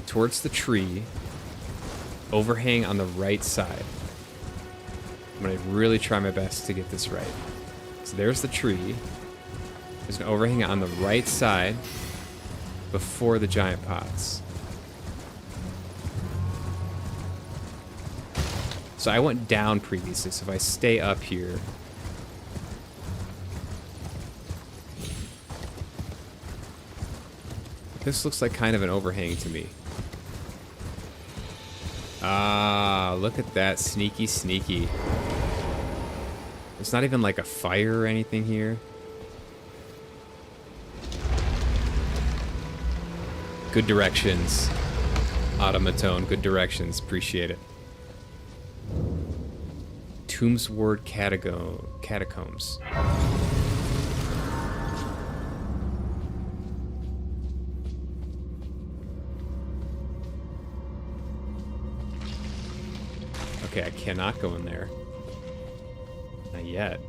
Towards the tree. Overhang on the right side. I'm going to really try my best to get this right. So there's the tree. There's an overhang on the right side before the giant pots. So I went down previously, so if I stay up here... This looks like kind of an overhang to me. Ah, look at that. Sneaky, sneaky. It's not even like a fire or anything here. Good directions. Automaton, good directions. Appreciate it. Tombsward Catacombs. Okay, I cannot go in there. Not yet.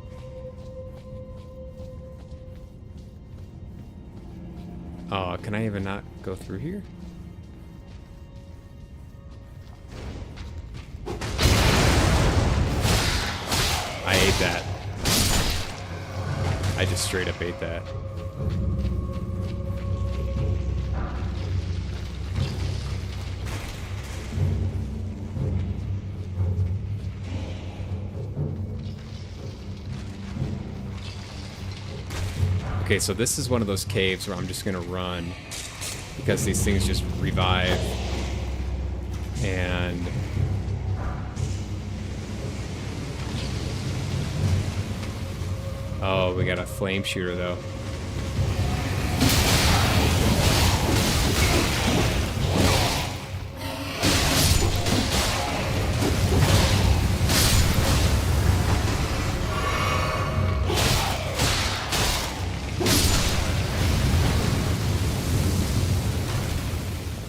Oh, can I even not go through here? I ate that. I just straight up ate that. Okay, so this is one of those caves where I'm just gonna run because these things just revive. And oh, we got a flame shooter though.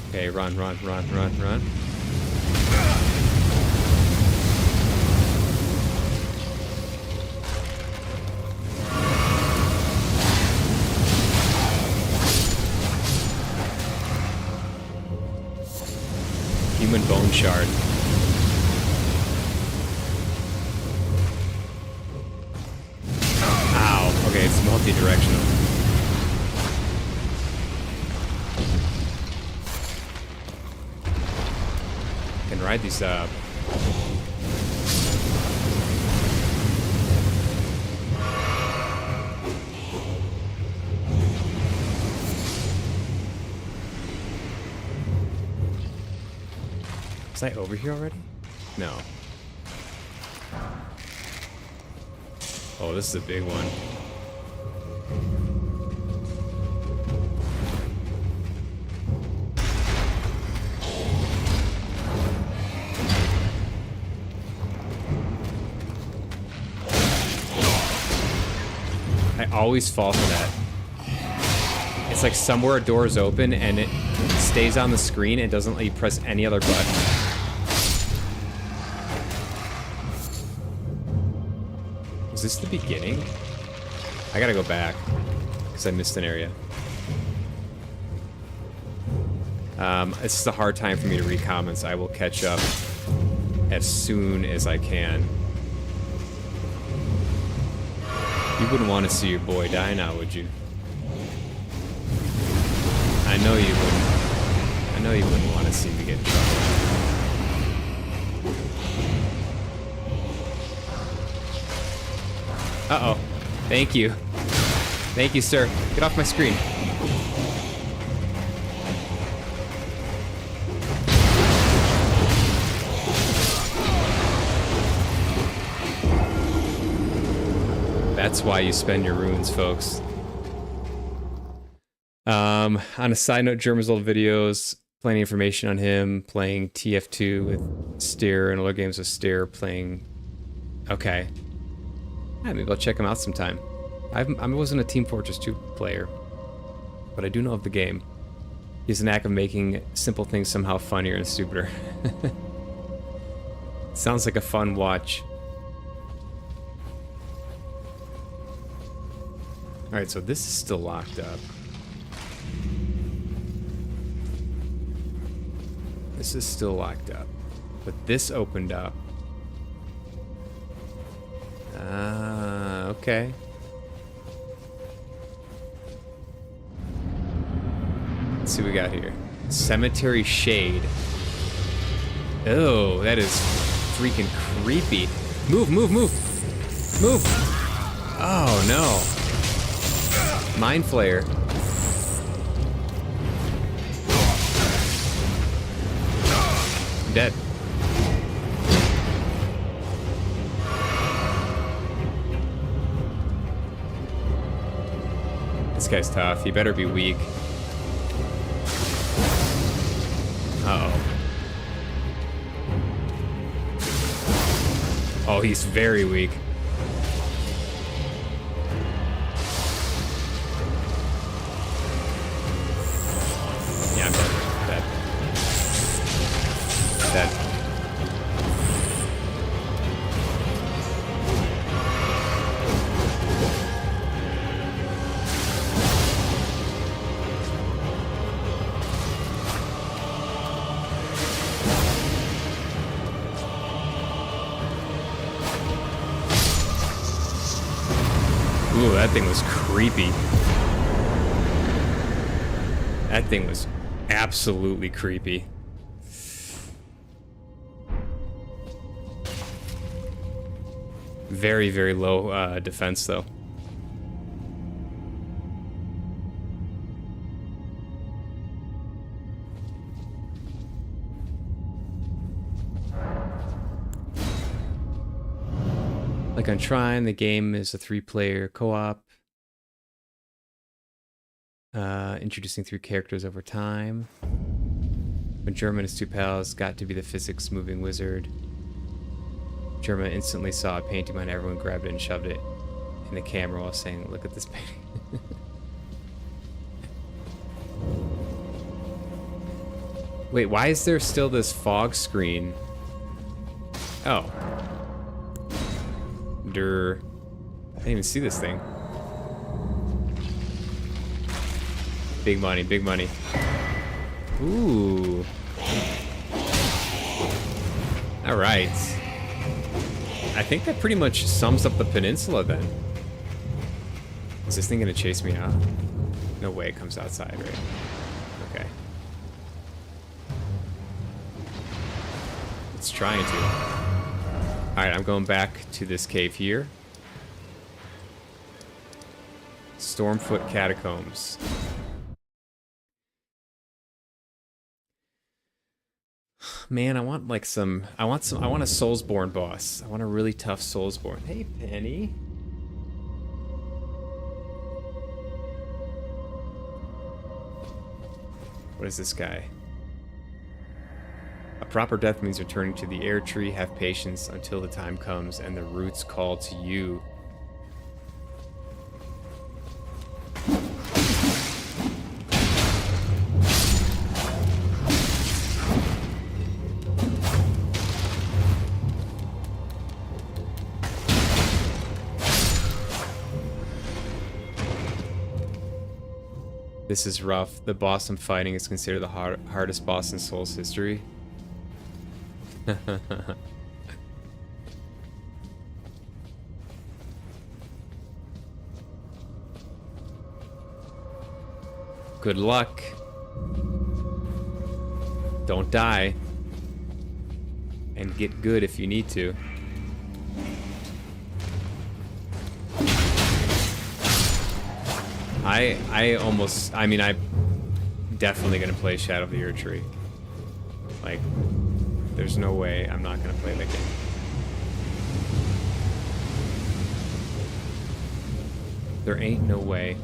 Okay, run, run, run, run, run. Human bone shard. Ow. Okay, it's multi-directional. Can ride these up. Was I over here already? No. Oh, this is a big one. I always fall for that. It's like somewhere a door is open and it stays on the screen and doesn't let you press any other button. Is this the beginning? I gotta go back because I missed an area. It's just a hard time for me to read comments. I will catch up as soon as I can. You wouldn't want to see your boy die now, would you? I know you wouldn't. I know you wouldn't want to see me get in trouble. Uh-oh. Thank you. Thank you, sir. Get off my screen. That's why you spend your runes, folks. On a side note, German's old videos, plenty of information on him, playing TF2 with Steer and other games with Steer, playing... Okay. Yeah, maybe I'll check him out sometime. I wasn't a Team Fortress 2 player, but I do know of the game. He has a knack of making simple things somehow funnier and stupider. Sounds like a fun watch. Alright, so this is still locked up. This is still locked up. But this opened up. Ah, okay. Let's see what we got here. Cemetery Shade. Oh, that is freaking creepy. Move, move, move. Move. Oh, no. Mind Flayer. I'm dead. This guy's tough. He better be weak. Uh-oh. Oh, he's very weak. Yeah, I'm dead. Dead. Dead. Ooh, that thing was creepy. That thing was absolutely creepy. Very, very low defense, though. Like on Trine, the game is a 3-player co-op. Introducing 3 characters over time. When Germa and his 2 pals got to be the physics-moving wizard, Germa instantly saw a painting behind everyone, grabbed it and shoved it in the camera while saying, "Look at this painting." Wait, why is there still this fog screen? Oh. I didn't even see this thing. Big money, big money. Ooh. All right. I think that pretty much sums up the peninsula then. Is this thing gonna chase me out? No way it comes outside, right? Okay. It's trying to. Alright, I'm going back to this cave here. Stormfoot Catacombs. Man, I want like I want a Soulsborne boss. I want a really tough Soulsborne. Hey, Penny. What is this guy? A proper death means returning to the air tree. Have patience until the time comes and the roots call to you. This is rough. The boss I'm fighting is considered the hardest boss in Soul's history. Good luck. Don't die. And get good if you need to. I'm definitely gonna play Shadow of the Ur Tree. Like, there's no way I'm not gonna play that game. There ain't no way.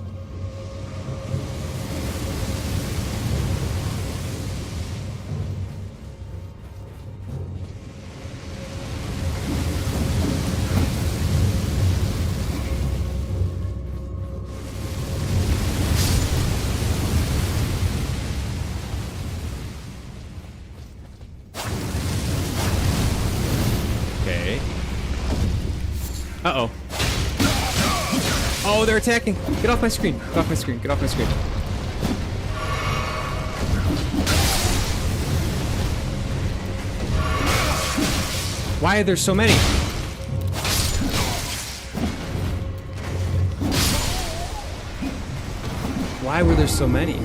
Uh-oh. Oh, they're attacking. Get off my screen. Get off my screen. Get off my screen. Why are there so many? Why were there so many?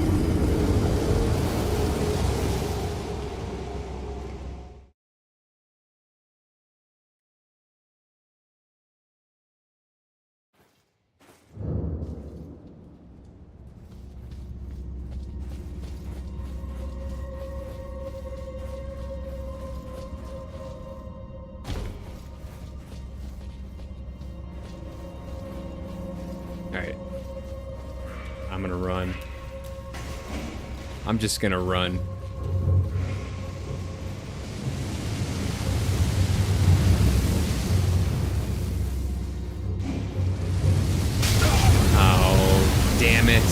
Alright. I'm gonna run. I'm just gonna run. Oh, damn it.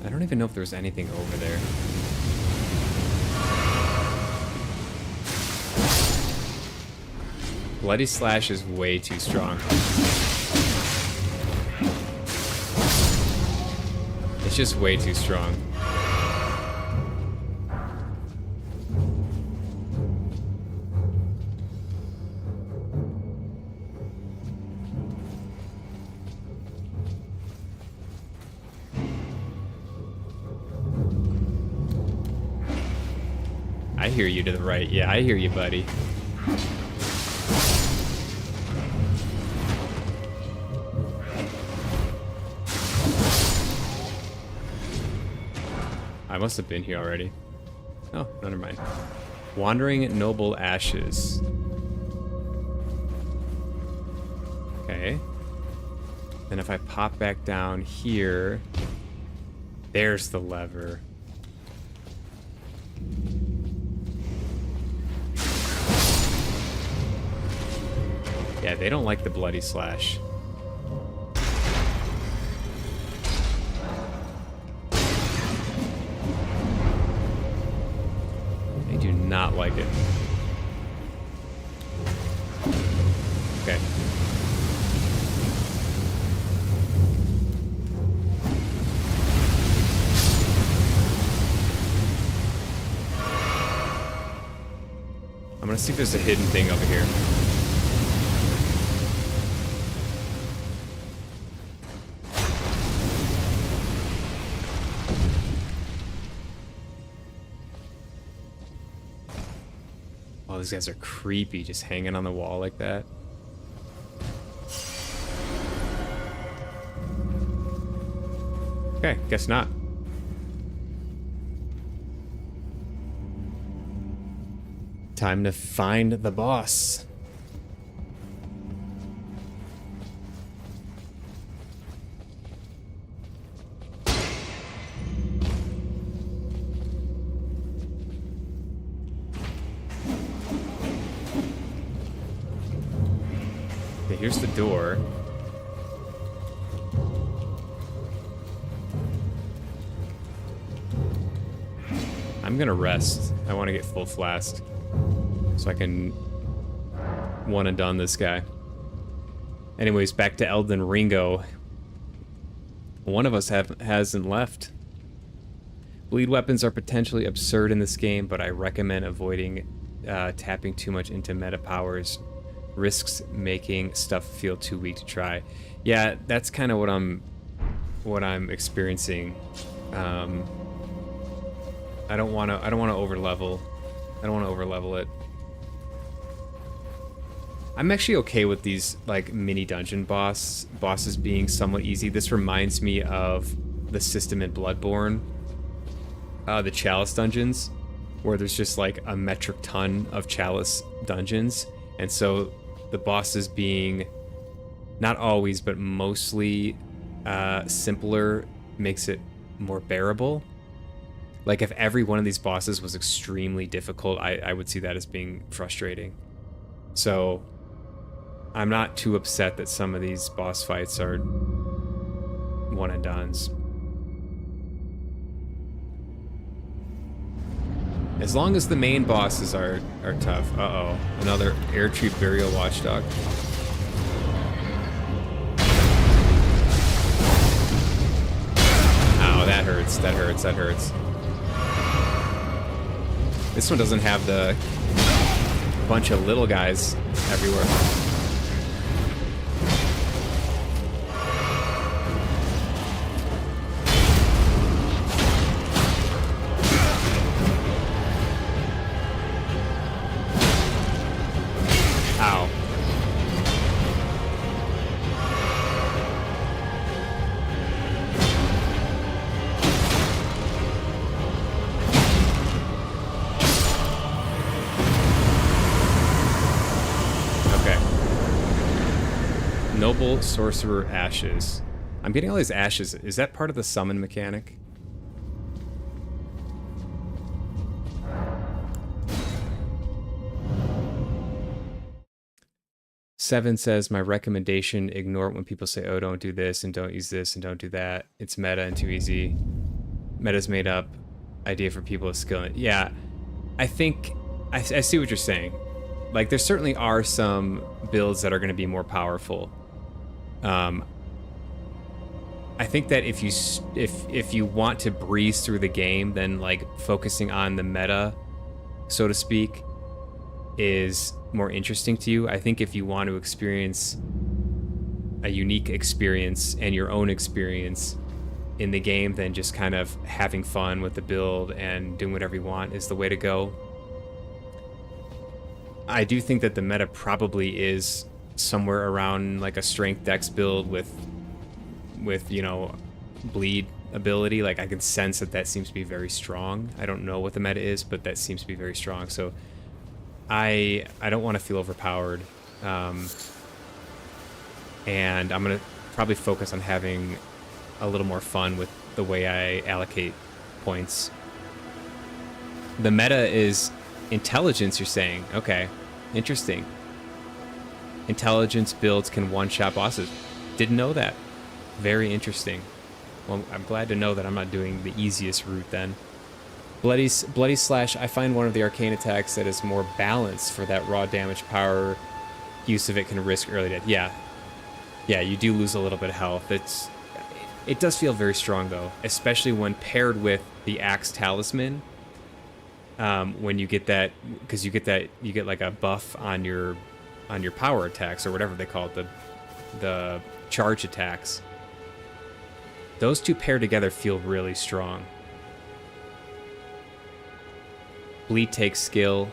I don't even know if there's anything over there. Bloody Slash is way too strong. It's just way too strong. I hear you to the right. Yeah, I hear you, buddy. I must have been here already. Oh, no, never mind. Wandering Noble Ashes. Okay. Then if I pop back down here, there's the lever. Yeah, they don't like the Bloody Slash. They do not like it. Okay. I'm gonna see if there's a hidden thing over here. Oh, these guys are creepy, just hanging on the wall like that. Okay, guess not. Time to find the boss. Okay, here's the door. I'm gonna rest. I want to get full flask so I can one and done this guy. Anyways, back to Elden Ringo. One of us hasn't left. Bleed weapons are potentially absurd in this game, but I recommend avoiding tapping too much into meta powers. Risks making stuff feel too weak to try. Yeah, that's kind of what I'm experiencing. I don't want to overlevel. I don't want to overlevel it. I'm actually okay with these like mini dungeon bosses being somewhat easy. This reminds me of the system in Bloodborne, the Chalice dungeons, where there's just like a metric ton of Chalice dungeons, and so the bosses being not always but mostly simpler makes it more bearable. Like if every one of these bosses was extremely difficult, I would see that as being frustrating. So I'm not too upset that some of these boss fights are one and dones. As long as the main bosses are tough. Uh-oh. Another Airtree Burial Watchdog. Ow, that hurts. That hurts. That hurts. This one doesn't have the bunch of little guys everywhere. Ow. Consumable Sorcerer Ashes. I'm getting all these ashes. Is that part of the summon mechanic? Seven says, my recommendation, ignore it when people say, oh, don't do this and don't use this and don't do that. It's meta and too easy. Meta's made up. Idea for people with skill. Yeah, I think I see what you're saying. Like, there certainly are some builds that are going to be more powerful. I think that if you want to breeze through the game, then like focusing on the meta, so to speak, is more interesting to you. I think if you want to experience a unique experience and your own experience in the game, then just kind of having fun with the build and doing whatever you want is the way to go. I do think that the meta probably is somewhere around like a strength dex build with you know, bleed ability. Like, I can sense that seems to be very strong. I don't know what the meta is, but that seems to be very strong. So I don't want to feel overpowered, and I'm gonna probably focus on having a little more fun with the way I allocate points. The meta is intelligence, you're saying? Okay, interesting. Intelligence builds can one-shot bosses. Didn't know that. Very interesting. Well, I'm glad to know that I'm not doing the easiest route then. Bloody Slash, I find one of the arcane attacks that is more balanced for that raw damage power. Use of it can risk early death. Yeah, you do lose a little bit of health. It does feel very strong though, especially when paired with the Axe Talisman. When you get that, because you get like a buff on your power attacks or whatever they call it, the charge attacks. Those two paired together feel really strong. Bleed takes skill.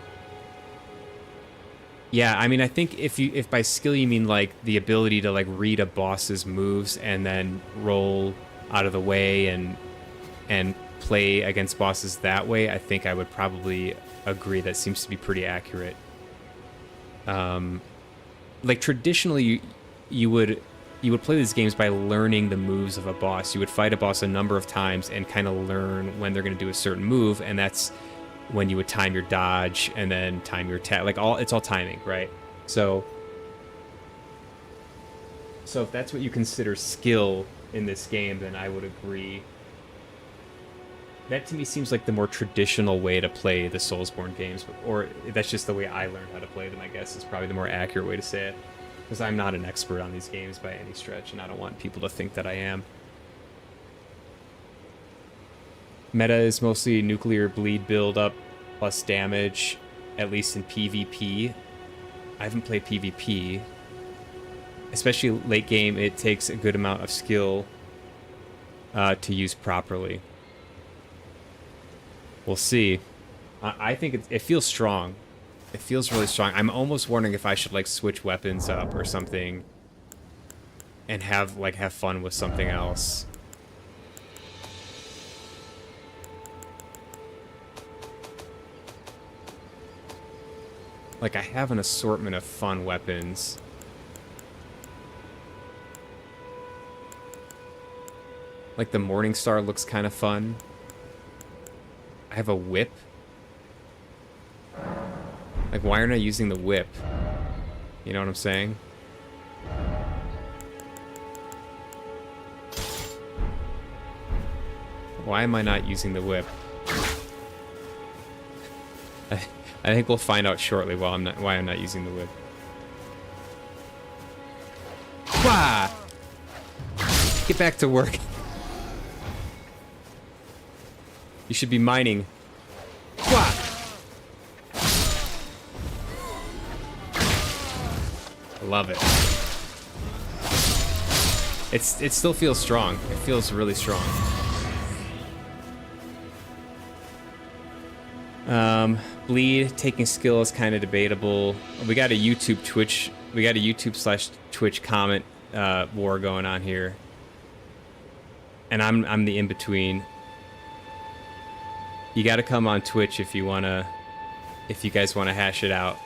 Yeah, I mean, I think if by skill you mean like the ability to like read a boss's moves and then roll out of the way and play against bosses that way, I think I would probably agree. That seems to be pretty accurate. Like traditionally, you would play these games by learning the moves of a boss. You would fight a boss a number of times and kind of learn when they're going to do a certain move, and that's when you would time your dodge and then time your attack. Like it's all timing, right? So if that's what you consider skill in this game, then I would agree. That to me seems like the more traditional way to play the Soulsborne games, or that's just the way I learned how to play them, I guess, is probably the more accurate way to say it. Because I'm not an expert on these games by any stretch, and I don't want people to think that I am. Meta is mostly nuclear bleed build-up plus damage, at least in PvP. I haven't played PvP. Especially late game, it takes a good amount of skill to use properly. We'll see. I think it feels strong. It feels really strong. I'm almost wondering if I should like switch weapons up or something and have fun with something else. Like, I have an assortment of fun weapons. Like, the Morningstar looks kind of fun. I have a whip. Like, why aren't I using the whip? You know what I'm saying? Why am I not using the whip? I think we'll find out shortly why I'm not using the whip. Wah! Get back to work. You should be mining. Wah! I love it. It still feels strong. It feels really strong. Bleed taking skill is kind of debatable. We got a YouTube/Twitch comment war going on here, and I'm the in between. You got to come on Twitch if you guys wanna hash it out.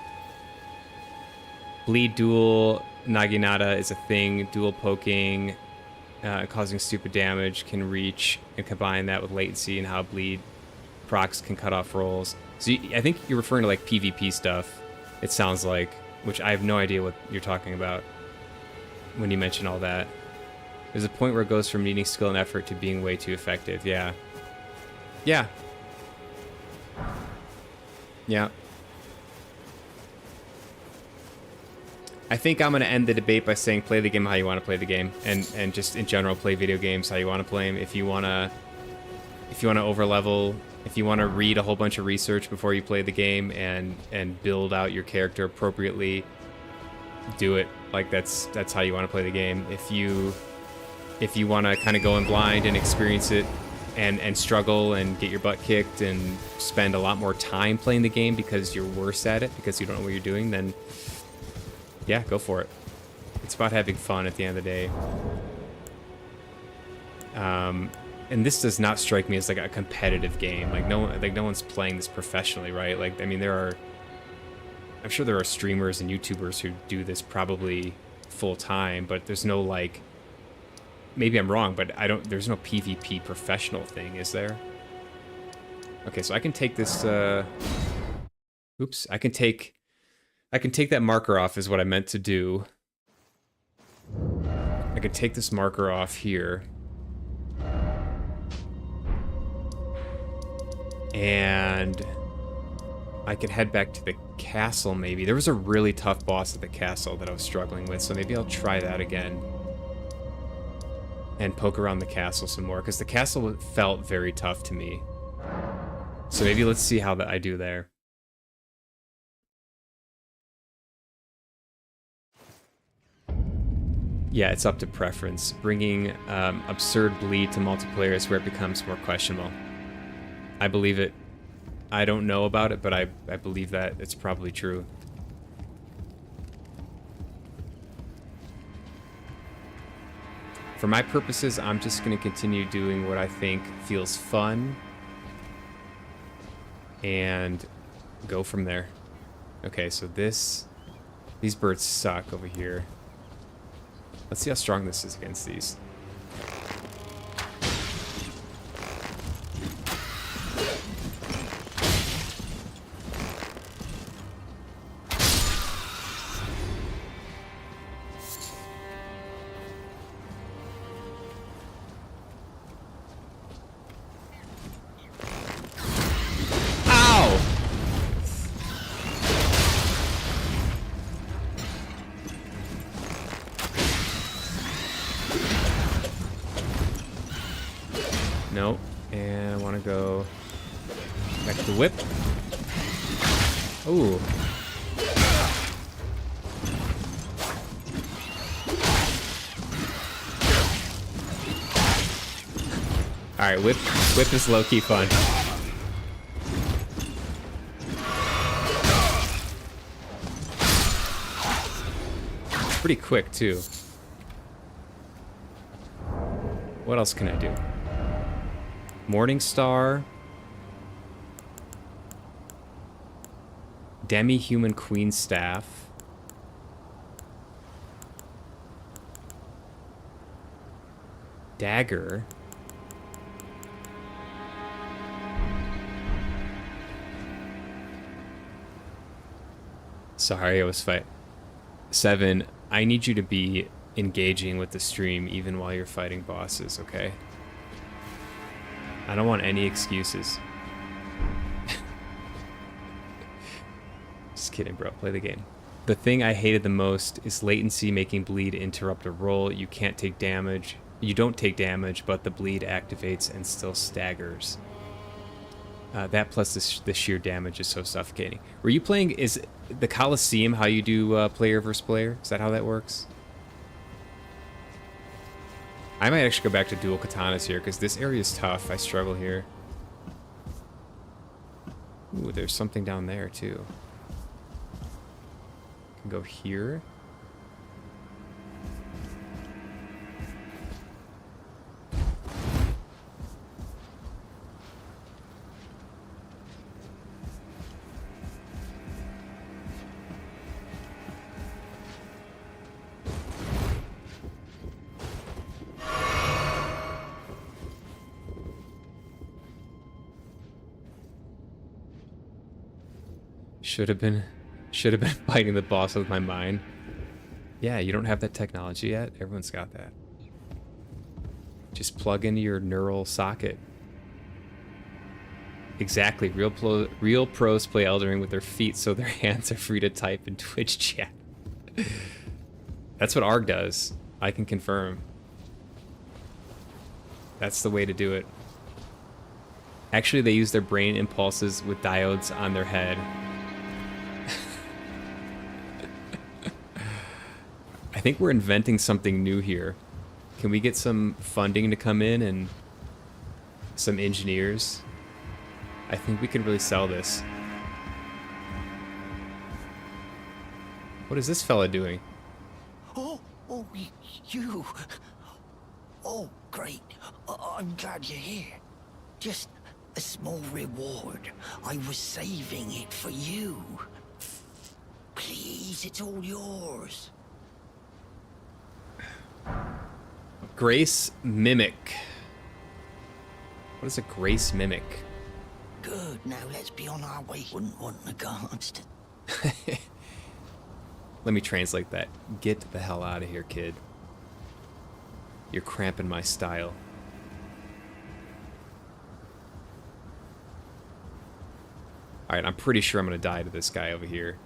Bleed duel Naginata is a thing. Dual poking, causing stupid damage, can reach, and combine that with latency and how bleed procs can cut off rolls. So I think you're referring to like PvP stuff, it sounds like, which I have no idea what you're talking about when you mention all that. There's a point where it goes from needing skill and effort to being way too effective. Yeah. Yeah. Yeah. I think I'm going to end the debate by saying play the game how you want to play the game, and just in general play video games how you want to play them. If you want to overlevel, if you want to read a whole bunch of research before you play the game and build out your character appropriately, do it. Like that's how you want to play the game. If you want to kind of go in blind and experience it and struggle and get your butt kicked and spend a lot more time playing the game because you're worse at it because you don't know what you're doing, then yeah, go for it. It's about having fun at the end of the day. And this does not strike me as like a competitive game. Like no one's playing this professionally, right? Like, I mean, I'm sure there are streamers and YouTubers who do this probably full time, but there's no like, maybe I'm wrong, but there's no PvP professional thing, is there? Okay, so I can take this, oops, I can take that marker off is what I meant to do. I could take this marker off here. And I could head back to the castle, maybe. There was a really tough boss at the castle that I was struggling with, so maybe I'll try that again. And poke around the castle some more, because the castle felt very tough to me. So maybe let's see how I do there. Yeah, it's up to preference. Bringing absurd bleed to multiplayer is where it becomes more questionable. I believe it. I don't know about it, but I believe that it's probably true. For my purposes, I'm just going to continue doing what I think feels fun and go from there. Okay, so these birds suck over here. Let's see how strong this is against these. Nope. And I want to go back to the whip. Ooh. Alright, whip is low-key fun. It's pretty quick, too. What else can I do? Morning Star. Demi-Human Queen Staff. Dagger. Sorry, I was fighting. 7, I need you to be engaging with the stream even while you're fighting bosses, okay? I don't want any excuses. Just kidding, bro. Play the game. The thing I hated the most is latency making bleed interrupt a roll. You can't take damage. You don't take damage, but the bleed activates and still staggers. That plus the sheer damage is so suffocating. Were you playing... Is the Coliseum how you do player versus player? Is that how that works? I might actually go back to dual katanas here, because this area is tough. I struggle here. Ooh, there's something down there, too. Can go here. Should have been fighting the boss with my mind. Yeah, you don't have that technology yet? Everyone's got that. Just plug into your neural socket. Exactly. Real pros play Elden Ring with their feet so their hands are free to type in Twitch chat. That's what ARG does. I can confirm. That's the way to do it. Actually, they use their brain impulses with diodes on their head. I think we're inventing something new here. Can we get some funding to come in and some engineers? I think we can really sell this. What is this fella doing? Oh, you. Oh, great. I'm glad you're here. Just a small reward. I was saving it for you. Please, it's all yours. Grace Mimic. What is a Grace Mimic? Good, now let's be on our way. Wouldn't want the guards to... Let me translate that. Get the hell out of here, kid. You're cramping my style. Alright, I'm pretty sure I'm gonna die to this guy over here.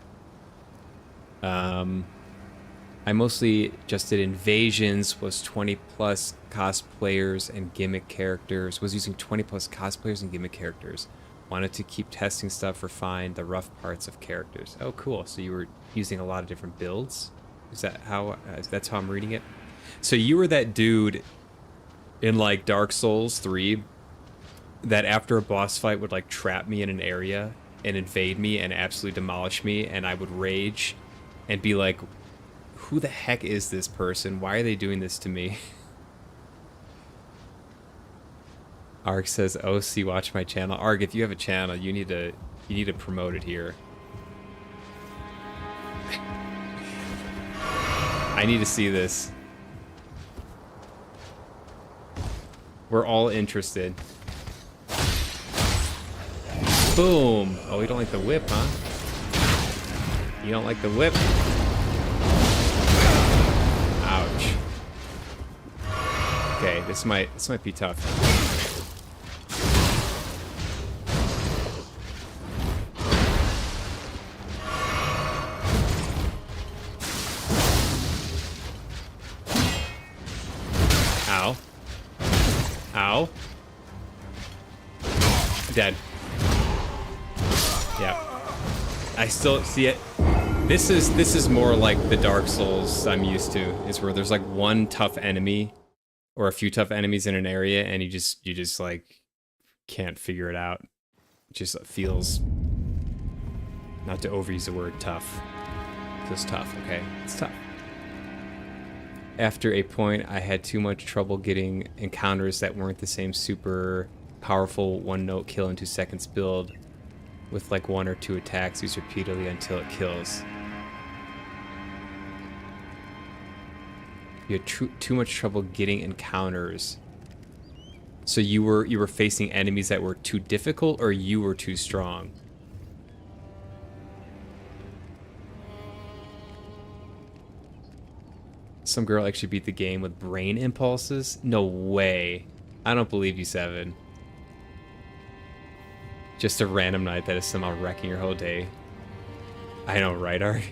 I mostly just did invasions, was 20 plus cosplayers and gimmick characters, was using 20 plus cosplayers and gimmick characters. Wanted to keep testing stuff, refine the rough parts of characters. Oh, cool. So you were using a lot of different builds? Is that how, that's how I'm reading it? So you were that dude in like Dark Souls 3 that after a boss fight would like trap me in an area and invade me and absolutely demolish me, and I would rage and be like, who the heck is this person? Why are they doing this to me? Arg says, OC, watch my channel. Arg, if you have a channel, you need to promote it here. I need to see this. We're all interested. Boom! Oh, you don't like the whip, huh? You don't like the whip? Ouch. Okay, this might be tough. Ow. Ow. Dead. Yeah. I still see it. This is more like the Dark Souls I'm used to. Is where there's like one tough enemy or a few tough enemies in an area and you just like can't figure it out. It just feels, not to overuse the word tough. It feels tough, okay? It's tough. After a point, I had too much trouble getting encounters that weren't the same super powerful one-note kill in 2 seconds build with like 1 or 2 attacks used repeatedly until it kills. You had too much trouble getting encounters. So you were facing enemies that were too difficult, or you were too strong? Some girl actually beat the game with brain impulses? No way. I don't believe you, Seven. Just a random night that is somehow wrecking your whole day. I know, right, Ark?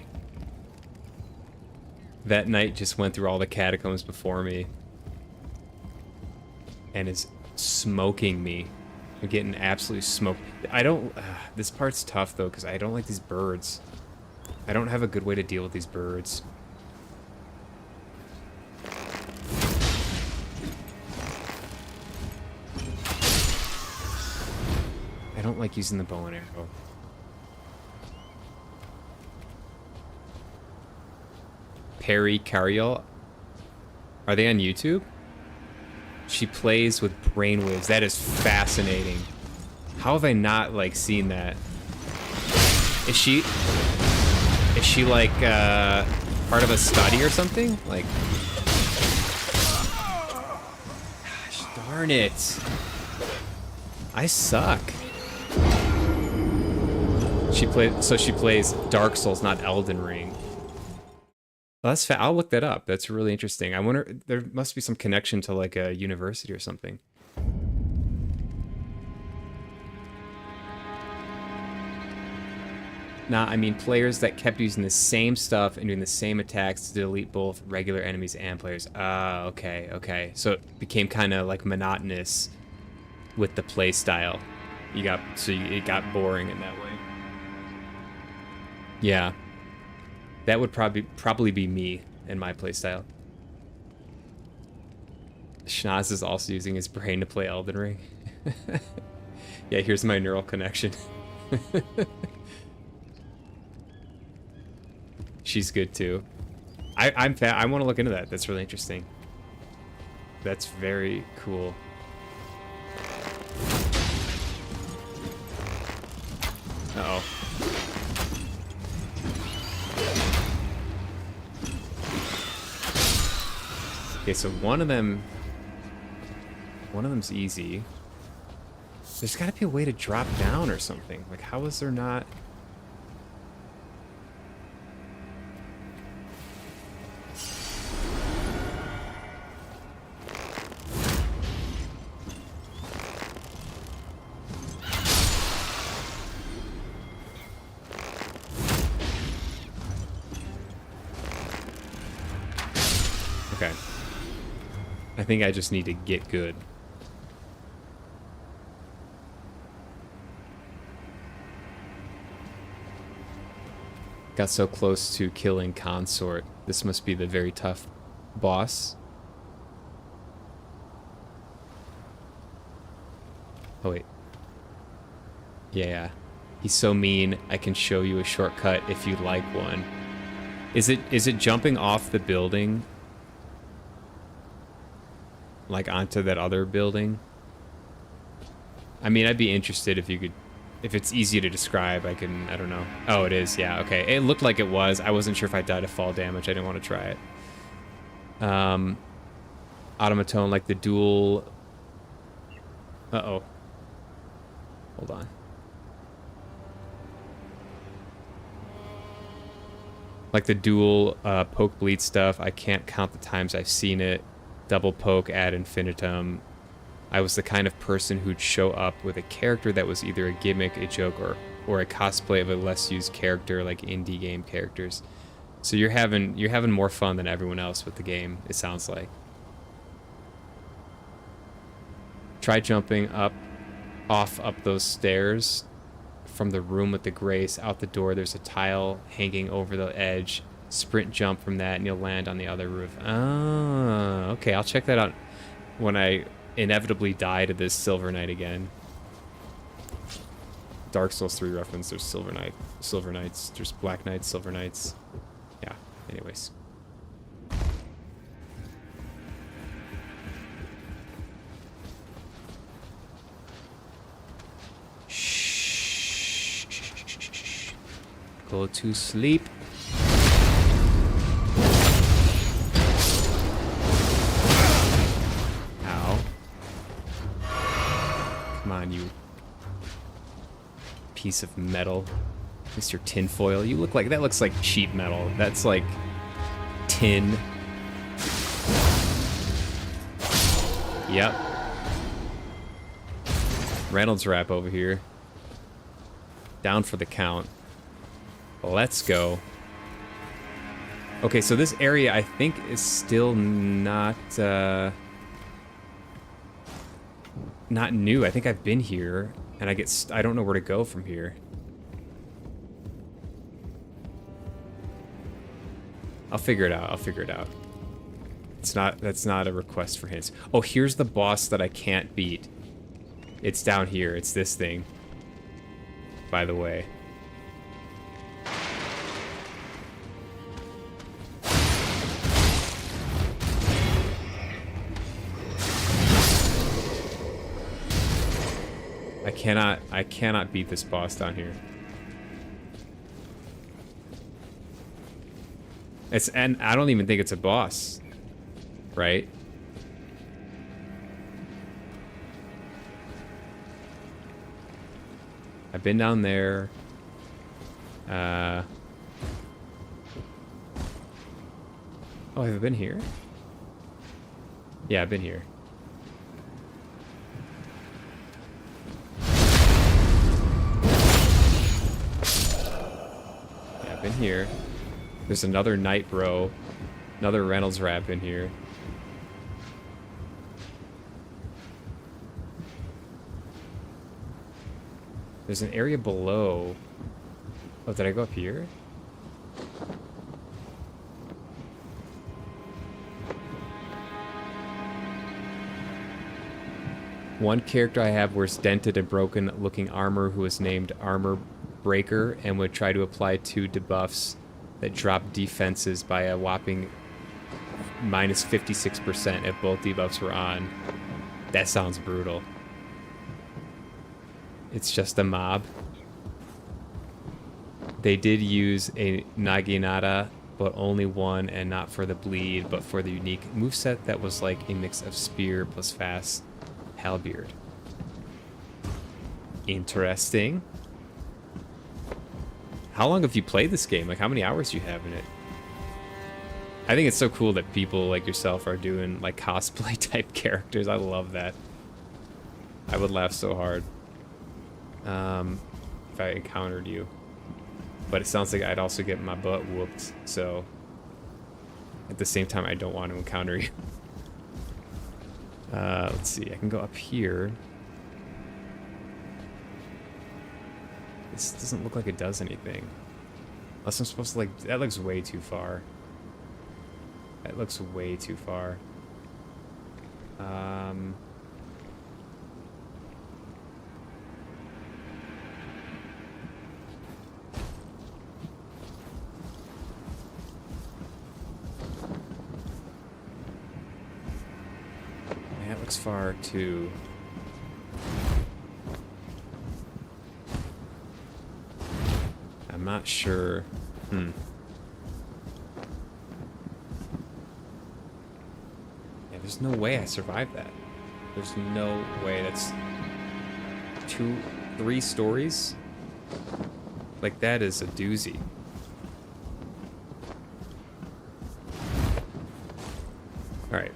That night just went through all the catacombs before me. And is smoking me. I'm getting absolutely smoked. I don't... this part's tough, though, because I don't like these birds. I don't have a good way to deal with these birds. I don't like using the bow and arrow. Perry Cariel. Are they on YouTube? She plays with brainwaves. That is fascinating. How have I not like seen that? Is she like part of a study or something? Like, gosh darn it. I suck. She plays Dark Souls, not Elden Ring. Well, that's I'll look that up. That's really interesting. I wonder, there must be some connection to like a university or something. Nah, I mean players that kept using the same stuff and doing the same attacks to delete both regular enemies and players. Ah, okay, okay. So it became kind of like monotonous with the play style. It got boring in that way. Yeah. That would probably be me and my playstyle. Schnoz is also using his brain to play Elden Ring. Yeah, here's my neural connection. She's good too. I want to look into that. That's really interesting. That's very cool. Uh-oh. Okay, so one of them's easy. There's got to be a way to drop down or something. Like, how is there not? Okay. I think I just need to get good. Got so close to killing Consort. This must be the very tough boss. Oh, wait. Yeah. He's so mean, I can show you a shortcut if you'd like one. Is it jumping off the building? Like onto that other building? I mean, I'd be interested if you could, if it's easy to describe, I don't know. Oh, it is, yeah, okay. It looked like it was. I wasn't sure if I died of fall damage. I didn't want to try it. Automaton, like the dual... Uh-oh. Hold on. Like the dual poke bleed stuff, I can't count the times I've seen it. Double poke ad infinitum. I was the kind of person who'd show up with a character that was either a gimmick, a joke, or a cosplay of a less used character, like indie game characters. So you're having more fun than everyone else with the game, it sounds like. Try jumping up those stairs from the room with the grace. Out the door, there's a tile hanging over the edge. Sprint jump from that and you'll land on the other roof. Oh, okay, I'll check that out when I inevitably die to this Silver Knight again. Dark Souls 3 reference, there's Silver Knights, there's Black Knights, Silver Knights. Yeah, anyways. Shh. Go to sleep. Come on, you piece of metal. Mr. Tinfoil. You look like... That looks like cheap metal. That's like tin. Yep. Reynolds wrap over here. Down for the count. Let's go. Okay, so this area I think is still not new. I think I've been here, and I don't know where to go from here. I'll figure it out. That's not a request for hints. Oh, here's the boss that I can't beat. It's down here. It's this thing. By the way. I cannot beat this boss down here. And I don't even think it's a boss. Right? I've been down there. Oh, have I been here? Yeah, I've been here. Yeah, I've been here. There's another Night Bro. Another Reynolds wrap in here. There's an area below. Oh, did I go up here? One character I have wears dented and broken looking armor who is named Armor Breaker and would try to apply 2 debuffs that drop defenses by a whopping minus 56% if both debuffs were on. That sounds brutal. It's just a mob. They did use a Naginata, but only one, and not for the bleed, but for the unique moveset that was like a mix of spear plus fast halberd. Interesting. How long have you played this game? Like, how many hours do you have in it? I think it's so cool that people like yourself are doing like cosplay type characters. I love that. I would laugh so hard if I encountered you. But it sounds like I'd also get my butt whooped, so at the same time I don't want to encounter you. Let's see, I can go up here. This doesn't look like it does anything. Unless I'm supposed to like, that looks way too far. That looks way too far. That looks far too. I'm not sure. Yeah, there's no way I survived that. There's no way. That's 3 stories? Like, that is a doozy. Alright.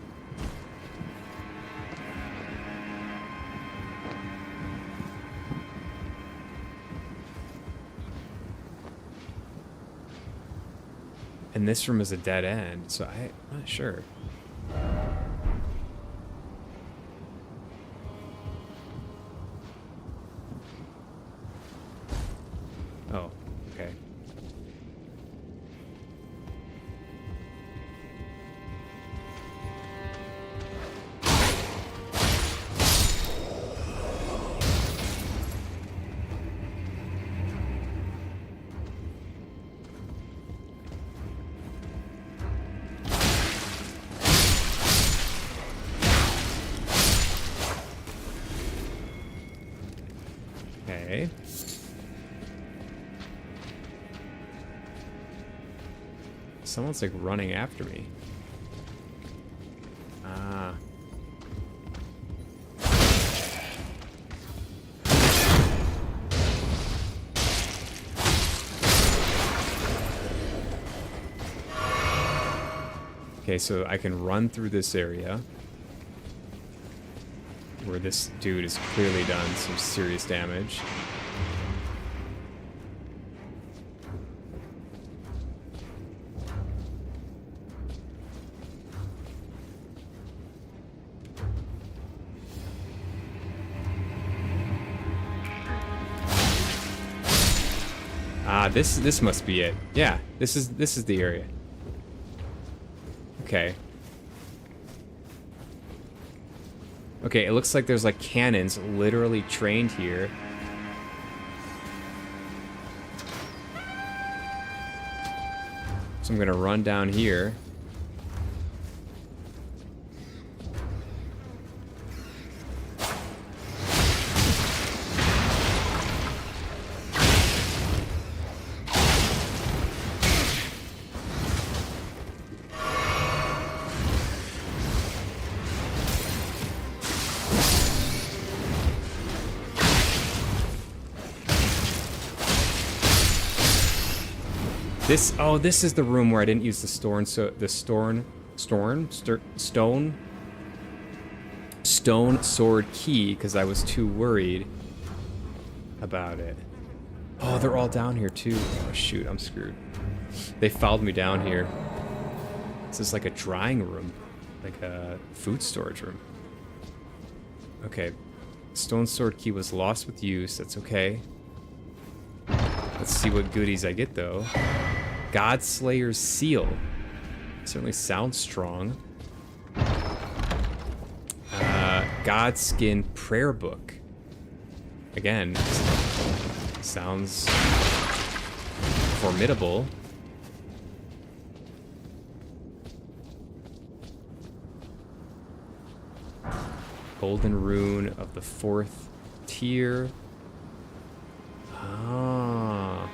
And this room is a dead end, so I'm not sure. Oh, okay. Okay. Someone's like running after me. Ah. Okay, so I can run through this area where this dude has clearly done some serious damage. Ah, this must be it. Yeah, this is the area. Okay. Okay, it looks like there's like cannons literally trained here. So I'm gonna run down here. This is the room where I didn't use the stone sword key because I was too worried about it. Oh, they're all down here too. Oh shoot, I'm screwed. They followed me down here. This is like a drying room, like a food storage room. Okay, stone sword key was lost with use. That's okay. Let's see what goodies I get though. Godslayer's seal. Certainly sounds strong. Godskin prayer book. Again, sounds formidable. Golden rune of the 4th tier. Ah.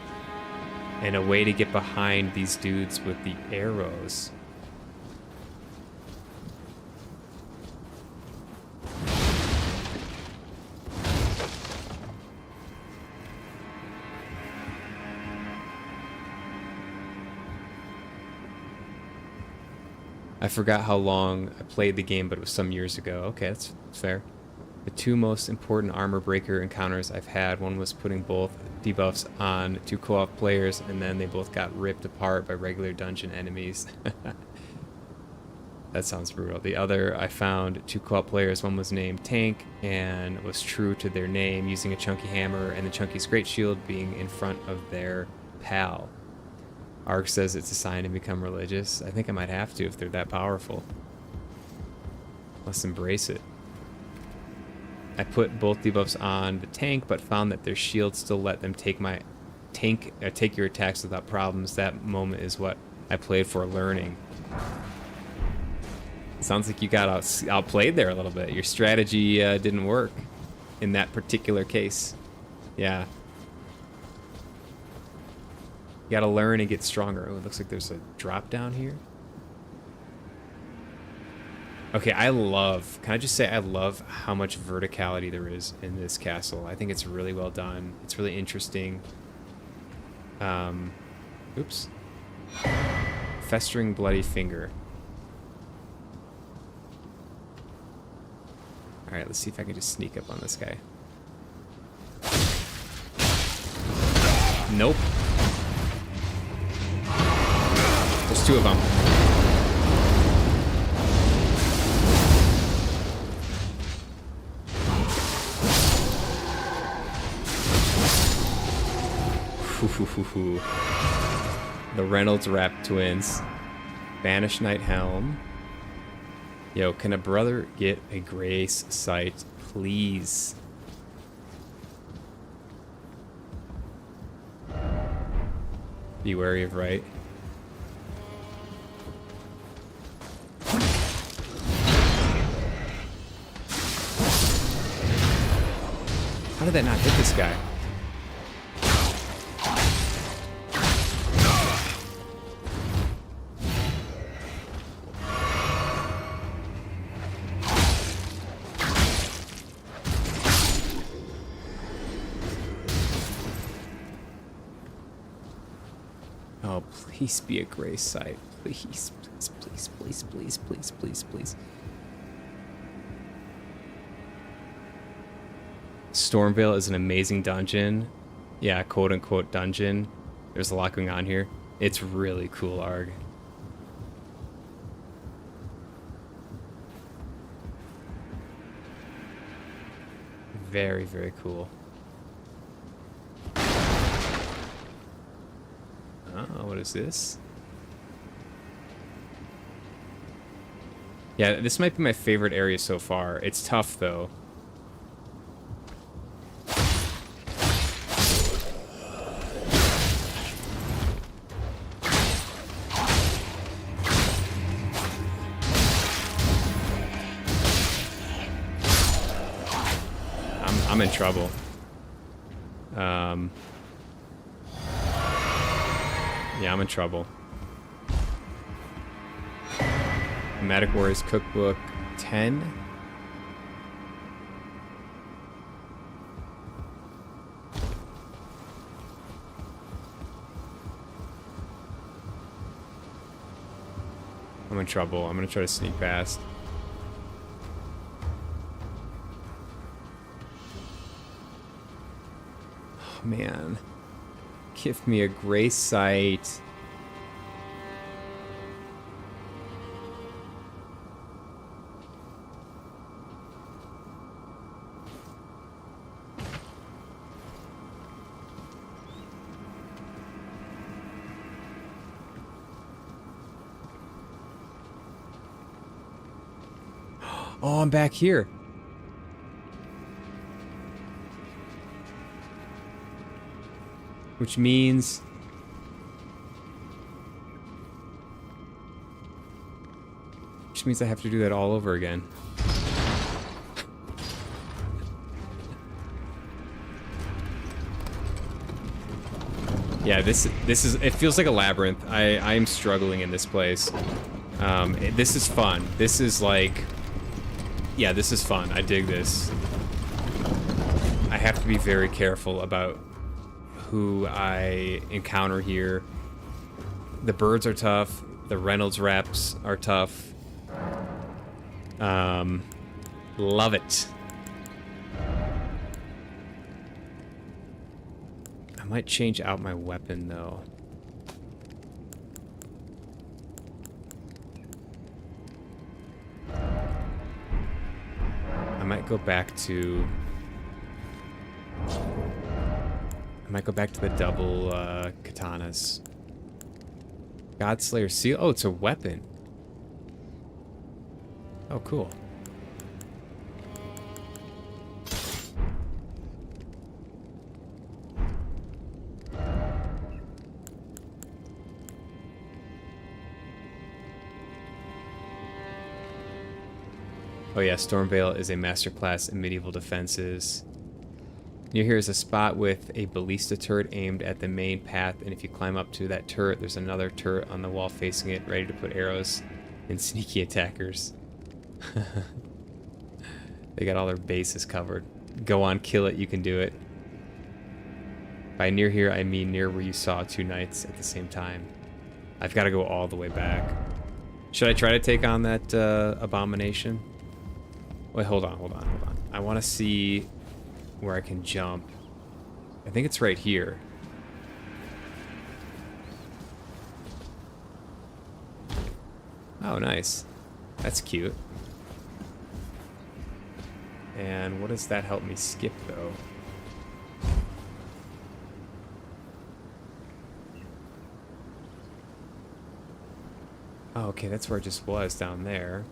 And a way to get behind these dudes with the arrows. I forgot how long I played the game, but it was some years ago. Okay, that's fair. The 2 most important armor breaker encounters I've had, one was putting both debuffs on 2 co-op players, and then they both got ripped apart by regular dungeon enemies. That sounds brutal. The other, I found 2 co-op players, one was named Tank, and was true to their name, using a chunky hammer, and the chunky's great shield being in front of their pal. Ark says it's a sign to become religious. I think I might have to if they're that powerful. Let's embrace it. I put both debuffs on the tank, but found that their shield still let them take take your attacks without problems. That moment is what I played for learning. Sounds like you got outplayed there a little bit. Your strategy didn't work in that particular case. Yeah. You gotta learn and get stronger. Oh, it looks like there's a drop down here. Okay, can I just say I love how much verticality there is in this castle. I think it's really well done. It's really interesting. Oops. Festering bloody finger. Alright, let's see if I can just sneak up on this guy. Nope. There's 2 of them. The Reynolds Wrap twins. Banished Knight Helm. Yo, can a brother get a grace sight, please? Be wary of right. How did that not hit this guy? Oh, please be a grace sight. Please, please, please, please, please, please, please, please. Stormvale is an amazing dungeon. Yeah, quote unquote dungeon. There's a lot going on here. It's really cool, Arg. Very, very cool. Oh, what is this? Yeah, this might be my favorite area so far. It's tough, though. I'm in trouble. Yeah, I'm in trouble. Nomadic Warriors Cookbook 10. I'm in trouble. I'm gonna try to sneak past. Oh, man. Give me a gray sight. Oh, I'm back here. Which means... I have to do that all over again. Yeah, this is... It feels like a labyrinth. I am struggling in this place. This is fun. This is like... Yeah, this is fun. I dig this. I have to be very careful about who I encounter here. The birds are tough. The Reynolds reps are tough. Love it. I might change out my weapon, though. I might go back to the double katanas. Godslayer seal. Oh, it's a weapon. Oh, cool. Oh yeah, Stormvale is a masterclass in medieval defenses. Near here is a spot with a ballista turret aimed at the main path, and if you climb up to that turret, there's another turret on the wall facing it, ready to put arrows and sneaky attackers. They got all their bases covered. Go on, kill it, you can do it. By near here, I mean near where you saw two knights at the same time. I've got to go all the way back. Should I try to take on that abomination? Wait, hold on. I want to see where I can jump. I think it's right here. Oh, nice. That's cute. And what does that help me skip, though? Oh, okay, that's where it just was, down there.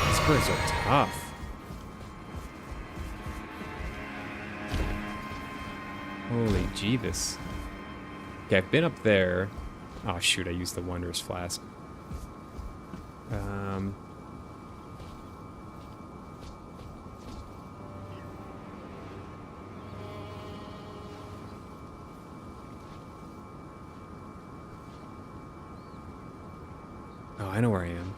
These birds are tough. Holy Jeebus. Okay, I've been up there. Oh, shoot, I used the Wondrous Flask. Oh, I know where I am.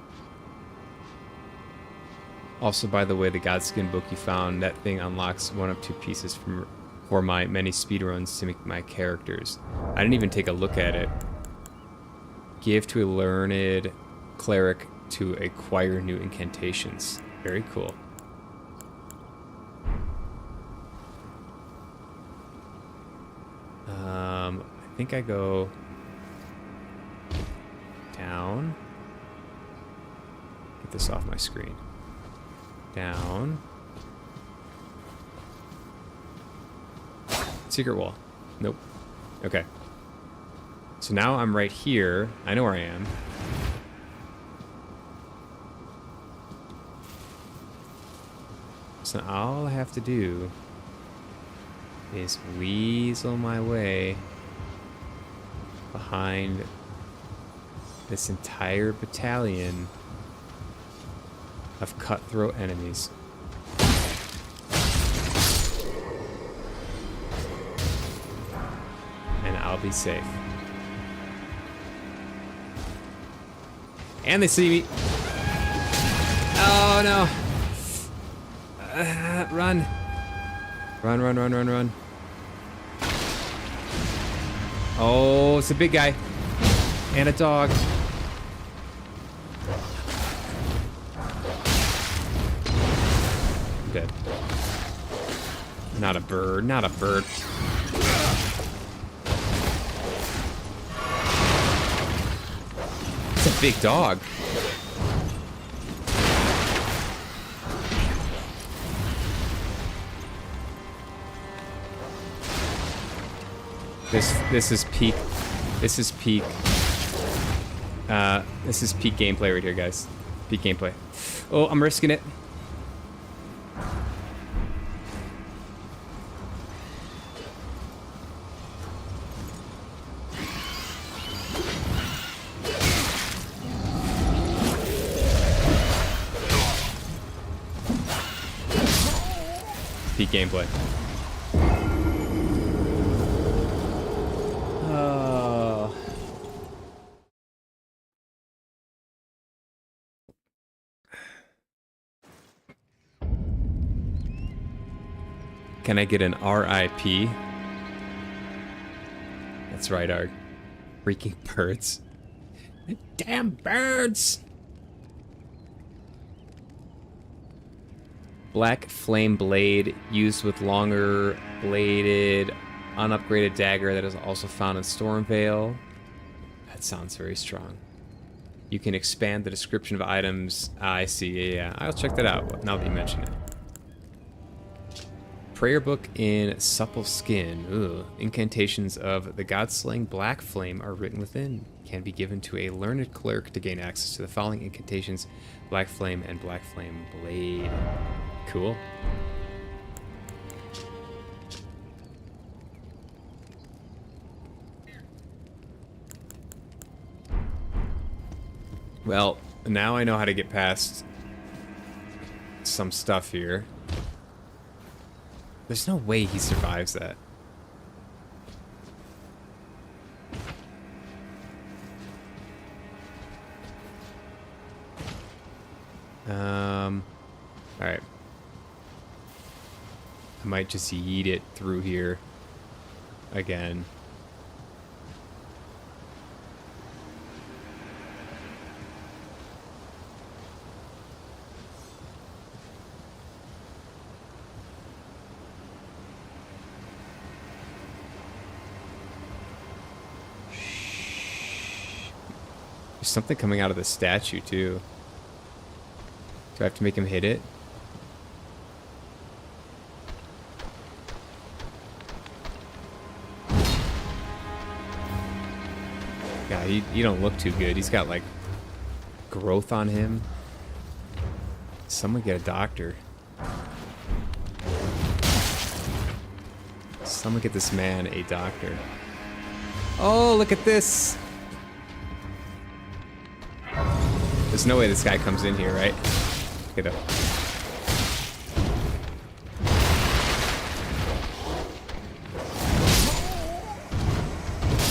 Also, by the way, the Godskin book you found, that thing unlocks one of two pieces for my many speedruns to make my characters. I didn't even take a look at it. Give to a learned cleric to acquire new incantations. Very cool. I think I go down. Get this off my screen. Down. Secret wall. Nope. Okay. So now I'm right here. I know where I am. So all I have to do is weasel my way behind this entire battalion of cutthroat enemies. And I'll be safe. And they see me. Oh no. Run. Run, run, run, run, run. Oh, it's a big guy. And a dog. I'm dead. Not a bird, not a bird. It's a big dog. This is peak. This is peak. This is peak gameplay right here, guys. Peak gameplay. Oh, I'm risking it. Peak gameplay. Can I get an RIP? That's right, Arg. Freaking birds. Damn birds! Black flame blade used with longer bladed, unupgraded dagger that is also found in Stormvale. That sounds very strong. You can expand the description of items. I see, yeah. I'll check that out now that you mention it. Prayer book in supple skin. Ugh. Incantations of the god-slaying black flame are written within. Can be given to a learned cleric to gain access to the following incantations: black flame and black flame blade. Cool. Well, now I know how to get past some stuff here. There's no way he survives that. Alright. I might just yeet it through here again. There's something coming out of the statue, too. Do I have to make him hit it? Yeah, he don't look too good. He's got, like, growth on him. Someone get a doctor. Someone get this man a doctor. Oh, look at this! There's no way this guy comes in here, right? Get up.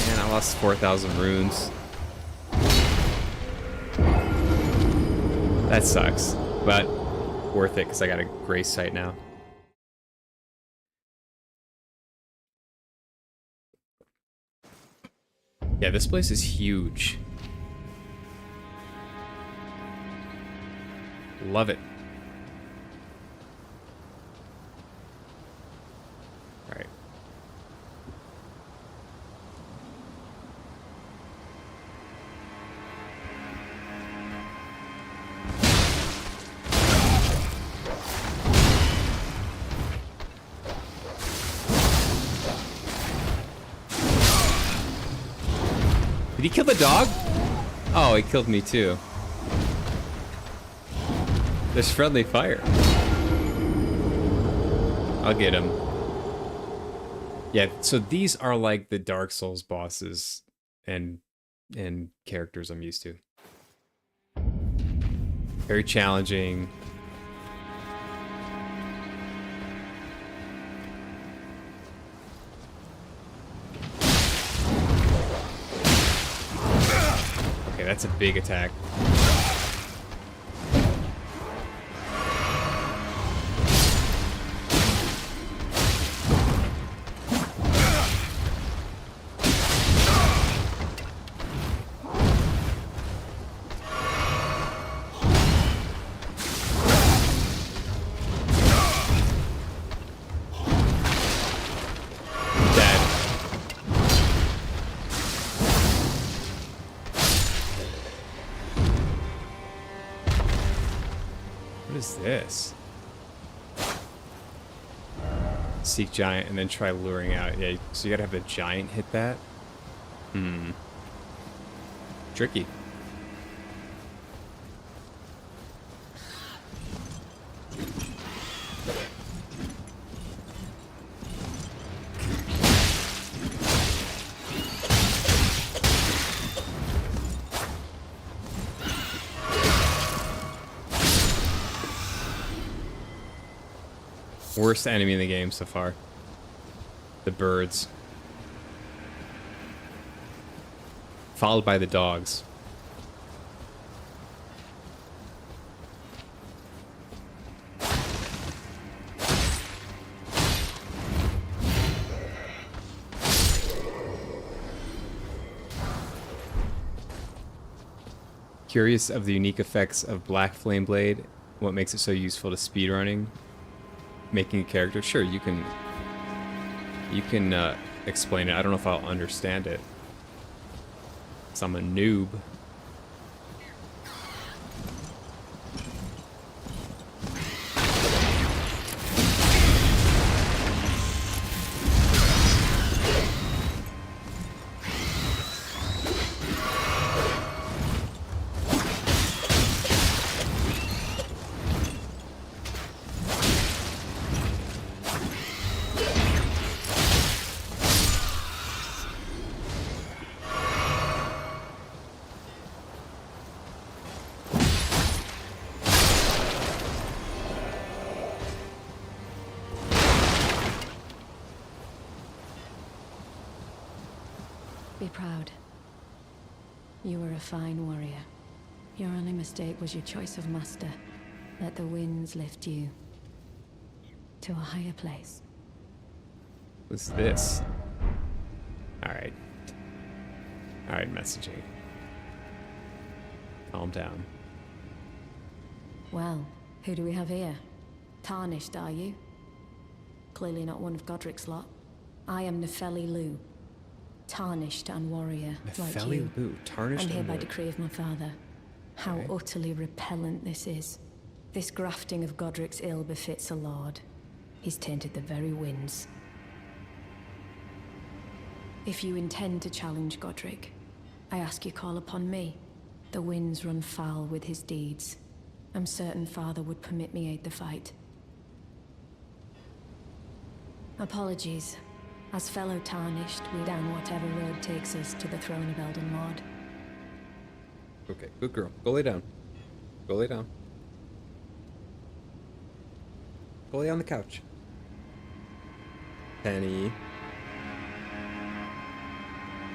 Man, I lost 4,000 runes. That sucks, but worth it because I got a grace sight now. Yeah, this place is huge. Love it. All right. Did he kill the dog? Oh, he killed me too. There's friendly fire. I'll get him. Yeah, so these are like the Dark Souls bosses and characters I'm used to. Very challenging. Okay, that's a big attack. is this? Seek giant and then try luring out. Yeah, so you gotta have a giant hit that? Tricky. Worst enemy in the game so far. The birds. Followed by the dogs. Curious of the unique effects of Black Flame Blade. What makes it so useful to speedrunning? Making a character? Sure, you can explain it. I don't know if I'll understand it. 'Cause I'm a noob. Be proud. You were a fine warrior. Your only mistake was your choice of master. Let the winds lift you to a higher place. What's this? Alright. Alright, messaging. Calm down. Well, who do we have here? Tarnished, are you? Clearly not one of Godric's lot. I am Nefeli Lu. Tarnished and warrior, like Nefeli you. Lu, tarnished I'm here and by warrior. decree of my father. How Okay. utterly repellent this is. This grafting of Godric's ill befits a lord. He's tainted the very winds. If you intend to challenge Godric, I ask you call upon me. The winds run foul with his deeds. I'm certain father would permit me aid the fight. Apologies. As fellow Tarnished, we down whatever road takes us to the throne of Elden Lord. Okay, good girl. Go lay down. Go lay down. Go lay on the couch. Penny.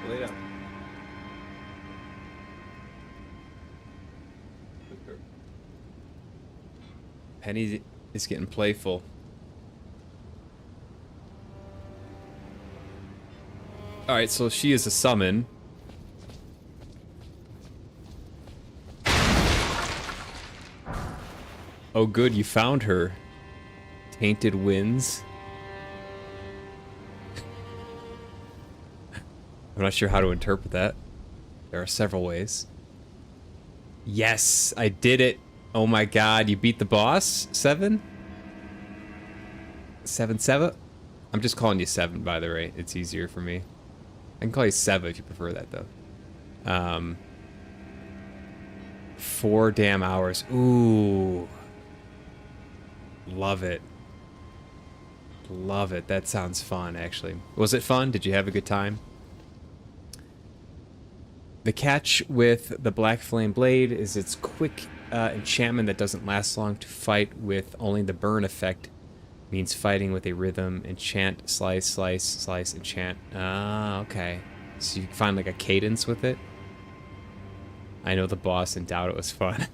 Go lay down. Good girl. Penny is getting playful. Alright, so she is a summon. Oh good, you found her. Tainted Winds. I'm not sure how to interpret that. There are several ways. Yes, I did it. Oh my god, you beat the boss? 7? 7-7? I'm just calling you 7, by the way. It's easier for me. I can call you 7 if you prefer that, though. 4 damn hours. Ooh. Love it. Love it. That sounds fun, actually. Was it fun? Did you have a good time? The catch with the Black Flame Blade is its quick enchantment that doesn't last long. To fight with only the burn effect means fighting with a rhythm. Enchant, slice, slice, slice, enchant. Ah, okay. So you find like a cadence with it. I know the boss and doubt it was fun.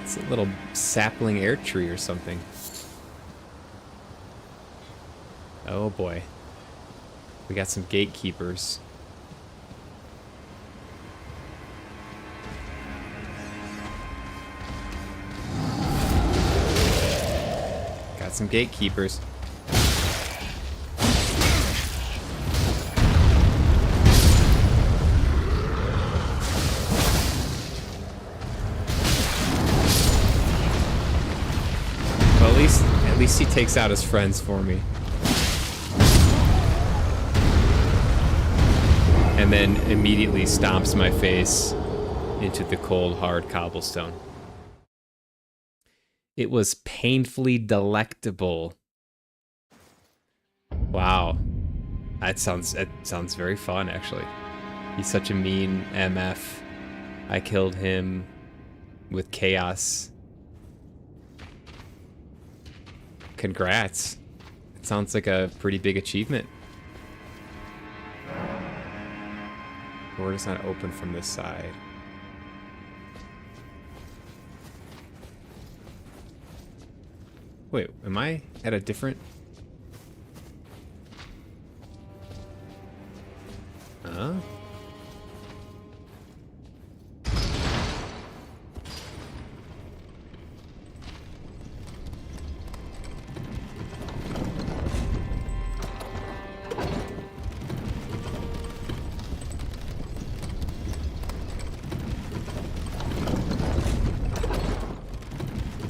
It's a little sapling air tree or something. Oh boy. We got some gatekeepers. Got some gatekeepers. least he takes out his friends for me. And then immediately stomps my face into the cold, hard cobblestone. It was painfully delectable. Wow. It sounds very fun, actually. He's such a mean MF. I killed him with chaos. Congrats. It sounds like a pretty big achievement. Door does not open from this side. Wait, am I at a different... Huh?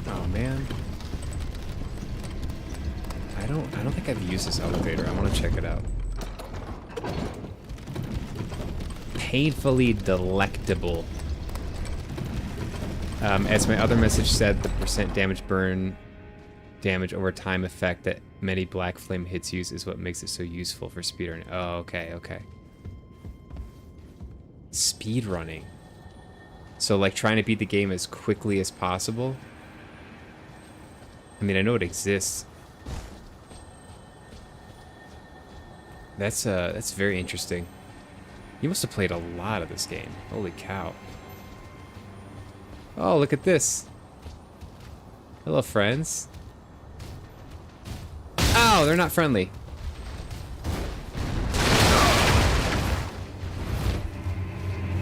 Oh man. I don't think I've used this elevator. I want to check it out. Painfully delectable. As my other message said, the percent damage burn damage over time effect that many black flame hits use is what makes it so useful for speedrunning. Oh, okay, okay. Speedrunning. So like trying to beat the game as quickly as possible. I mean, I know it exists. That's very interesting. You must have played a lot of this game. Holy cow. Oh, look at this. Hello, friends. Oh, they're not friendly.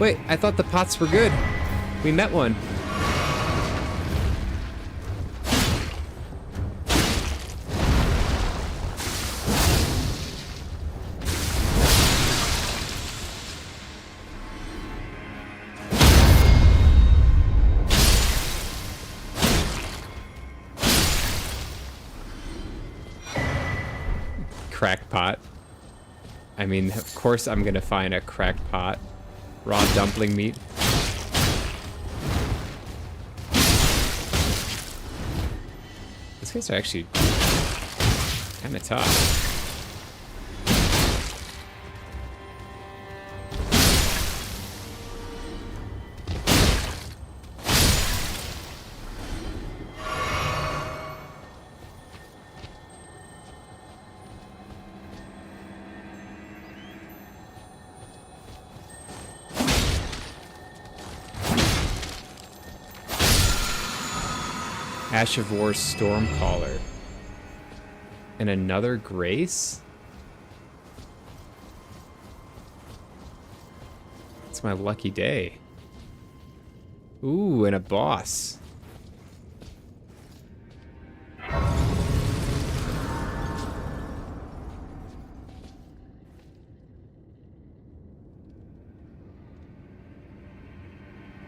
Wait, I thought the pots were good. We met one. Crackpot. I mean, of course I'm gonna find a crackpot. Raw dumpling meat. These guys are actually kind of tough. Ash of War Stormcaller. And another Grace? It's my lucky day. Ooh, and a boss.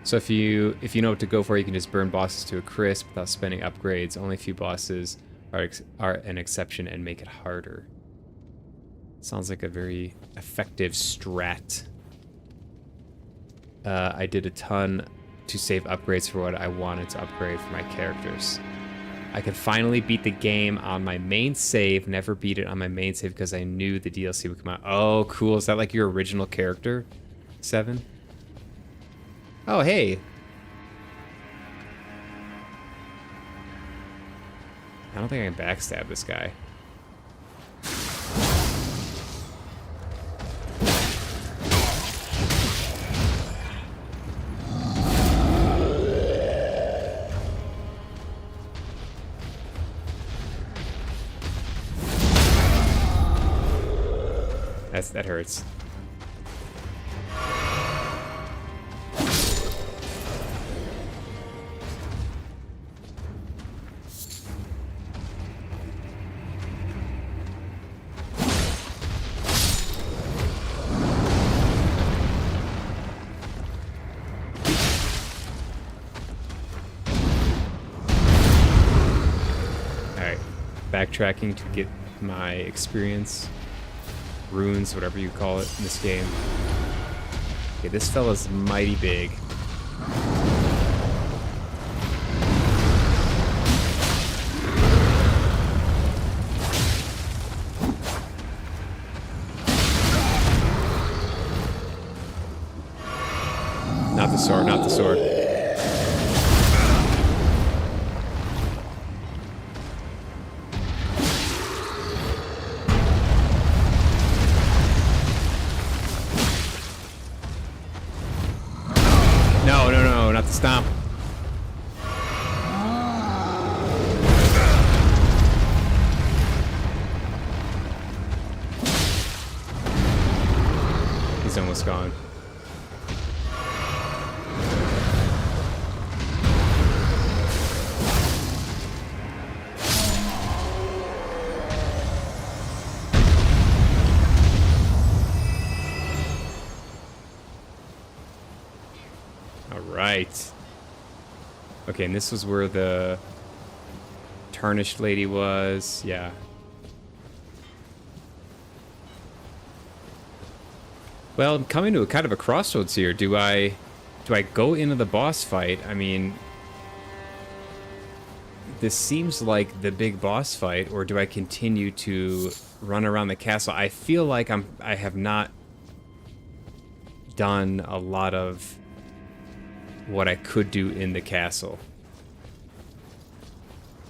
So if you know what to go for, you can just burn bosses to a crisp without spending upgrades. Only a few bosses are an exception and make it harder. Sounds like a very effective strat. I did a ton to save upgrades for what I wanted to upgrade for my characters. I could finally beat the game on my main save. Never beat it on my main save because I knew the DLC would come out. Oh, cool. Is that like your original character, 7? Oh, hey. I don't think I can backstab this guy. That hurts. backtracking to get my experience. Runes, whatever you call it in this game. Okay, this fella's mighty big. Not the sword, not the sword. No, no, no, not the stomp. He's almost gone. Right. Okay, and this was where the tarnished lady was. Yeah. Well, I'm coming to a kind of a crossroads here. Do I go into the boss fight? I mean, this seems like the big boss fight, or do I continue to run around the castle? I feel like I have not done a lot of what I could do in the castle.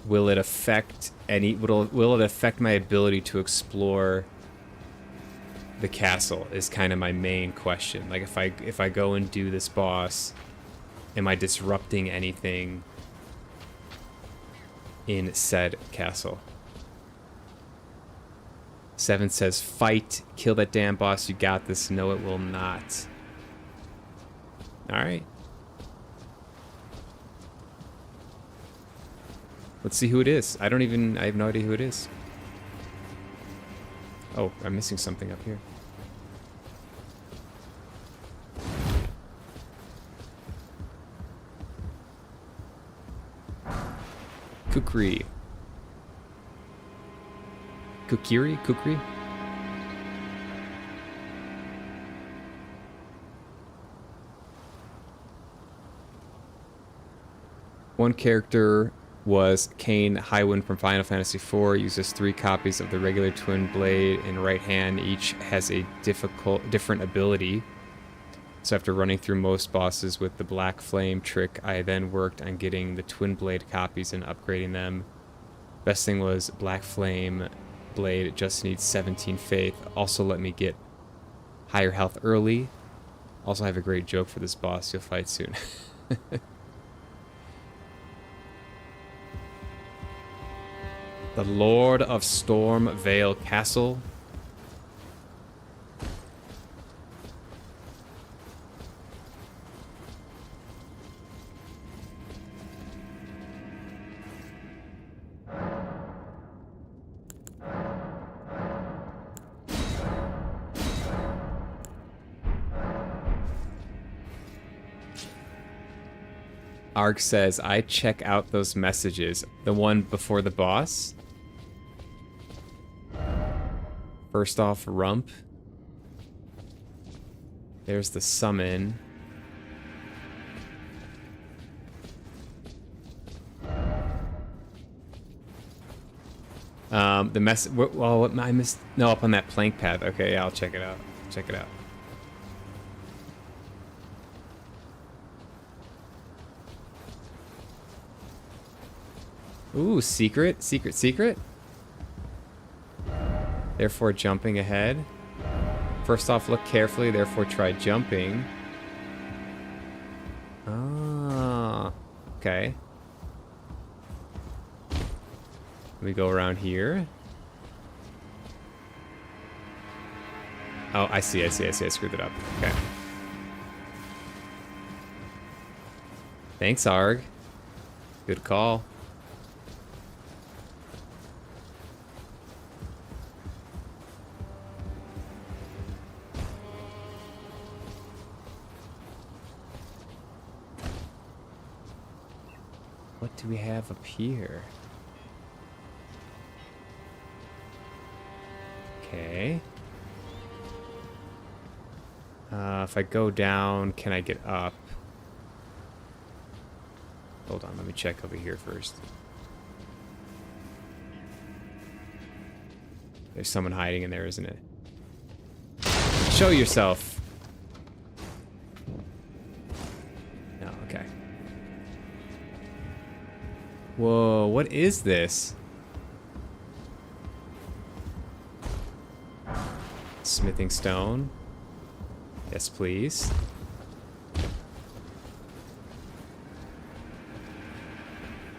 Will it affect will it affect my ability to explore the castle is kind of my main question. Like if I go and do this boss, am I disrupting anything in said castle? 7 says fight, kill that damn boss, you got this. No, it will not. All right. Let's see who it is. I have no idea who it is. Oh, I'm missing something up here. Kukri. Kukiri? Kukri? One character was Kane Highwind from Final Fantasy IV. Uses 3 copies of the regular twin blade in right hand. Each has a different ability. So after running through most bosses with the Black Flame trick, I then worked on getting the twin blade copies and upgrading them. Best thing was Black Flame blade. It just needs 17 faith. Also let me get higher health early. Also have a great joke for this boss you'll fight soon. The Lord of Storm Vale Castle. Arg says, I check out those messages. The one before the boss. First off, Rump. There's the summon. The mess. Well, I missed. No, up on that plank path. Okay, yeah, I'll check it out. Check it out. Ooh, secret, secret, secret. Therefore, jumping ahead. First off, look carefully, therefore try jumping. Ah, okay. We go around here. Oh, I see, I screwed it up. Okay. Thanks, Arg. Good call. What do we have up here? Okay. If I go down, can I get up? Hold on, let me check over here first. There's someone hiding in there, isn't it? Show yourself. No, okay. Whoa, what is this? Smithing stone. Yes, please.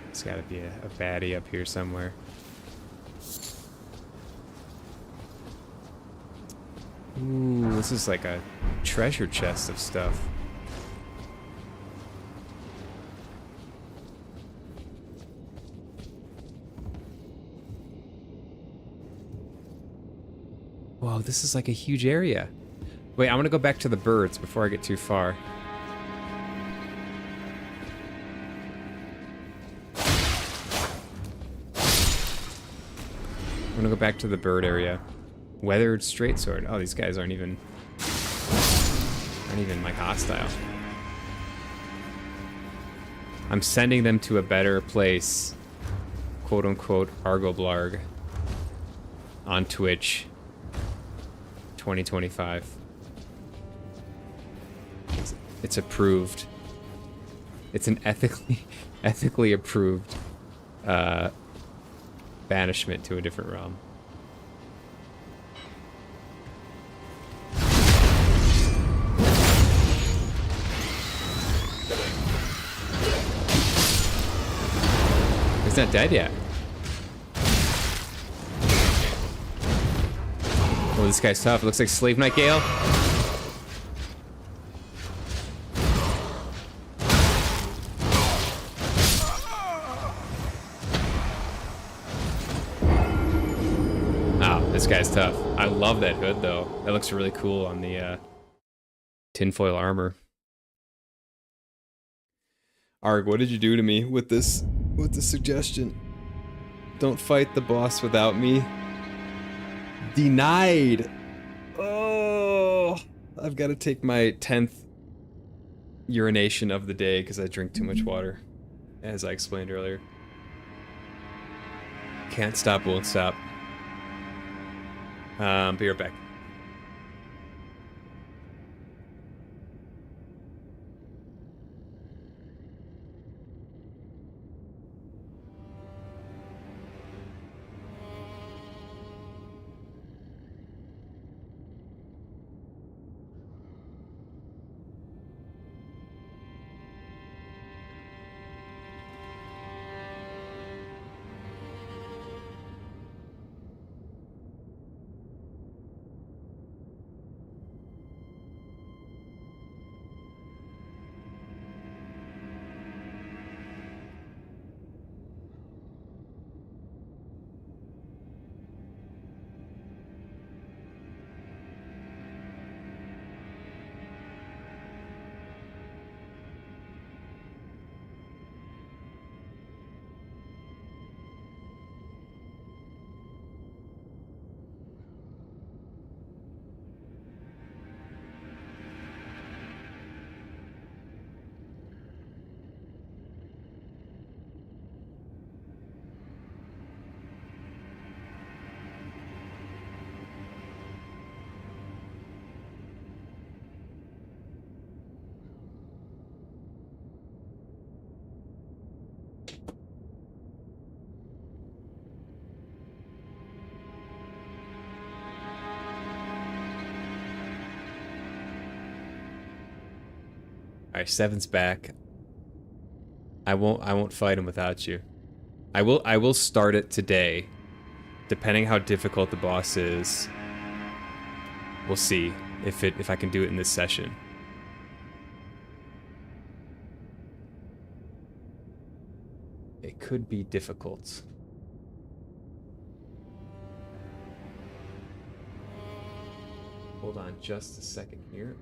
There's gotta be a baddie up here somewhere. Ooh, this is like a treasure chest of stuff. Whoa, this is like a huge area. Wait, I want to go back to the birds before I get too far. I'm gonna go back to the bird area. Weathered straight sword. Oh, these guys aren't even like hostile. I'm sending them to a better place. Quote unquote Argoblarg on Twitch 2025. It's approved. It's an ethically approved banishment to a different realm. He's not dead yet. Oh, this guy's tough. It looks like Slave Knight Gale. Oh, this guy's tough. I love that hood, though. That looks really cool on the tinfoil armor. Arg, what did you do to me with this suggestion? Don't fight the boss without me. Denied. Oh, I've got to take my 10th urination of the day because I drink too much water, as I explained earlier. Can't stop, won't stop. Be right back. Alright, Seven's back. I won't fight him without you. I will start it today. Depending how difficult the boss is. We'll see if I can do it in this session. It could be difficult. Hold on just a second here.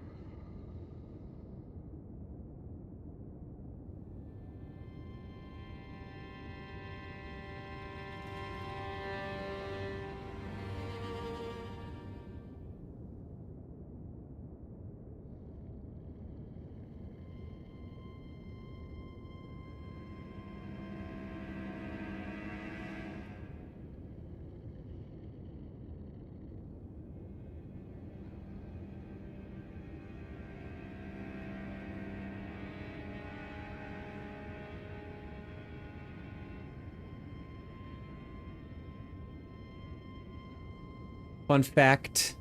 Fun fact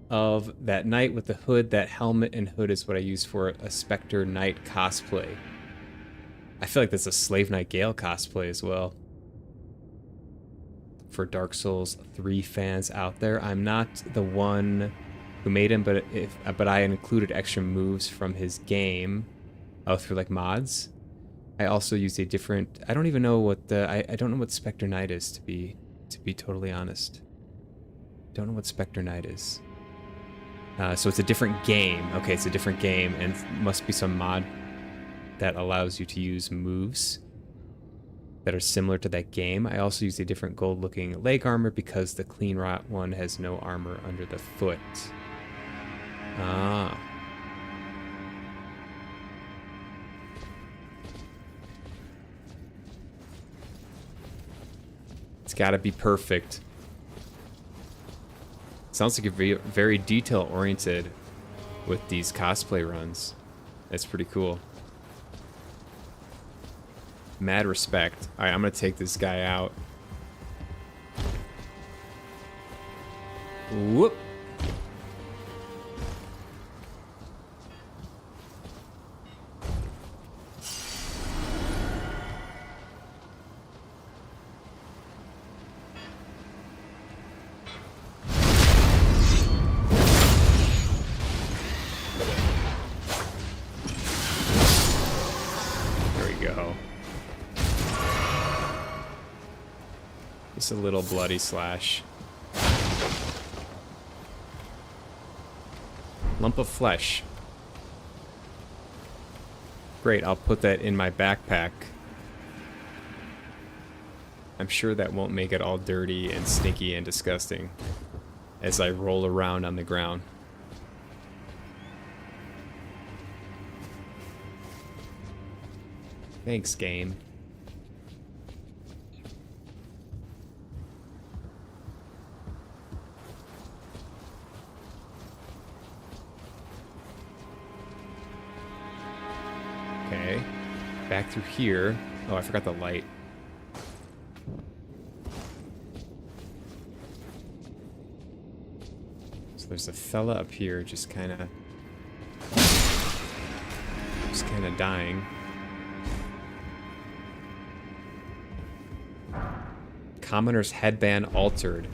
of that knight with the hood, that helmet and hood is what I use for a Spectre Knight cosplay. I feel like that's a Slave Knight Gale cosplay as well. For Dark Souls 3 fans out there, I'm not the one who made him, but I included extra moves from his game through like mods. I also used a different, I don't even know what the, I don't know what Spectre Knight is, to be totally honest. Don't know what Spectre Knight is. So it's a different game. Okay, it's a different game, and must be some mod that allows you to use moves that are similar to that game. I also used a different gold-looking leg armor because the clean rot one has no armor under the foot. Ah. It's gotta be perfect. Sounds like you're very detail-oriented with these cosplay runs. That's pretty cool. Mad respect. Alright, I'm gonna take this guy out. Whoop! Just a little bloody slash. Lump of flesh. Great, I'll put that in my backpack. I'm sure that won't make it all dirty and stinky and disgusting as I roll around on the ground. Thanks, game. Okay, back through here. Oh, I forgot the light. So there's a fella up here just kind of dying. Commoner's headband altered.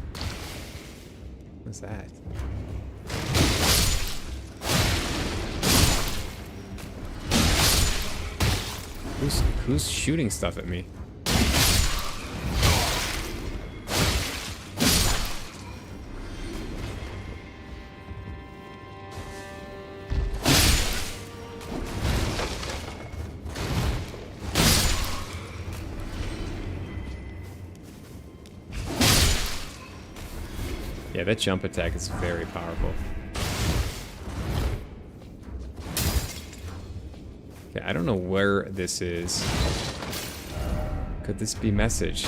What's that? Who's shooting stuff at me? Yeah, that jump attack is very powerful. Okay, I don't know where this is. Could this be message?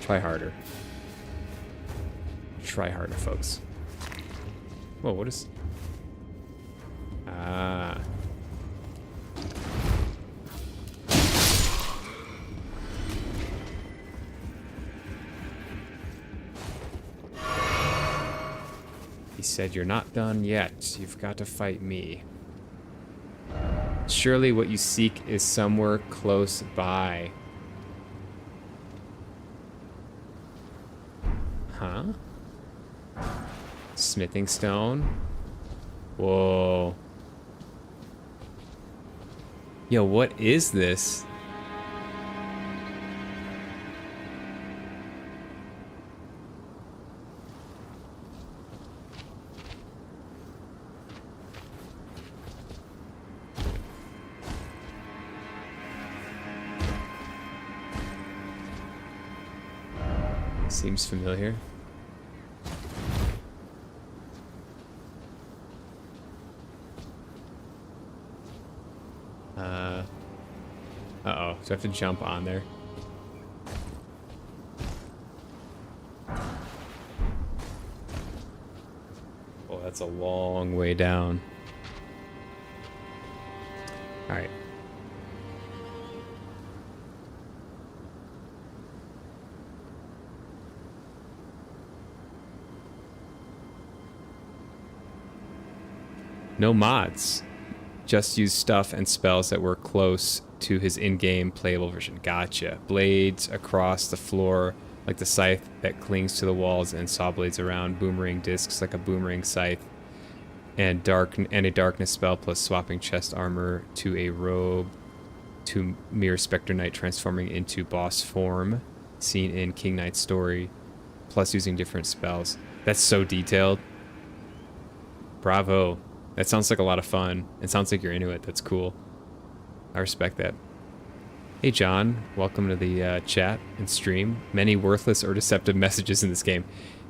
Try harder. Try harder, folks. Whoa, what is... Ah. He said, "You're not done yet. You've got to fight me. Surely what you seek is somewhere close by." Huh? Smithing stone? Whoa. Yo, what is this? Seems familiar. Uh-oh. Do I have to jump on there? Oh, that's a long way down. Alright. No mods. Just use stuff and spells that were close to his in-game playable version. Gotcha. Blades across the floor like the scythe that clings to the walls, and saw blades around. Boomerang discs like a boomerang scythe. And a darkness spell plus swapping chest armor to a robe to mirror Spectre Knight transforming into boss form seen in King Knight's story, plus using different spells. That's so detailed. Bravo. That sounds like a lot of fun. It sounds like you're into it. That's cool. I respect that. Hey John, welcome to the chat and stream. Many worthless or deceptive messages in this game.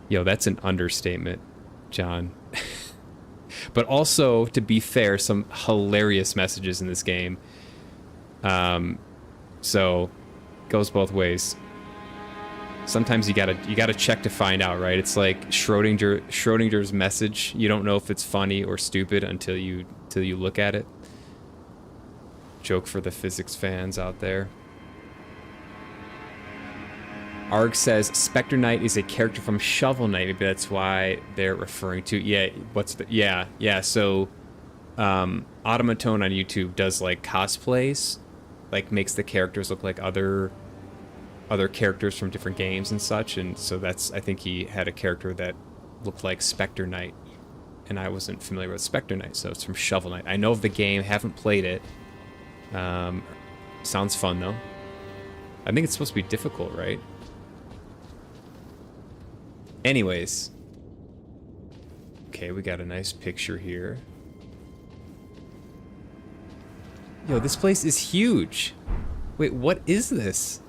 Yo, that's an understatement, John. But also, to be fair, some hilarious messages in this game. So, goes both ways. Sometimes you gotta check to find out, right? It's like Schrodinger's message. You don't know if it's funny or stupid until you look at it. Joke for the physics fans out there. Arg says Spectre Knight is a character from Shovel Knight. Maybe that's why they're referring to. Yeah. So, Automatone on YouTube does like cosplays, like makes the characters look like other characters from different games and such. And so I think he had a character that looked like Spectre Knight, and I wasn't familiar with Spectre Knight, so it's from Shovel Knight. I know of the game, haven't played it. Sounds fun though. I think it's supposed to be difficult, right? Anyways. Okay, we got a nice picture here. Yo, this place is huge. Wait, what is this?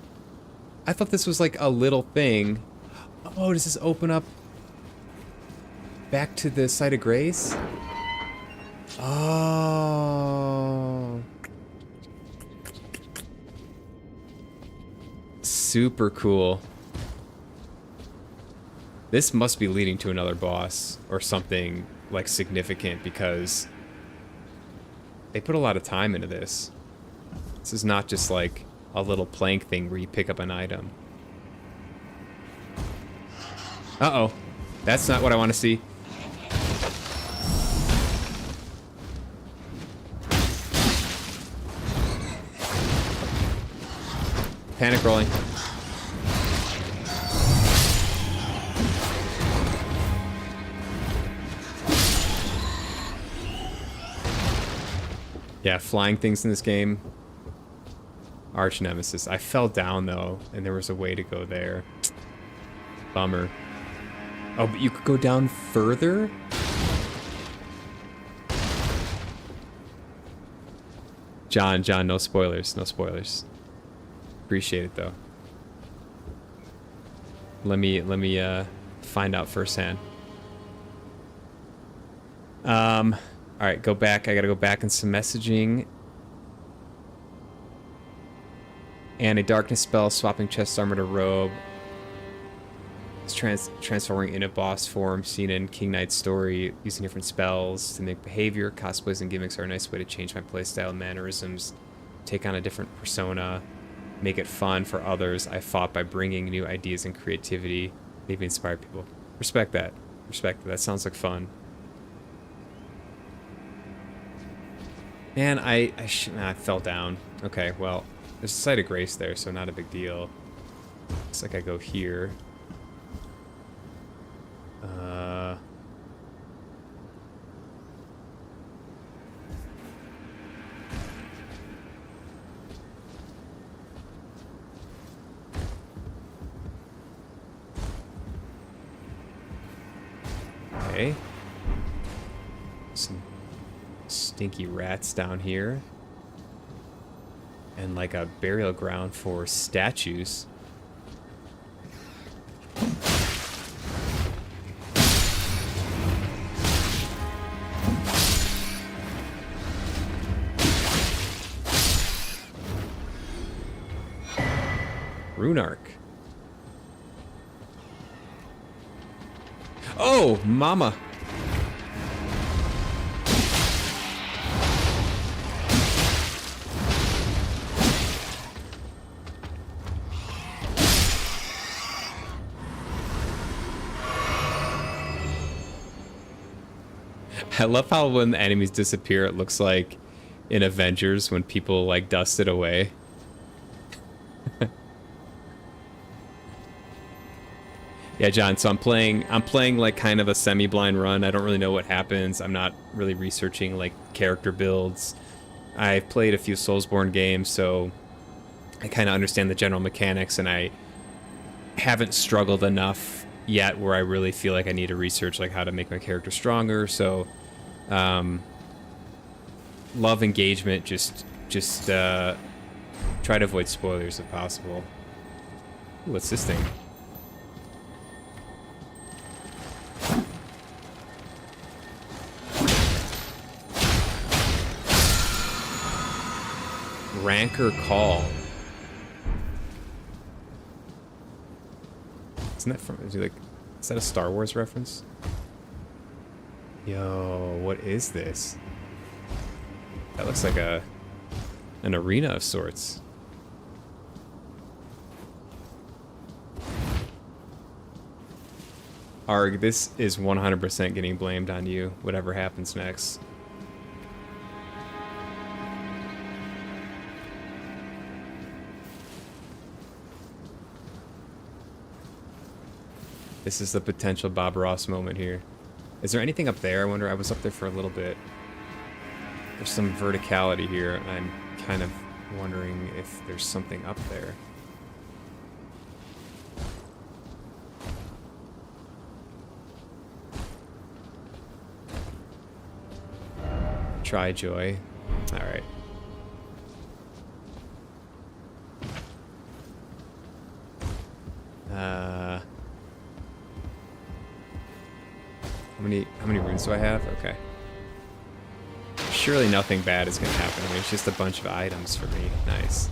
I thought this was like a little thing. Oh, does this open up back to the site of grace? Oh. Super cool. This must be leading to another boss or something like significant, because they put a lot of time into this. This is not just like a little plank thing where you pick up an item. Uh-oh. That's not what I want to see. Panic rolling. Yeah, flying things in this game. Arch nemesis. I fell down though, and there was a way to go there. Bummer. Oh, but you could go down further? John, no spoilers. No spoilers. Appreciate it though. Let me find out firsthand. All right, go back. I gotta go back in some messaging. And a darkness spell, swapping chest armor to robe. It's transforming into boss form, seen in King Knight's story, using different spells to make behavior. Cosplays and gimmicks are a nice way to change my playstyle and mannerisms, take on a different persona, make it fun for others. I fought by bringing new ideas and creativity, maybe inspire people. Respect that. Respect that. That sounds like fun. Man, I fell down. Okay, well, there's a site of grace there, so not a big deal. Looks like I go here. Okay. Some stinky rats down here. And like a burial ground for statues. Runark. Oh, mama. I love how when the enemies disappear, it looks like in Avengers when people like dust it away. Yeah, John, so I'm playing like kind of a semi-blind run. I don't really know what happens. I'm not really researching like character builds. I've played a few Soulsborne games, so I kind of understand the general mechanics, and I haven't struggled enough yet where I really feel like I need to research like how to make my character stronger. So love engagement, just try to avoid spoilers if possible. Ooh, what's this thing? Rancor Call. Isn't that from, is that a Star Wars reference? Yo, what is this? That looks like an arena of sorts. Arg, this is 100% getting blamed on you, whatever happens next. This is the potential Bob Ross moment here. Is there anything up there? I wonder, I was up there for a little bit. There's some verticality here, and I'm kind of wondering if there's something up there. Try Joy. Alright. How many runes do I have? Okay. Surely nothing bad is gonna happen. I mean, it's just a bunch of items for me. Nice.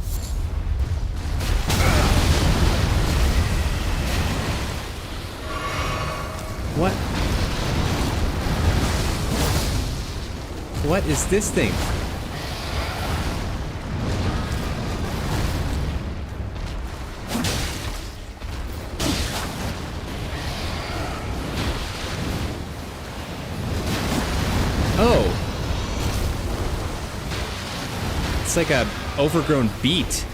What? What is this thing? Oh. It's like a overgrown beet.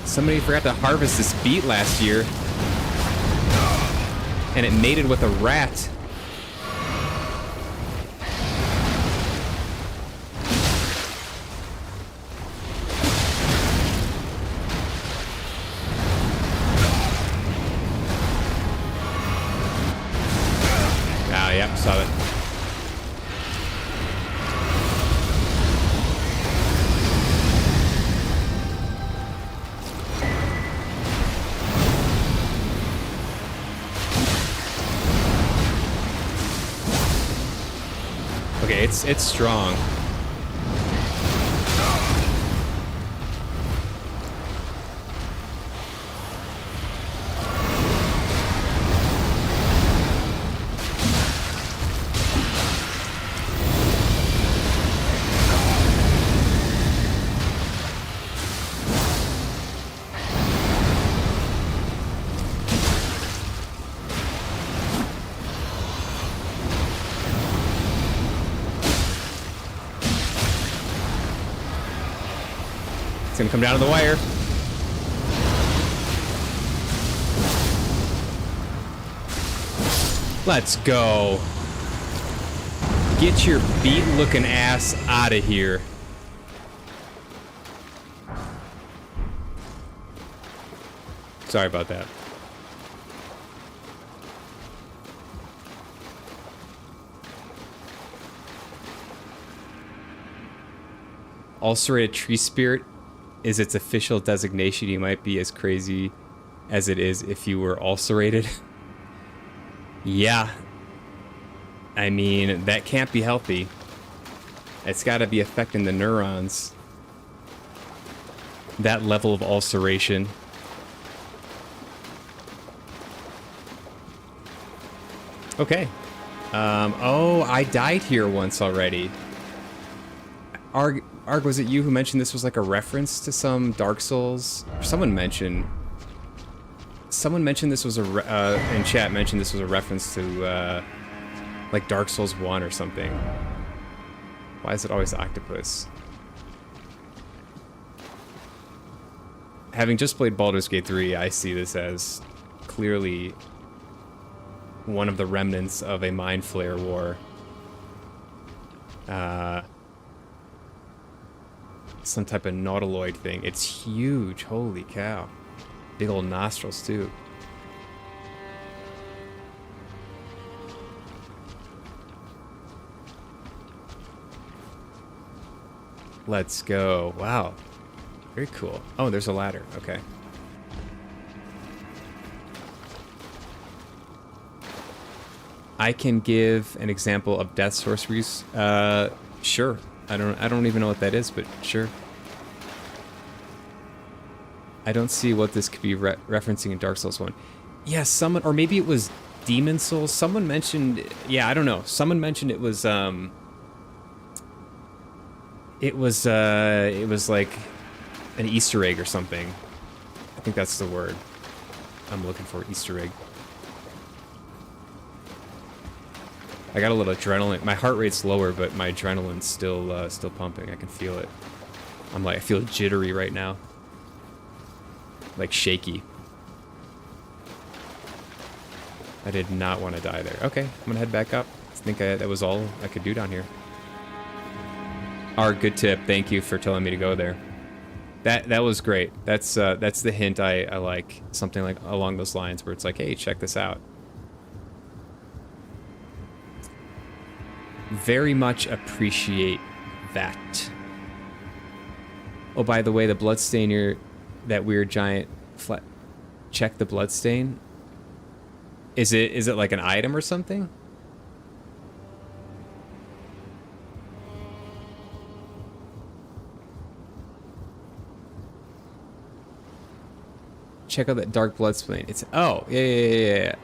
Somebody forgot to harvest this beet last year, and it mated with a rat. Ah, yep, saw it. Okay, it's strong. It's gonna come down to the wire. Let's go. Get your beat-looking ass out of here. Sorry about that. Ulcerated tree spirit is its official designation. You might be as crazy as it is if you were ulcerated. Yeah. I mean, that can't be healthy. It's got to be affecting the neurons. That level of ulceration. Okay. Oh, I died here once already. Are Arg, was it you who mentioned this was like a reference to some Dark Souls? Or someone mentioned this was in chat mentioned this was a reference to like Dark Souls 1 or something. Why is it always octopus? Having just played Baldur's Gate 3, I see this as clearly one of the remnants of a Mind Flayer war. Some type of nautiloid thing. It's huge. Holy cow. Big old nostrils, too. Let's go. Wow. Very cool. Oh, there's a ladder. Okay. I can give an example of death sorceries. Sure. I don't even know what that is, but sure. I don't see what this could be referencing in Dark Souls 1. Yeah, someone, or maybe it was Demon Souls. Someone mentioned, yeah, I don't know. Someone mentioned it was like an Easter egg or something. I think that's the word I'm looking for, Easter egg. I got a little adrenaline. My heart rate's lower, but my adrenaline's still pumping. I can feel it. I feel jittery right now. Like shaky. I did not want to die there. Okay, I'm gonna head back up. I think that was all I could do down here. Our good tip. Thank you for telling me to go there. That was great. That's the hint I like. Something like along those lines where it's like, hey, check this out. Very much appreciate that. Oh, by the way, the bloodstain here, that weird giant flat. Check the bloodstain. Is it like an item or something? Check out that dark bloodstain. It's yeah.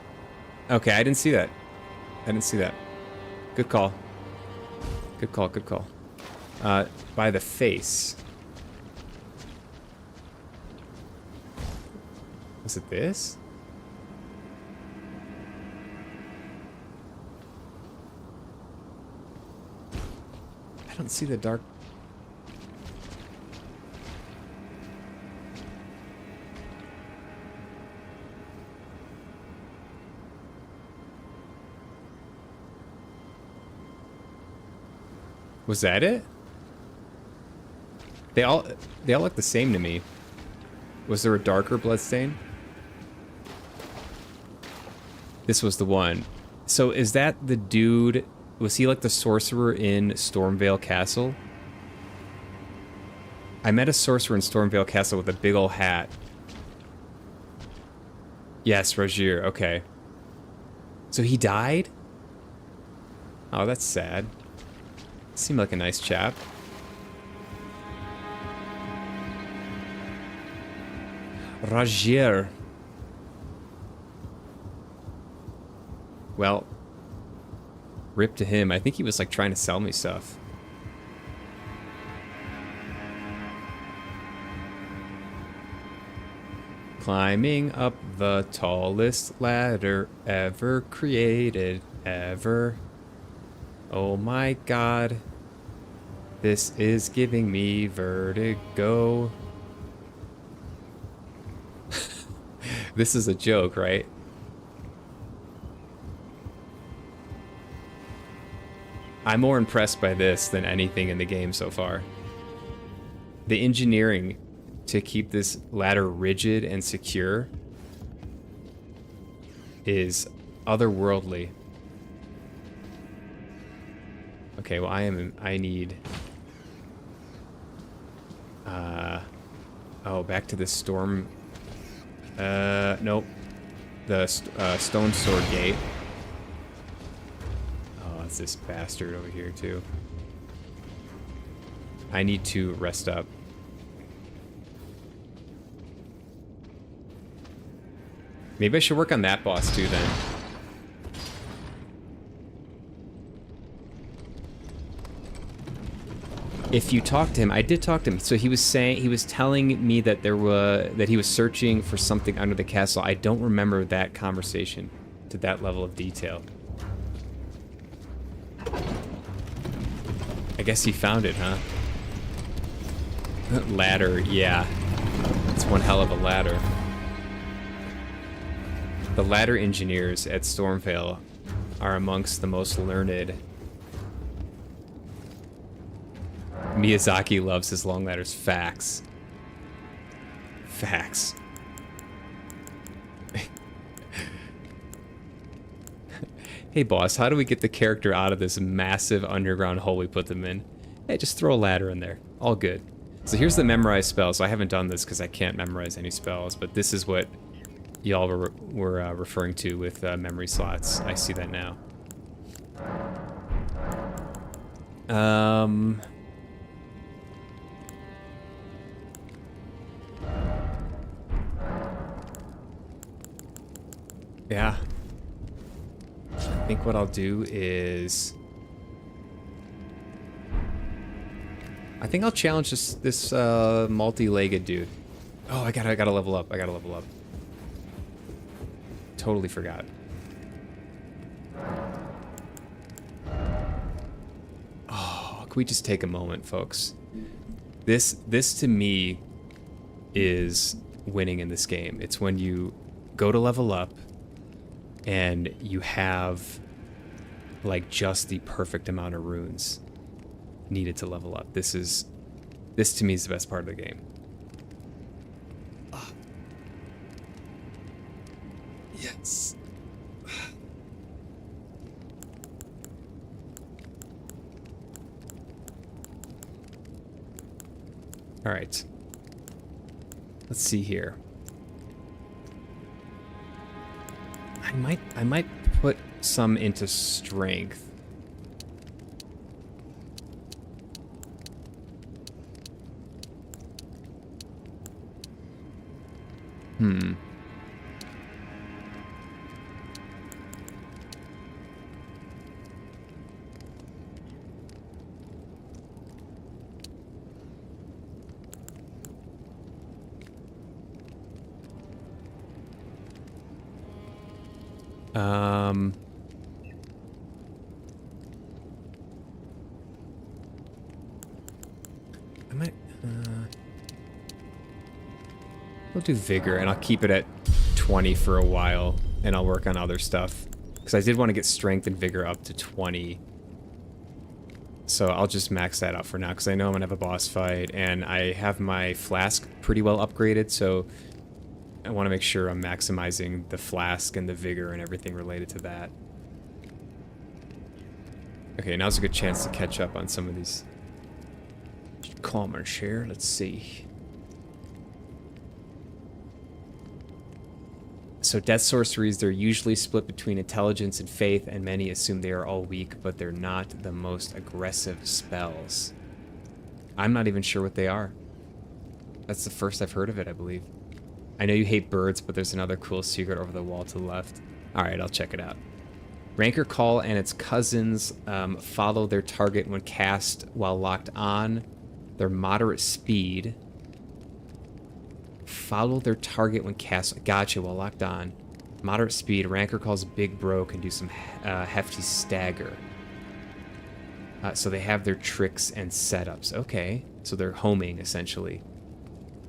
Okay, I didn't see that. Good call. Good call. By the face. Was it this? I don't see the dark. Was that it? They all look the same to me. Was there a darker bloodstain? This was the one. So is that the dude? Was he like the sorcerer in Stormvale Castle? I met a sorcerer in Stormvale Castle with a big ol' hat. Yes, Rogier. Okay. So he died? Oh, that's sad. Seemed like a nice chap. Rogier. Well, rip to him. I think he was like trying to sell me stuff. Climbing up the tallest ladder ever created, ever. Oh my god. This is giving me vertigo. This is a joke, right? I'm more impressed by this than anything in the game so far. The engineering to keep this ladder rigid and secure is otherworldly. Okay, well I need oh, back to the storm. Nope. The stone sword gate. Oh, it's this bastard over here too. I need to rest up. Maybe I should work on that boss too then. if you talk to him, I did talk to him. So he was telling me that that he was searching for something under the castle. I don't remember that conversation to that level of detail. I guess he found it, huh? Ladder, yeah. It's one hell of a ladder. The ladder engineers at Stormvale are amongst the most learned. Miyazaki loves his long ladders. Facts. Facts. Hey boss, how do we get the character out of this massive underground hole we put them in? Hey, just throw a ladder in there. All good. So here's the memorize spell. So I haven't done this because I can't memorize any spells, but this is what y'all were referring to with memory slots. I see that now. Yeah. I think what I'll do is... I think I'll challenge this multi-legged dude. Oh, I gotta level up. I gotta level up. Totally forgot. Oh, can we just take a moment, folks? This to me is winning in this game. It's when you go to level up and you have like just the perfect amount of runes needed to level up. This to me is the best part of the game. Yes. All right. Let's see here. I might put some into strength. I might, I'll do vigor and I'll keep it at 20 for a while and I'll work on other stuff. Because I did want to get strength and vigor up to 20. So I'll just max that out for now because I know I'm going to have a boss fight and I have my flask pretty well upgraded, so I want to make sure I'm maximizing the flask and the vigor and everything related to that. Okay, now's a good chance to catch up on some of these. Calm and share. Let's see. So death sorceries, they're usually split between intelligence and faith, and many assume they are all weak, but they're not the most aggressive spells. I'm not even sure what they are. That's the first I've heard of it, I believe. I know you hate birds, but there's another cool secret over the wall to the left. Alright, I'll check it out. Rancor Call and its cousins follow their target when cast while locked on. Their moderate speed. Follow their target when cast. Gotcha, while locked on. Moderate speed. Rancor Call's Big Bro can do some hefty stagger. So they have their tricks and setups. Okay, so they're homing, essentially.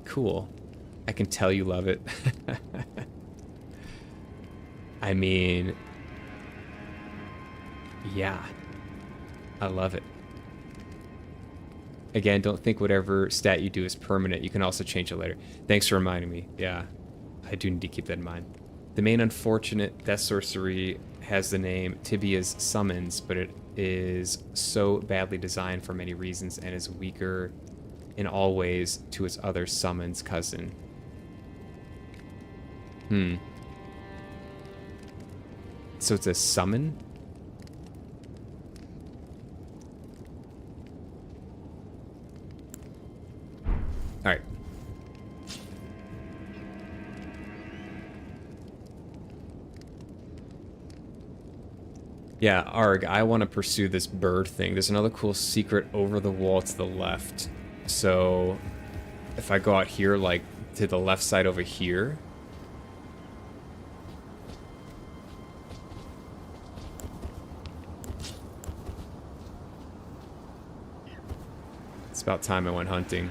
Cool. I can tell you love it. I mean... yeah. I love it. Again, don't think whatever stat you do is permanent. You can also change it later. Thanks for reminding me. Yeah, I do need to keep that in mind. The main unfortunate death sorcery has the name Tibia's Summons, but it is so badly designed for many reasons and is weaker in all ways to its other summons cousin. So it's a summon? Alright. Yeah, Arg, I want to pursue this bird thing. There's another cool secret over the wall to the left. So if I go out here, like to the left side over here. It's about time I went hunting.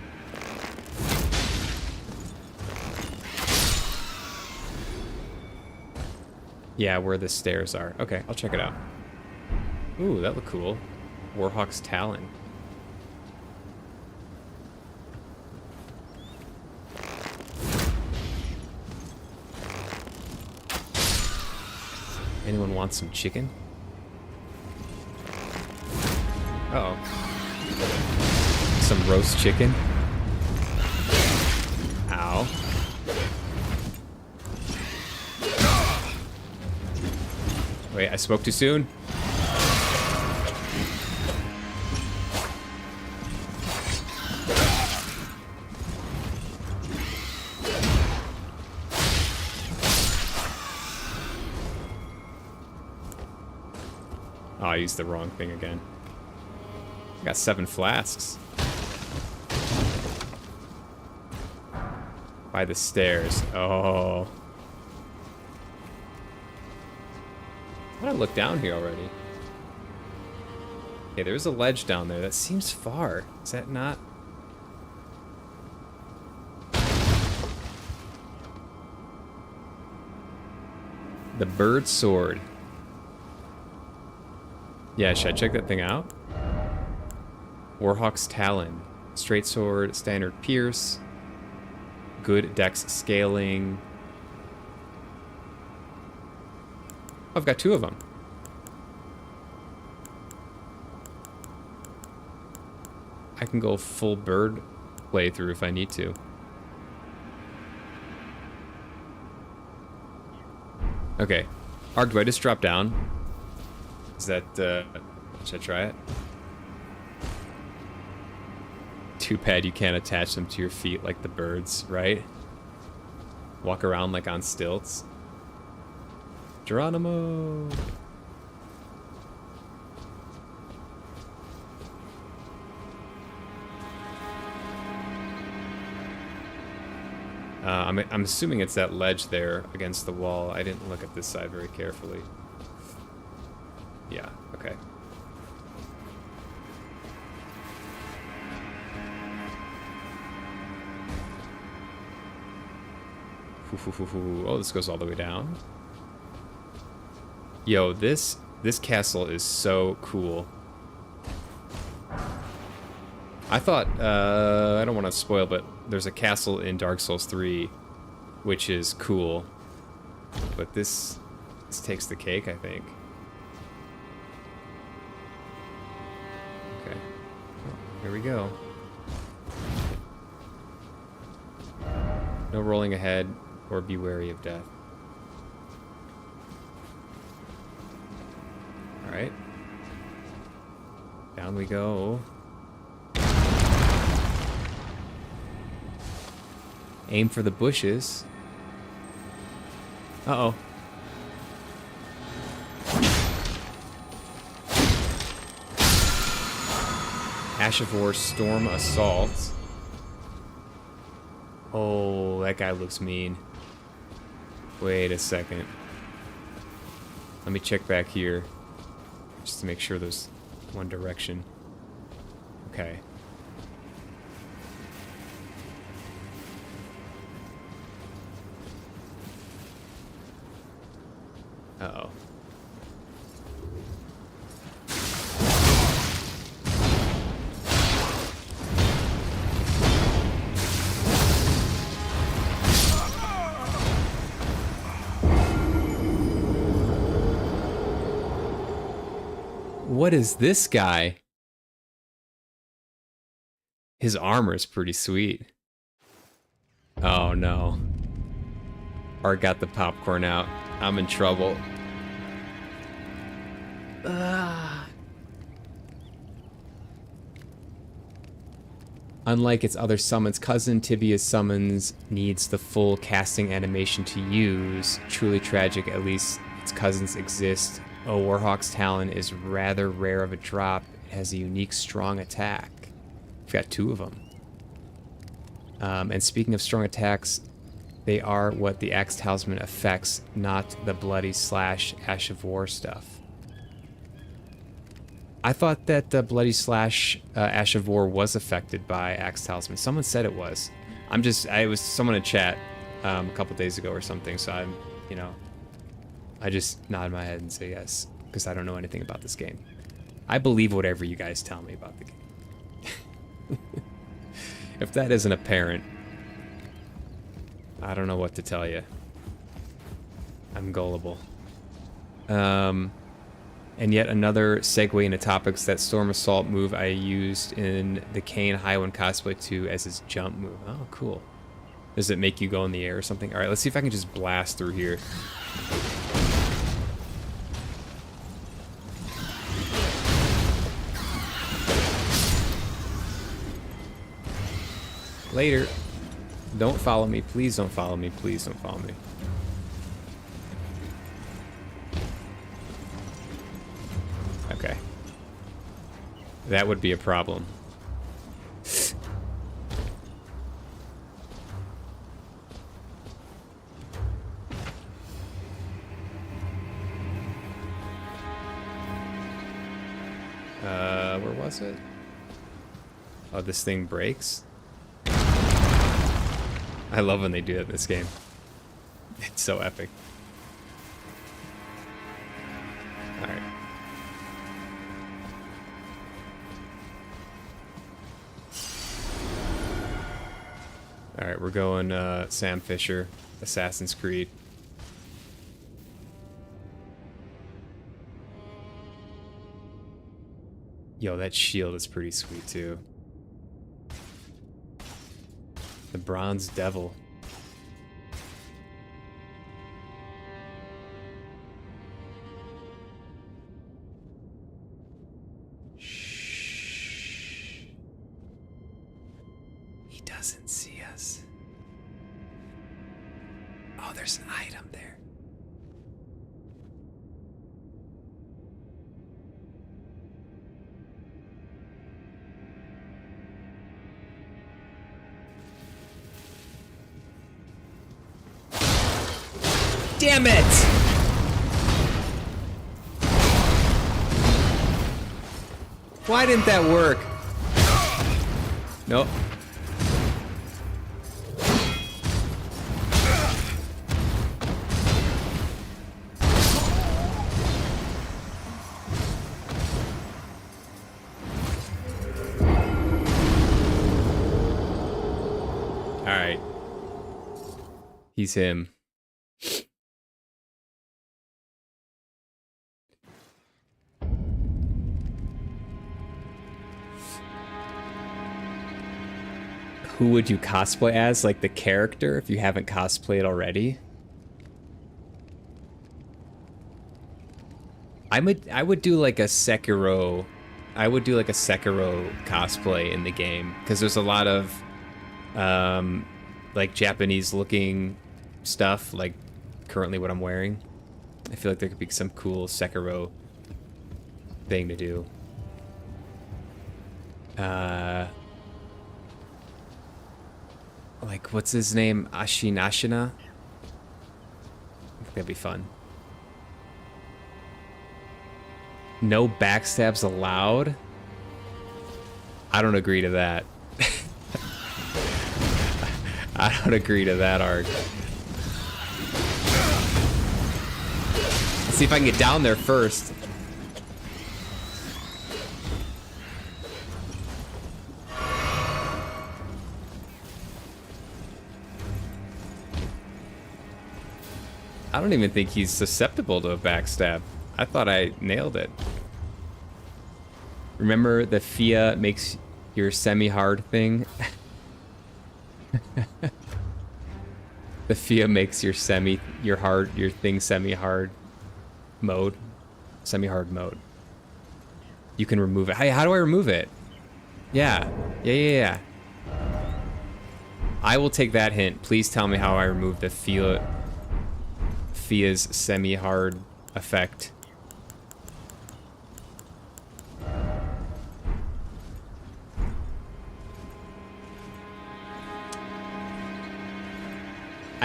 Yeah, where the stairs are. Okay, I'll check it out. Ooh, that looked cool. Warhawk's Talon. Anyone want some chicken? Uh-oh. Some roast chicken? Ow. Wait, I spoke too soon? Oh, I used the wrong thing again. I got 7 flasks. By the stairs. Oh. I look down here already. Okay, there's a ledge down there. That seems far. Is that not? The bird sword. Yeah, should I check that thing out? Warhawk's Talon. Straight sword, standard pierce. Good dex scaling. I've got 2 of them. I can go full bird playthrough if I need to. Okay. Arg, do I just drop down? Is that, should I try it? Too bad you can't attach them to your feet like the birds, right? Walk around like on stilts. Geronimo! I'm assuming it's that ledge there against the wall. I didn't look at this side very carefully. Yeah, okay. Oh, this goes all the way down. Yo, this castle is so cool. I thought, I don't want to spoil, but there's a castle in Dark Souls 3, which is cool. But this takes the cake, I think. Okay. Oh, here we go. No rolling ahead or be wary of death. Alright. Down we go. Aim for the bushes. Uh-oh. Ash of War Storm Assault. Oh, that guy looks mean. Wait a second. Let me check back here. Just to make sure there's one direction. Okay. Uh-oh. What is this guy? His armor is pretty sweet. Oh no. Art got the popcorn out. I'm in trouble. Unlike its other summons, Cousin Tibia's summons needs the full casting animation to use. Truly tragic, at least its cousins exist Oh, Warhawk's Talon is rather rare of a drop. It has a unique strong attack. We've got 2 of them. And speaking of strong attacks, they are what the Axe Talisman affects, not the Bloody Slash Ash of War stuff. I thought that the Bloody Slash Ash of War was affected by Axe Talisman. Someone said it was. It was someone in chat a couple days ago or something, so I'm, you know, I just nod my head and say yes, because I don't know anything about this game. I believe whatever you guys tell me about the game. If that isn't apparent, I don't know what to tell you. I'm gullible. And yet another segue into topics, that Storm Assault move I used in the Kane Highwind cosplay 2 as his jump move. Oh, cool. Does it make you go in the air or something? All right, let's see if I can just blast through here. Later. Don't follow me. Please don't follow me. Please don't follow me. Okay. That would be a problem. Where was it? Oh, this thing breaks? I love when they do that in this game. It's so epic. Alright. Alright, we're going Sam Fisher, Assassin's Creed. Yo, that shield is pretty sweet too. The Bronze Devil. Shh. He doesn't see us. Oh, there's an item there. Damn it! Why didn't that work? Nope. Alright. He's him. Who would you cosplay as? Like the character, if you haven't cosplayed already? I would do like a Sekiro. I would do like a Sekiro cosplay in the game, because there's a lot of like Japanese looking stuff, like currently what I'm wearing. I feel like there could be some cool Sekiro thing to do. Like, what's his name? Ashinashina? I think that'd be fun. No backstabs allowed? I don't agree to that. I don't agree to that, Ark. Let's see if I can get down there first. I don't even think he's susceptible to a backstab. I thought I nailed it. Remember the Fia makes your semi-hard thing? The Fia makes your thing semi-hard mode. Semi-hard mode. You can remove it. Hey, how do I remove it? Yeah. Yeah. I will take that hint. Please tell me how I remove the Fia's semi-hard effect.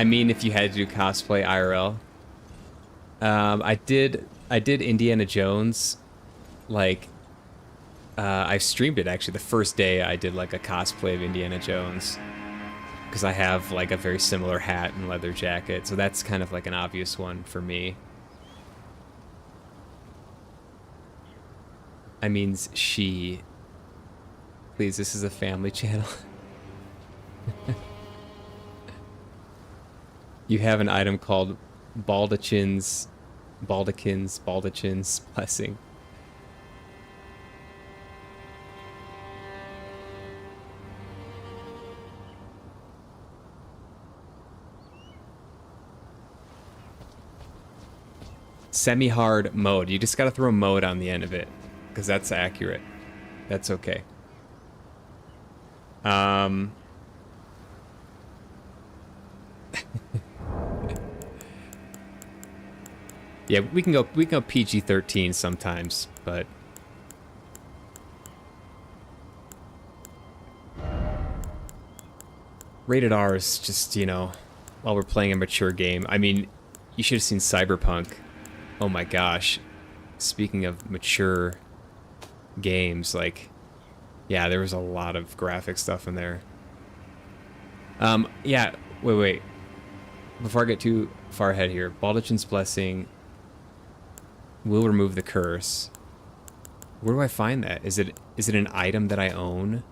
I mean, if you had to do cosplay IRL, I did Indiana Jones, like, I streamed it actually the first day I did like a cosplay of Indiana Jones, because I have like a very similar hat and leather jacket, so that's kind of like an obvious one for me. I means she. Please, this is a family channel. You have an item called Baldachine's Blessing. Semi-hard mode. You just gotta throw mode on the end of it, because that's accurate. That's okay. Yeah, we can go PG-13 sometimes, but rated R is just, you know, while we're playing a mature game. I mean, you should have seen Cyberpunk. Oh my gosh. Speaking of mature games, like, yeah, there was a lot of graphic stuff in there. Yeah, wait. Before I get too far ahead here, Baldachine's Blessing will remove the curse. Where do I find that? Is it an item that I own?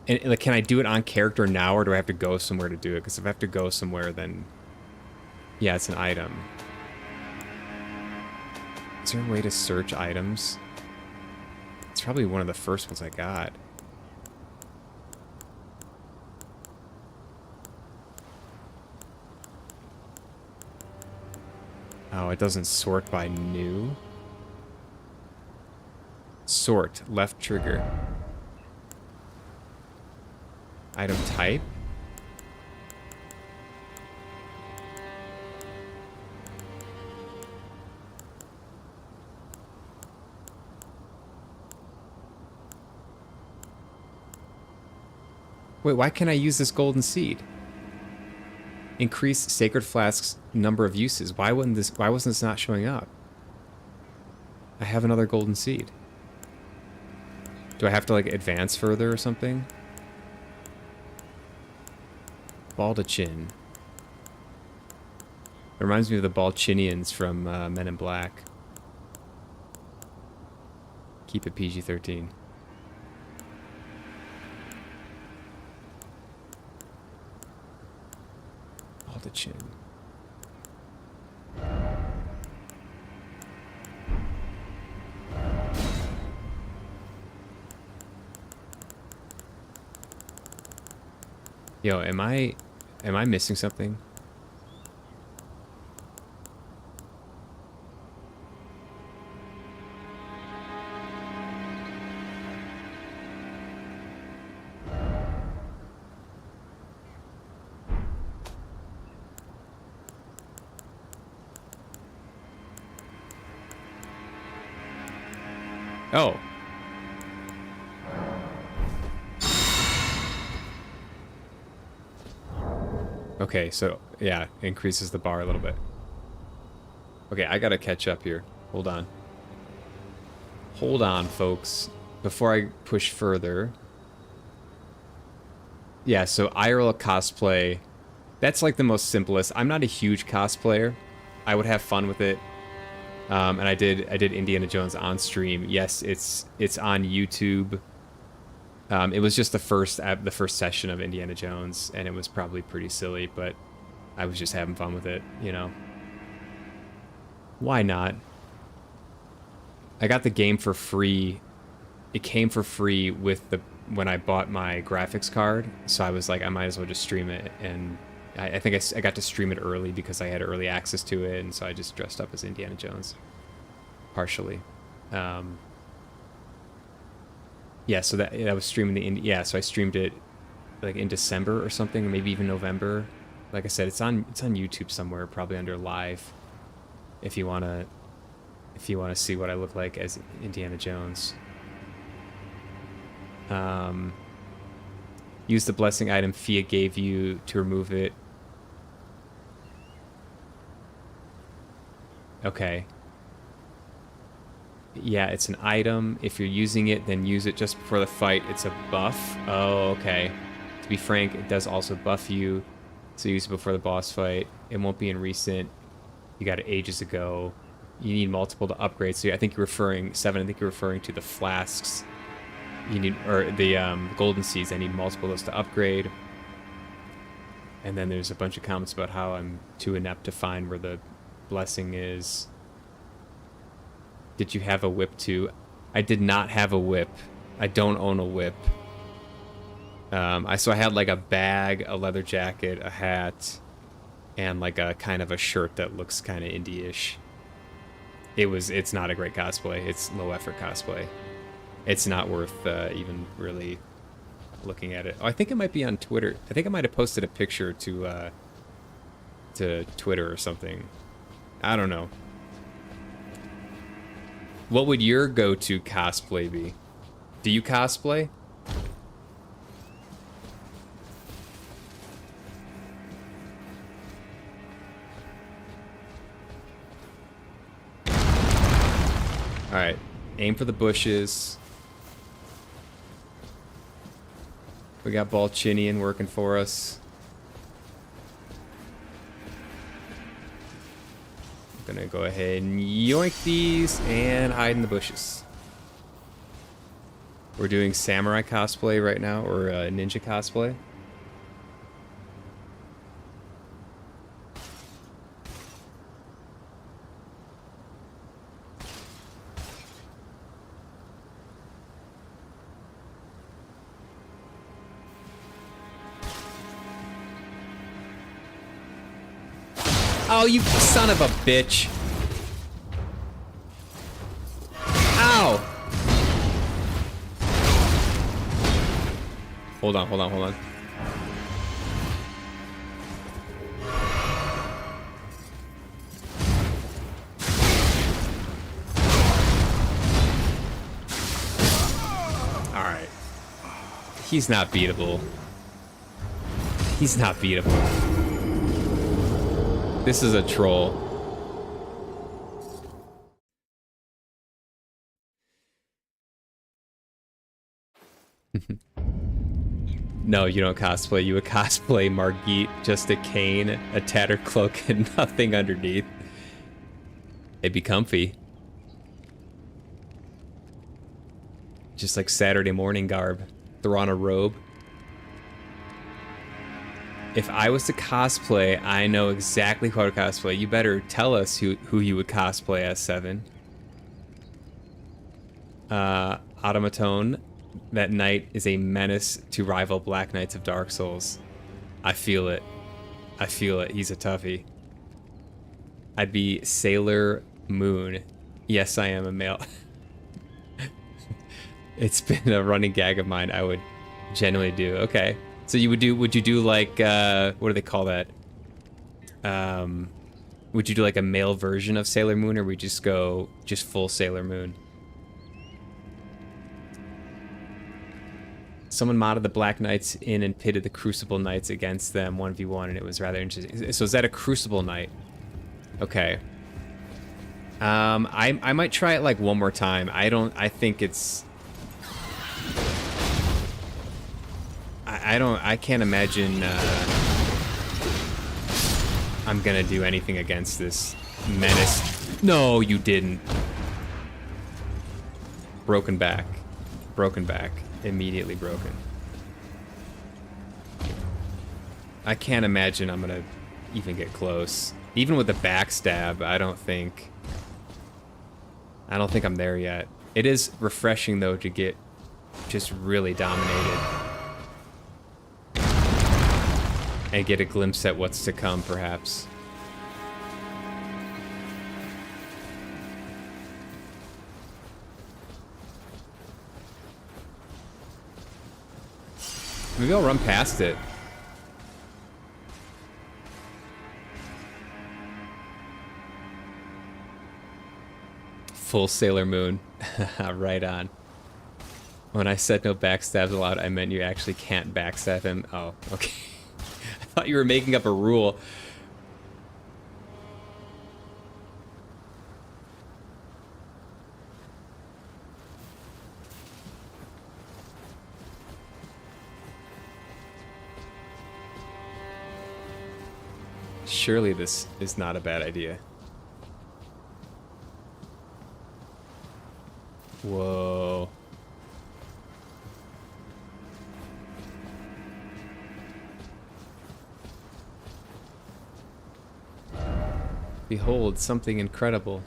And like, can I do it on character now, or do I have to go somewhere to do it? Because if I have to go somewhere, then yeah, it's an item. Is there a way to search items? It's probably one of the first ones I got. Oh, it doesn't sort by new. Sort, left trigger. Item type. Wait, why can't I use this golden seed? Increase Sacred Flask's number of uses. Why wasn't this not showing up? I have another golden seed. Do I have to like advance further or something? Baldachin. It reminds me of the Balchinians from Men in Black. Keep it PG-13. Baldachin. Yo, am I missing something? Oh. Okay, so, yeah, increases the bar a little bit. Okay, I gotta catch up here. Hold on. Hold on, folks. Before I push further. Yeah, so IRL cosplay, that's like the most simplest. I'm not a huge cosplayer. I would have fun with it. And I did Indiana Jones on stream. Yes, it's on YouTube. It was just the first session of Indiana Jones, and it was probably pretty silly, but I was just having fun with it, you know. Why not? I got the game for free. It came for free with when I bought my graphics card, so I was like, I might as well just stream it, and I think I got to stream it early because I had early access to it, and so I just dressed up as Indiana Jones, partially. Yeah, so that I was streaming so I streamed it like in December or something, or maybe even November. Like I said, it's on YouTube somewhere, probably under live. if you wanna see what I look like as Indiana Jones. Use the blessing item Fia gave you to remove it. Okay. Yeah, it's an item. If you're using it, then use it just before the fight. It's a buff. Oh, okay. To be frank, it does also buff you. So use it before the boss fight. It won't be in recent. You got it ages ago. You need multiple to upgrade. So I think you're referring, 7, I think you're referring to the flasks. You need, or the golden seeds. I need multiple of those to upgrade. And then there's a bunch of comments about how I'm too inept to find where the blessing is. Did you have a whip too? I did not have a whip. I don't own a whip. So I had like a bag, a leather jacket, a hat, and like a kind of a shirt that looks kind of indie-ish. It's not a great cosplay. It's low effort cosplay. It's not worth even really looking at it. Oh, I think it might be on Twitter. I think I might have posted a picture to Twitter or something. I don't know. What would your go-to cosplay be? Do you cosplay? Alright. Aim for the bushes. We got Balchinian working for us. Gonna go ahead and yoink these and hide in the bushes. We're doing samurai cosplay right now, or ninja cosplay. Oh, you son of a bitch. Ow! Hold on, hold on, hold on. Alright. He's not beatable. He's not beatable. This is a troll. No, you don't cosplay. You would cosplay Margit, just a cane, a tattered cloak, and nothing underneath. It'd be comfy. Just like Saturday morning garb. Throw on a robe. If I was to cosplay, I know exactly who I would cosplay. You better tell us who you would cosplay as, 7. Automaton. That knight is a menace to rival Black Knights of Dark Souls. I feel it. I feel it. He's a toughie. I'd be Sailor Moon. Yes, I am a male. It's been a running gag of mine. I would genuinely do. Okay. So you would you do like, what do they call that? Would you do like a male version of Sailor Moon, or would you just go full Sailor Moon? Someone modded the Black Knights in and pitted the Crucible Knights against them 1v1, and it was rather interesting. So is that a Crucible Knight? Okay. I might try it like one more time. I think it's... I can't imagine I'm gonna do anything against this menace. No, you didn't. Broken back. Broken back. Immediately broken. I can't imagine I'm gonna even get close. Even with the backstab, I don't think I'm there yet. It is refreshing though to get just really dominated and get a glimpse at what's to come, perhaps. Maybe I'll run past it. Full Sailor Moon. Right on. When I said no backstabs allowed, I meant you actually can't backstab him. Oh, okay. I thought you were making up a rule. Surely this is not a bad idea. Whoa. Behold, something incredible.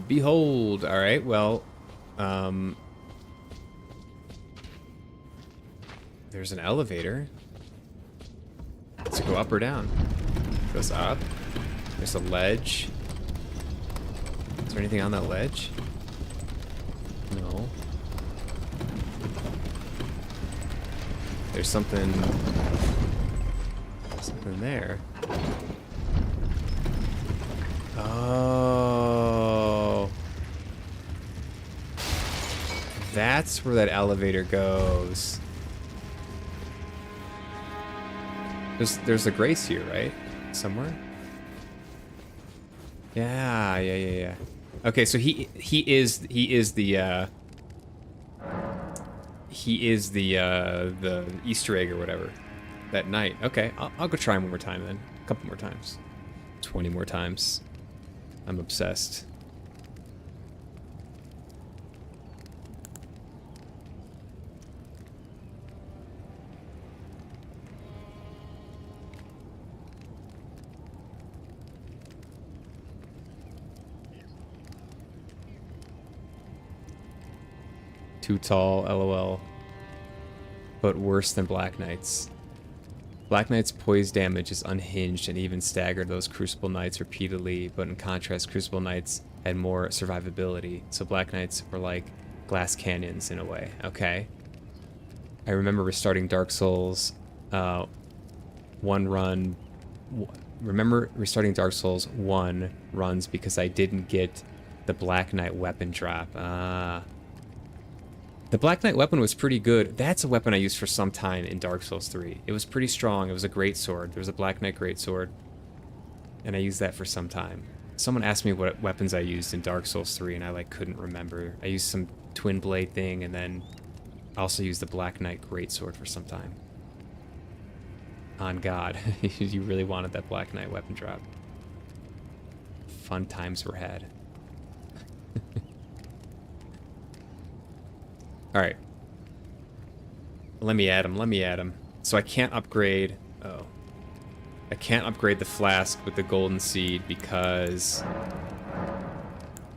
Behold. All right, well, there's an elevator. Does it go up or down? It goes up. There's a ledge. Is there anything on that ledge? No. There's something there. Oh. That's where that elevator goes. There's a grace here, right? Somewhere? Yeah. Okay, so he is the Easter egg or whatever that night. Okay, I'll go try him one more time then. A couple more times. 20 more times. I'm obsessed. Too tall, lol. But worse than Black Knight's. Black Knight's poise damage is unhinged and even staggered those Crucible Knights repeatedly, but in contrast, Crucible Knights had more survivability. So Black Knights were like glass canyons in a way. Okay. I remember restarting Dark Souls restarting Dark Souls 1 runs because I didn't get the Black Knight weapon drop. The Black Knight weapon was pretty good. That's a weapon I used for some time in Dark Souls 3. It was pretty strong. It was a great sword. There was a Black Knight great sword, and I used that for some time. Someone asked me what weapons I used in Dark Souls 3, and I couldn't remember. I used some twin blade thing, and then I also used the Black Knight great sword for some time. On God, you really wanted that Black Knight weapon drop. Fun times were had. Alright. Let me add him. So I can't upgrade... Oh. I can't upgrade the flask with the golden seed because...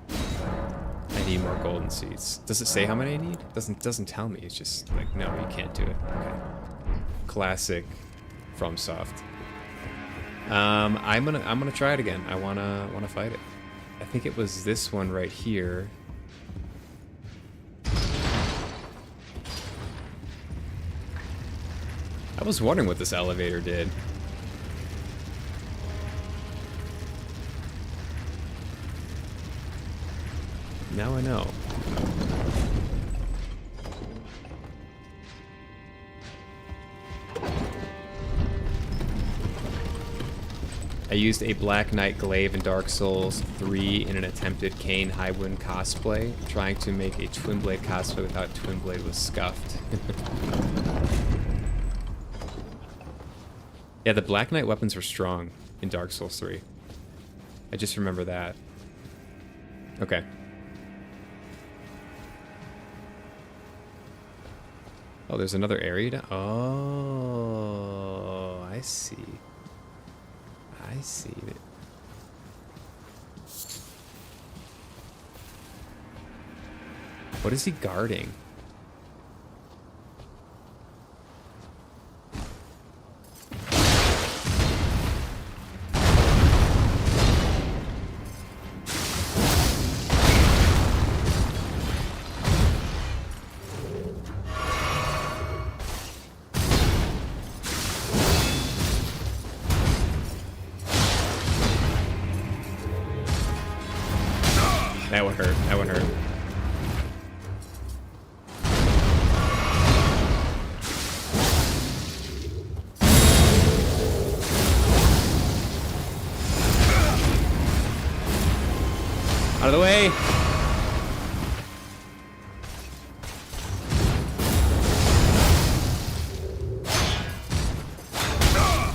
I need more golden seeds. Does it say how many I need? Doesn't tell me. It's just like, no, you can't do it. Okay. Classic FromSoft. I'm gonna try it again. I wanna fight it. I think it was this one right here. I was wondering what this elevator did. Now I know. I used a Black Knight glaive in Dark Souls 3 in an attempted Kane Highwind cosplay. Trying to make a Twin Blade cosplay without Twin Blade was scuffed. Yeah, the Black Knight weapons were strong in Dark Souls 3. I just remember that. Okay. Oh, there's another area down. Oh, I see. I see it. What is he guarding? That one hurt. That one hurt. Out of the way!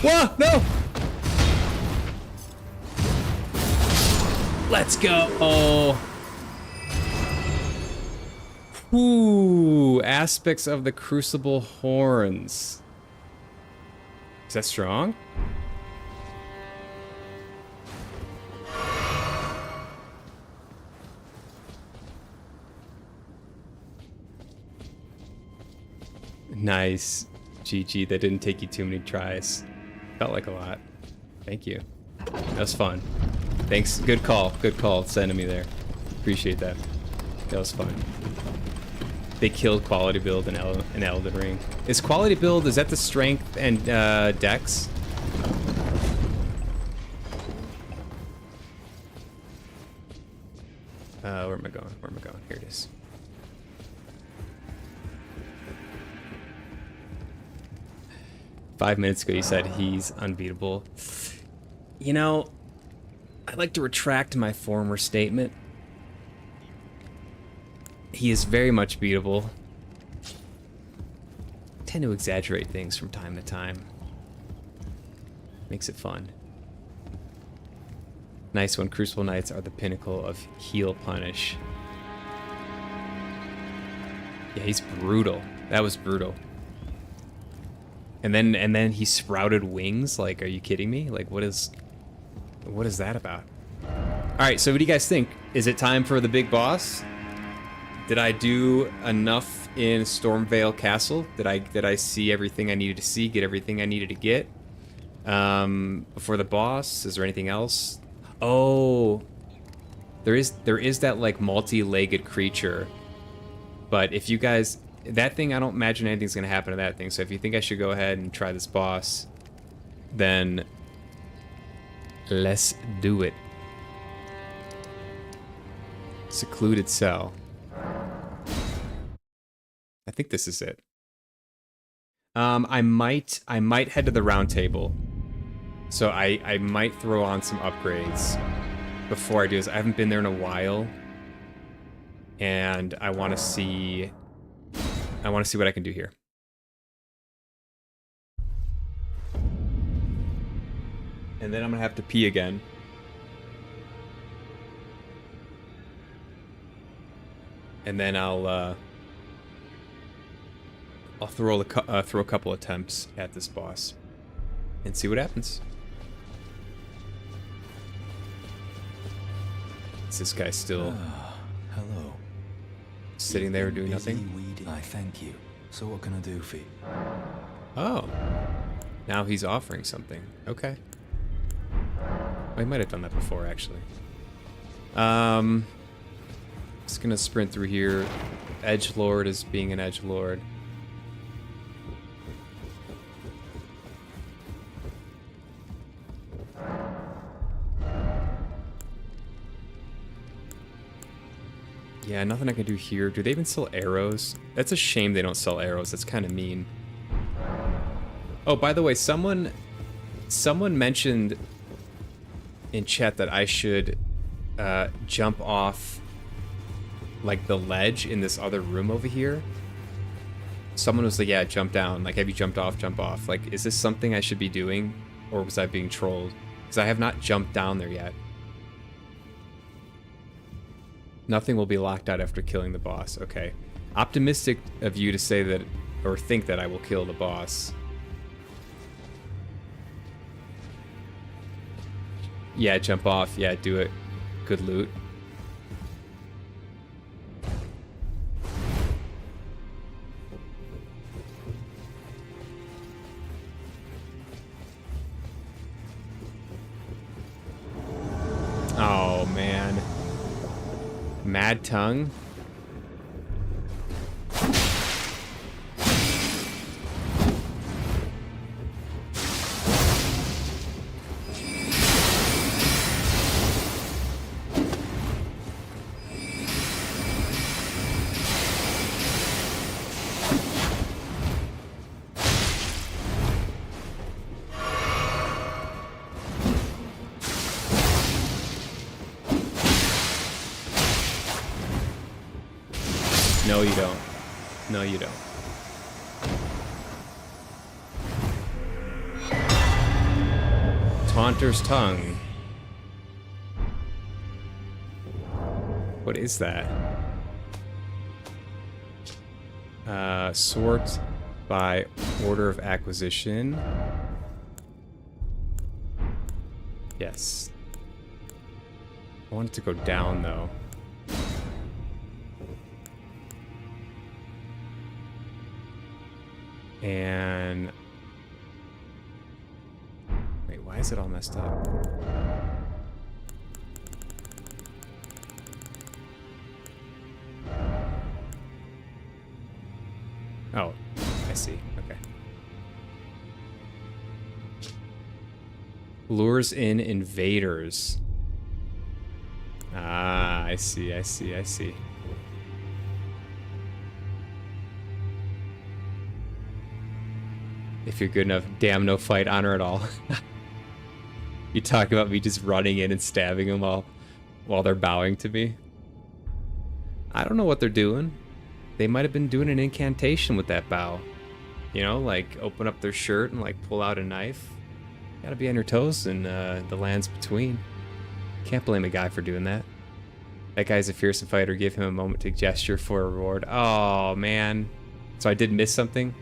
Whoa! No! Let's go! Oh. Ooh, aspects of the Crucible Horns. Is that strong? Nice. GG, that didn't take you too many tries. Felt like a lot. Thank you. That was fun. Thanks. Good call. Good call sending me there. Appreciate that. That was fun. They killed quality build in Elden Ring. Is quality build, is that the strength and dex? Where am I going? Where am I going? Here it is. Five minutes ago you said he's unbeatable. You know, I'd like to retract my former statement. He is very much beatable. I tend to exaggerate things from time to time. Makes it fun. Nice one. Crucible Knights are the pinnacle of heal punish. Yeah, he's brutal. That was brutal. And then he sprouted wings. Like, are you kidding me? Like, what is that about? All right, so what do you guys think? Is it time for the big boss? Did I do enough in Stormvale Castle? Did I see everything I needed to see? Get everything I needed to get? Before the boss, is there anything else? Oh, there is that like multi-legged creature. But if you guys, that thing, I don't imagine anything's gonna happen to that thing. So if you think I should go ahead and try this boss, then let's do it. Secluded cell. I think this is it. I might head to the round table. So I might throw on some upgrades before I do this. I haven't been there in a while, and I want to see what I can do here. And then I'm gonna have to pee again. And then I'll throw a couple attempts at this boss and see what happens. Is this guy still hello. Sitting there doing Busy nothing? weeding. I thank you. So what can I do for you? Oh. Now he's offering something. Okay. I might have done that before, actually. Just gonna sprint through here. Edgelord is being an edgelord. Yeah, nothing I can do here. Do they even sell arrows? That's a shame they don't sell arrows. That's kind of mean. Oh, by the way, someone mentioned in chat that I should jump off like the ledge in this other room over here. Someone was like, yeah, jump down. Like, have you jumped off? Jump off. Like, is this something I should be doing? Or was I being trolled? Because I have not jumped down there yet. Nothing will be locked out after killing the boss. Okay. Optimistic of you to say that, or think that I will kill the boss. Yeah, jump off. Yeah, do it. Good loot. Oh, man. Mad Tongue? No, you don't. No, you don't. Taunter's Tongue. What is that? Sort by order of acquisition. Yes. I want it to go down, though. And... Wait, why is it all messed up? Oh, I see. Okay. Lures in invaders. Ah, I see, I see, I see. If you're good enough, damn, no fight, honor at all. You talk about me just running in and stabbing them while they're bowing to me. I don't know what they're doing. They might have been doing an incantation with that bow. You know, like open up their shirt and like pull out a knife. Gotta be on your toes in the lands between. Can't blame a guy for doing that. That guy's a fearsome fighter. Give him a moment to gesture for a reward. Oh, man. So I did miss something?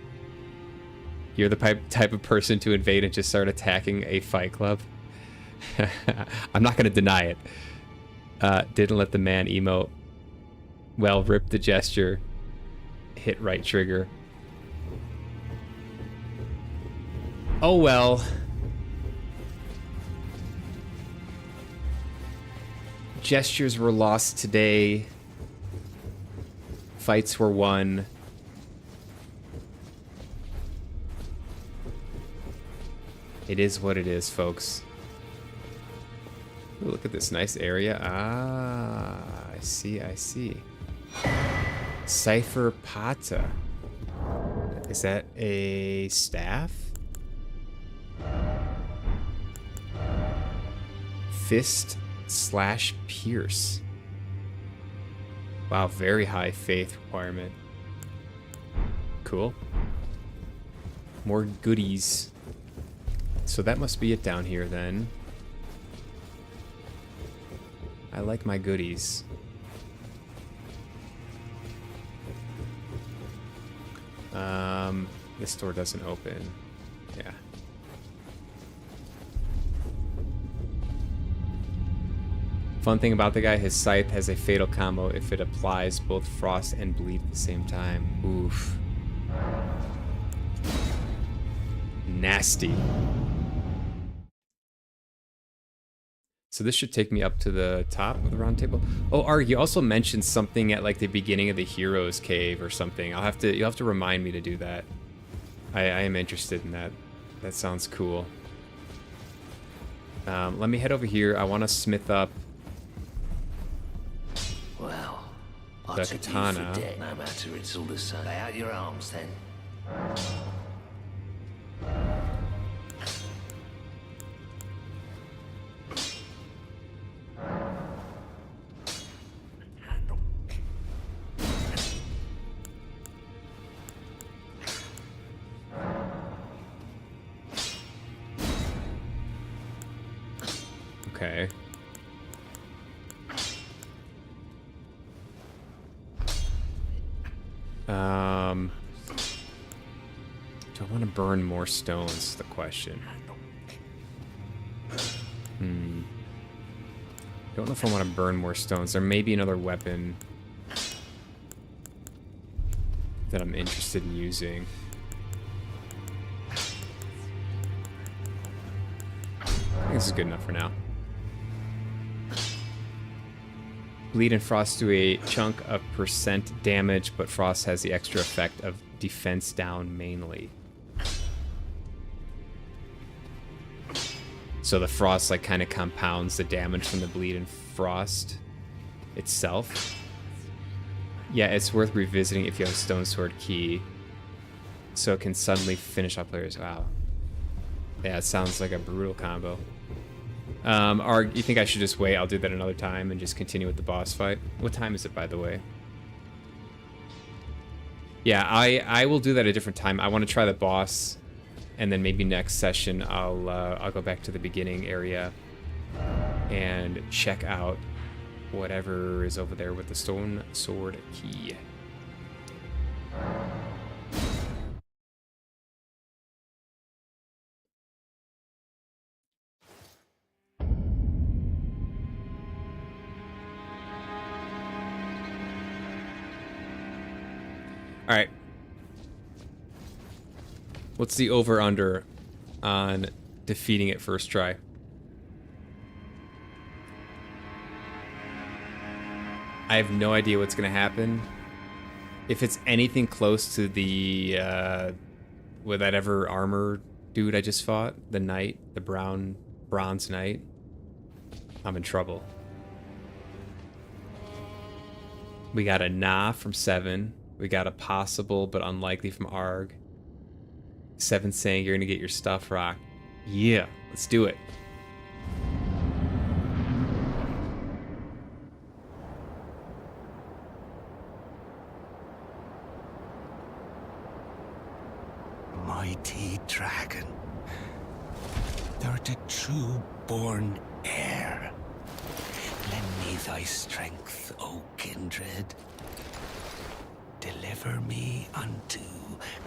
You're the type of person to invade and just start attacking a fight club? I'm not going to deny it. Didn't let the man emote. Well, rip the gesture. Hit right trigger. Oh, well. Gestures were lost today. Fights were won. It is what it is, folks. Ooh, look at this nice area. Ah, I see, I see. Cypher Pata. Is that a staff? Fist slash pierce. Wow, very high faith requirement. Cool. More goodies. So that must be it down here then. I like my goodies. This door doesn't open. Yeah. Fun thing about the guy, his scythe has a fatal combo if it applies both frost and bleed at the same time. Oof. Nasty. So this should take me up to the top of the round table. Oh, Arg, you also mentioned something at like the beginning of the Heroes Cave or something. You'll have to remind me to do that. I am interested in that. That sounds cool. Let me head over here. I want to smith up Well, the I'll take you katana. for dead, no matter, it's all the same. Lay out your arms, then. Okay. Do I want to burn more stones is the question. Don't know if I want to burn more stones. There may be another weapon that I'm interested in using. I think this is good enough for now. Bleed and Frost do a chunk of percent damage, but Frost has the extra effect of defense down mainly. So the Frost like kind of compounds the damage from the Bleed and Frost itself. Yeah, it's worth revisiting if you have Stone Sword Key, so it can suddenly finish off players. Wow. Yeah, it sounds like a brutal combo. Arg, you think I should just wait? I'll do that another time and just continue with the boss fight. What time is it, by the way? Yeah, I will do that a different time. I want to try the boss, and then maybe next session I'll go back to the beginning area and check out whatever is over there with the stone sword key. All right. What's the over-under on defeating it first try? I have no idea what's going to happen. If it's anything close to the, with that ever armor dude I just fought, the knight, the bronze knight, I'm in trouble. We got a nah from 7. We got a possible but unlikely from Arg. 7 saying you're gonna get your stuff rocked. Yeah, let's do it. Mighty dragon, thou'rt a true born heir. Lend me thy strength, O kindred. Deliver me unto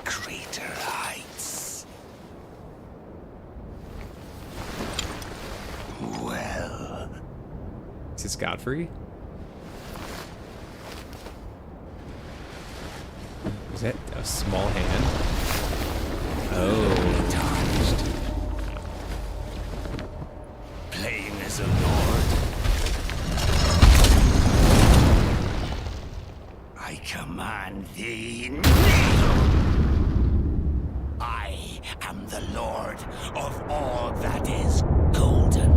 greater heights. Well. Is this Godfrey? Is that a small hand? Oh. Tarnished. Plain as a lord. I command thee, kneel! I am the lord of all that is golden.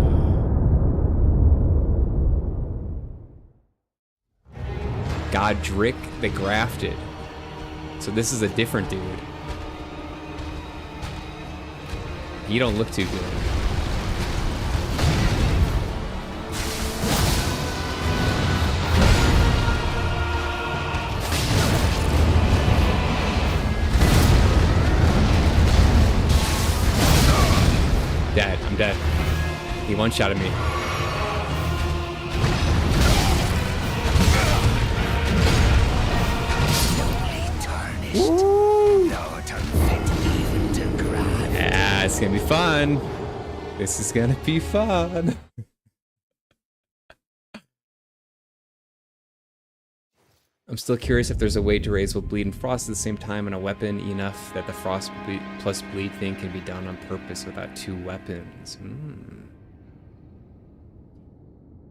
Godric the Grafted. So this is a different dude. He don't look too good. Dead. I'm dead. He one-shotted me. Yeah, it's gonna be fun. This is gonna be fun. I'm still curious if there's a way to raise with bleed and frost at the same time, and a weapon enough that the frost plus bleed thing can be done on purpose without 2 weapons.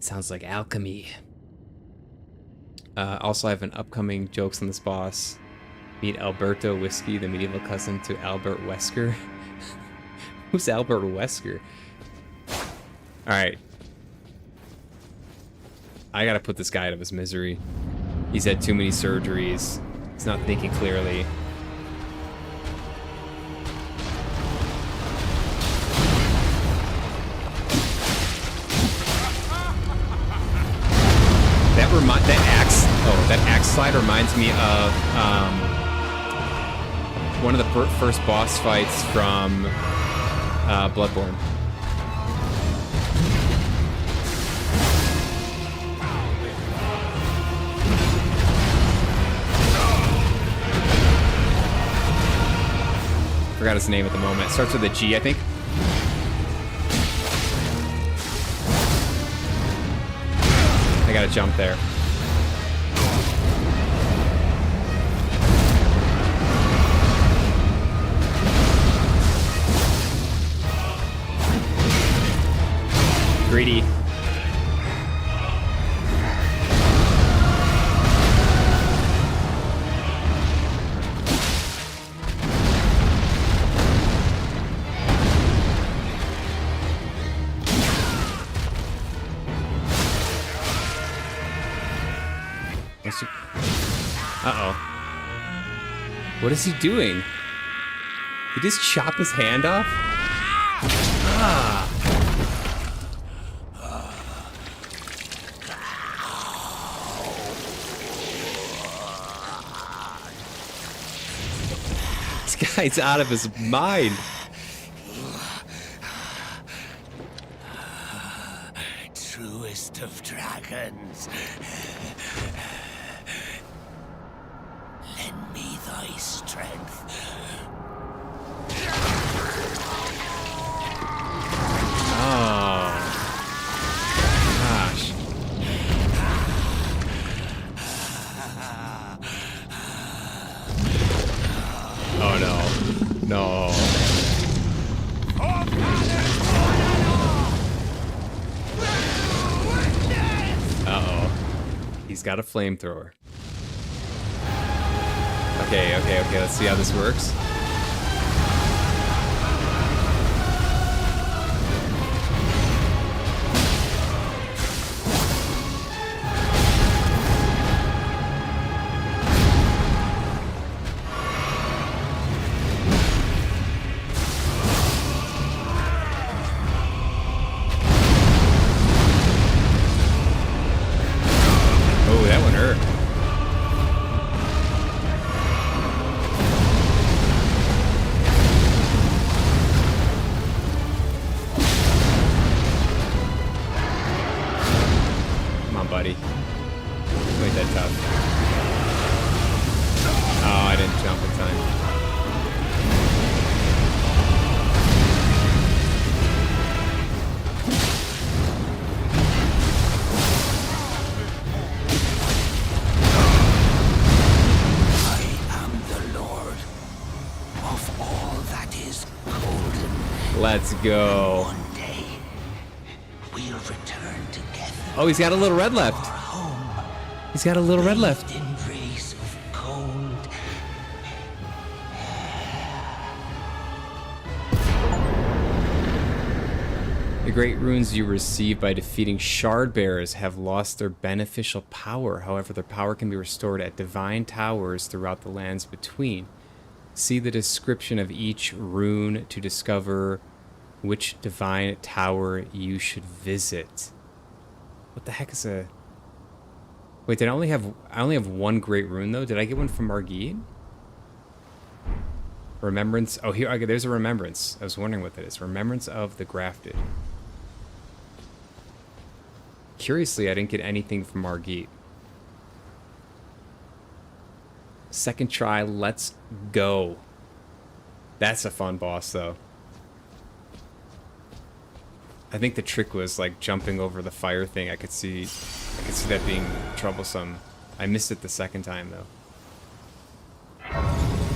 Sounds like alchemy. Also, I have an upcoming jokes on this boss. Meet Alberto Whiskey, the medieval cousin to Albert Wesker. Who's Albert Wesker? Alright. I gotta put this guy out of his misery. He's had too many surgeries. He's not thinking clearly. That axe slide reminds me of one of the first boss fights from Bloodborne. Forgot his name at the moment. It starts with a G, I think. I gotta jump there. Greedy. Uh-oh. What is he doing? He just chop his hand off? Ah. guy's out of his mind. Truest of dragons. Lend me thy strength. Oh. Gosh. Oh no. No. Uh-oh. He's got a flamethrower. Okay, let's see how this works. Oh, that one hurt. Come on, buddy. You ain't that tough. Oh, I didn't jump in time. I am the Lord of all that is golden. Let's go. One day, we'll return together. Oh, he's got a little red left. Home, He's got a little red left. embrace of cold. The great runes you receive by defeating shard bearers have lost their beneficial power. However, their power can be restored at divine towers throughout the lands between. See the description of each rune to discover which divine tower you should visit. What the heck is a... Wait, did I only have one great rune though? Did I get one from Margit? Remembrance. Oh, here. Okay, there's a remembrance. I was wondering what that is. Remembrance of the grafted. Curiously, I didn't get anything from Margit. Second try. Let's go. That's a fun boss, though. I think the trick was like jumping over the fire thing. I could see that being troublesome. I missed it the second time though.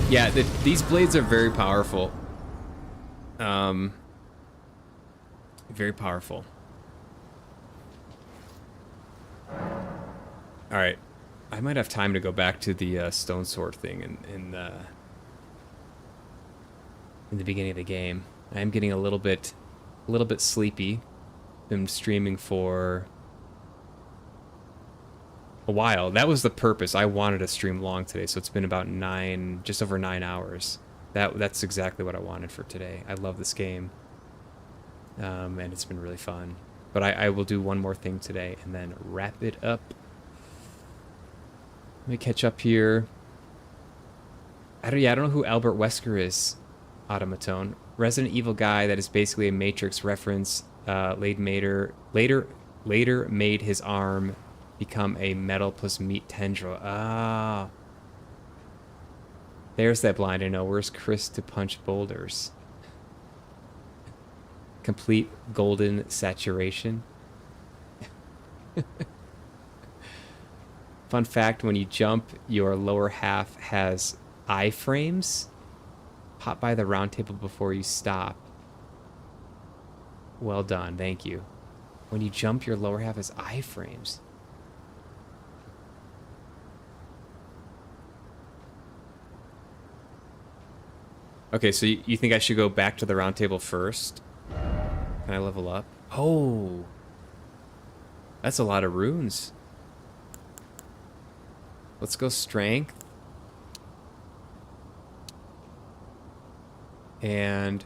Yeah, these blades are very powerful. Very powerful. All right, I might have time to go back to the stone sword thing in the beginning of the game. I am getting a little bit sleepy. Been streaming for a while. That was the purpose. I wanted to stream long today, so it's been about just over 9 hours. That's exactly what I wanted for today. I love this game, and it's been really fun. But I will do one more thing today and then wrap it up. Let me catch up here. I don't know who Albert Wesker is. Automaton. Resident Evil guy that is basically a Matrix reference. Later made his arm become a metal plus meat tendril. Ah. There's that blind I know. Where's Chris to punch boulders? Complete golden saturation. Fun fact, when you jump, your lower half has iframes. Pop by the round table before you stop. Well done, thank you. When you jump, your lower half has iframes. Okay, so you think I should go back to the round table first? Can I level up? Oh! That's a lot of runes. Let's go strength. And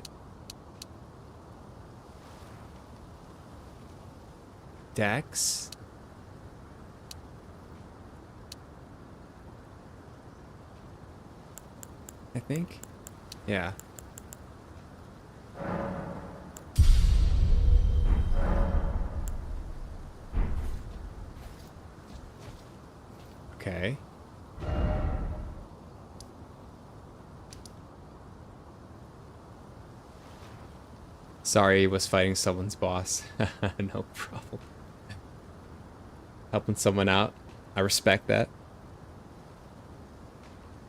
Dex. I think. Yeah. Okay. Sorry, he was fighting someone's boss. No problem. Helping someone out. I respect that.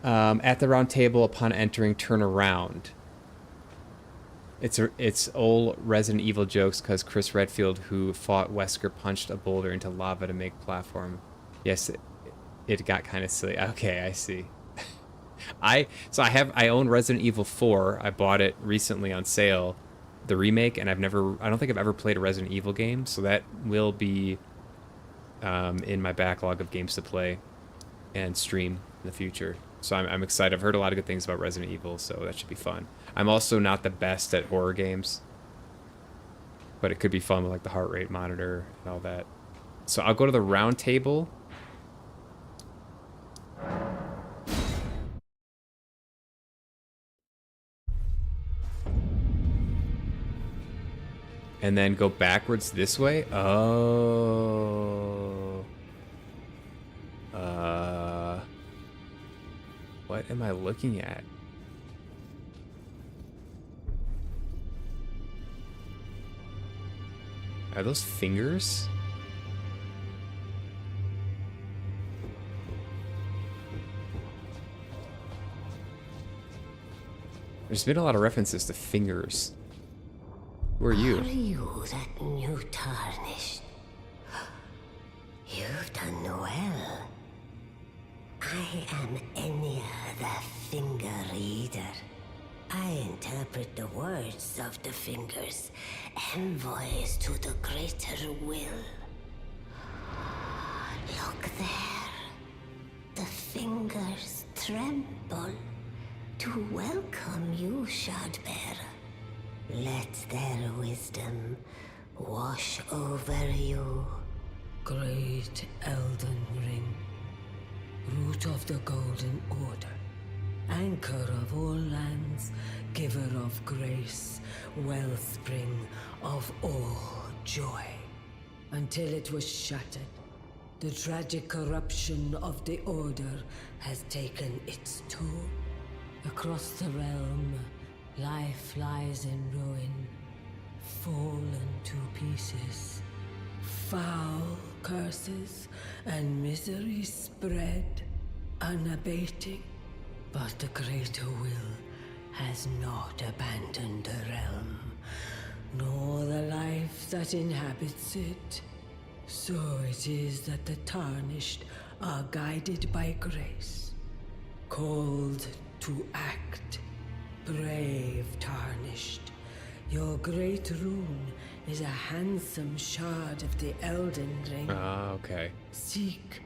At the round table, upon entering, turn around. It's old Resident Evil jokes because Chris Redfield, who fought Wesker, punched a boulder into lava to make platform. Yes, it got kind of silly. Okay, I see. I own Resident Evil 4. I bought it recently on sale, the remake, and I don't think I've ever played a Resident Evil game, so that will be in my backlog of games to play and stream in the future. So I'm excited. I've heard a lot of good things about Resident Evil, so that should be fun. I'm also not the best at horror games, but it could be fun with like the heart rate monitor and all that. So I'll go to the round table. And then go backwards this way? Oh. What am I looking at? Are those fingers? There's been a lot of references to fingers. Who are you? Are you that new tarnished? You've done well. I am Enya the Finger Reader. I interpret the words of the fingers, envoys to the greater will. Look there. The fingers tremble to welcome you, Shardbearer. Let their wisdom wash over you. Great Elden Ring, root of the Golden Order, anchor of all lands, giver of grace, wellspring of all joy. Until it was shattered, the tragic corruption of the Order has taken its toll. Across the realm, life lies in ruin, fallen to pieces. Foul curses and misery spread, unabating. But the greater will has not abandoned the realm, nor the life that inhabits it. So it is that the Tarnished are guided by grace, called to act. Brave Tarnished, your great rune is a handsome shard of the Elden Ring. Ah, okay. Seek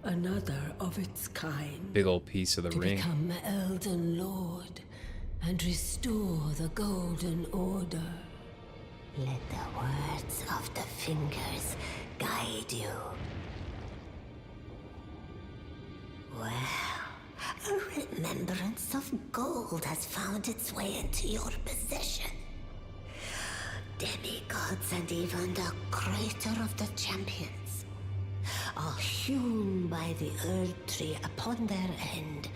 another of its kind. Big old piece of the To ring. become Elden Lord and restore the Golden Order. Let the words of the fingers guide you. Well, a remembrance of gold has found its way into your possession. Demigods and even the creator of the champions are hewn by the Earth Tree upon their end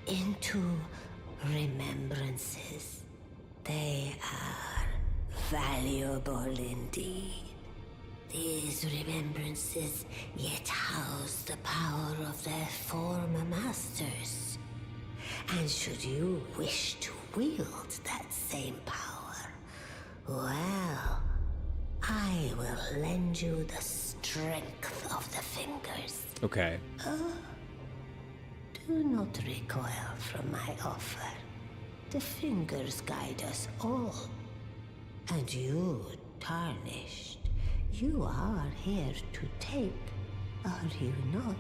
into remembrances. They are valuable indeed. These remembrances yet house the power of their former masters. And should you wish to wield that same power, well, I will lend you the strength of the fingers. Okay. Do not recoil from my offer. The fingers guide us all. And you, Tarnished, you are here to take, are you not?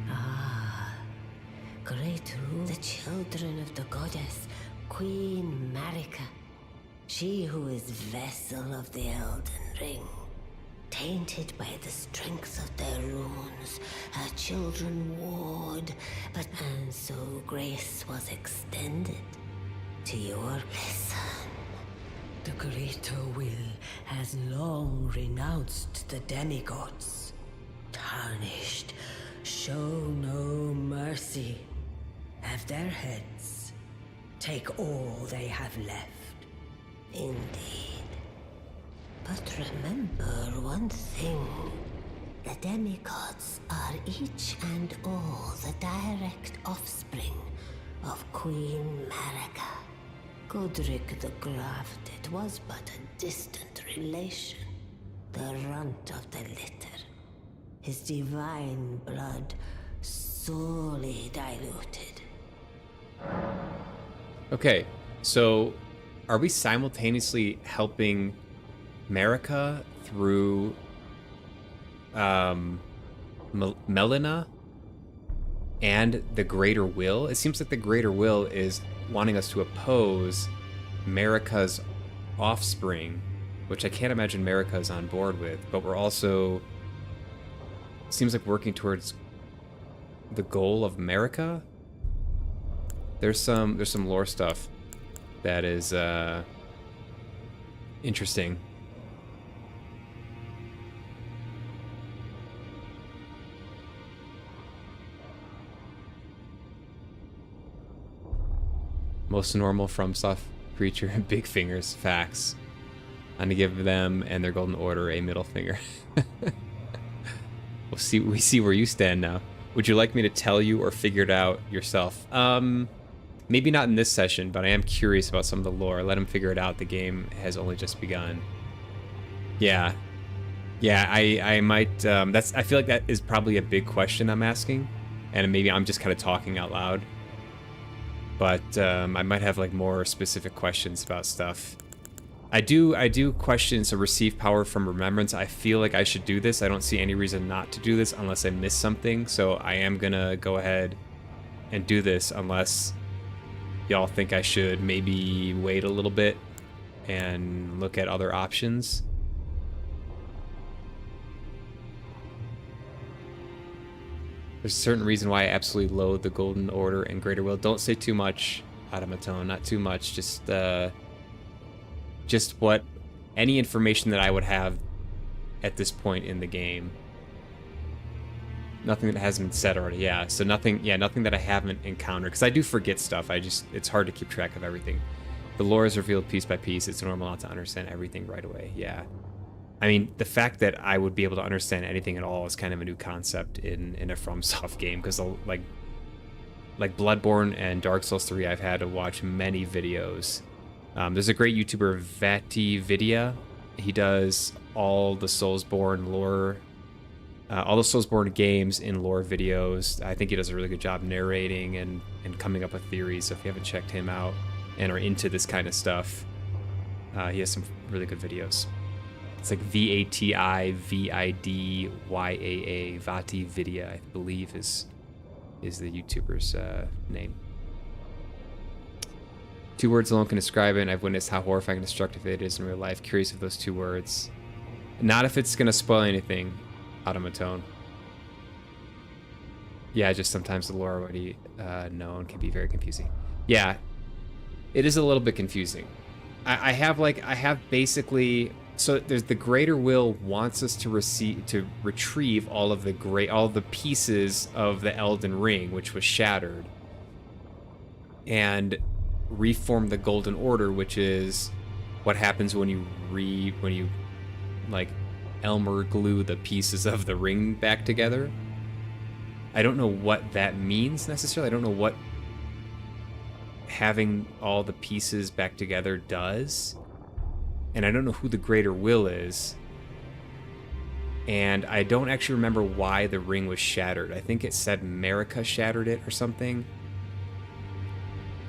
Ah, great rule. The children of the goddess, Queen Marika. She who is vessel of the Elden Ring. tainted by the strength of their runes, her children warred, but and so grace was extended to your listen. The greater will has long renounced the demigods. Tarnished, show no mercy. Have their heads. Take all they have left. Indeed. But remember one thing. The demigods are each and all the direct offspring of Queen Marika. Godric the Grafted was but a distant relation, the runt of the litter. His divine blood sorely diluted. Okay, so are we simultaneously helping Marika through Melina and the Greater Will? It seems like the Greater Will is wanting us to oppose Marika's offspring, which I can't imagine Marika is on board with, but we're also, seems like, working towards the goal of Marika. There's some lore stuff that is interesting. Most normal FromSoft creature, big fingers, facts. I'm gonna give them and their Golden Order a middle finger. We see where you stand now. Would you like me to tell you or figure it out yourself? Maybe not in this session, but I am curious about some of the lore. Let him figure it out. The game has only just begun. Yeah. Yeah, I might, I feel like that is probably a big question I'm asking, and maybe I'm just kind of talking out loud. But I might have like more specific questions about stuff. I do question some receive power from remembrance. I feel like I should do this. I don't see any reason not to do this unless I miss something. So I am gonna go ahead and do this unless y'all think I should maybe wait a little bit and look at other options. There's a certain reason why I absolutely loathe the Golden Order and Greater Will. Don't say too much, Automaton. Not too much. Just what any information that I would have at this point in the game. Nothing that hasn't been said already. Yeah. So nothing that I haven't encountered. Because I do forget stuff. It's hard to keep track of everything. The lore is revealed piece by piece. It's normal not to understand everything right away. Yeah. I mean, the fact that I would be able to understand anything at all is kind of a new concept in a FromSoft game, because like Bloodborne and Dark Souls 3, I've had to watch many videos. There's a great YouTuber, VatiVidya. He does all the Soulsborne lore, all the Soulsborne games in lore videos. I think he does a really good job narrating and coming up with theories. So if you haven't checked him out and are into this kind of stuff, he has some really good videos. It's like VatiVidyaa, VatiVidya, I believe is the YouTuber's name. 2 words alone can describe it, and I've witnessed how horrifying and destructive it is in real life. Curious of those 2 words. Not if it's gonna spoil anything, Automaton. Yeah, just sometimes the lore already known can be very confusing. Yeah, it is a little bit confusing. I have basically. So there's the Greater Will wants us to retrieve all the pieces of the Elden Ring, which was shattered, and reform the Golden Order, which is what happens when you like Elmer glue the pieces of the ring back together. I don't know what that means necessarily. I don't know what having all the pieces back together does. And I don't know who the Greater Will is. And I don't actually remember why the ring was shattered. I think it said Marika shattered it or something.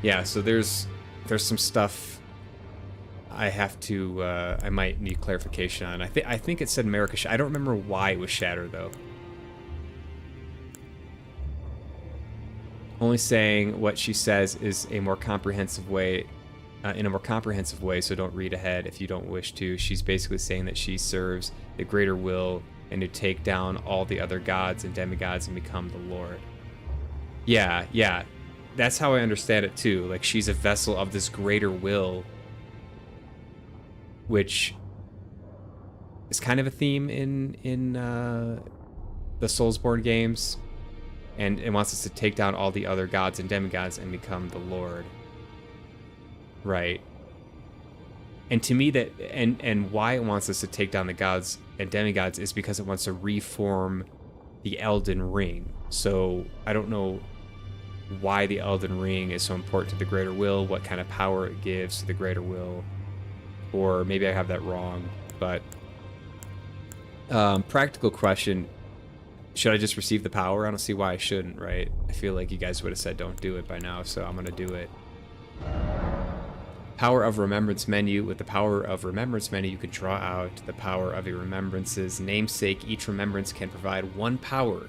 Yeah, so there's some stuff I have to, I might need clarification on. I think it said Marika. I don't remember why it was shattered, though. Only saying what she says is a more comprehensive way in a more comprehensive way, so don't read ahead if you don't wish to. She's basically saying that she serves the greater will and to take down all the other gods and demigods and become the Lord. Yeah, that's how I understand it too. Like, she's a vessel of this greater will, which is kind of a theme in the Soulsborne games, and it wants us to take down all the other gods and demigods and become the Lord. Right. And to me, that and why it wants us to take down the gods and demigods is because it wants to reform the Elden Ring. So I don't know why the Elden Ring is so important to the greater will, what kind of power it gives to the greater will, or maybe I have that wrong. But practical question: should I just receive the power? I don't see why I shouldn't, right? I feel like you guys would have said don't do it by now, so I'm gonna do it. Power of Remembrance menu. With the Power of Remembrance menu, you can draw out the power of a remembrance's namesake. Each remembrance can provide one power.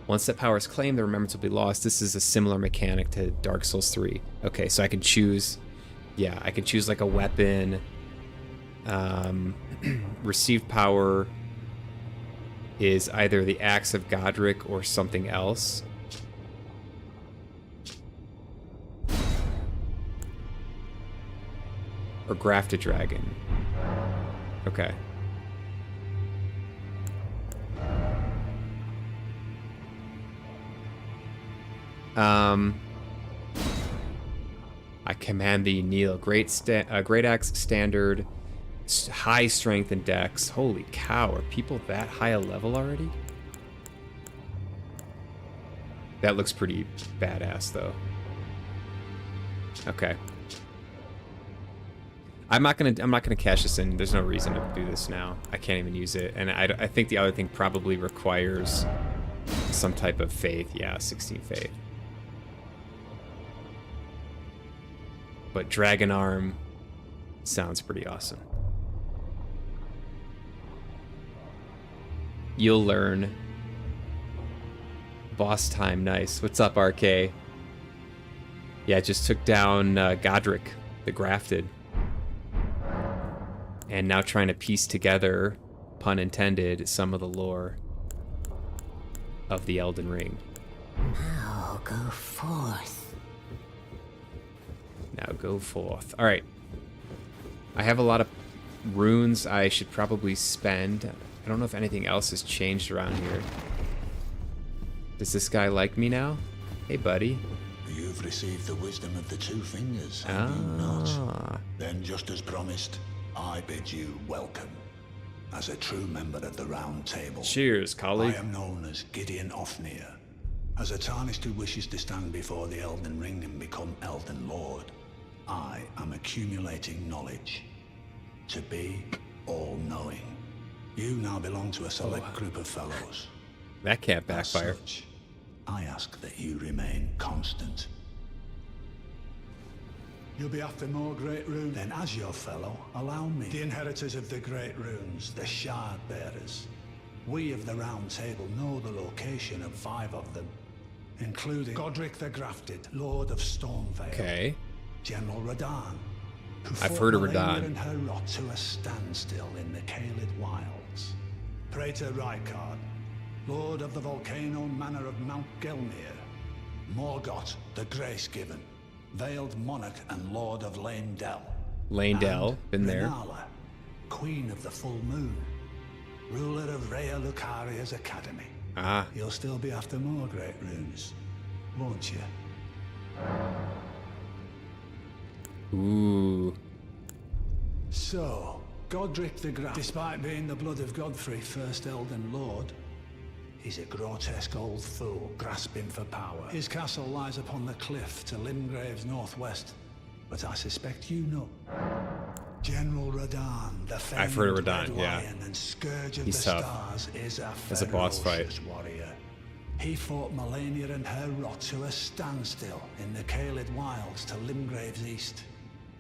Once that power is claimed, the remembrance will be lost. This is a similar mechanic to Dark Souls 3. Okay, so I can choose, yeah, I can choose like a weapon. Received power is either the Axe of Godric or something else. Or Grafted Dragon. Okay. I command thee, kneel. Great Axe Standard, high strength and dex. Holy cow, are people that high a level already? That looks pretty badass, though. Okay. I'm not gonna cash this in. There's no reason to do this now. I can't even use it, and I think the other thing probably requires some type of faith. Yeah, 16 faith. But Dragon Arm sounds pretty awesome. You'll learn. Boss time, nice. What's up, RK? Yeah, just took down Godric, the Grafted. And now trying to piece together, pun intended, some of the lore of the Elden Ring. Now go forth. Now go forth. All right. I have a lot of runes I should probably spend. I don't know if anything else has changed around here. Does this guy like me now? Hey, buddy. You've received the wisdom of the two fingers, have you not? Then, just as promised, I bid you welcome. As a true member of the Round Table. Cheers, colleague. I am known as Gideon Ofnir. As a Tarnished who wishes to stand before the Elden Ring and become Elden Lord, I am accumulating knowledge. To be all-knowing. You now belong to a select group of fellows. That can't backfire. As such, I ask that you remain constant. You'll be after more Great Runes. Then as your fellow, allow me. The inheritors of the Great Runes, the Shard Bearers. We of the Round Table know the location of 5 of them, including Godric the Grafted, Lord of Stormvale. Okay. General Radahn, who I've heard of fought Malenia Radahn. and her rot to a standstill in the Caelid Wilds. Praetor Rykard, Lord of the Volcano Manor of Mount Gelmir. Morgoth the Grace-Given, Veiled Monarch and Lord of Leyndell. Leyndell, been there. Renala, Queen of the Full Moon, ruler of Rhea Lucaria's Academy. Ah. You'll still be after more Great Runes, won't you? Ooh. So, Godric the Grafted, despite being the blood of Godfrey, first Elden Lord, he's a grotesque old fool grasping for power. His castle lies upon the cliff to Limgrave's northwest, but I suspect you know. General Radahn, the I've heard of famed Radahn, Red yeah. Lion and Scourge of He's the tough. Stars, is a As a boss fight. ferocious warrior. He fought Malenia and her rot to a standstill in the Caelid Wilds to Limgrave's east.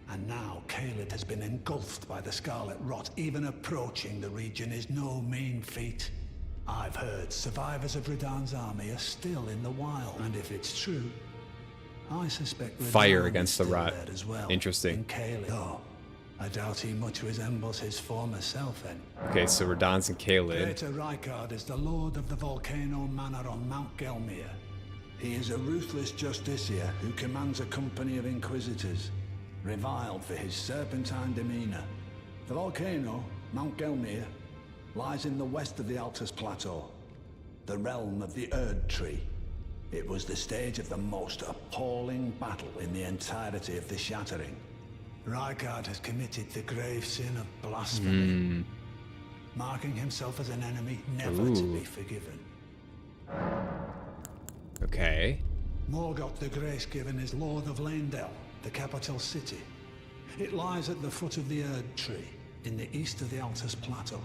And now Caelid has been engulfed by the Scarlet Rot. Even approaching the region is no mean feat. I've heard survivors of Radahn's army are still in the wild. And if it's true, I suspect fire Radahn against is the still rot. there as well. Interesting. In Caelid. Oh, I doubt he much resembles his former self then. Okay, so Radahn's in Caelid. Greater Rykard is the lord of the Volcano Manor on Mount Gelmir. He is a ruthless justiciar who commands a company of inquisitors, reviled for his serpentine demeanor. The volcano, Mount Gelmir, lies in the west of the Altus Plateau, the realm of the Erd Tree. It was the stage of the most appalling battle in the entirety of the Shattering. Rykard has committed the grave sin of blasphemy, marking himself as an enemy never to be forgiven. Okay. Morgoth the Grace-Given is Lord of Leyndell, the capital city. It lies at the foot of the Erd Tree, in the east of the Altus Plateau.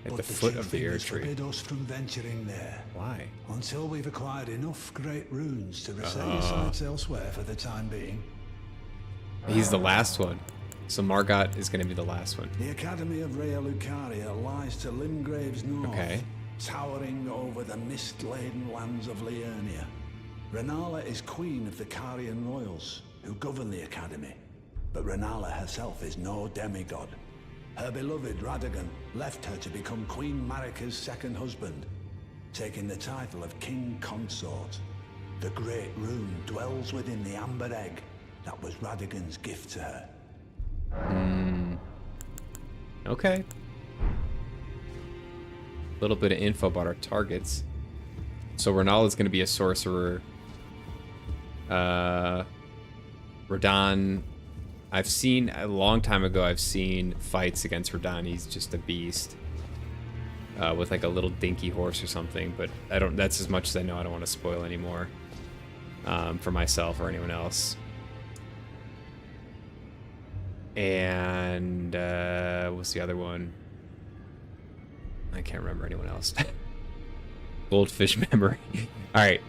At the foot of the Erd Fingers Tree. forbid us from venturing there. Why? Until we've acquired enough great runes to reset your sights elsewhere for the time being. He's the last one. So Morgoth is going to be the last one. The Academy of Rhea Lucaria lies to Limgrave's north, Okay. towering over the mist-laden lands of Liurnia. Renala is queen of the Carian royals, who govern the Academy. But Renala herself is no demigod. Her beloved Radagon left her to become Queen Marika's second husband, taking the title of King Consort. The Great Rune dwells within the amber egg that was Radagon's gift to her. Okay. A little bit of info about our targets. So Renala's going to be a sorcerer. Radahn, I've seen a long time ago. I've seen fights against Radahn. He's just a beast, with like a little dinky horse or something. But I don't. That's as much as I know. I don't want to spoil anymore for myself or anyone else. And what's the other one? I can't remember anyone else. Goldfish memory. All right.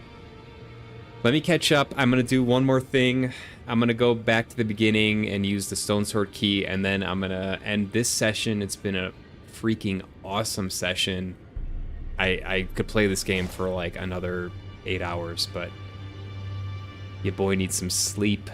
Let me catch up. I'm going to do one more thing. I'm going to go back to the beginning and use the Stone Sword key, and then I'm going to end this session. It's been a freaking awesome session. I could play this game for like another 8 hours, but your boy needs some sleep.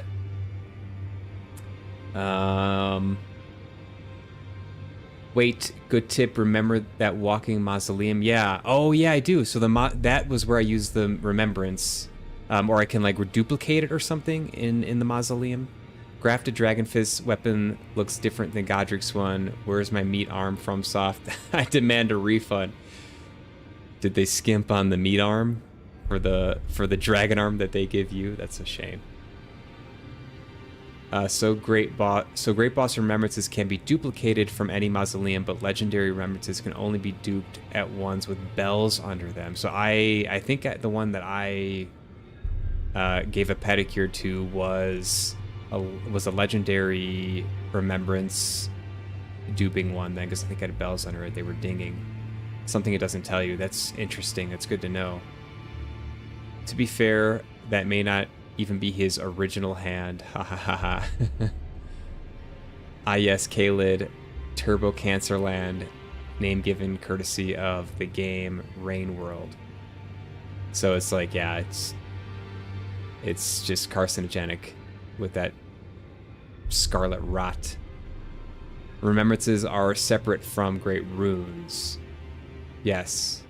Wait, good tip. Remember that walking mausoleum? Yeah. Oh, yeah, I do. So that was where I used the remembrance. Or I can like reduplicate it or something in the mausoleum. Grafted Dragon Fist weapon looks different than Godric's one. Where's my meat arm from Soft? I demand a refund. Did they skimp on the meat arm for the dragon arm that they give you? That's a shame. So great boss remembrances can be duplicated from any mausoleum, but legendary remembrances can only be duped at ones with bells under them. So I think the one that I gave a pedicure to was a legendary remembrance duping one then, because I think it had bells under it. They were dinging. Something it doesn't tell you. That's interesting. That's good to know. To be fair, that may not even be his original hand. Ha ha ha ha. Ah yes, Caelid, Turbo Cancerland, name given courtesy of the game Rain World. So it's like, yeah, it's just carcinogenic with that scarlet rot. Remembrances are separate from great runes. Yes.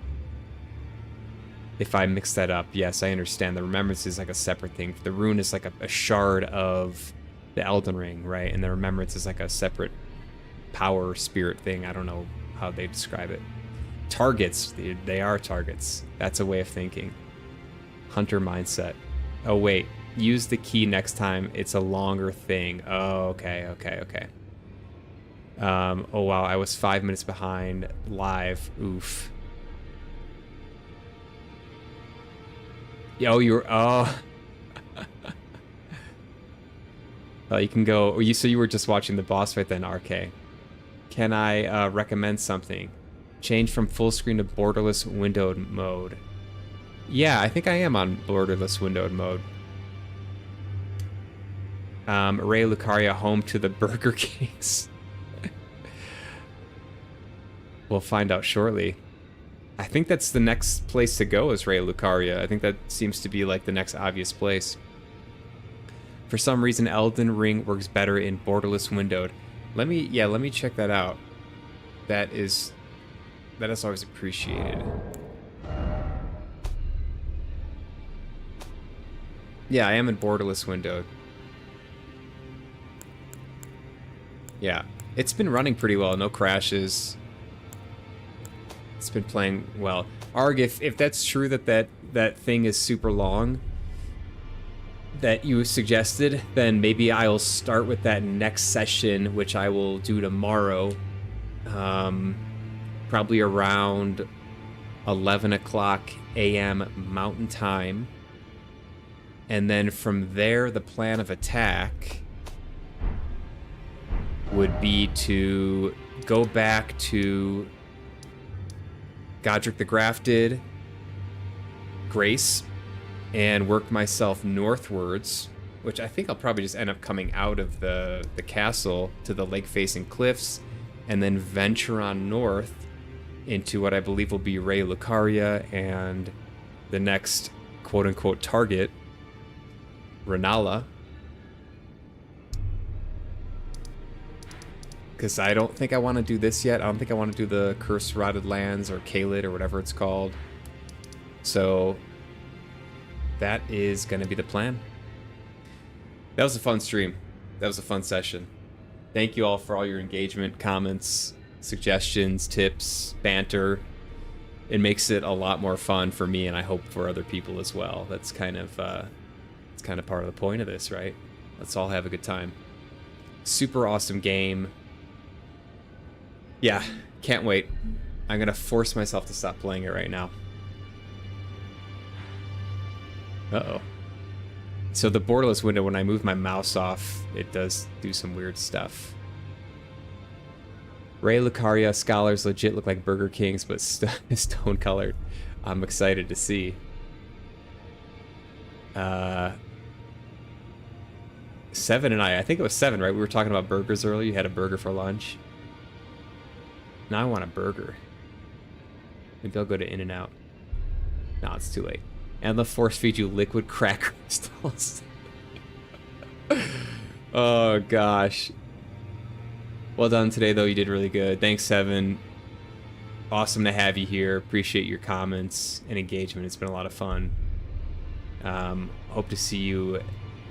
If I mix that up, yes, I understand. The remembrance is like a separate thing. The rune is like a shard of the Elden Ring, right? And the remembrance is like a separate power spirit thing. I don't know how they describe it. Targets, they are targets. That's a way of thinking. Hunter mindset. Oh, wait. Use the key next time. It's a longer thing. Oh, okay. Oh, wow. I was 5 minutes behind live. Oof. Oh, you're... Oh. Well, you can go... So you were just watching the boss fight then, RK. Can I recommend something? Change from full screen to borderless windowed mode. Yeah, I think I am on borderless windowed mode. Ray Lucaria, home to the Burger Kings. We'll find out shortly. I think that's the next place to go is Ray Lucaria. I think that seems to be like the next obvious place. For some reason, Elden Ring works better in borderless windowed. Let me check that out. That is always appreciated. Yeah, I am in borderless windowed. Yeah, it's been running pretty well. No crashes. It's been playing well. Arg, if that's true that thing is super long that you suggested, then maybe I'll start with that next session, which I will do tomorrow. Probably around 11 o'clock a.m. Mountain Time. And then from there, the plan of attack would be to go back to Godric the Grafted, Grace, and work myself northwards, which I think I'll probably just end up coming out of the castle to the lake-facing cliffs, and then venture on north into what I believe will be Rey Lucaria and the next quote-unquote target, Renala. Because I don't think I want to do this yet. I don't think I want to do the Cursed Rotted Lands or Kaled or whatever it's called. So that is going to be the plan. That was a fun stream. That was a fun session. Thank you all for all your engagement, comments, suggestions, tips, banter. It makes it a lot more fun for me, and I hope for other people as well. That's kind of part of the point of this, right? Let's all have a good time. Super awesome game. Yeah, can't wait. I'm gonna force myself to stop playing it right now. Uh-oh. So the borderless window, when I move my mouse off, it does do some weird stuff. Rey Lucaria scholars legit look like Burger Kings, but stone colored. I'm excited to see. Seven and I think it was Seven, right? We were talking about burgers earlier. You had a burger for lunch. Now I want a burger. Maybe I'll go to In-N-Out. No, it's too late. And they'll force feed you liquid crack crystals. Oh, gosh. Well done today, though. You did really good. Thanks, Seven. Awesome to have you here. Appreciate your comments and engagement. It's been a lot of fun. Hope to see you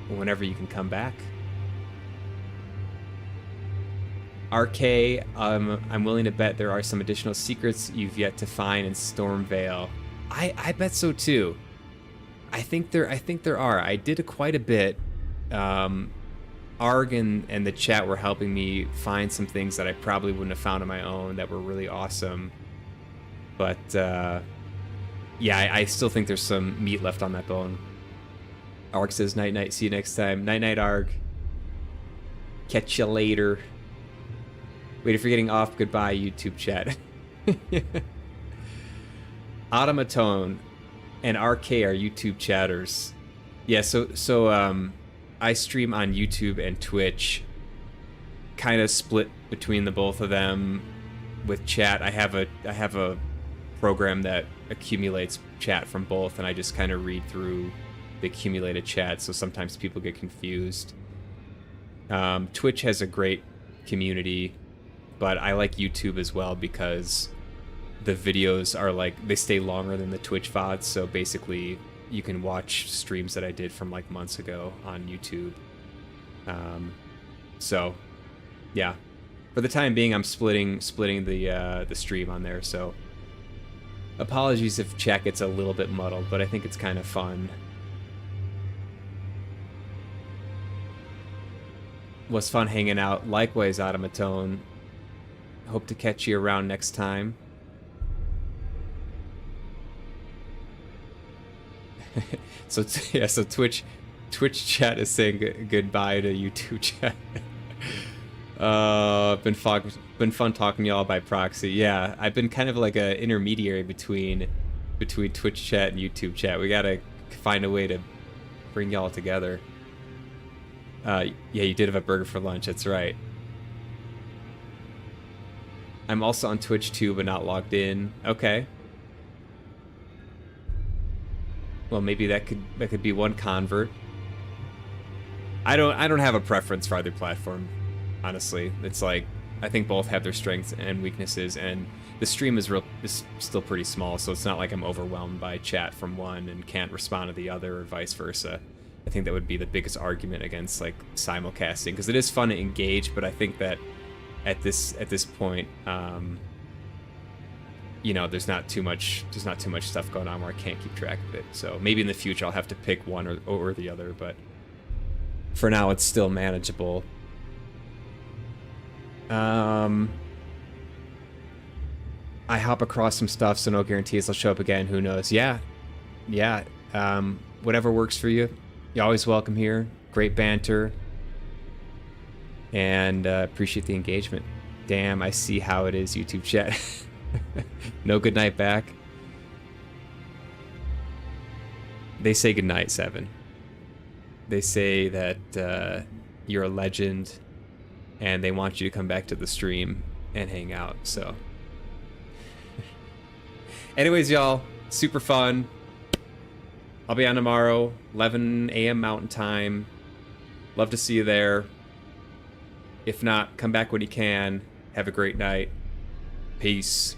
whenever you can come back. RK, I'm willing to bet there are some additional secrets you've yet to find in Stormvale. I bet so too. I think there are. I did quite a bit. Arg and the chat were helping me find some things that I probably wouldn't have found on my own that were really awesome. But yeah, I still think there's some meat left on that bone. Arg says night night. See you next time. Night night, Arg. Catch you later. Wait, if you're getting off, goodbye, YouTube chat. Automatone and RK are YouTube chatters. Yeah, so I stream on YouTube and Twitch. Kind of split between the both of them with chat. I have a program that accumulates chat from both, and I just kind of read through the accumulated chat, so sometimes people get confused. Twitch has a great community, but I like YouTube as well because the videos are like, they stay longer than the Twitch VODs, so basically you can watch streams that I did from like months ago on YouTube. So yeah, for the time being, I'm splitting the stream on there, so apologies if chat gets a little bit muddled, but I think it's kind of fun. Was fun hanging out. Likewise, Automatone. Hope to catch you around next time. So Twitch chat is saying goodbye to YouTube chat. Been fun talking to y'all by proxy. Yeah, I've been kind of like an intermediary between Twitch chat and YouTube chat. We gotta find a way to bring y'all together. Yeah, you did have a burger for lunch. That's right. I'm also on Twitch too, but not logged in. Okay. Well, maybe that could be one convert. I don't have a preference for either platform, honestly. It's like I think both have their strengths and weaknesses, and the stream is still pretty small, so it's not like I'm overwhelmed by chat from one and can't respond to the other, or vice versa. I think that would be the biggest argument against like simulcasting, because it is fun to engage, but I think that at this point, you know, there's not too much stuff going on where I can't keep track of it. So maybe in the future I'll have to pick one or the other, but for now it's still manageable. I hop across some stuff, so no guarantees I'll show up again. Who knows? Yeah. Whatever works for you. You're always welcome here. Great banter. And appreciate the engagement. Damn, I see how it is, YouTube chat. No good night back. They say good night, Seven. They say that you're a legend, and they want you to come back to the stream and hang out, so. Anyways, y'all, super fun. I'll be on tomorrow, 11 a.m. Mountain Time. Love to see you there. If not, come back when you can. Have a great night. Peace.